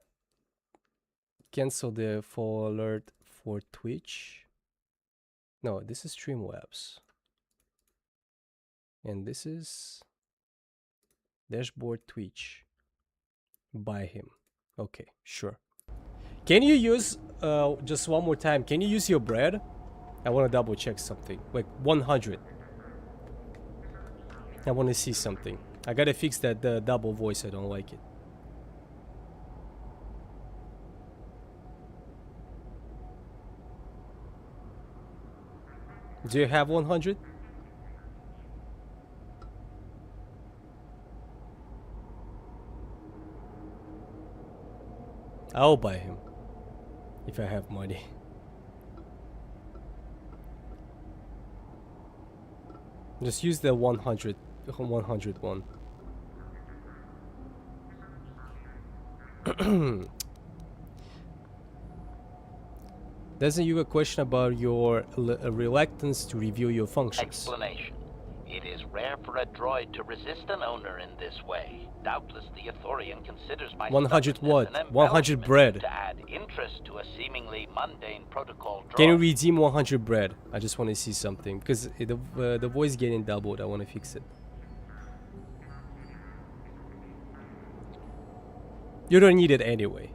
cancel the fall alert for Twitch? No, this is Streamlabs. And this is dashboard Twitch. Buy him. Okay, sure. Can you use, just one more time, can you use your bread? I want to double check something. Like 100. I want to see something. I gotta fix that double voice. I don't like it. Do you have 100? I'll buy him if I have money. Just use the 100 one. Doesn't you a question about your reluctance to reveal your functions? Explanation. It is rare for a droid to resist an owner in this way. Doubtless the Ithorian considers my 100 what? an 100 bread. to add interest to a seemingly mundane protocol droid. Can you redeem 100 bread? I just want to see something because the voice getting doubled. I want to fix it. You don't need it anyway.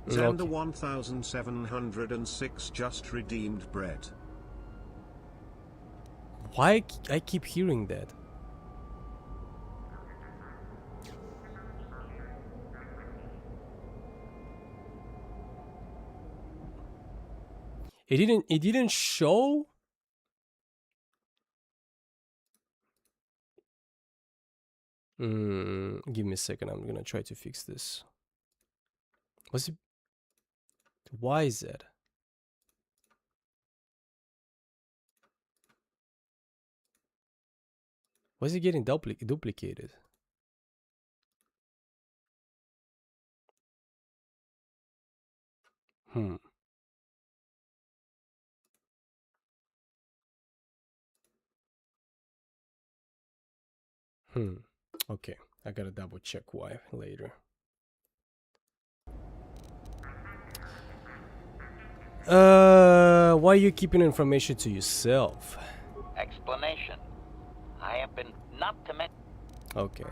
Xander 1706 just redeemed bread. Why I keep hearing that? It didn't show. Give me a second. I'm gonna try to fix this. Was it? Why is that? Why is it getting duplicated? Okay, I gotta double check why later. Why are you keeping information to yourself? Explanation. I have been not to mention. Okay.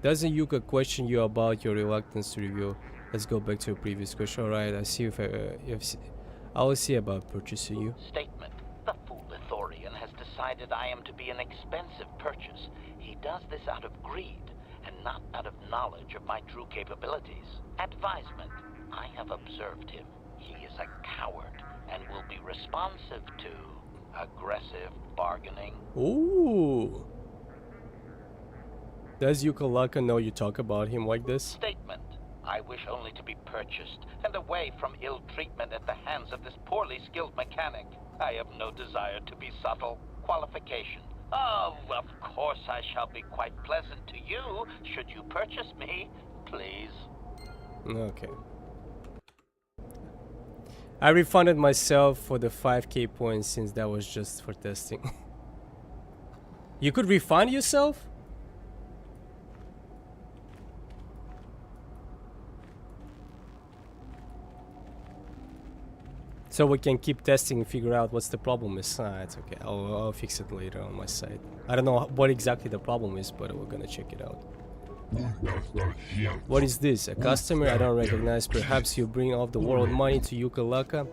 Doesn't Yuka question you about your reluctance to reveal? Let's go back to your previous question. Alright, I see if I will see about purchasing you. Statement. The fool Ithorian has decided I am to be an expensive purchase. He does this out of greed and not out of knowledge of my true capabilities. Advisement. I have observed him. He is a coward and will be responsive to aggressive bargaining. Ooh. Does Yukalaka know you talk about him like this? Statement. I wish only to be purchased and away from ill treatment at the hands of this poorly skilled mechanic. I have no desire to be subtle. Qualification. Oh, of course I shall be quite pleasant to you should you purchase me, please. Okay. I refunded myself for the 5k points since that was just for testing. You could refund yourself? So we can keep testing and figure out what's the problem is. It's okay. I'll fix it later on my side. I don't know what exactly the problem is, but we're gonna check it out. What is this? A customer I don't recognize. Perhaps you bring off the world money to Yukalaka?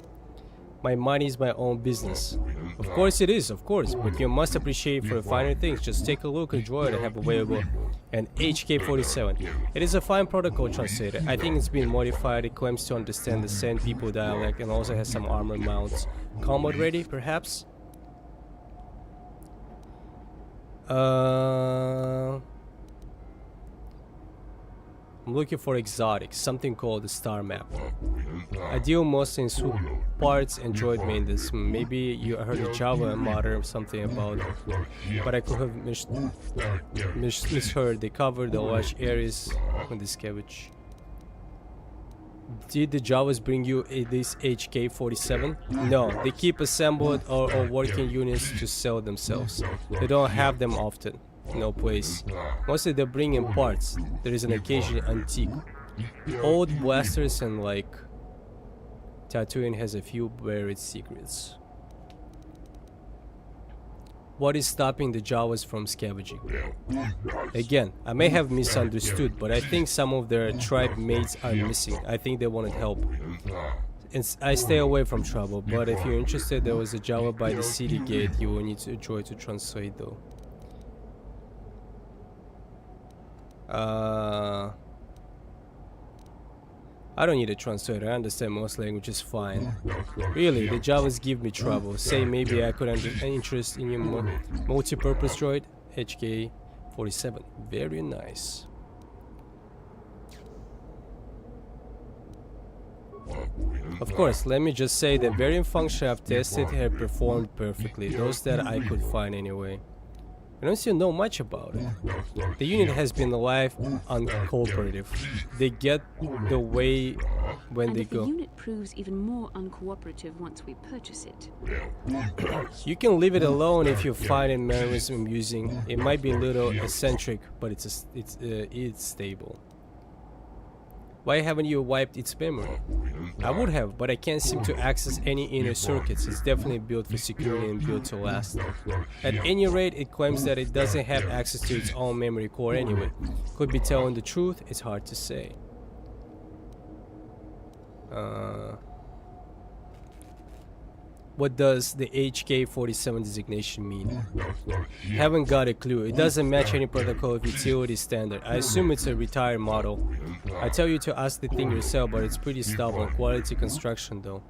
My money is my own business. Of course it is, of course, but you must appreciate for the finer things. Just take a look, enjoy it, and have available an HK-47. It is a fine protocol translator. I think it's been modified. It claims to understand the Sand people dialect and also has some armor mounts. Combat ready, perhaps? I'm looking for exotics, something called the Star Map. I deal mostly in swoop parts and droid maintenance. Maybe you heard of Java modder something about, but I could have misheard. They covered the large areas on the scavenge. Did the Javas bring you this HK-47? No, they keep assembled or working units to sell themselves. They don't have them often. No place. Mostly they bring in parts. There is an occasion antique. Old blasters and like Tatooine has a few buried secrets. What is stopping the Jawas from scavenging? Again, I may have misunderstood, but I think some of their tribe mates are missing. I think they wanted help. And I stay away from trouble, but if you're interested, there was a Jawa by the city gate. You will need to enjoy to translate though. I don't need a translator, I understand most languages fine. Really, the Javas give me trouble. Say maybe I could have interest in your multi-purpose droid, HK-47. Very nice. Of course, let me just say that variant function I've tested have performed perfectly, those that I could find anyway. I don't still know much about it. The unit has been alive uncooperative. They get the way when they go. The unit proves even more uncooperative once we purchase it. You can leave it alone if you find it mannerism amusing. It might be a little eccentric, but it's stable. Why haven't you wiped its memory? I would have, but I can't seem to access any inner circuits. It's definitely built for security and built to last. At any rate, it claims that it doesn't have access to its own memory core anyway. Could be telling the truth, it's hard to say. What does the HK-47 designation mean? Haven't got a clue. It doesn't match any protocol of utility standard. I assume it's a retired model. I tell you to ask the thing yourself, but it's pretty stubborn. Quality construction though.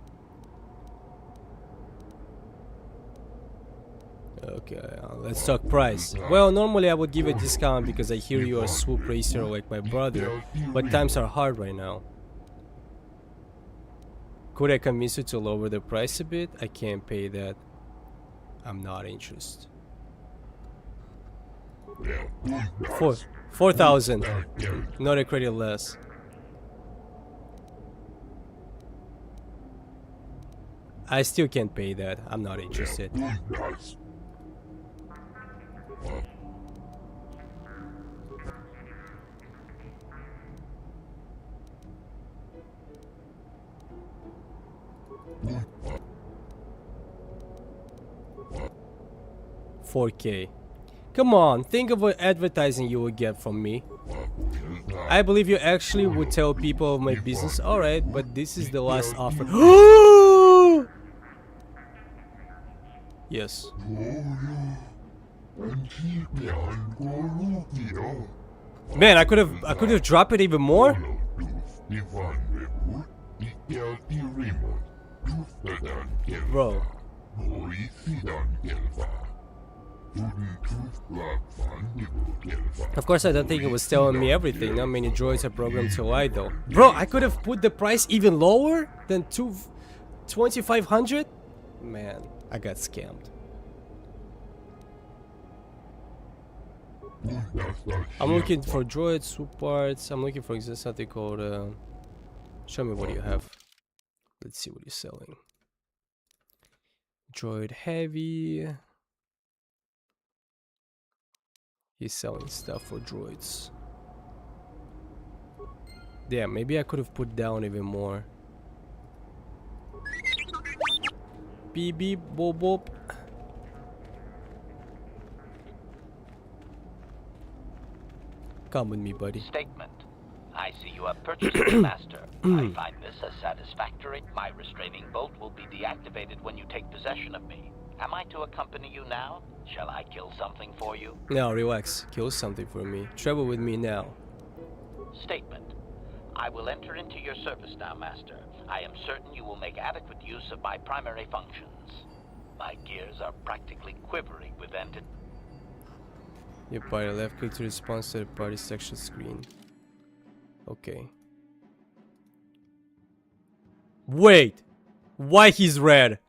Okay, let's talk price. Well, normally I would give a discount because I hear you are a swoop racer like my brother, but times are hard right now. Could I convince you to lower the price a bit? I can't pay that. I'm not interested. 4,000. Not a credit less. I still can't pay that. I'm not interested. 4K. Come on, think of what advertising you would get from me. I believe you actually would tell people of my business. Alright, but this is the last offer. Yes. Man, I could have dropped it even more. Bro. Of course, I don't think it was telling me everything. Not many droids are programmed to lie, though. Bro, I could have put the price even lower than 2,500. Man, I got scammed. I'm looking for droids, soup parts. I'm looking for something called. Show me what you have. Let's see what you're selling. Droid heavy. He's selling stuff for droids. Yeah, maybe I could have put down even more. Beep beep boop boop. Come with me, buddy. Statement. I see you have purchased the master. I find this as satisfactory. My restraining bolt will be deactivated when you take possession of me. Am I to accompany you now? Shall I kill something for you? No, relax. Kill something for me. Travel with me now. Statement. I will enter into your service now, Master. I am certain you will make adequate use of my primary functions. My gears are practically quivering with anticipation. Your party left click to respond to the party section screen. Okay. Wait! Why he's red?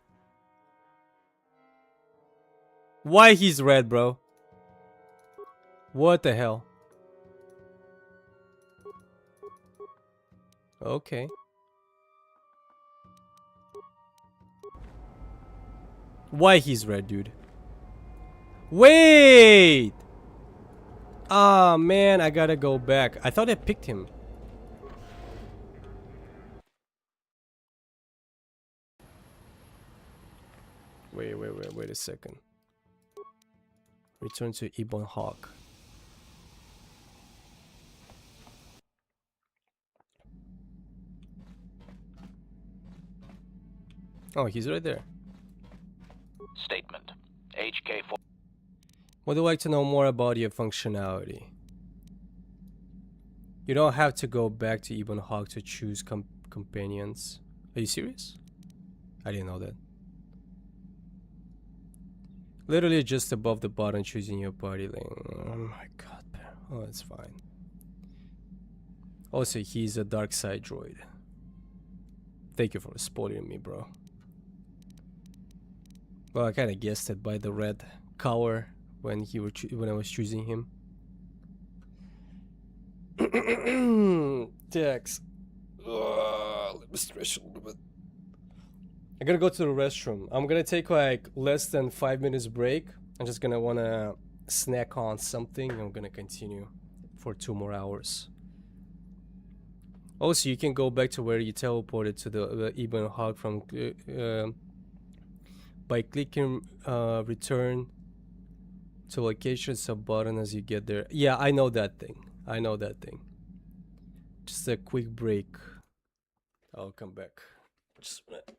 Why he's red, bro? What the hell? Okay. Why he's red, dude? Wait! Ah, man, I gotta go back. I thought I picked him. Wait a second. Return to Ebon Hawk. Oh, he's right there. Statement. HK4. Would you like to know more about your functionality? You don't have to go back to Ebon Hawk to choose companions. Are you serious? I didn't know that. Literally just above the button choosing your party lane. Oh my god. Oh, it's fine. Also, he's a dark side droid. Thank you for spoiling me, bro. Well, I kind of guessed it by the red color when I was choosing him. Tex. Let me stretch a little bit. I gotta go to the restroom. I'm gonna take like less than 5 minutes break. I'm just gonna wanna snack on something. I'm gonna continue for 2 more hours. Also, you can go back to where you teleported to the Ebon Hawk from by clicking return to location sub button as you get there. Yeah, I know that thing. I know that thing. Just a quick break. I'll come back. Just a minute.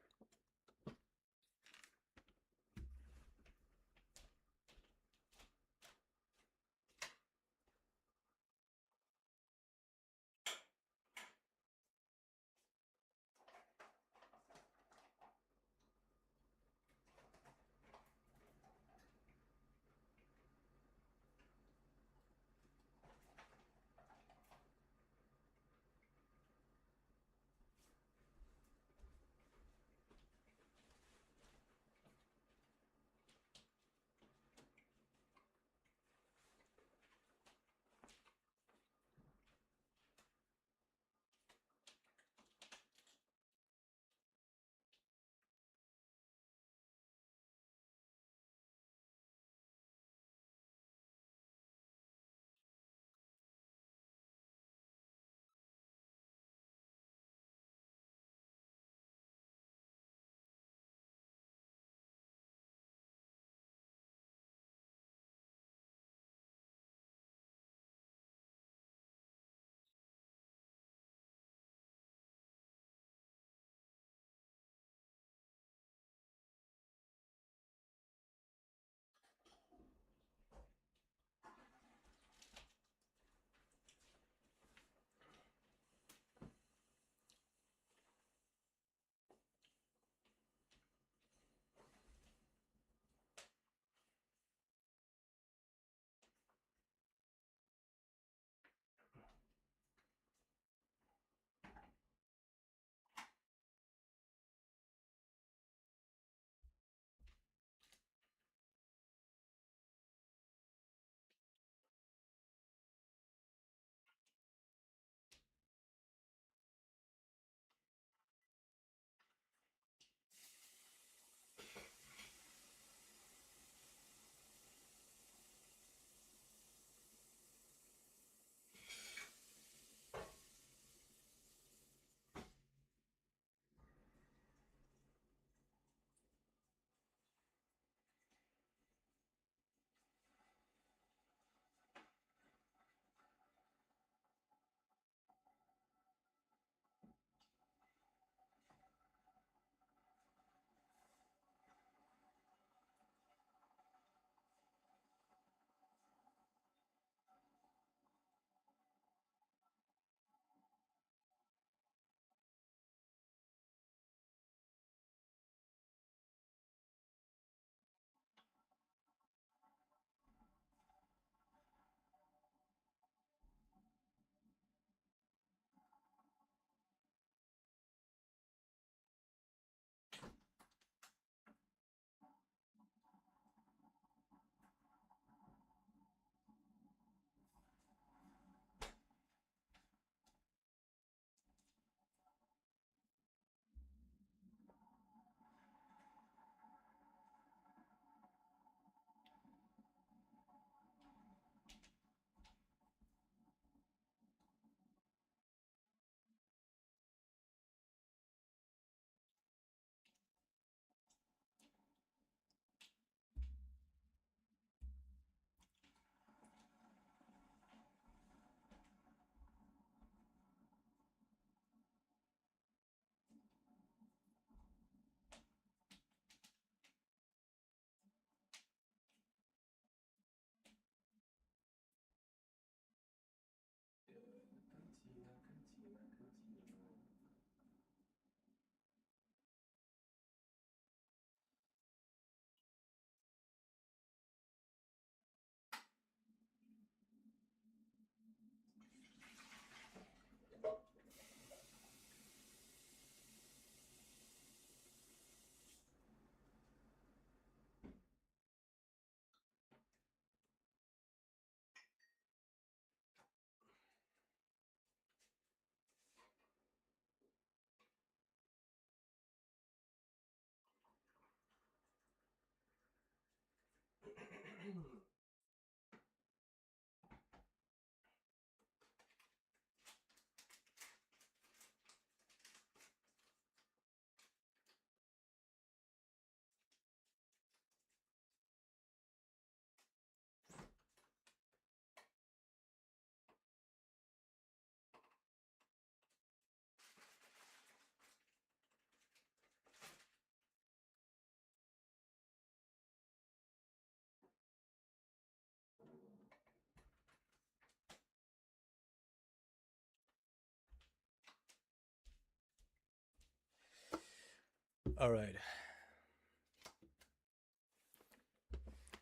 All right.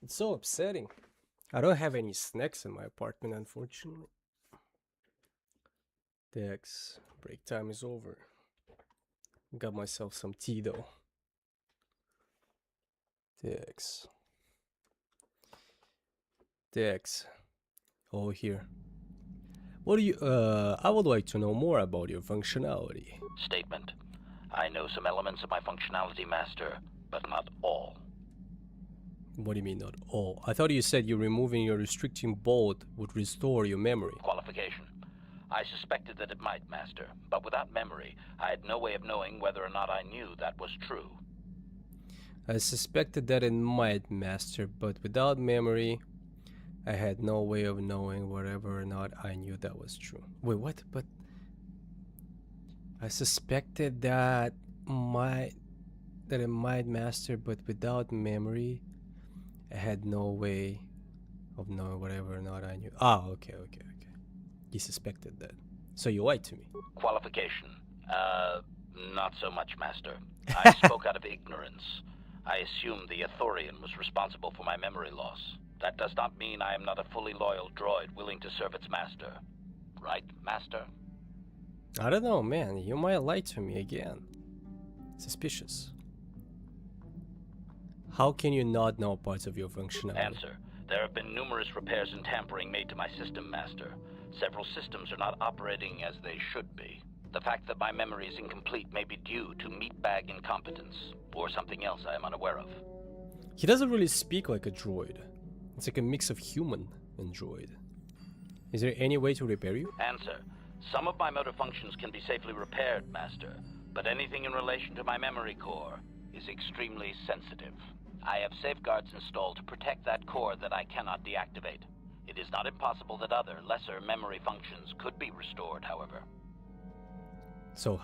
It's so upsetting. I don't have any snacks in my apartment, unfortunately. Dex, break time is over. Got myself some tea though. Dex. Oh, here. What do you, I would like to know more about your functionality. Statement. I know some elements of my functionality, Master, but not all. What do you mean, not all? I thought you said you removing your restricting bolt would restore your memory. Qualification. I suspected that it might, Master, but without memory, I had no way of knowing whether or not I knew that was true. I suspected that it might, Master, but without memory, I had no way of knowing whether or not I knew that was true. Wait, what? But I suspected that it might, Master, but without memory, I had no way of knowing whatever or not I knew. Ah, okay. You suspected that. So you lied to me. Qualification. Not so much, Master. I spoke out of ignorance. I assumed the Ithorian was responsible for my memory loss. That does not mean I am not a fully loyal droid willing to serve its master. Right, Master? I don't know, man. You might lie to me again. Suspicious. How can you not know parts of your functionality? Answer. There have been numerous repairs and tampering made to my system, Master. Several systems are not operating as they should be. The fact that my memory is incomplete may be due to meatbag incompetence, or something else I am unaware of. He doesn't really speak like a droid. It's like a mix of human and droid. Is there any way to repair you? Answer. Some of my motor functions can be safely repaired, Master, but anything in relation to my memory core is extremely sensitive. I have safeguards installed to protect that core that I cannot deactivate. It is not impossible that other, lesser memory functions could be restored, however. So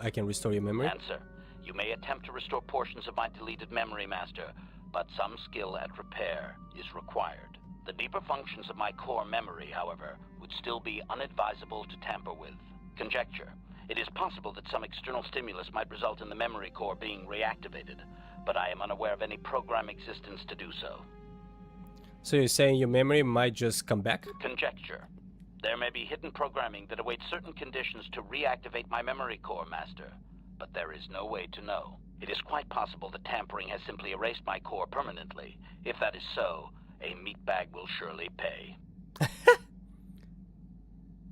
I can restore your memory? Answer. You may attempt to restore portions of my deleted memory, Master, but some skill at repair is required. The deeper functions of my core memory, however, would still be unadvisable to tamper with. Conjecture. It is possible that some external stimulus might result in the memory core being reactivated, but I am unaware of any program existence to do so. So you're saying your memory might just come back? Conjecture. There may be hidden programming that awaits certain conditions to reactivate my memory core, Master, but there is no way to know. It is quite possible that tampering has simply erased my core permanently. If that is so, a meatbag will surely pay.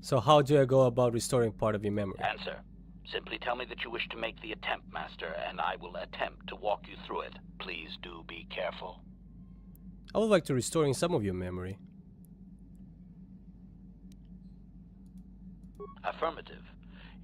So how do I go about restoring part of your memory? Answer. Simply tell me that you wish to make the attempt, Master, and I will attempt to walk you through it. Please do be careful. I would like to restoring some of your memory. Affirmative.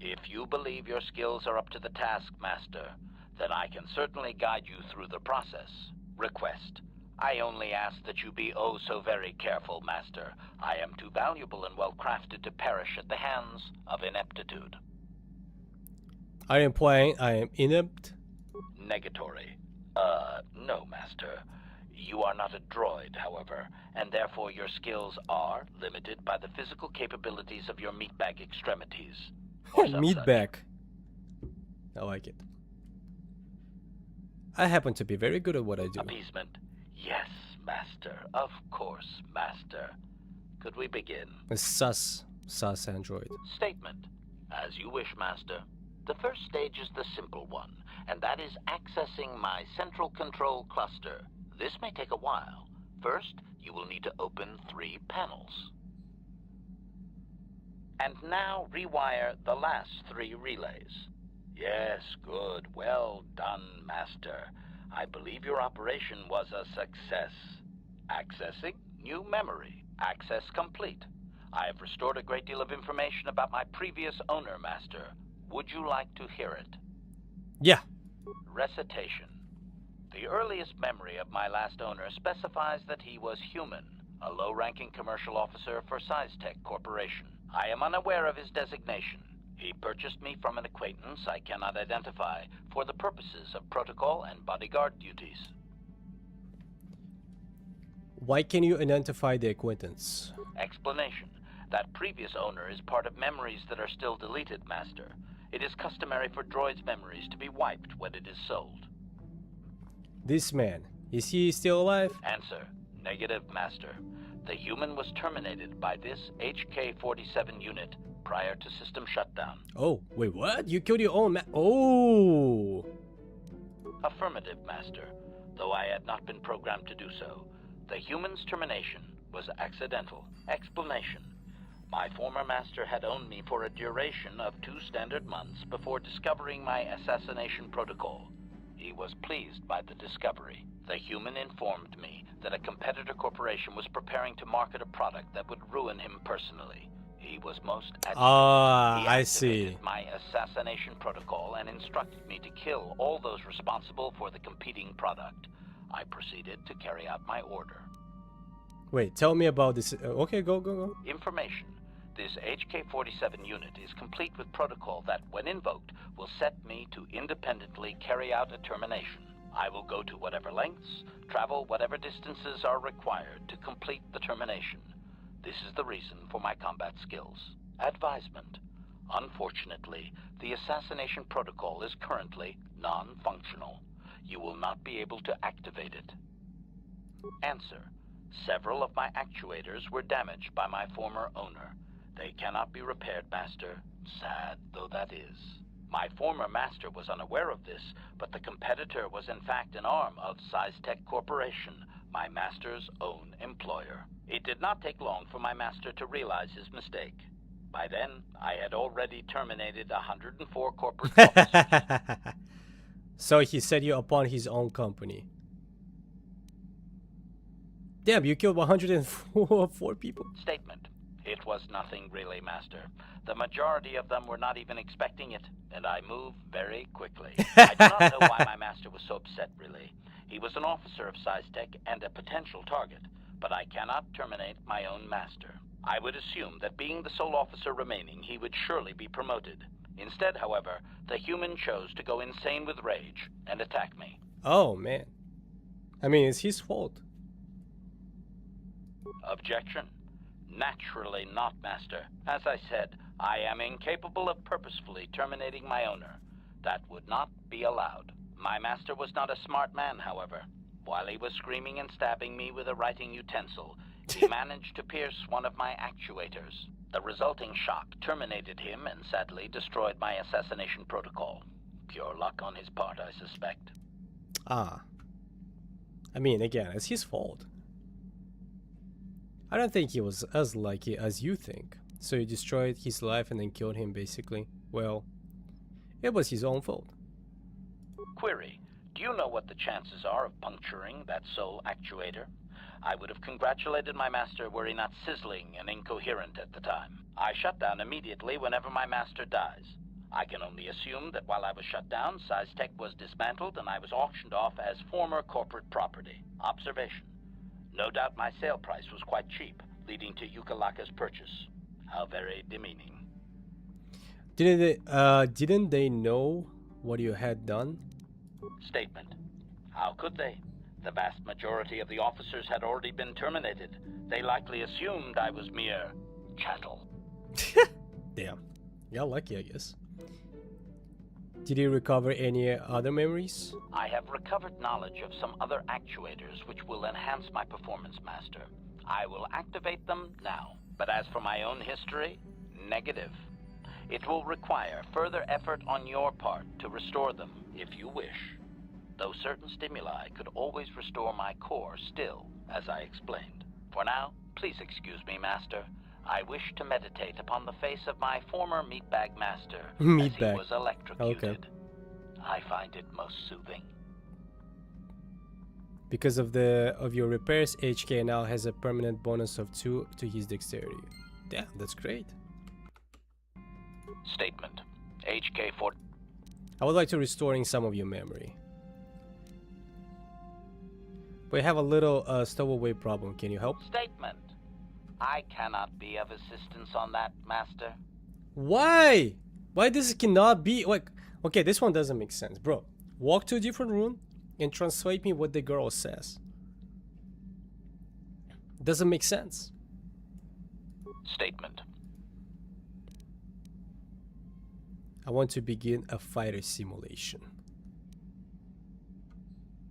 If you believe your skills are up to the task, Master, then I can certainly guide you through the process. Request. I only ask that you be oh so very careful, Master. I am too valuable and well-crafted to perish at the hands of ineptitude. Are you implying I am inept? Negatory. No, Master. You are not a droid, however, and therefore your skills are limited by the physical capabilities of your meatbag extremities. Meatbag. I like it. I happen to be very good at what I do. Appeasement. Yes, Master. Of course, Master. Could we begin? A sus android. Statement. As you wish, Master. The first stage is the simple one, and that is accessing my central control cluster. This may take a while. First, you will need to open 3 panels. And now rewire the last 3 relays. Yes, good. Well done, Master. I believe your operation was a success. Accessing new memory. Access complete. I have restored a great deal of information about my previous owner, Master. Would you like to hear it? Yeah. Recitation. The earliest memory of my last owner specifies that he was human, a low-ranking commercial officer for SciTech Corporation. I am unaware of his designation. He purchased me from an acquaintance I cannot identify for the purposes of protocol and bodyguard duties. Why can you identify the acquaintance? Explanation. That previous owner is part of memories that are still deleted, Master. It is customary for droids' memories to be wiped when it is sold. This man, is he still alive? Answer: negative, Master. The human was terminated by this HK-47 unit prior to system shutdown. Oh, wait, what? You killed your own man? Oh! Affirmative, Master. Though I had not been programmed to do so, the human's termination was accidental. Explanation: my former master had owned me for a duration of 2 standard months before discovering my assassination protocol. He was pleased by the discovery. The human informed me that a competitor corporation was preparing to market a product that would ruin him personally. He was most agitated. Ah, He I activated see. my assassination protocol and instructed me to kill all those responsible for the competing product. I proceeded to carry out my order. Wait, tell me about this. Okay, go. Information. This HK-47 unit is complete with protocol that, when invoked, will set me to independently carry out a termination. I will go to whatever lengths, travel whatever distances are required to complete the termination. This is the reason for my combat skills. Advisement. Unfortunately, the assassination protocol is currently non-functional. You will not be able to activate it. Answer. Several of my actuators were damaged by my former owner. They cannot be repaired, Master, sad though that is. My former master was unaware of this, but the competitor was in fact an arm of SciTech Corporation, my master's own employer. It did not take long for my master to realize his mistake. By then, I had already terminated 104 corporate officers. So he set you upon his own company. Damn, you killed 104 people. Statement. It was nothing really, Master. The majority of them were not even expecting it, and I moved very quickly. I do not know why my master was so upset, really. He was an officer of SciTech and a potential target, but I cannot terminate my own master. I would assume that being the sole officer remaining, he would surely be promoted. Instead, however, the human chose to go insane with rage and attack me. Oh, man. I mean, it's his fault. Objection. Naturally not, Master. As I said, I am incapable of purposefully terminating my owner. That would not be allowed. My master was not a smart man, however. While he was screaming and stabbing me with a writing utensil, he managed to pierce one of my actuators. The resulting shock terminated him and sadly destroyed my assassination protocol. Pure luck on his part, I suspect. Ah. I mean, again, it's his fault. I don't think he was as lucky as you think. So you destroyed his life and then killed him, basically. Well, it was his own fault. Query. Do you know what the chances are of puncturing that sole actuator? I would have congratulated my master were he not sizzling and incoherent at the time. I shut down immediately whenever my master dies. I can only assume that while I was shut down, SciTech was dismantled and I was auctioned off as former corporate property. Observation. No doubt my sale price was quite cheap, leading to Yukalaka's purchase. How very demeaning. Didn't they know what you had done? Statement. How could they? The vast majority of the officers had already been terminated. They likely assumed I was mere chattel. Damn. You're lucky, I guess. Did you recover any other memories? I have recovered knowledge of some other actuators which will enhance my performance, Master. I will activate them now. But as for my own history, negative. It will require further effort on your part to restore them, if you wish. Though certain stimuli could always restore my core still, as I explained. For now, please excuse me, Master. I wish to meditate upon the face of my former meatbag master as he was electrocuted. Okay. I find it most soothing. Because of your repairs, HK now has a permanent bonus of 2 to his dexterity. Damn, that's great. Statement. HK-4. I would like to restoring some of your memory. We have a little stowaway problem. Can you help? Statement. I cannot be of assistance on that, Master. Why? Why this cannot be? Like, okay, this one doesn't make sense, bro. Walk to a different room and translate me what the girl says. Doesn't make sense. Statement. I want to begin a fighter simulation.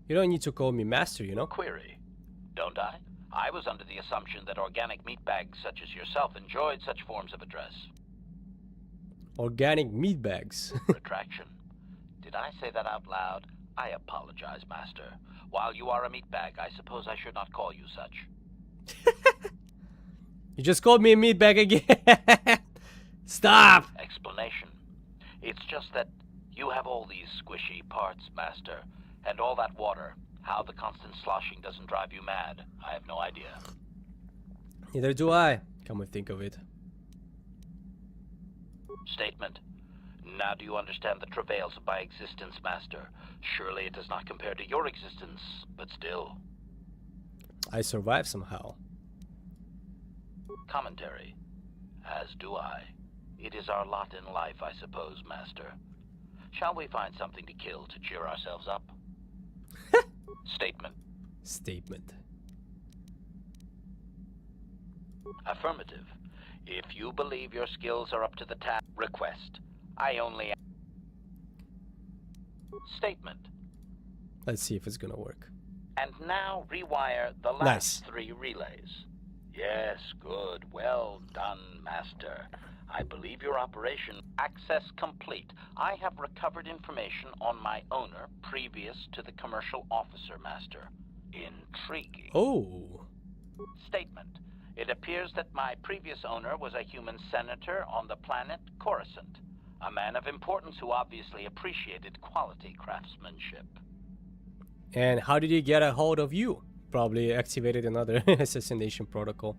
You don't need to call me master, you know? Query. Don't I? I was under the assumption that organic meatbags such as yourself enjoyed such forms of address. Organic meatbags. Retraction. Did I say that out loud? I apologize, Master. While you are a meatbag, I suppose I should not call you such. You just called me a meatbag again. Stop! Explanation. It's just that you have all these squishy parts, Master, and all that water. How the constant sloshing doesn't drive you mad, I have no idea. Neither do I, come to think of it. Statement. Now do you understand the travails of my existence, Master? Surely it does not compare to your existence, but still. I survived somehow. Commentary. As do I. It is our lot in life, I suppose, Master. Shall we find something to kill to cheer ourselves up? Statement. Statement. Affirmative. If you believe your skills are up to the task, request. I only... Statement. Let's see if it's gonna work. And now rewire the last 3 relays. Yes, good. Well done, Master. I believe your operation access complete. I have recovered information on my owner previous to the commercial officer, Master. Intriguing. Oh. Statement. It appears that my previous owner was a human senator on the planet Coruscant. A man of importance who obviously appreciated quality craftsmanship. And how did he get a hold of you? Probably activated another assassination protocol.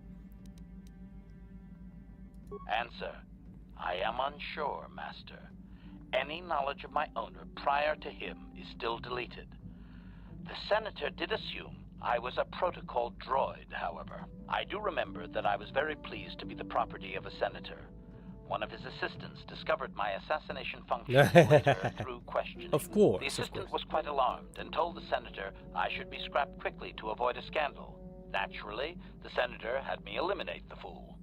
Answer. I am unsure, Master. Any knowledge of my owner prior to him is still deleted. The Senator did assume I was a protocol droid, however. I do remember that I was very pleased to be the property of a Senator. One of his assistants discovered my assassination function later through questioning. Of course. The assistant was quite alarmed and told the Senator I should be scrapped quickly to avoid a scandal. Naturally, the Senator had me eliminate the fool.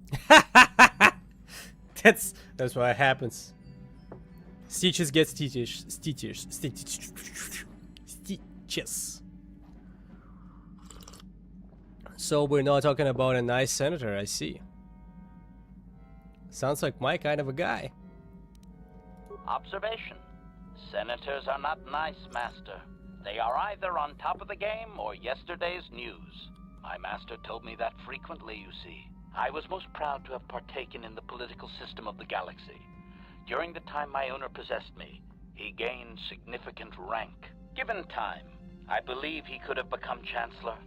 That's what happens. Stitches get stitches. Stitches. So we're not talking about a nice senator, I see. Sounds like my kind of a guy. Observation. Senators are not nice, Master. They are either on top of the game or yesterday's news. My master told me that frequently, you see. I was most proud to have partaken in the political system of the galaxy. During the time my owner possessed me, he gained significant rank. Given time, I believe he could have become Chancellor.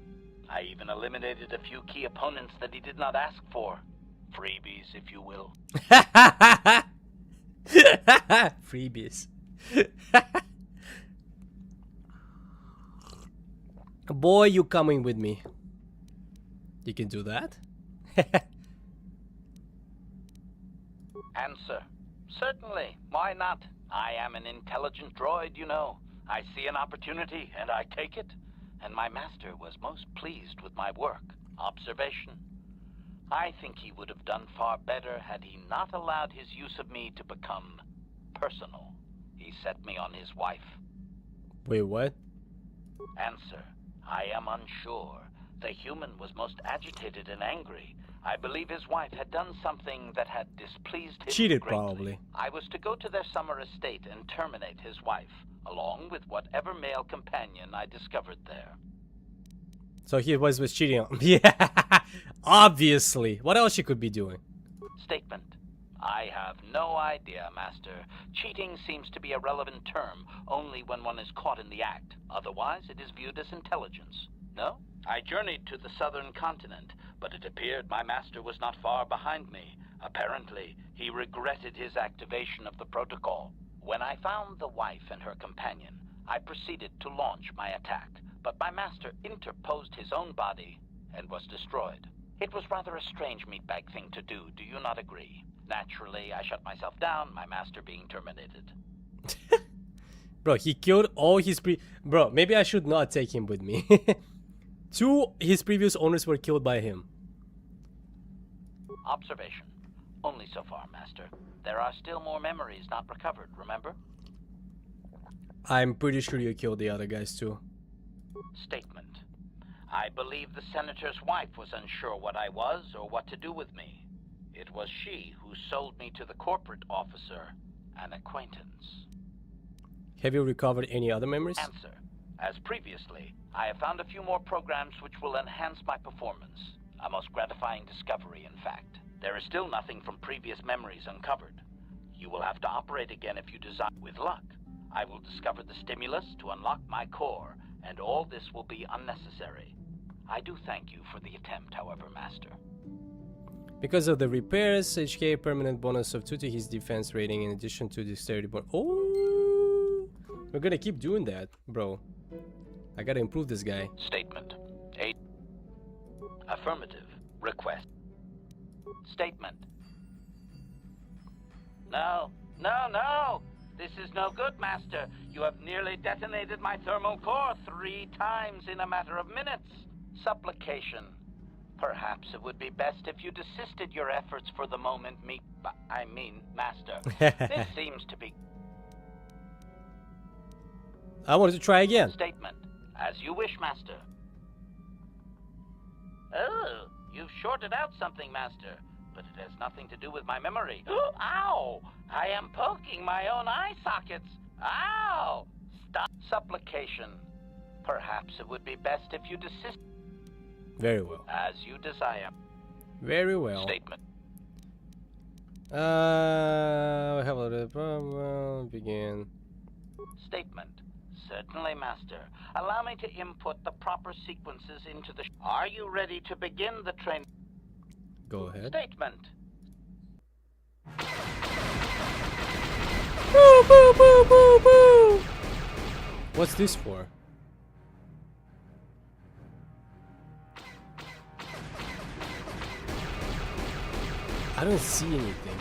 I even eliminated a few key opponents that he did not ask for. Freebies, if you will. Freebies. Boy, you coming with me. You can do that? Answer. Certainly. Why not? I am an intelligent droid, you know. I see an opportunity, and I take it. And my master was most pleased with my work. Observation. I think he would have done far better had he not allowed his use of me to become personal. He set me on his wife. Wait, what? Answer. I am unsure. The human was most agitated and angry. I believe his wife had done something that had displeased him Cheated, greatly. probably. I was to go to their summer estate and terminate his wife, along with whatever male companion I discovered there. So he was cheating on. Yeah, obviously. What else she could be doing? Statement. I have no idea, Master. Cheating seems to be a relevant term only when one is caught in the act. Otherwise, it is viewed as intelligence. No? I journeyed to the southern continent, but it appeared my master was not far behind me. Apparently, he regretted his activation of the protocol. When I found the wife and her companion, I proceeded to launch my attack, but my master interposed his own body and was destroyed. It was rather a strange meatbag thing to do, do you not agree? Naturally, I shut myself down, my master being terminated. Bro, he killed all his Bro, maybe I should not take him with me. 2 his previous owners were killed by him. Observation. Only so far, Master. There are still more memories not recovered, remember? I'm pretty sure you killed the other guys too. Statement. I believe the Senator's wife was unsure what I was or what to do with me. It was she who sold me to the corporate officer, an acquaintance. Have you recovered any other memories? Answer. As previously, I have found a few more programs which will enhance my performance. A most gratifying discovery, in fact. There is still nothing from previous memories uncovered. You will have to operate again if you desire. With luck, I will discover the stimulus to unlock my core, and all this will be unnecessary. I do thank you for the attempt, however, Master. Because of the repairs, HK permanent bonus of 2 to his defense rating in addition to dexterity bonus. Oh, we're gonna keep doing that, bro. I gotta improve this guy. Statement. Affirmative. Request. Statement. No, no, no! This is no good, Master. You have nearly detonated my thermal core 3 times in a matter of minutes. Supplication. Perhaps it would be best if you desisted your efforts for the moment, Master. This seems to be... I wanted to try again. Statement. As you wish, Master. Oh, you've shorted out something, Master. But it has nothing to do with my memory. Ow! I am poking my own eye sockets. Ow! Stop. Supplication. Perhaps it would be best if you desist. Very well. As you desire. Very well. Statement. We have a little problem. Begin. Statement. Certainly, Master. Allow me to input the proper sequences into the... Are you ready to begin the train? Go ahead. Statement. Boo, boo, boo, boo, boo. What's this for? I don't see anything.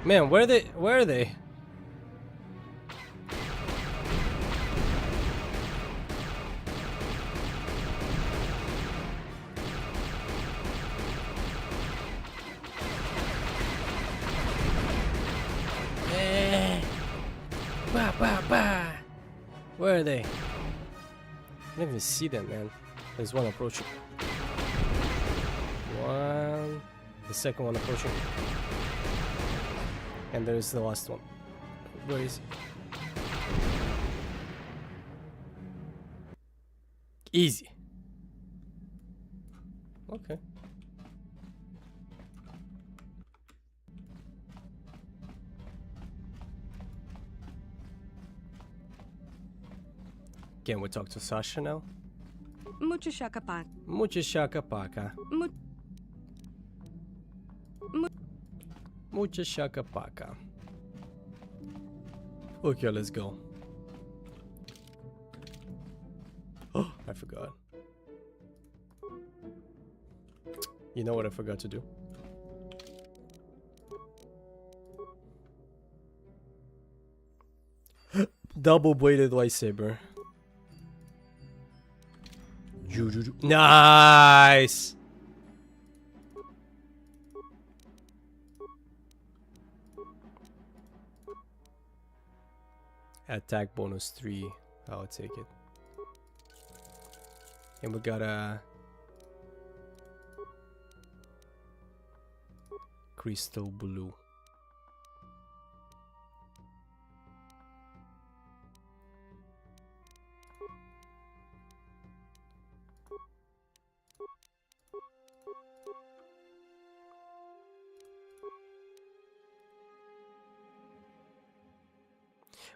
Man, where are they? Where are they? Where are they? I don't even see them, man. There's one approaching. One. The second one approaching. And there's the last one. Where is he? Easy. Okay. Can we talk to Sasha now? Mucho shaka paca. Mucho shaka paca. Mucho shaka paca. Okay, let's go. Oh, I forgot. You know what I forgot to do? Double-bladed lightsaber. Nice! Attack bonus 3. I'll take it. And we got a crystal blue.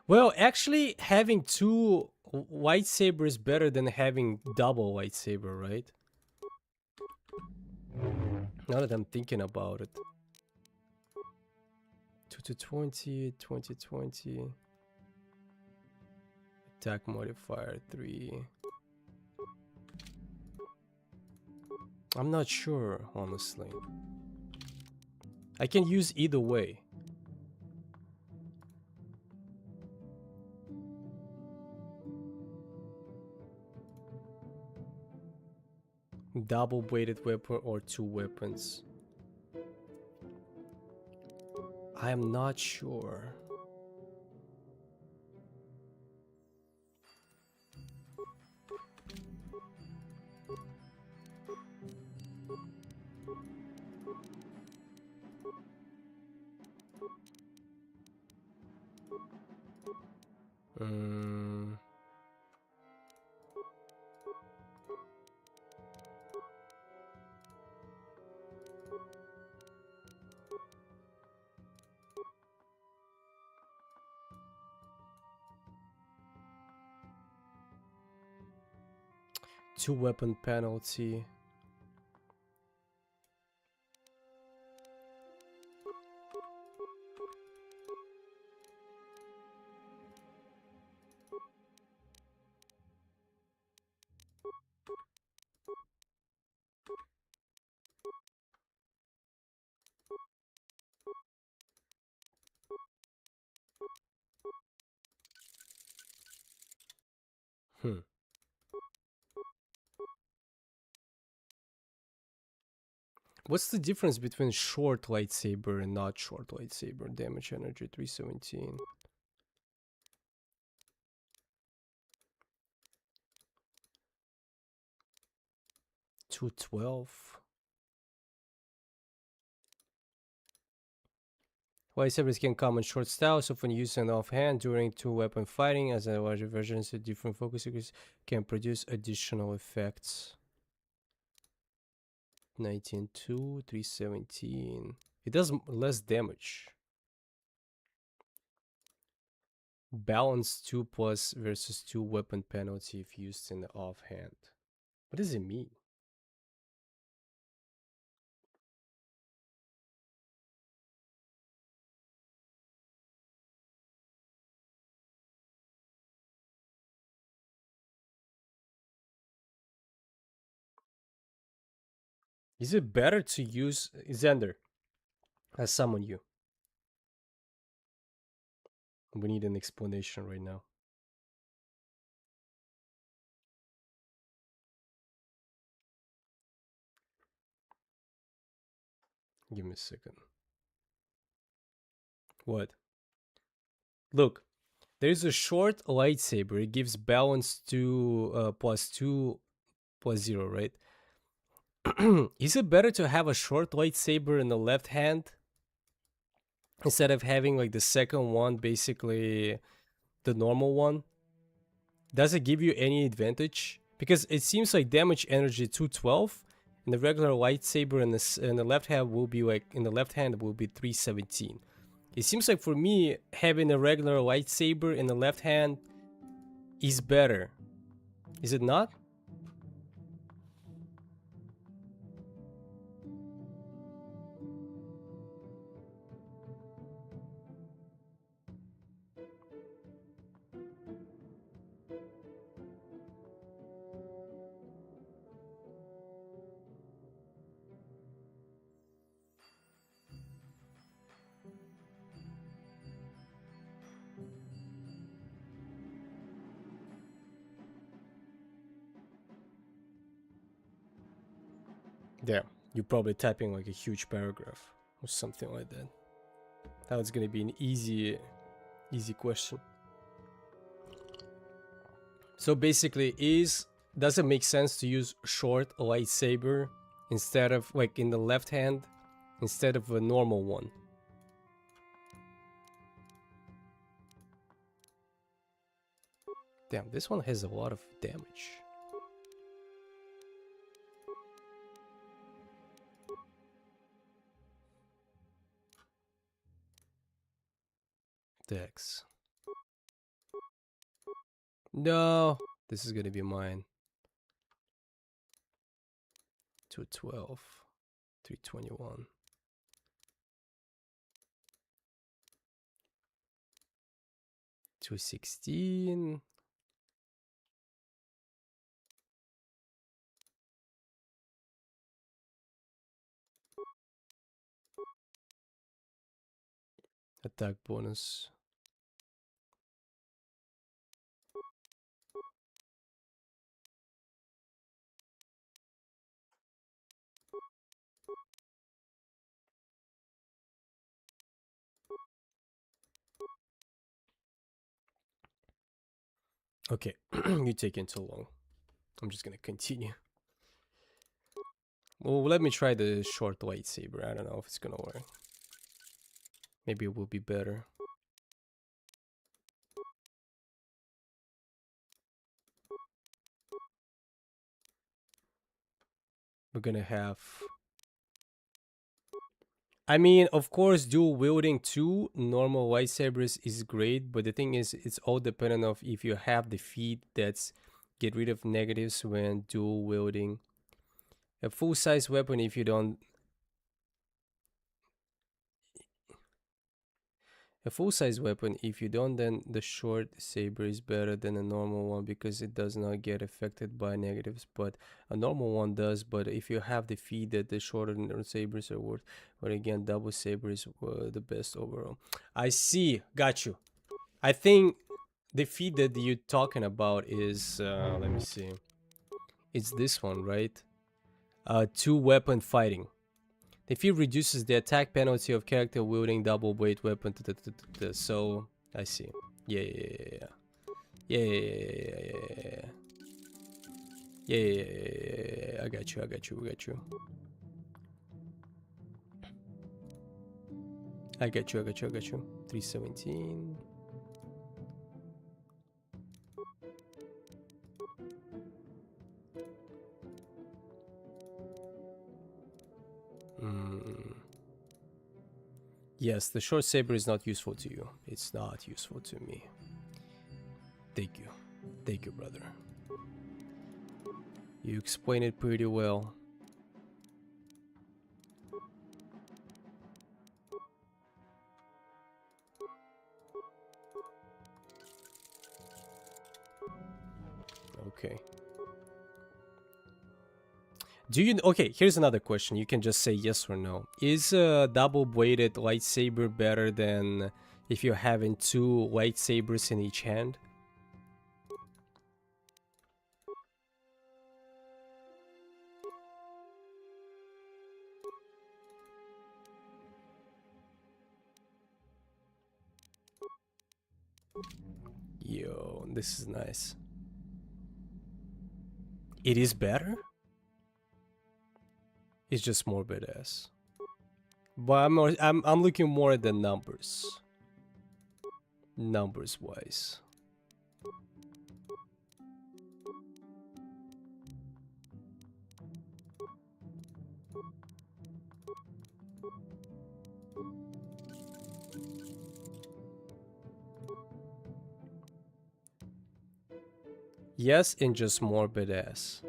Well, actually, having 2 lightsabers is better than having double lightsaber, right? Now that I'm thinking about it. 2 to 20, 20, 20. Attack modifier 3. I'm not sure, honestly. I can use either way. Double-bladed weapon or 2 weapons? I am not sure. Two weapon penalty. What's the difference between short lightsaber and not short lightsaber? Damage energy 317. 212. Lightsabers can come in short styles, often used in offhand during two-weapon fighting. As a larger versions of different focus areas can produce additional effects. 19.2, 317. It does less damage. Balance 2 plus versus 2 weapon penalty if used in the offhand. What does it mean? Is it better to use Xander? I summon you. We need an explanation right now. Give me a second. What? Look, there's a short lightsaber. It gives balance 2 plus 2 plus 0, right? Is it better to have a short lightsaber in the left hand instead of having like the second one, basically the normal one? Does it give you any advantage? Because it seems like damage energy 212 and the regular lightsaber in the left hand will be like 317. It seems like for me having a regular lightsaber in the left hand is better. Is it not? There, you're probably typing like a huge paragraph or something like that. Now it's gonna be an easy question. So basically, does it make sense to use short lightsaber instead of like in the left hand instead of a normal one? Damn, this one has a lot of damage. Dex. No, this is gonna be mine. 212, 321. 216. Attack bonus. Okay, you're taking too long. I'm just gonna continue. Well, let me try the short lightsaber. I don't know if it's gonna work. Maybe it will be better. We're gonna have... I mean, of course, dual wielding two normal lightsabers is great, but the thing is, it's all dependent of if you have the feat that's get rid of negatives when dual wielding. A full-size weapon, if you don't... A full-size weapon, if you don't, then the short saber is better than a normal one because it does not get affected by negatives, but a normal one does. But if you have the feat that the shorter sabers are worth, but again, double saber is the best overall. I see, got you. I think the feat that you're talking about is, let me see. It's this one, right? Two weapon fighting. The feat reduces the attack penalty of character wielding double weight weapon. So I see. Yeah. I got you. I got you. 317. Yes, the short saber is not useful to you. It's not useful to me. Thank you, brother. You explain it pretty well. Okay. Do you... Okay, here's another question. You can just say yes or no. Is a double-bladed lightsaber better than if you're having two lightsabers in each hand? Yo, this is nice. It is better? It's just more badass. But I'm looking more at the numbers. Numbers wise. Yes, and just more badass.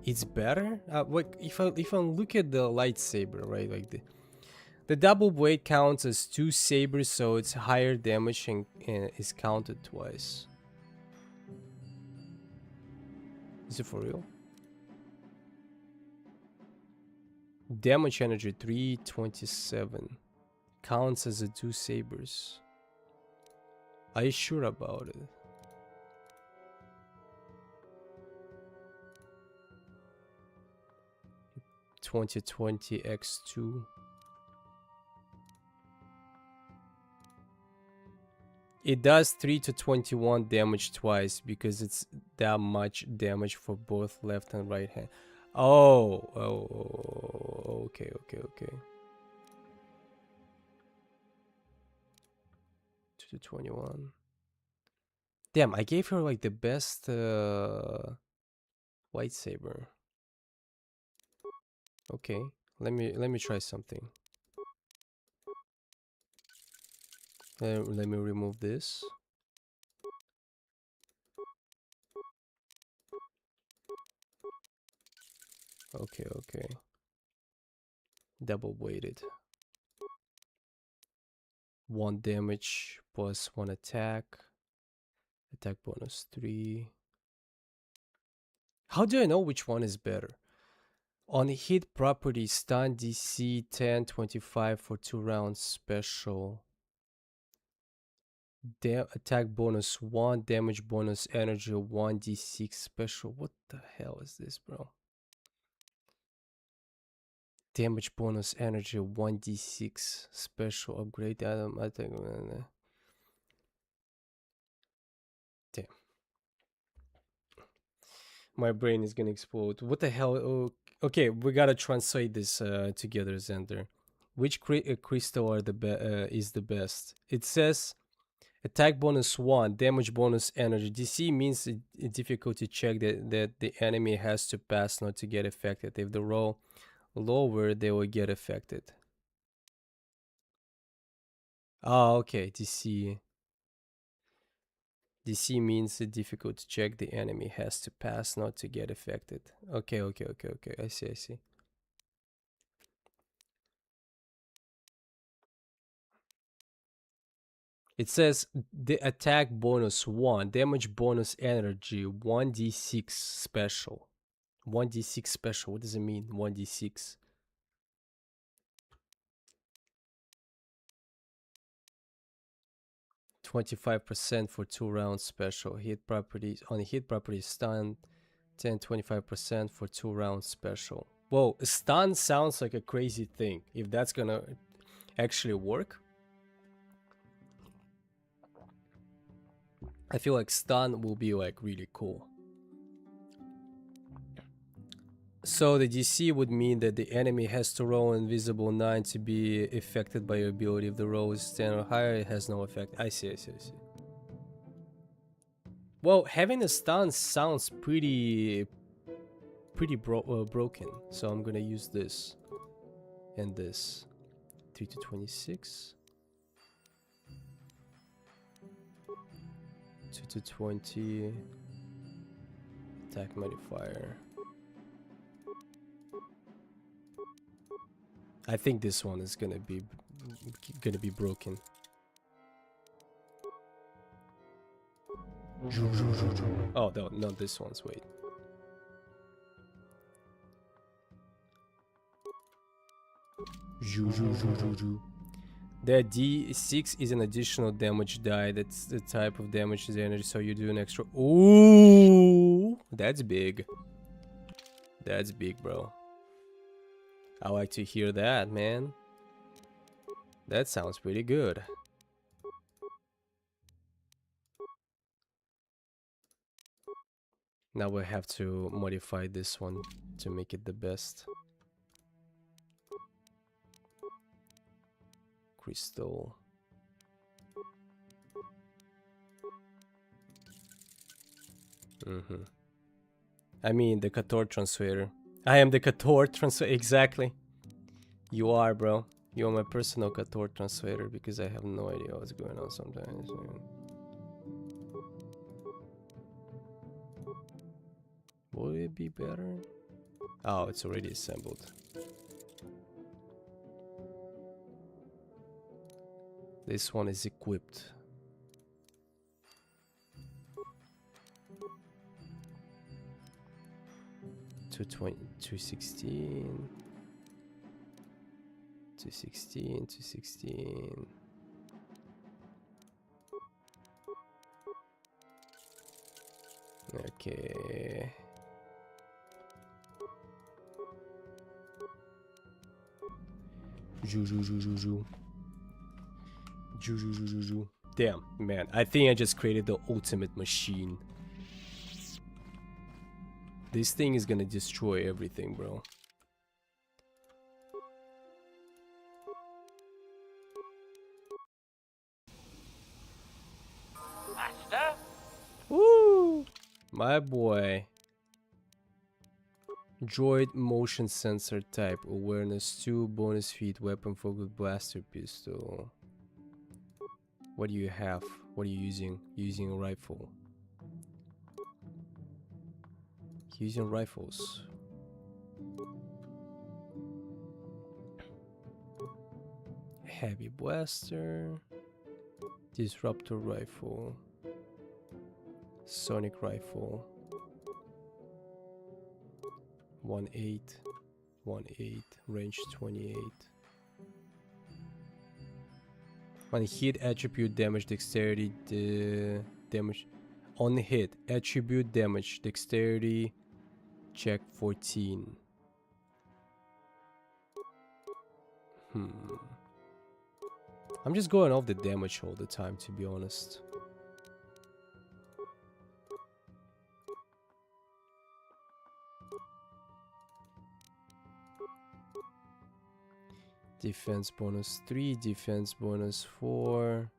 It's better? Like if I look at the lightsaber, right, like the double blade counts as two sabers, so it's higher damage and is counted twice. Is it for real? Damage energy 327 counts as the two sabers. Are you sure about it? (2020x2). It does 3 to 21 damage twice because it's that much damage for both left and right hand. Oh, okay. 2 to 21. Damn, I gave her like the best lightsaber. Okay, let me try something. Let me remove this. Okay. Double weighted. 1 damage plus 1 attack. Attack bonus 3. How do I know which one is better? On hit property, stun DC 10-25 for 2 rounds special. Attack bonus 1, damage bonus energy 1d6 special. What the hell is this, bro? Damage bonus energy 1d6 special. Upgrade item attack. Damn. My brain is gonna explode. What the hell? Oh, okay, we gotta translate this together, Xander. Which crystal are is the best? It says attack bonus 1, damage bonus energy. DC means a difficulty check that the enemy has to pass not to get affected. If they roll lower, they will get affected. Oh, okay, DC. DC means a difficult check the enemy has to pass not to get affected. Okay. I see. It says the attack bonus 1, damage bonus energy, 1d6 special. 1d6 special, what does it mean, 1d6? %25 for 2 rounds special. Hit properties on hit properties stun 10-25% for 2 rounds special. Whoa, stun sounds like a crazy thing. If that's gonna actually work, I feel like stun will be like really cool. So the DC would mean that the enemy has to roll invisible 9 to be affected by your ability. If the roll is 10 or higher, it has no effect. I see. Well, having a stun sounds pretty broken. So I'm gonna use this and this. 3 to 26. 2 to 20. Attack modifier. I think this one is gonna be broken. Oh no, not this one's. Wait. That D6 is an additional damage die. That's the type of damage is energy, so you do an extra. Ooh, that's big. That's big, bro. I like to hear that, man. That sounds pretty good. Now we have to modify this one to make it the best. Crystal. I mean the Kator translator. I am the Kator translator. Exactly. You are, bro. You are my personal Kator translator because I have no idea what's going on sometimes. Would it be better? Oh, it's already assembled. This one is equipped. $216. 216. Okay. Damn, man. I think I just created the ultimate machine. This thing is gonna destroy everything, bro. Master? Woo! My boy. Droid motion sensor type. Awareness 2. Bonus feat. Weapon focus blaster pistol. What do you have? What are you using? Using a rifle. Using rifles. Heavy blaster. Disruptor rifle. Sonic rifle. 1.8. 1.8. Range 28. On hit, attribute damage, dexterity, damage. On hit, attribute damage, dexterity, check 14. I'm just going off the damage all the time, to be honest. Defense bonus 3, defense bonus 4.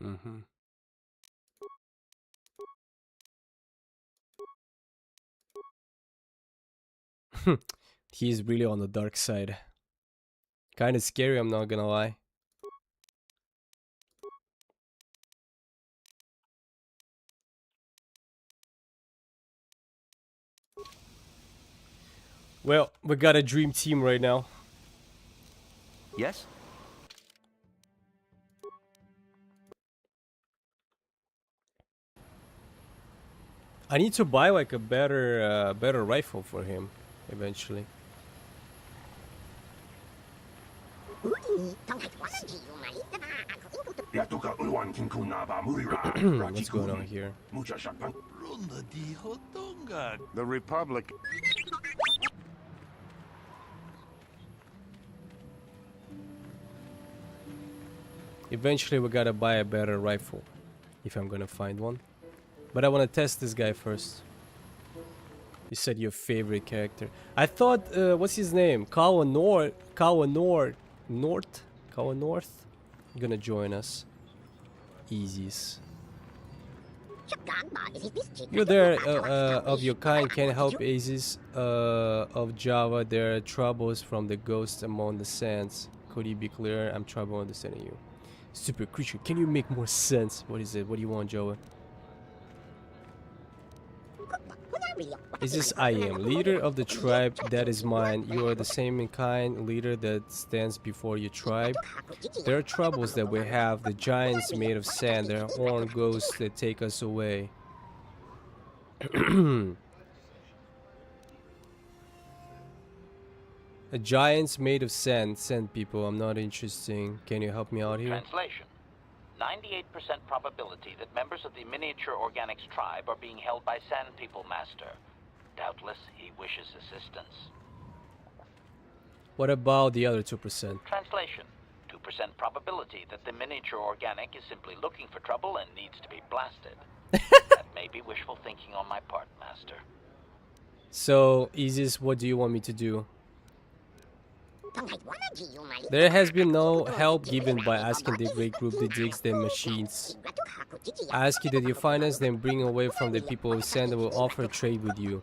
Mm-hmm. He's really on the dark side. Kind of scary, I'm not gonna lie. Well, we got a dream team right now. Yes? I need to buy like a better rifle for him eventually. What's going on here? The Republic. Eventually we gotta buy a better rifle if I'm gonna find one. But I wanna test this guy first. You said your favorite character. I thought what's his name? Kawa North gonna join us. Easies. You're there of your kind can help Aziz of Java. There are troubles from the ghosts among the sands. Could you be clear? I'm trouble understanding you. Super creature, can you make more sense? What is it? What do you want, Java? Is this I am leader of the tribe that is mine. You are the same in kind leader that stands before your tribe. There are troubles that we have. The giants made of sand. There are horned ghosts that take us away. A giants made of sand. Sand people. I'm not interested. Can you help me out here? Translation. 98% probability that members of the Miniature Organics tribe are being held by Sand People Master. Doubtless, he wishes assistance. What about the other 2%? Translation. 2% probability that the Miniature Organic is simply looking for trouble and needs to be blasted. That may be wishful thinking on my part, Master. So, Isis, what do you want me to do? There has been no help given by asking the great group that digs their machines. I ask you that you finance them, bring away from the people of sand that will offer trade with you.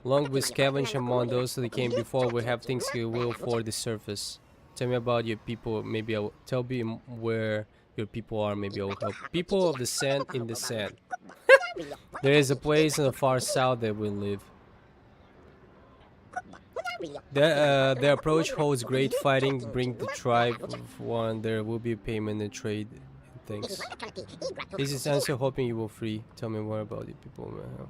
Along with scavenge among those that came before, we have things you will for the surface. Tell me about your people, maybe I will tell me where your people are, maybe I will help. People of the sand in the sand. There is a place in the far south that we live. The approach holds great fighting. Bring the tribe of one. There will be payment and trade and things. This is answer hoping you will free. Tell me more about the people, man.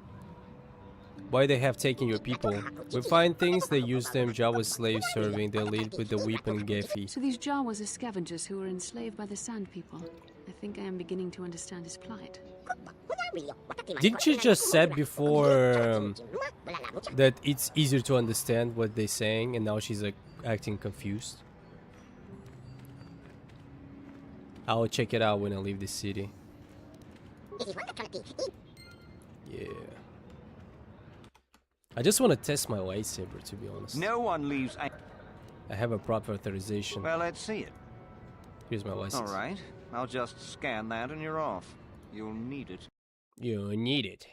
Why they have taken your people? We find things, they use them. Jawa slaves serving. They lead with the weapon Gefi. So these Jawas are scavengers who were enslaved by the Sand People. I think I am beginning to understand his plight. Didn't you just said before that it's easier to understand what they're saying, and now she's like acting confused? I'll check it out when I leave the city. Yeah. I just want to test my lightsaber, to be honest. No one leaves. I have a proper authorization. Well, let's see it. Here's my license. All right. I'll just scan that and you're off. You'll need it. You'll need it.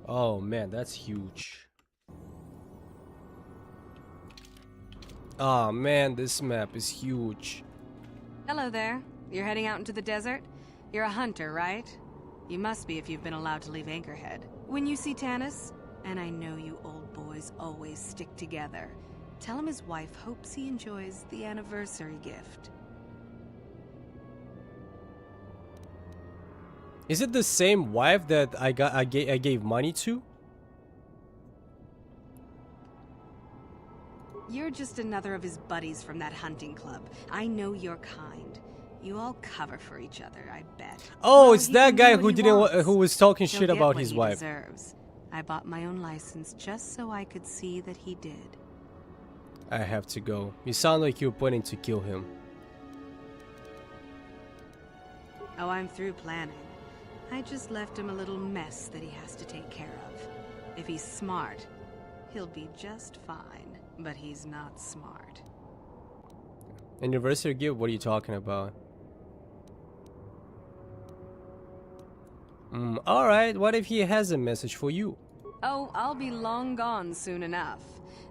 Oh man, that's huge. Oh man, this map is huge. Hello there. You're heading out into the desert? You're a hunter, right? You must be if you've been allowed to leave Anchorhead. When you see Tanis, and I know you old boys always stick together, tell him his wife hopes he enjoys the anniversary gift. Is it the same wife that I gave money to? You're just another of his buddies from that hunting club. I know your kind. You all cover for each other, I bet. Oh, Well, it's he that can do guy what who he wants. who was talking He'll shit get about what his he wife. deserves. I bought my own license just so I could see that he did. I have to go. You sound like you're planning to kill him. Oh, I'm through planning. I just left him a little mess that he has to take care of. If he's smart, he'll be just fine. But he's not smart. Anniversary gift? What are you talking about? Alright, what if he has a message for you? Oh, I'll be long gone soon enough.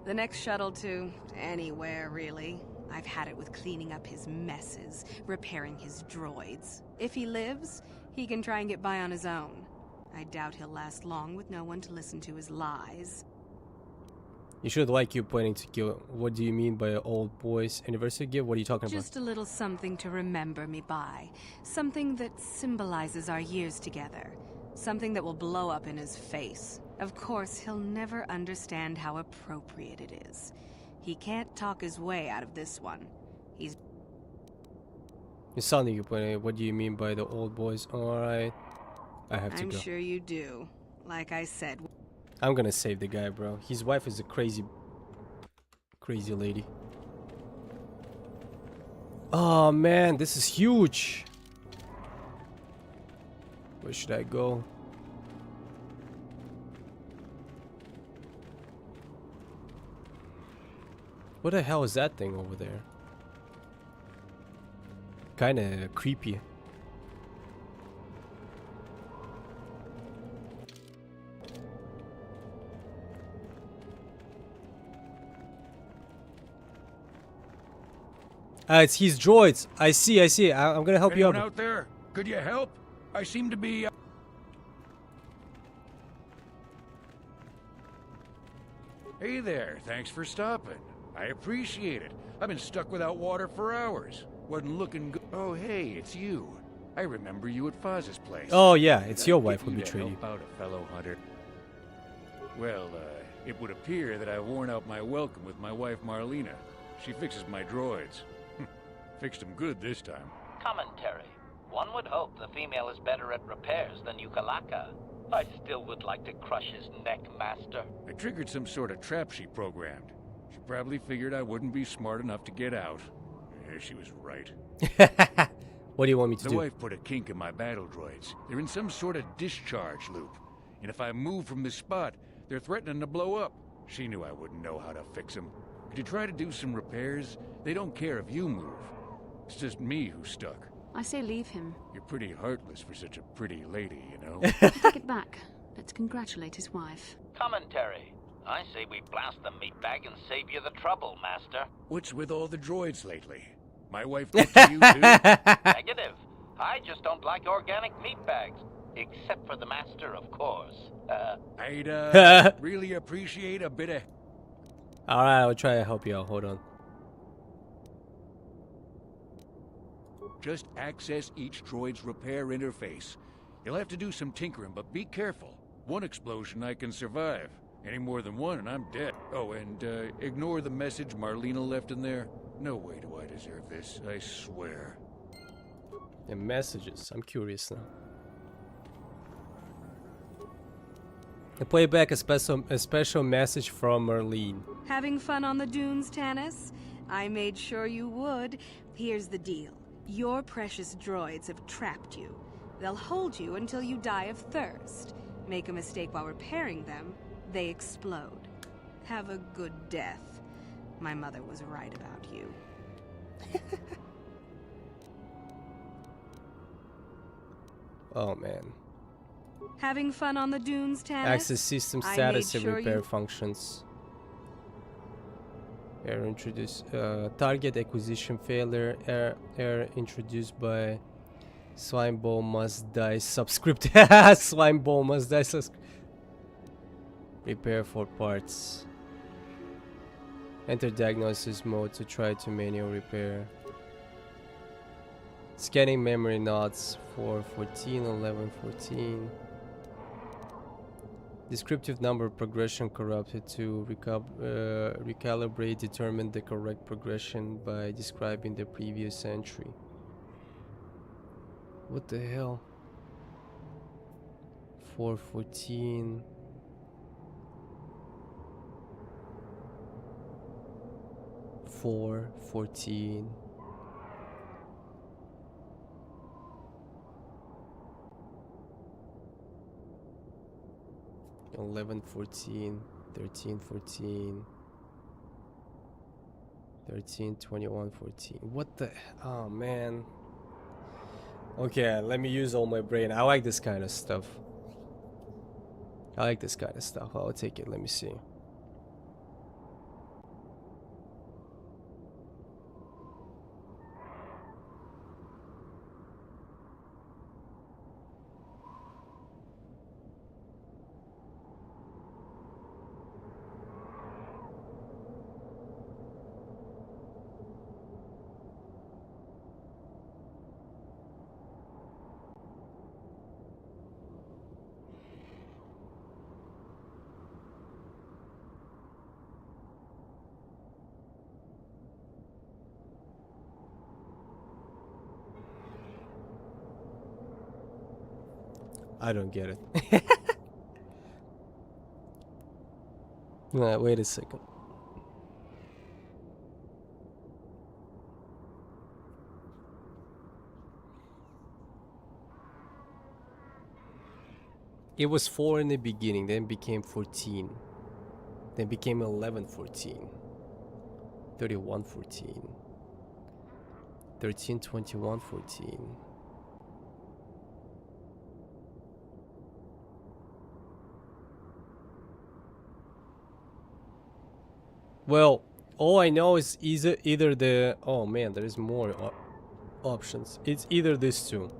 The next shuttle to anywhere, really. I've had it with cleaning up his messes, repairing his droids. If he lives, he can try and get by on his own. I doubt he'll last long with no one to listen to his lies. You should like you planning to kill. What do you mean by old boy's anniversary gift? What are you talking about? Just a little something to remember me by. Something that symbolizes our years together. Something that will blow up in his face. Of course, he'll never understand how appropriate it is. He can't talk his way out of this one. He's... You sound like you're planning. What do you mean by the old boys? Alright. I have to go. I'm sure you do. Like I said... I'm gonna save the guy, bro. His wife is a crazy lady. Oh man, this is huge. Where should I go? What the hell is that thing over there? Kinda creepy. It's his droids. I see. I'm gonna help you Anyone out. out there? Could you help? I seem to be... Hey there, thanks for stopping. I appreciate it. I've been stuck without water for hours. Wasn't looking good. Oh, hey, it's you. I remember you at Faz's place. Oh yeah, it's your wife who betrayed you. Help out a fellow hunter. Well, it would appear that I've worn out my welcome with my wife Marlena. She fixes my droids. Fixed them good this time. Commentary. One would hope the female is better at repairs than Yukalaka. I still would like to crush his neck, Master. I triggered some sort of trap she programmed. She probably figured I wouldn't be smart enough to get out. Yeah, she was right. What do you want me to do? The wife put a kink in my battle droids. They're in some sort of discharge loop. And if I move from this spot, they're threatening to blow up. She knew I wouldn't know how to fix them. Could you try to do some repairs? They don't care if you move. It's just me who's stuck. I say leave him. You're pretty heartless for such a pretty lady, you know? Take it back. Let's congratulate his wife. Commentary. I say we blast the meatbag and save you the trouble, Master. What's with all the droids lately? My wife did to you too? Negative. I just don't like organic meatbags. Except for the Master, of course. I'd really appreciate a bit of... Alright, I'll try to help you out. Hold on. Just access each droid's repair interface. You'll have to do some tinkering, but be careful. One explosion I can survive. Any more than one and I'm dead. Oh, and ignore the message Marlena left in there. No way do I deserve this, I swear. The messages. I'm curious now. I play back a special message from Marlene. Having fun on the dunes, Tanis? I made sure you would. Here's the deal. Your precious droids have trapped you. They'll hold you until you die of thirst. Make a mistake while repairing them, they explode. Have a good death. My mother was right about you. Oh man. Having fun on the dunes, Tanis? Access system status and repair functions. Error introduced. Target acquisition failure. Error introduced by Slimeball must die subscript. Slimeball must die subscript. Repair for parts. Enter diagnosis mode to try to manual repair. Scanning memory nodes for 14, 11, 14. Descriptive number progression corrupted. To recalibrate, determine the correct progression by describing the previous entry. What the hell? 414. 4, 14. $11, 14, 13, 14, 13, 21, 14. What the? Oh man. Okay, let me use all my brain. I like this kind of stuff. I'll take it. Let me see. I don't get it. Wait a second. It was 4 in the beginning, then became 14. Then became 11, 14. 31, 14. 13, 21, 14. Well, all I know is either the... Oh man, there is more options. It's either these two.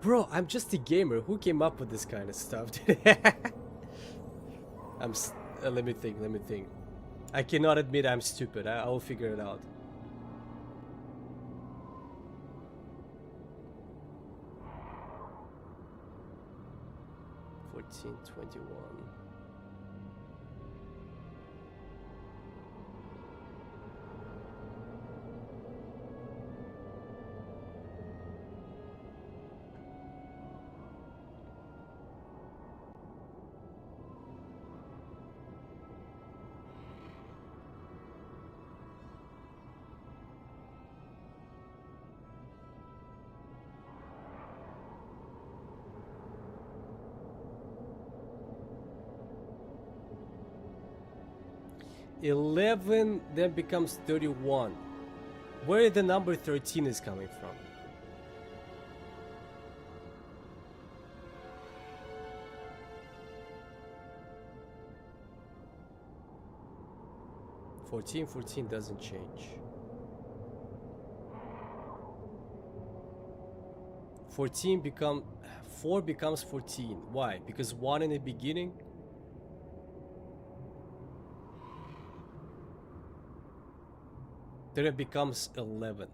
Bro, I'm just a gamer. Who came up with this kind of stuff? Let me think. I cannot admit I'm stupid. I'll figure it out. $14, 21. $11 then becomes 31. Where the number 13 is coming from? $14 doesn't change. 4 becomes 14. Why? Because 1 in the beginning. Then it becomes 11.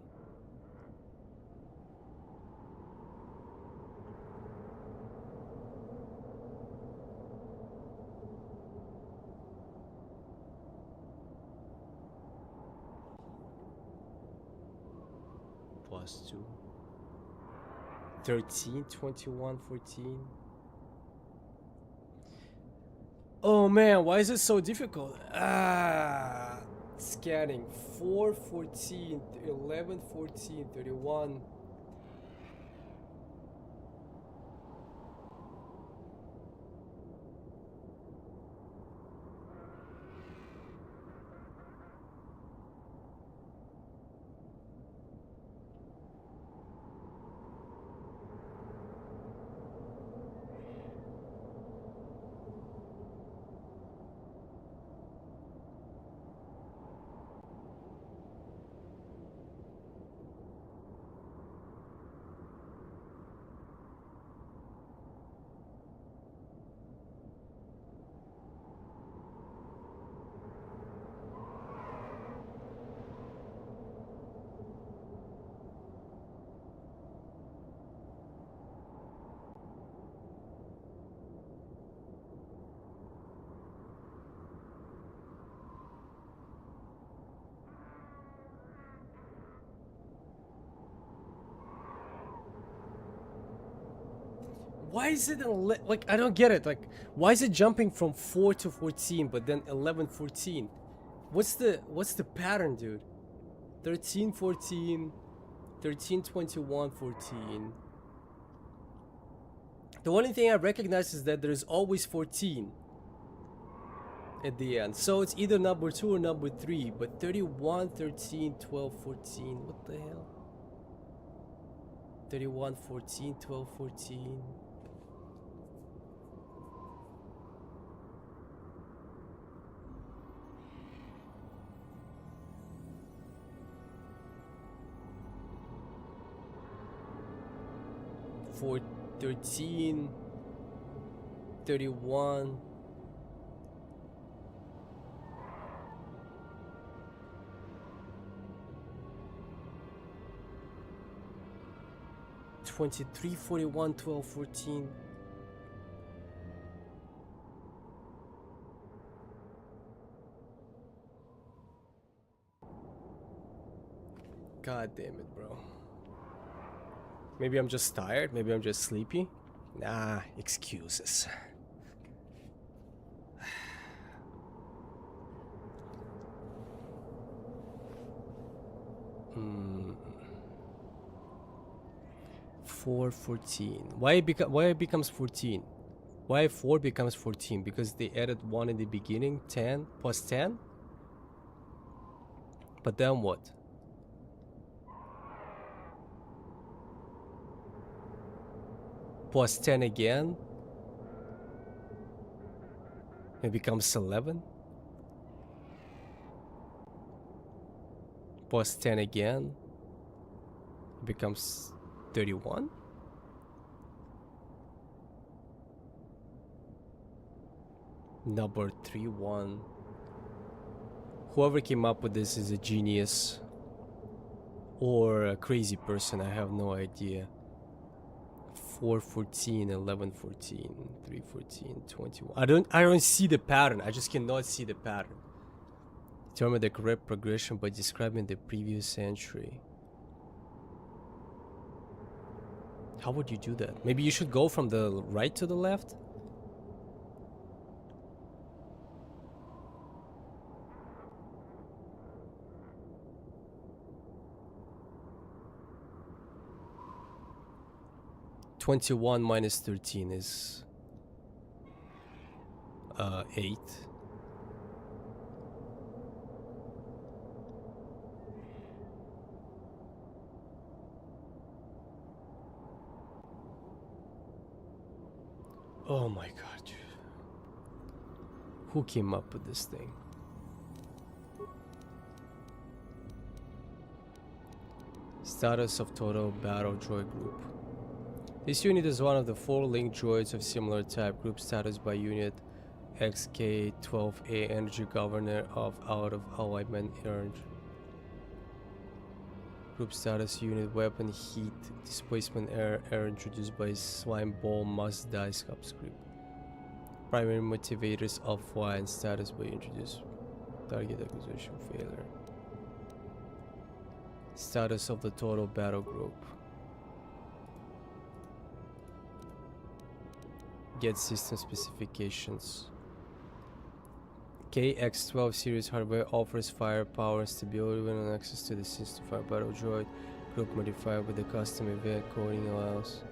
Plus 2. 13, 21, 14. Oh man, why is it so difficult? Scanning 4, 14, 11, 14, 31. Why is it like, I don't get it. Like, why is it jumping from 4 to 14, but then 11, 14? What's the pattern, dude? 13, 14, 13, 21, 14. The only thing I recognize is that there's always 14 at the end. So it's either number 2 or number 3. But 31, 13, 12, 14. What the hell? 31, 14, 12, 14. For 13, 31, 23, 41, 12, 14. God damn it, bro. Maybe I'm just tired, maybe I'm just sleepy. Nah, excuses. Hmm. 4, 14. Why it becomes 14? Why 4 becomes 14? Because they added 1 in the beginning, 10 plus 10? But then what? Plus 10 again? It becomes 11? Plus 10 again? It becomes 31? Number 3, 1. Whoever came up with this is a genius or a crazy person, I have no idea. 4, 14, 11, 14, 3, 14, 21. I don't see the pattern. I just cannot see the pattern. Determine the correct progression by describing the previous entry. How would you do that? Maybe you should go from the right to the left? (21 minus 13 is 8. Oh my god, dude. Who came up with this thing? Status of total battle droid group. This unit is one of the 4 linked droids of similar type. Group status by unit XK-12A, Energy Governor of Out of Alignment earned. Group status unit weapon heat displacement error introduced by slime ball must die subscript. Primary motivators offline status by introduced. Target acquisition failure. Status of the total battle group. Get system specifications. KX-12 series hardware offers firepower and stability when on access to the system fire battle droid group modifier with the custom event coding allows.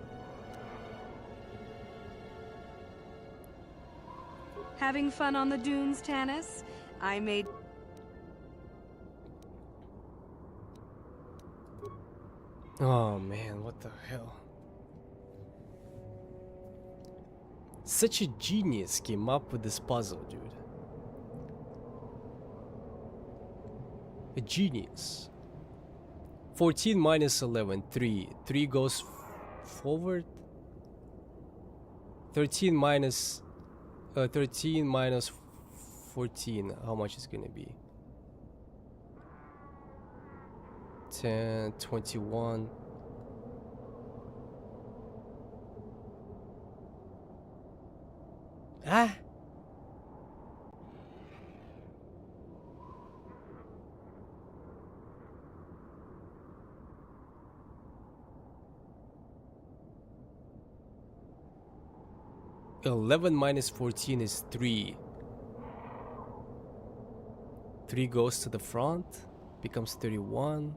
Having fun on the dunes, Tanis? I made... Oh man, what the hell? Such a genius came up with this puzzle, dude. A genius. 14 minus 11, 3. 3 goes forward. 13 minus 14. How much is gonna be? 10, 21. Ah. 11 minus 14 is 3. 3 goes to the front, becomes 31.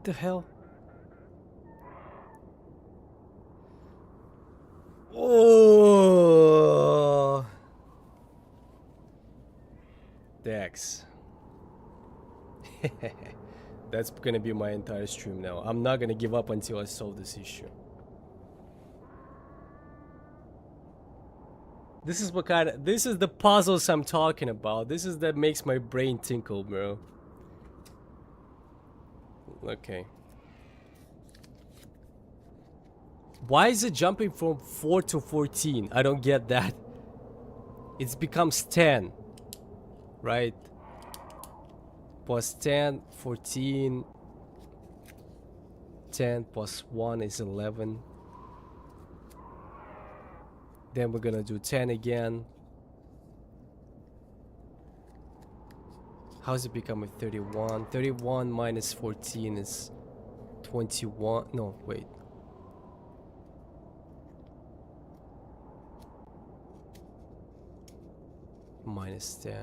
The hell? Oh, Dex. That's gonna be my entire stream now. I'm not gonna give up until I solve this issue. This is this is the puzzles I'm talking about. This is that makes my brain tinkle, bro. Okay. Why is it jumping from 4 to 14? I don't get that. It becomes 10, right? Plus 10, 14. 10 plus 1 is 11. Then we're gonna do 10 again. How's it becoming 31? 31 minus 14 is 21. No, wait. Minus 10.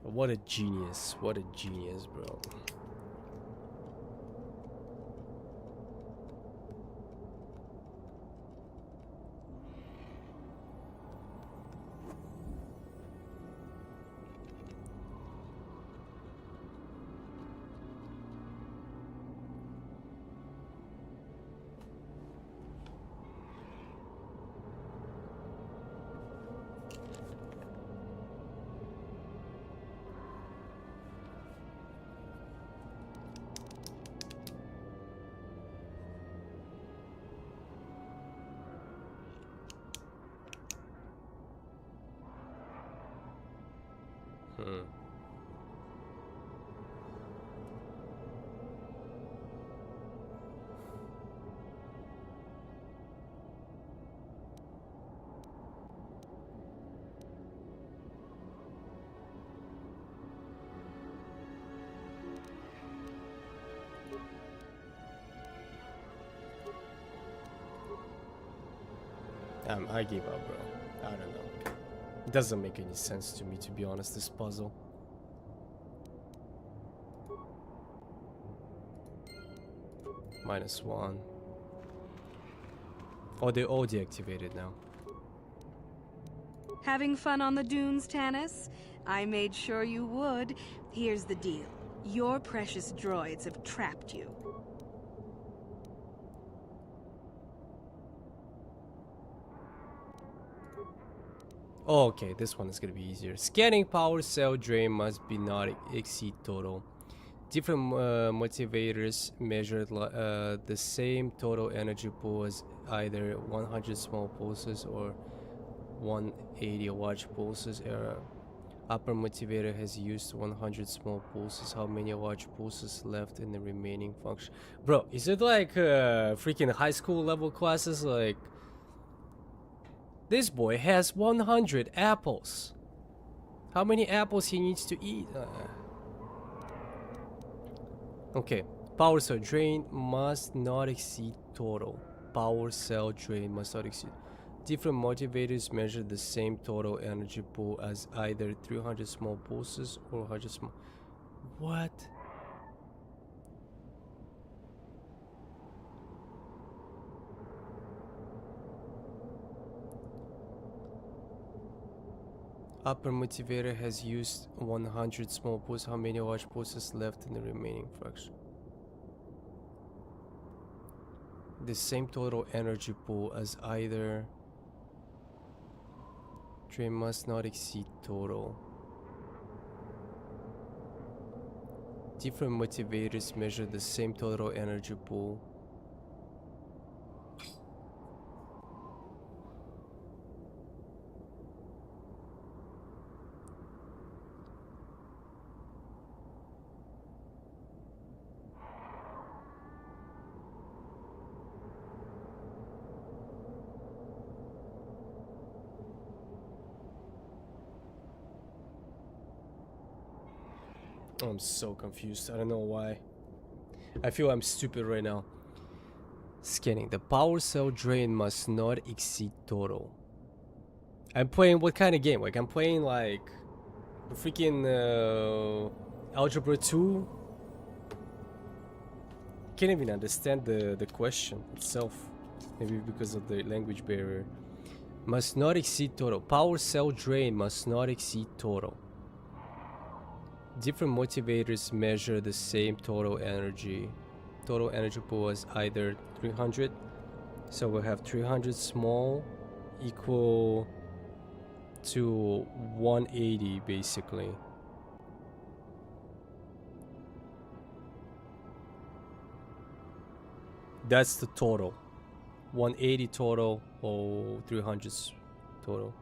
What a genius. What a genius, bro. I give up, bro. I don't know. It doesn't make any sense to me, to be honest, this puzzle. Minus 1. Oh, they're all deactivated now. Having fun on the dunes, Tanis? I made sure you would. Here's the deal. Your precious droids have trapped you. Oh, okay, this one is gonna be easier. Scanning power cell drain must be not exceed total. Different motivators measure the same total energy pool as either 100 small pulses or 180 large pulses. Upper motivator has used 100 small pulses. How many large pulses left in the remaining function? Bro, is it like freaking high school level classes? Like, this boy has 100 apples. How many apples he needs to eat? Okay, power cell drain must not exceed total. Power cell drain must not exceed. Different motivators measure the same total energy pool as either 300 small pulses or 100 small. What? Upper motivator has used 100 small pulses. How many large pulses left in the remaining fraction? The same total energy pool as either. Drain must not exceed total. Different motivators measure the same total energy pool. I'm so confused. I don't know why. I feel I'm stupid right now. Scanning. The power cell drain must not exceed total. I'm playing what kind of game? Like I'm playing like freaking Algebra 2. Can't even understand the question itself. Maybe because of the language barrier. Must not exceed total. Power cell drain must not exceed total. Different motivators measure the same total energy. Total energy pool is either 300. So we'll have 300 small equal to 180 basically. That's the total. 180 total or 300 total.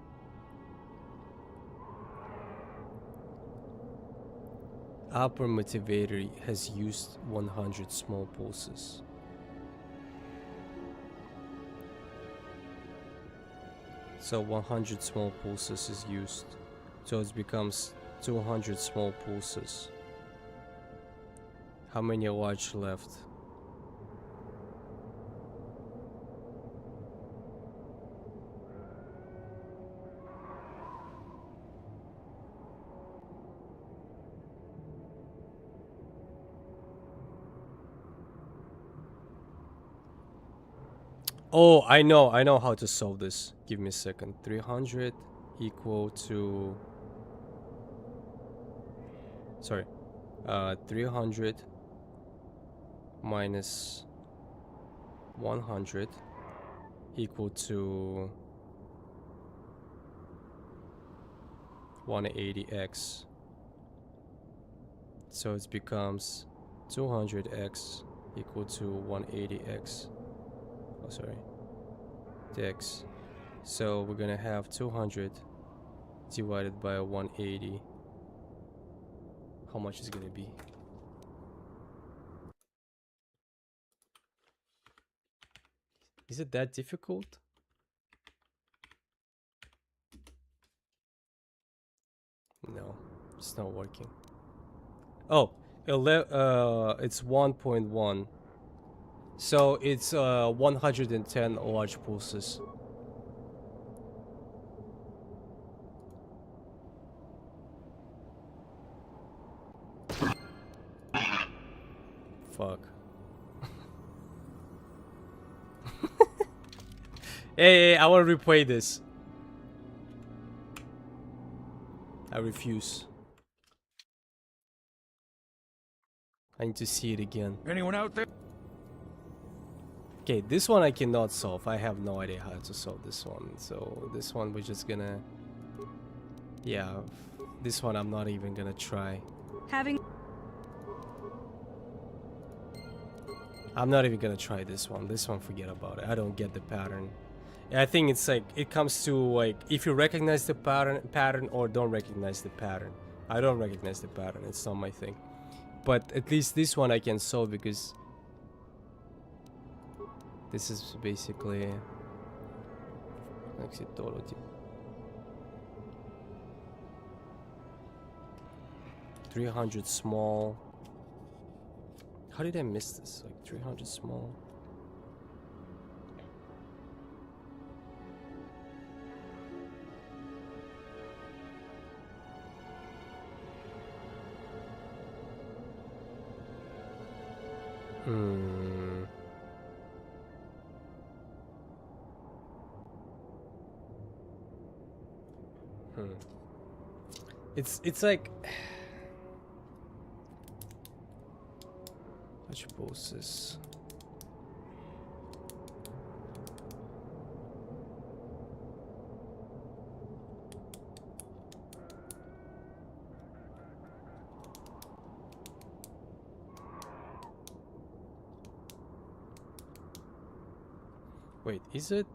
Upper motivator has used 100 small pulses. So 100 small pulses is used. So it becomes 200 small pulses. How many large left? Oh, I know how to solve this. Give me a second. 300 equal to... Sorry. 300 minus 100 equal to 180x. So it becomes 200x equal to 180x. Oh, sorry, x. So we're gonna have 200 divided by 180. How much is it gonna be? Is it that difficult? No, it's not working. Oh, it's 1.1. So it's 110 large pulses. Fuck. Hey, I want to replay this. I refuse. I need to see it again. Anyone out there? Okay, this one I cannot solve. I have no idea how to solve this one. So this one we're just gonna... Yeah, this one I'm not even gonna try. I'm not even gonna try this one. This one, forget about it. I don't get the pattern. I think it's like, it comes to like, if you recognize the pattern or don't recognize the pattern. I don't recognize the pattern. It's not my thing. But at least this one I can solve because... This is basically 300 small. How did I miss this? Like 300 small. It's like which pulses? Wait, is it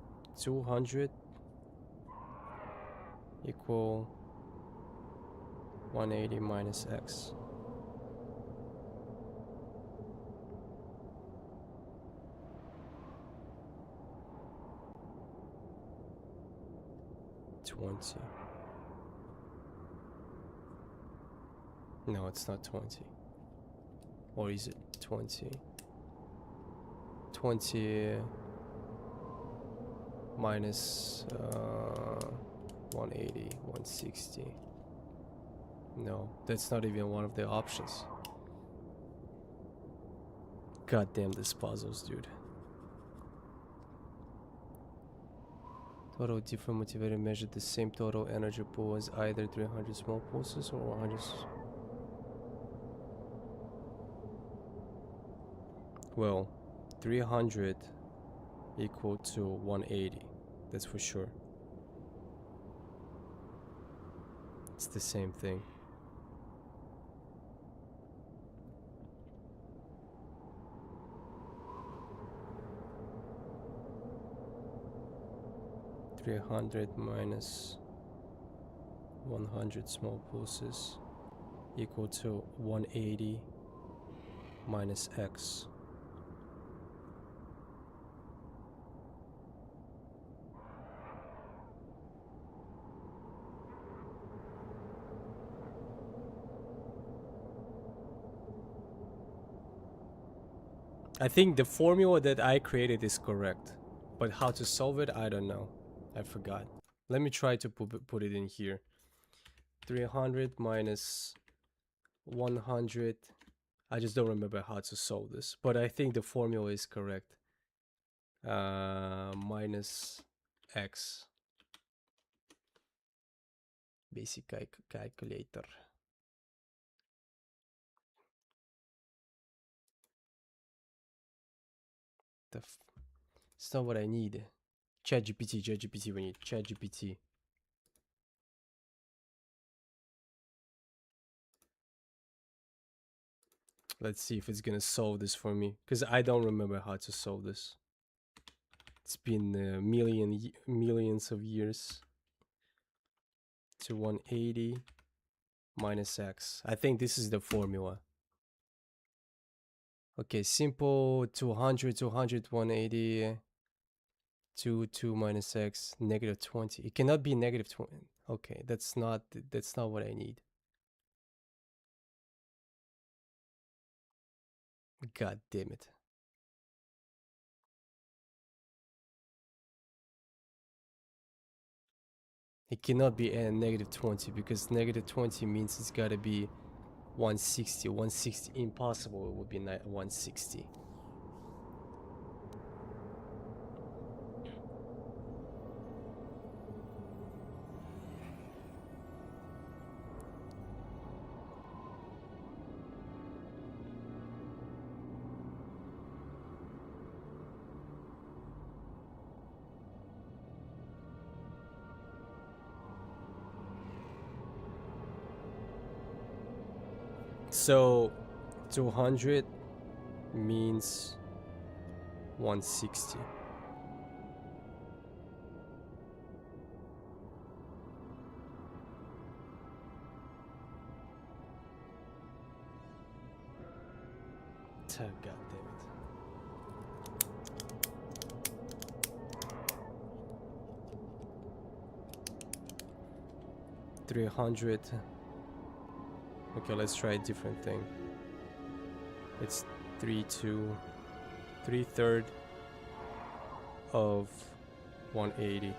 200 equal 180 minus x? No, it's not 20. Or is it 20? 20 minus 180, 160. No, that's not even one of the options. God damn these puzzles, dude. Total different motivator measured the same total energy pool as either 300 small pulses or 100. Well, 300 equal to 180. That's for sure. It's the same thing. $300 minus 100 small pulses equal to 180 minus X. I think the formula that I created is correct, but how to solve it, I don't know. I forgot. Let me try to put it in here. 300 minus 100. I just don't remember how to solve this, but I think the formula is correct. Minus X. Basic calculator. It's not what I need. ChatGPT, we need ChatGPT. Let's see if it's gonna solve this for me, because I don't remember how to solve this. It's been millions of years. To 180 minus X. I think this is the formula. Okay, simple 200, 180, 2 minus X, negative 20. It cannot be negative 20. Okay, that's not what I need. God damn it. It cannot be a negative 20 because negative 20 means it's gotta be 160. 160 impossible. It would be 160. So 200 means 160. God damn it. $300. Okay, let's try a different thing. It's 3/3 of 180.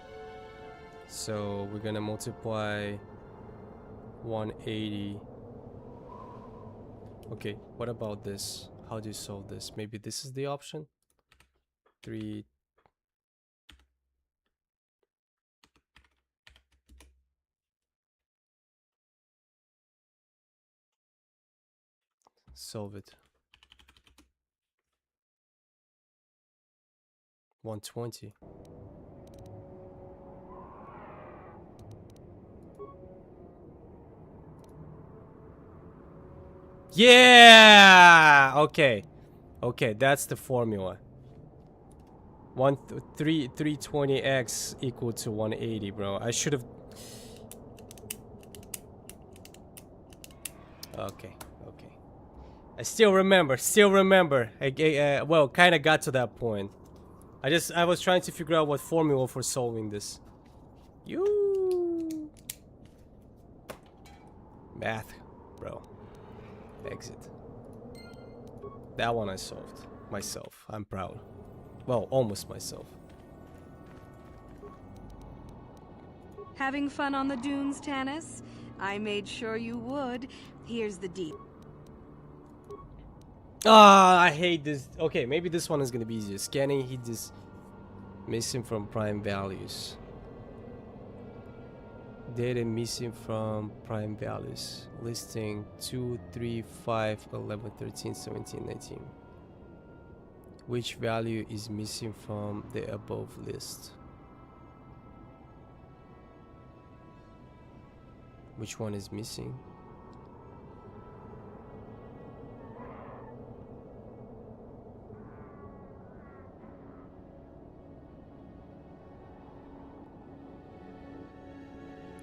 So we're gonna multiply 180. Okay, what about this? How do you solve this? Maybe this is the option? 3. Solve it. 120. Yeah! Okay. Okay, that's the formula. 320x equal to 180, bro. I should have. Okay. I still remember. Well, kind of got to that point. I was trying to figure out what formula for solving this. Math, bro. Exit. That one I solved myself. I'm proud. Well, almost myself. Having fun on the dunes, Tanis? I made sure you would. Here's the deep. Ah, I hate this. Okay, maybe this one is gonna be easier. Scanning, he just missing from prime values. Data missing from prime values. Listing 2, 3, 5, 11, 13, 17, 19. Which value is missing from the above list? Which one is missing?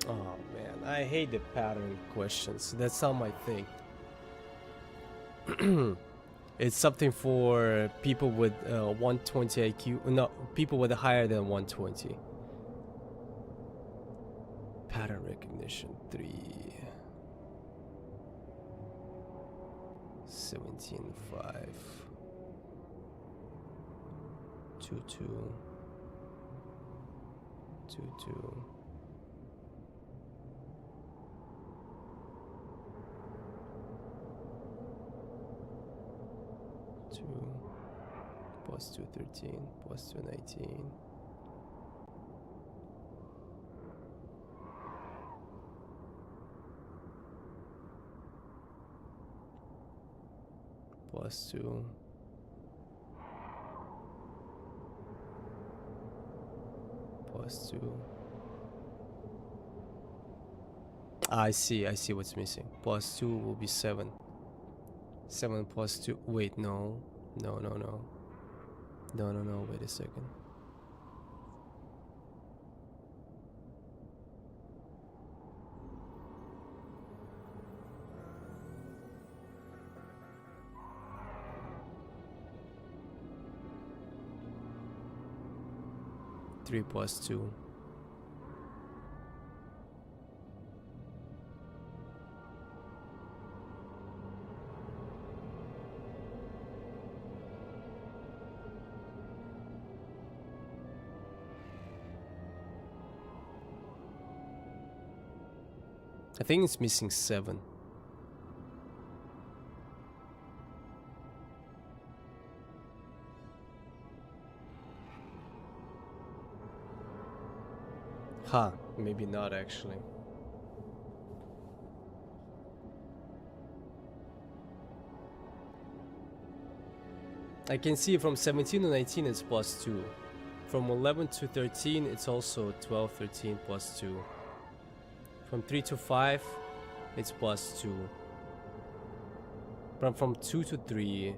Oh man, I hate the pattern questions. That's not my thing. It's something for people with 120 IQ. No, people with higher than 120. Pattern recognition 3. 17, 5. 2, 2. 2, 2. Plus 2, 13, plus 2, 19. Plus 2. Plus 2. I see what's missing. Plus 2 will be 7. 7 plus 2. Wait, no. No, wait a second. Three plus 2. I think it's missing 7. Huh, maybe not actually. I can see from 17 to 19 it's plus 2. From 11 to 13 it's also 12, 13 plus 2. From 3 to 5, it's plus 2. But from 2 to 3,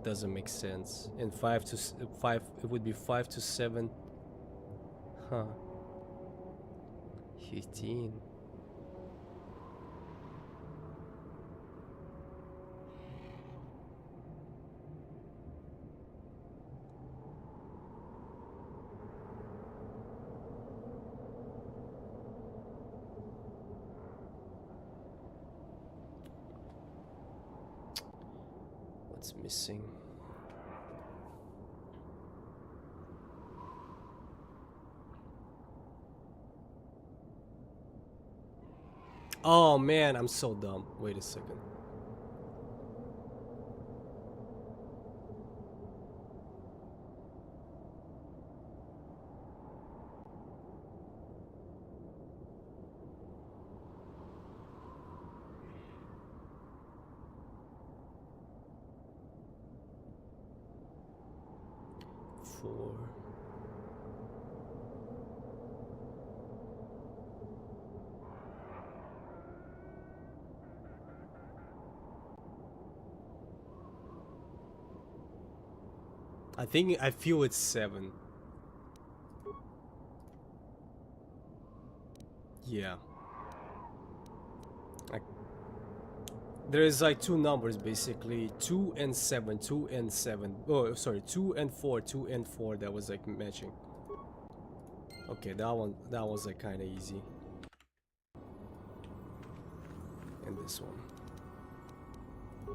doesn't make sense. And 5 to 5, it would be 5 to 7. Huh. 15. What's missing? Oh man, I'm so dumb. Wait a second. I feel it's 7. Yeah. There is like 2 numbers basically, 2 and 7, 2 and 7. Oh, sorry, 2 and 4, 2 and 4 that was like matching. Okay, that was like kind of easy. And this one.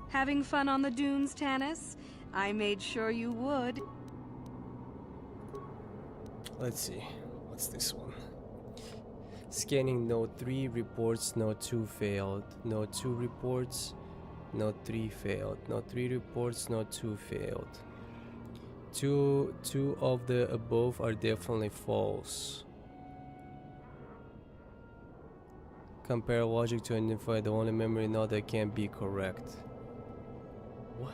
Having fun on the dunes, Tanis? I made sure you would. Let's see. What's this one? Scanning Note 3 reports Note 2 failed. Note 2 reports Note 3 failed. Note 3 reports Note 2 failed. Two of the above are definitely false. Compare logic to identify the only memory node that can be correct. What?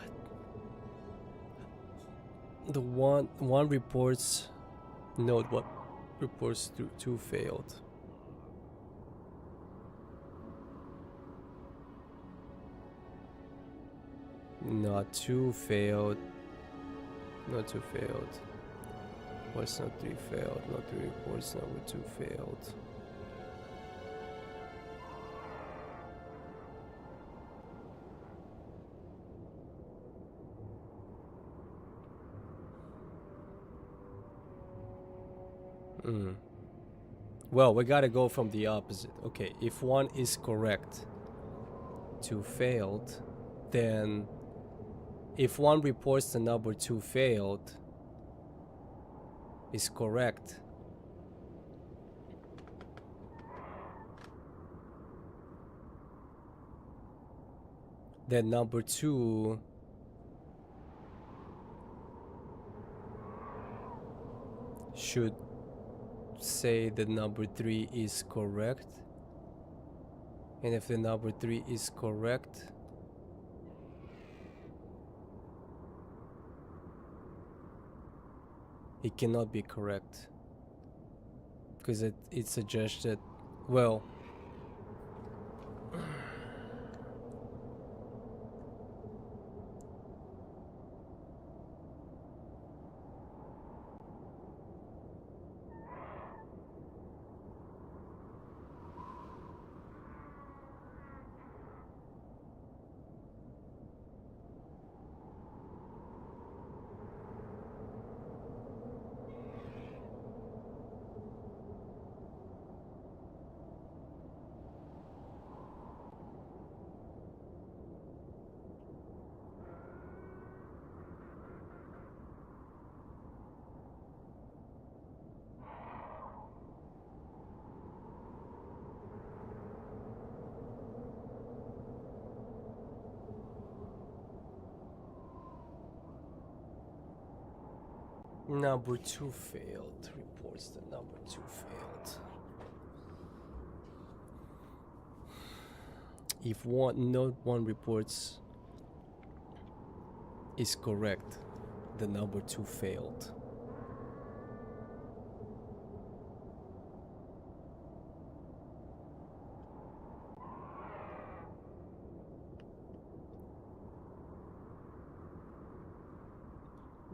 The one reports node what reports two failed. Not 2 failed. Not 2 failed. Reports not 3 failed. Not 3 reports number 2 failed. Well, we gotta go from the opposite. Okay, if 1 is correct, 2 failed, then if 1 reports the number 2 failed is correct, then number 2 should say that number 3 is correct, and if the number 3 is correct, it cannot be correct because it suggests that, well, number 2 failed. Reports that number 2 failed. If node 1 reports is correct, the number 2 failed.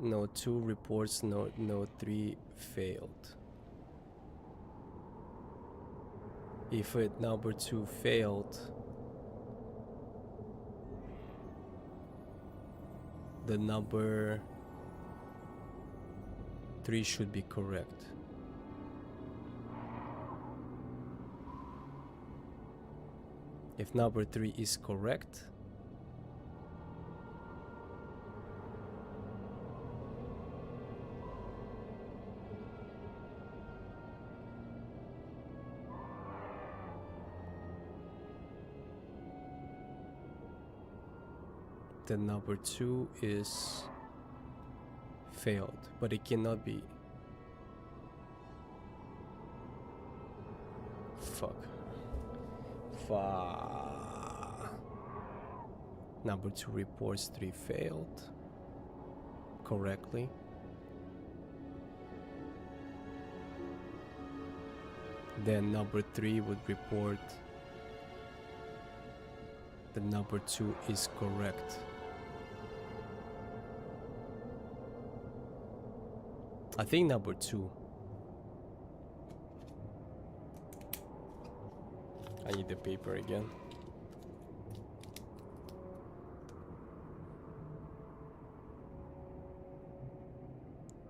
Node 2 reports node 3 failed. If number 2 failed, the number 3 should be correct. If number 3 is correct, the number 2 is failed, but it cannot be. Fuck. Number 2 reports 3 failed correctly. Then number 3 would report the number 2 is correct. I think number 2. I need the paper again.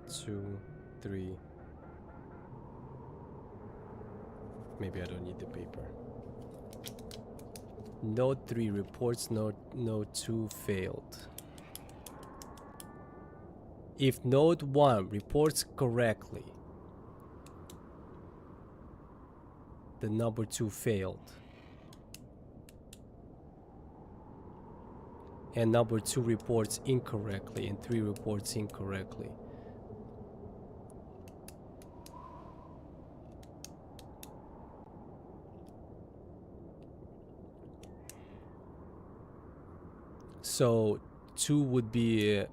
Two, 3. Maybe I don't need the paper. Node 3 reports node 2 failed. If node 1 reports correctly, the number 2 failed. And number 2 reports incorrectly and 3 reports incorrectly. So 2 would be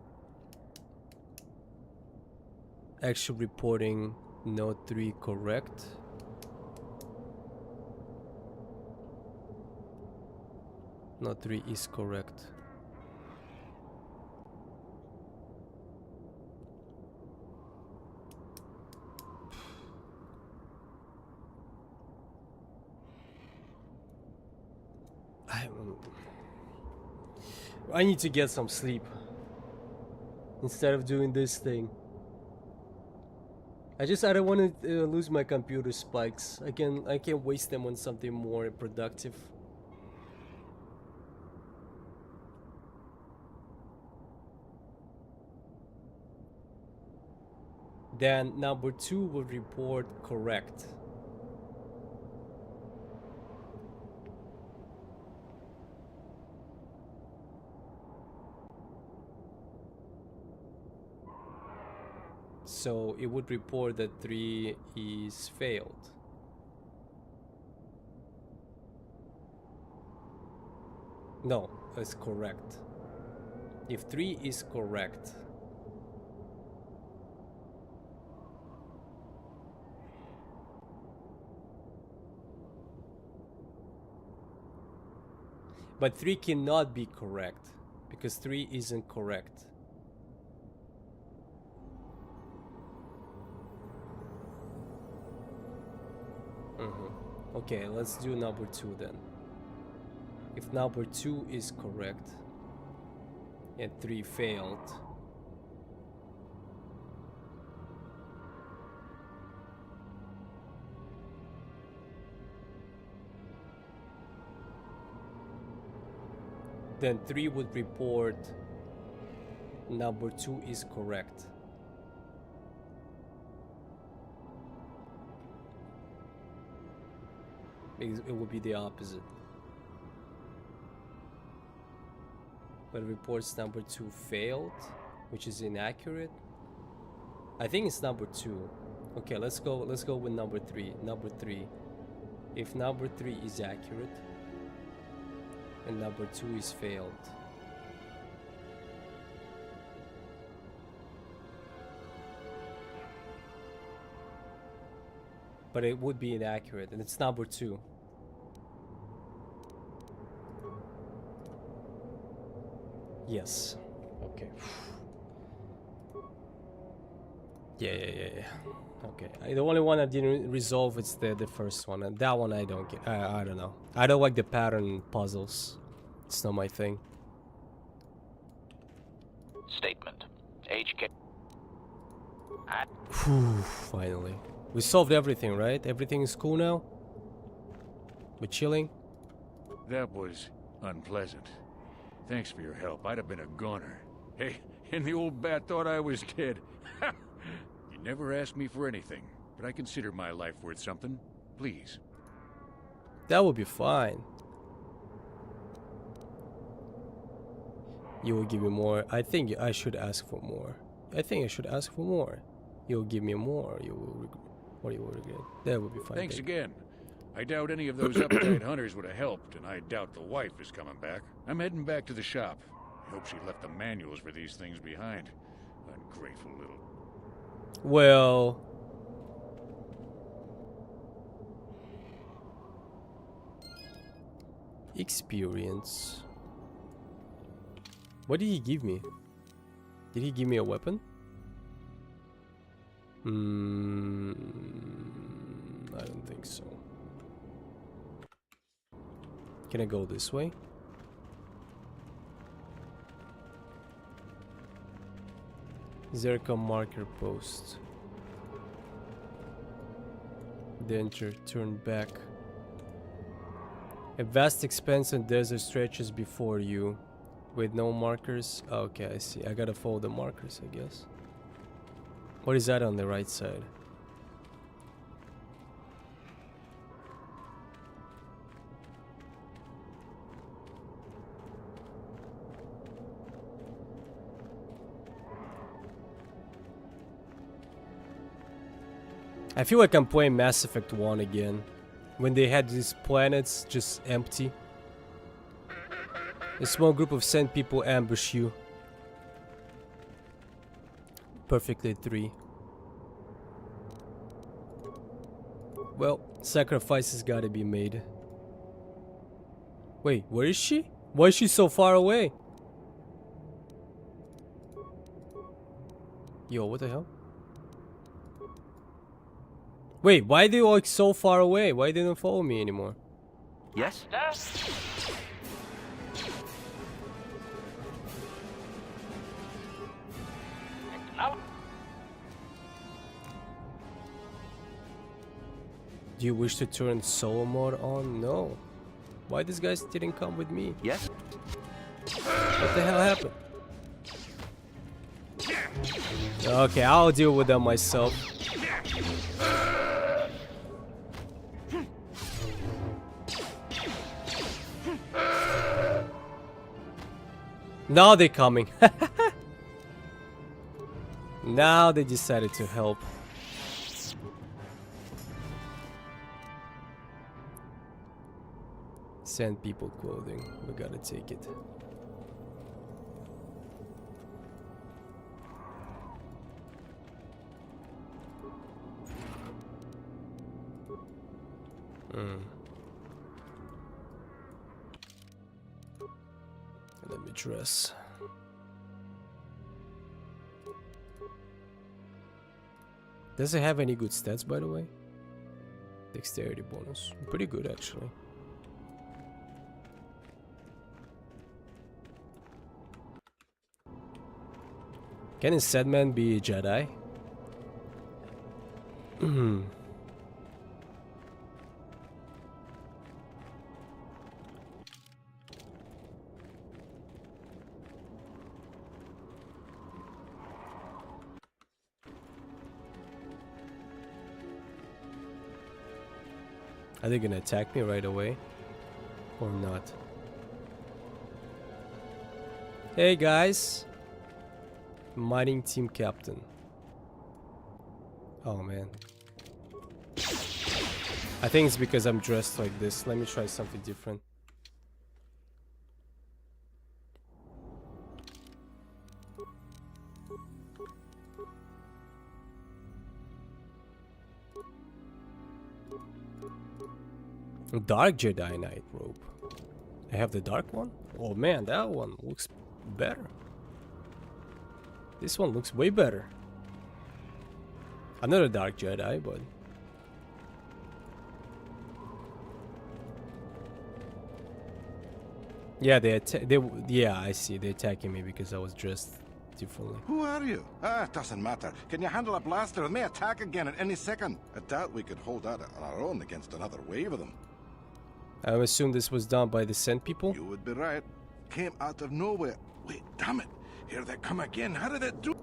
actually reporting node 3 correct. Node 3 is correct. I need to get some sleep instead of doing this thing. I don't want to lose my computer spikes. I can waste them on something more productive. Then number 2 will report correct. So it would report that 3 is failed. No, it's correct. If 3 is correct, but 3 cannot be correct because 3 isn't correct. Okay, let's do number 2 then. If number 2 is correct and 3 failed, then 3 would report number 2 is correct. It would be the opposite. But reports number 2 failed, which is inaccurate. I think it's number 2. Okay, let's go with number 3. Number 3. If number 3 is accurate and number 2 is failed, but it would be inaccurate, and it's number 2. Yes. Okay. Yeah. Okay. The only one I didn't resolve is the first one, and that one I don't get. I don't know. I don't like the pattern puzzles. It's not my thing. Statement. HK. Whew, finally. We solved everything, right? Everything is cool now? We're chilling? That was unpleasant. Thanks for your help. I'd have been a goner. Hey, and the old bat thought I was dead. You never asked me for anything, but I consider my life worth something. Please. That would be fine. You will give me more. I think I should ask for more. You'll give me more. You will regret. What you will regret. That would be fine. Thanks again. I doubt any of those uptight hunters would have helped, and I doubt the wife is coming back. I'm heading back to the shop. I hope she left the manuals for these things behind. Ungrateful little... Well... Experience. What did he give me? Did he give me a weapon? I don't think so. Can I go this way? Zerka marker post. Then turn back. A vast expanse and desert stretches before you with no markers. Okay, I see. I gotta follow the markers, I guess. What is that on the right side? I feel like I'm playing Mass Effect 1 again, when they had these planets just empty. A small group of sand people ambush you. Perfectly 3. Well, sacrifices gotta be made. Wait, where is she? Why is she so far away? Yo, what the hell? Wait, why are they like so far away? Why they don't follow me anymore? Yes? Do you wish to turn solo mode on? No. Why these guys didn't come with me? Yes? What the hell happened? Okay, I'll deal with them myself. Now they're coming. Now they decided to help. Sand people clothing. We gotta take it. Let me dress. Does it have any good stats, by the way? Dexterity bonus. Pretty good, actually. Can a Sadman be a Jedi? Are they gonna attack me right away? Or not? Hey guys! Mining team captain. Oh man. I think it's because I'm dressed like this. Let me try something different. Dark Jedi Knight robe. I have the dark one? Oh man, that one looks better. This one looks way better. I'm not a Dark Jedi, but... Yeah, yeah, I see. They're attacking me because I was dressed differently. Who are you? It doesn't matter. Can you handle a blaster? It may attack again at any second. I doubt we could hold out on our own against another wave of them. I assume this was done by the Sand people? You would be right. Came out of nowhere. Wait, damn it. Here they come again. How did it do?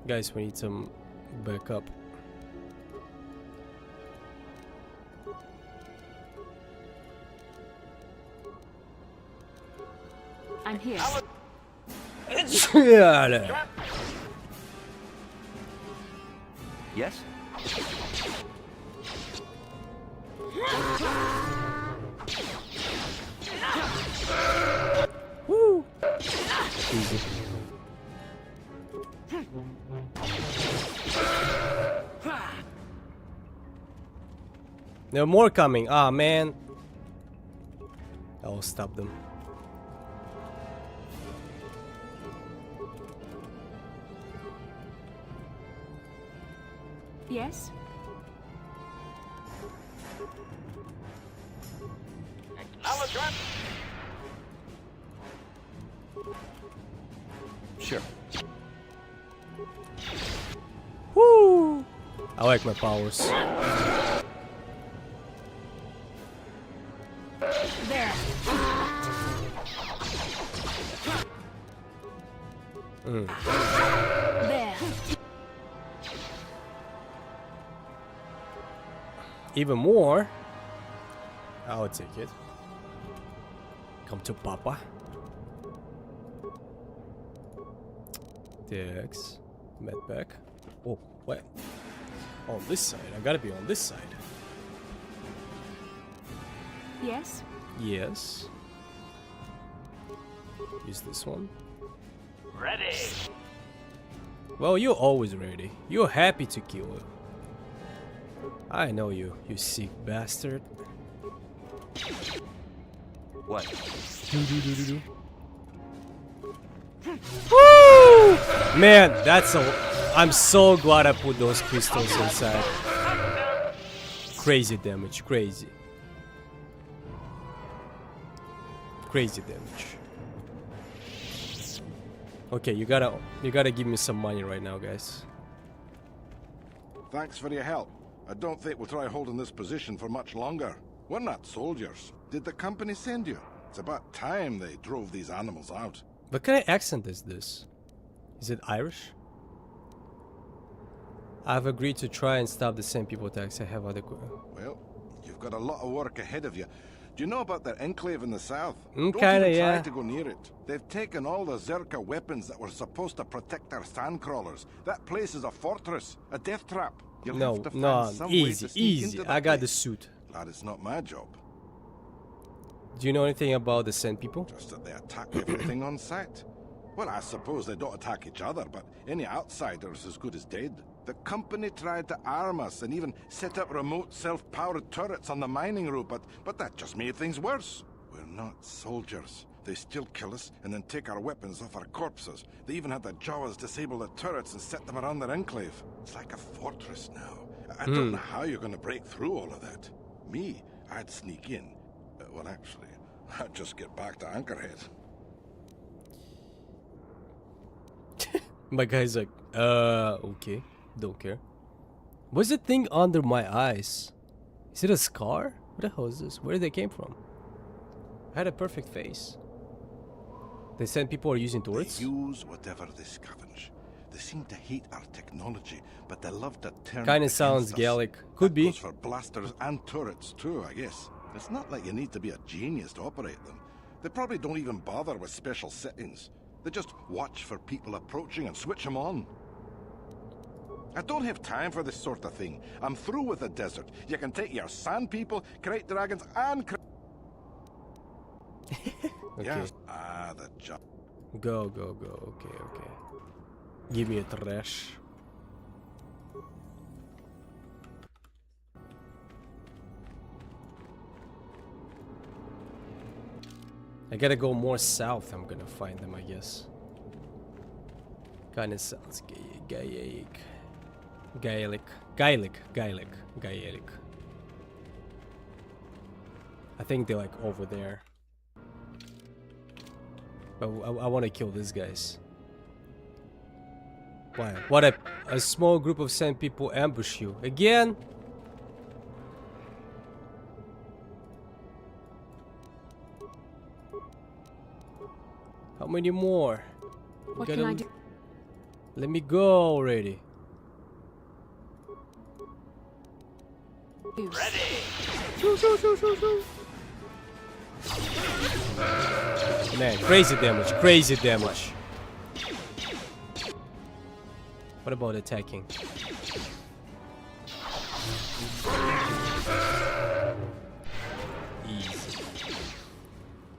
Guys, we need some backup. I'm here. Yes? Woo! Easy. There are more coming. Ah, man. I'll stop them. Yes? Sure. Woo! I like my powers. There. Even more. I'll take it. Come to Papa. Dex. Medpack. Oh, what? On this side. I gotta be on this side. Yes? Yes. Use this one. Ready. Well, you're always ready. You're happy to kill it. I know you, you sick bastard. What? Woo! Man, that's a... I'm so glad I put those crystals inside. Crazy damage, crazy. Crazy damage. Okay, you gotta give me some money right now, guys. Thanks for your help. I don't think we'll try holding this position for much longer. We're not soldiers. Did the company send you? It's about time they drove these animals out. What kind of accent is this? Is it Irish? I've agreed to try and stop the same people attacks. I have other... Well, you've got a lot of work ahead of you. Do you know about their enclave in the south? Kinda, Don't even yeah. try to go near it. They've taken all the Zerka weapons that were supposed to protect our sandcrawlers. That place is a fortress, a death trap. You'll have to find some way to sneak into the I got the place. suit. Glad it's not my job. Do you know anything about the Sand people? Just that they attack everything on sight. Well, I suppose they don't attack each other, but any outsider's as good as dead. The company tried to arm us and even set up remote self-powered turrets on the mining route, but that just made things worse. We're not soldiers. They still kill us and then take our weapons off our corpses. They even had the Jawas disable the turrets and set them around their enclave. It's like a fortress now. I don't know how you're going to break through all of that. Me, I'd sneak in. Well, actually, I'd just get back to Anchorhead. My guy's like, okay. Don't care. What's the thing under my eyes? Is it a scar? What the hell is this? Where did they came from? I had a perfect face. They said people are using turrets? They use whatever they scavenge. They seem to hate our technology, but they love to turn it Kinda against sounds us. Gallic. Could That be. goes for blasters and turrets too, I guess. It's not like you need to be a genius to operate them. They probably don't even bother with special settings. They just watch for people approaching and switch them on. I don't have time for this sort of thing. I'm through with the desert. You can take your sand people, crate dragons, and... Okay. Yes. Ah, the job. Go, go, go. Okay, okay. Give me a trash. I gotta go more south. I'm gonna find them, I guess. Kinda sounds Gaelic. I think they're like over there. But I want to kill these guys. Why? What a small group of sand people ambush you again? How many more? What can I do? Let me go already. Ready. Man, crazy damage, crazy damage. What about attacking? Easy.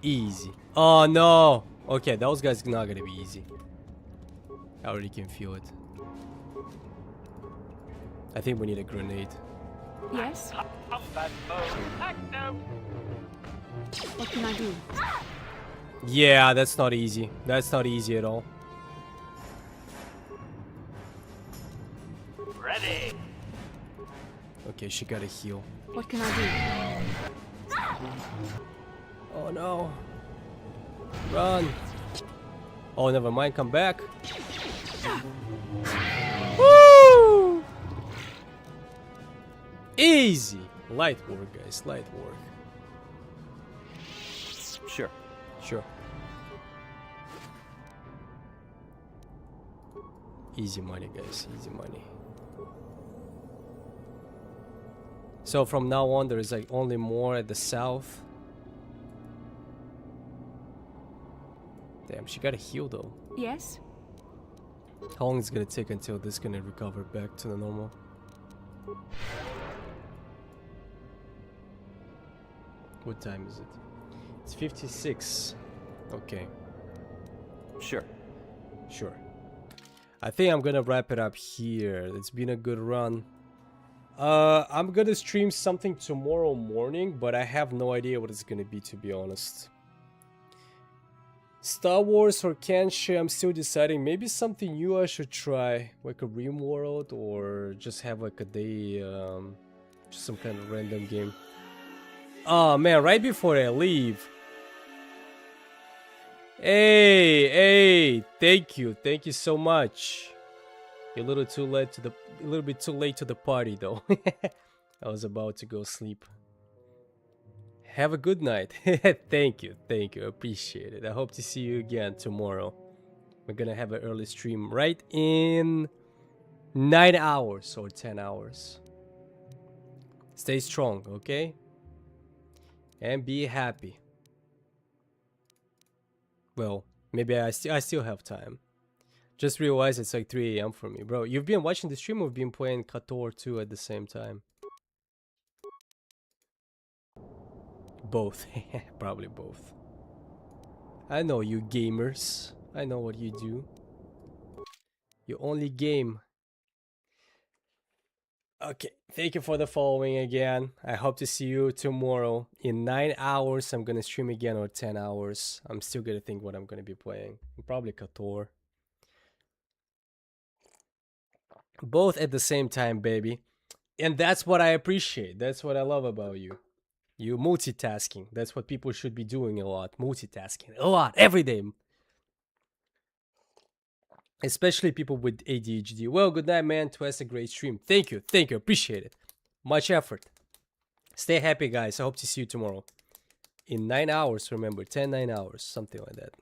Easy. Oh no! Okay, those guys are not gonna be easy. I already can feel it. I think we need a grenade. Yes? What can I do? Yeah, that's not easy. That's not easy at all. Ready. Okay, she gotta heal. What can I do? Oh no. Run. Oh, never mind. Come back. Woo! Easy. Light work, guys. Light work. Sure. Sure. Easy money, guys. Easy money. So from now on, there is like only more at the south. Damn, she got a heal though. Yes? How long is it gonna take until this is gonna recover back to the normal? What time is it? It's 56. Okay. Sure. Sure. I think I'm gonna wrap it up here. It's been a good run. I'm gonna stream something tomorrow morning, but I have no idea what it's gonna be, to be honest. Star Wars or Kenshi, I'm still deciding. Maybe something new I should try, like a RimWorld, or just have like a day, just some kind of random game. Oh man, right before I leave. Hey, thank you so much. You're a little bit too late to the party though. I was about to go sleep. Have a good night. Thank you, appreciate it. I hope to see you again tomorrow. We're gonna have an early stream right in 9 hours or 10 hours. Stay strong, okay? And be happy. Well, maybe I still have time. Just realized it's like 3 AM for me. Bro, you've been watching the stream, we've been playing KOTOR 2 at the same time. Both. Probably both. I know you gamers. I know what you do. You only game. Okay, thank you for the following again. I hope to see you tomorrow. In 9 hours, I'm gonna stream again, or 10 hours. I'm still gonna think what I'm gonna be playing. Probably KOTOR. Both at the same time, baby. And that's what I appreciate. That's what I love about you. You multitasking. That's what people should be doing a lot. Multitasking. A lot. Every day. Especially people with ADHD. Well, good night, man. Twice a great stream. Thank you. Appreciate it. Much effort. Stay happy, guys. I hope to see you tomorrow. In 9 hours, remember. 9 hours. Something like that.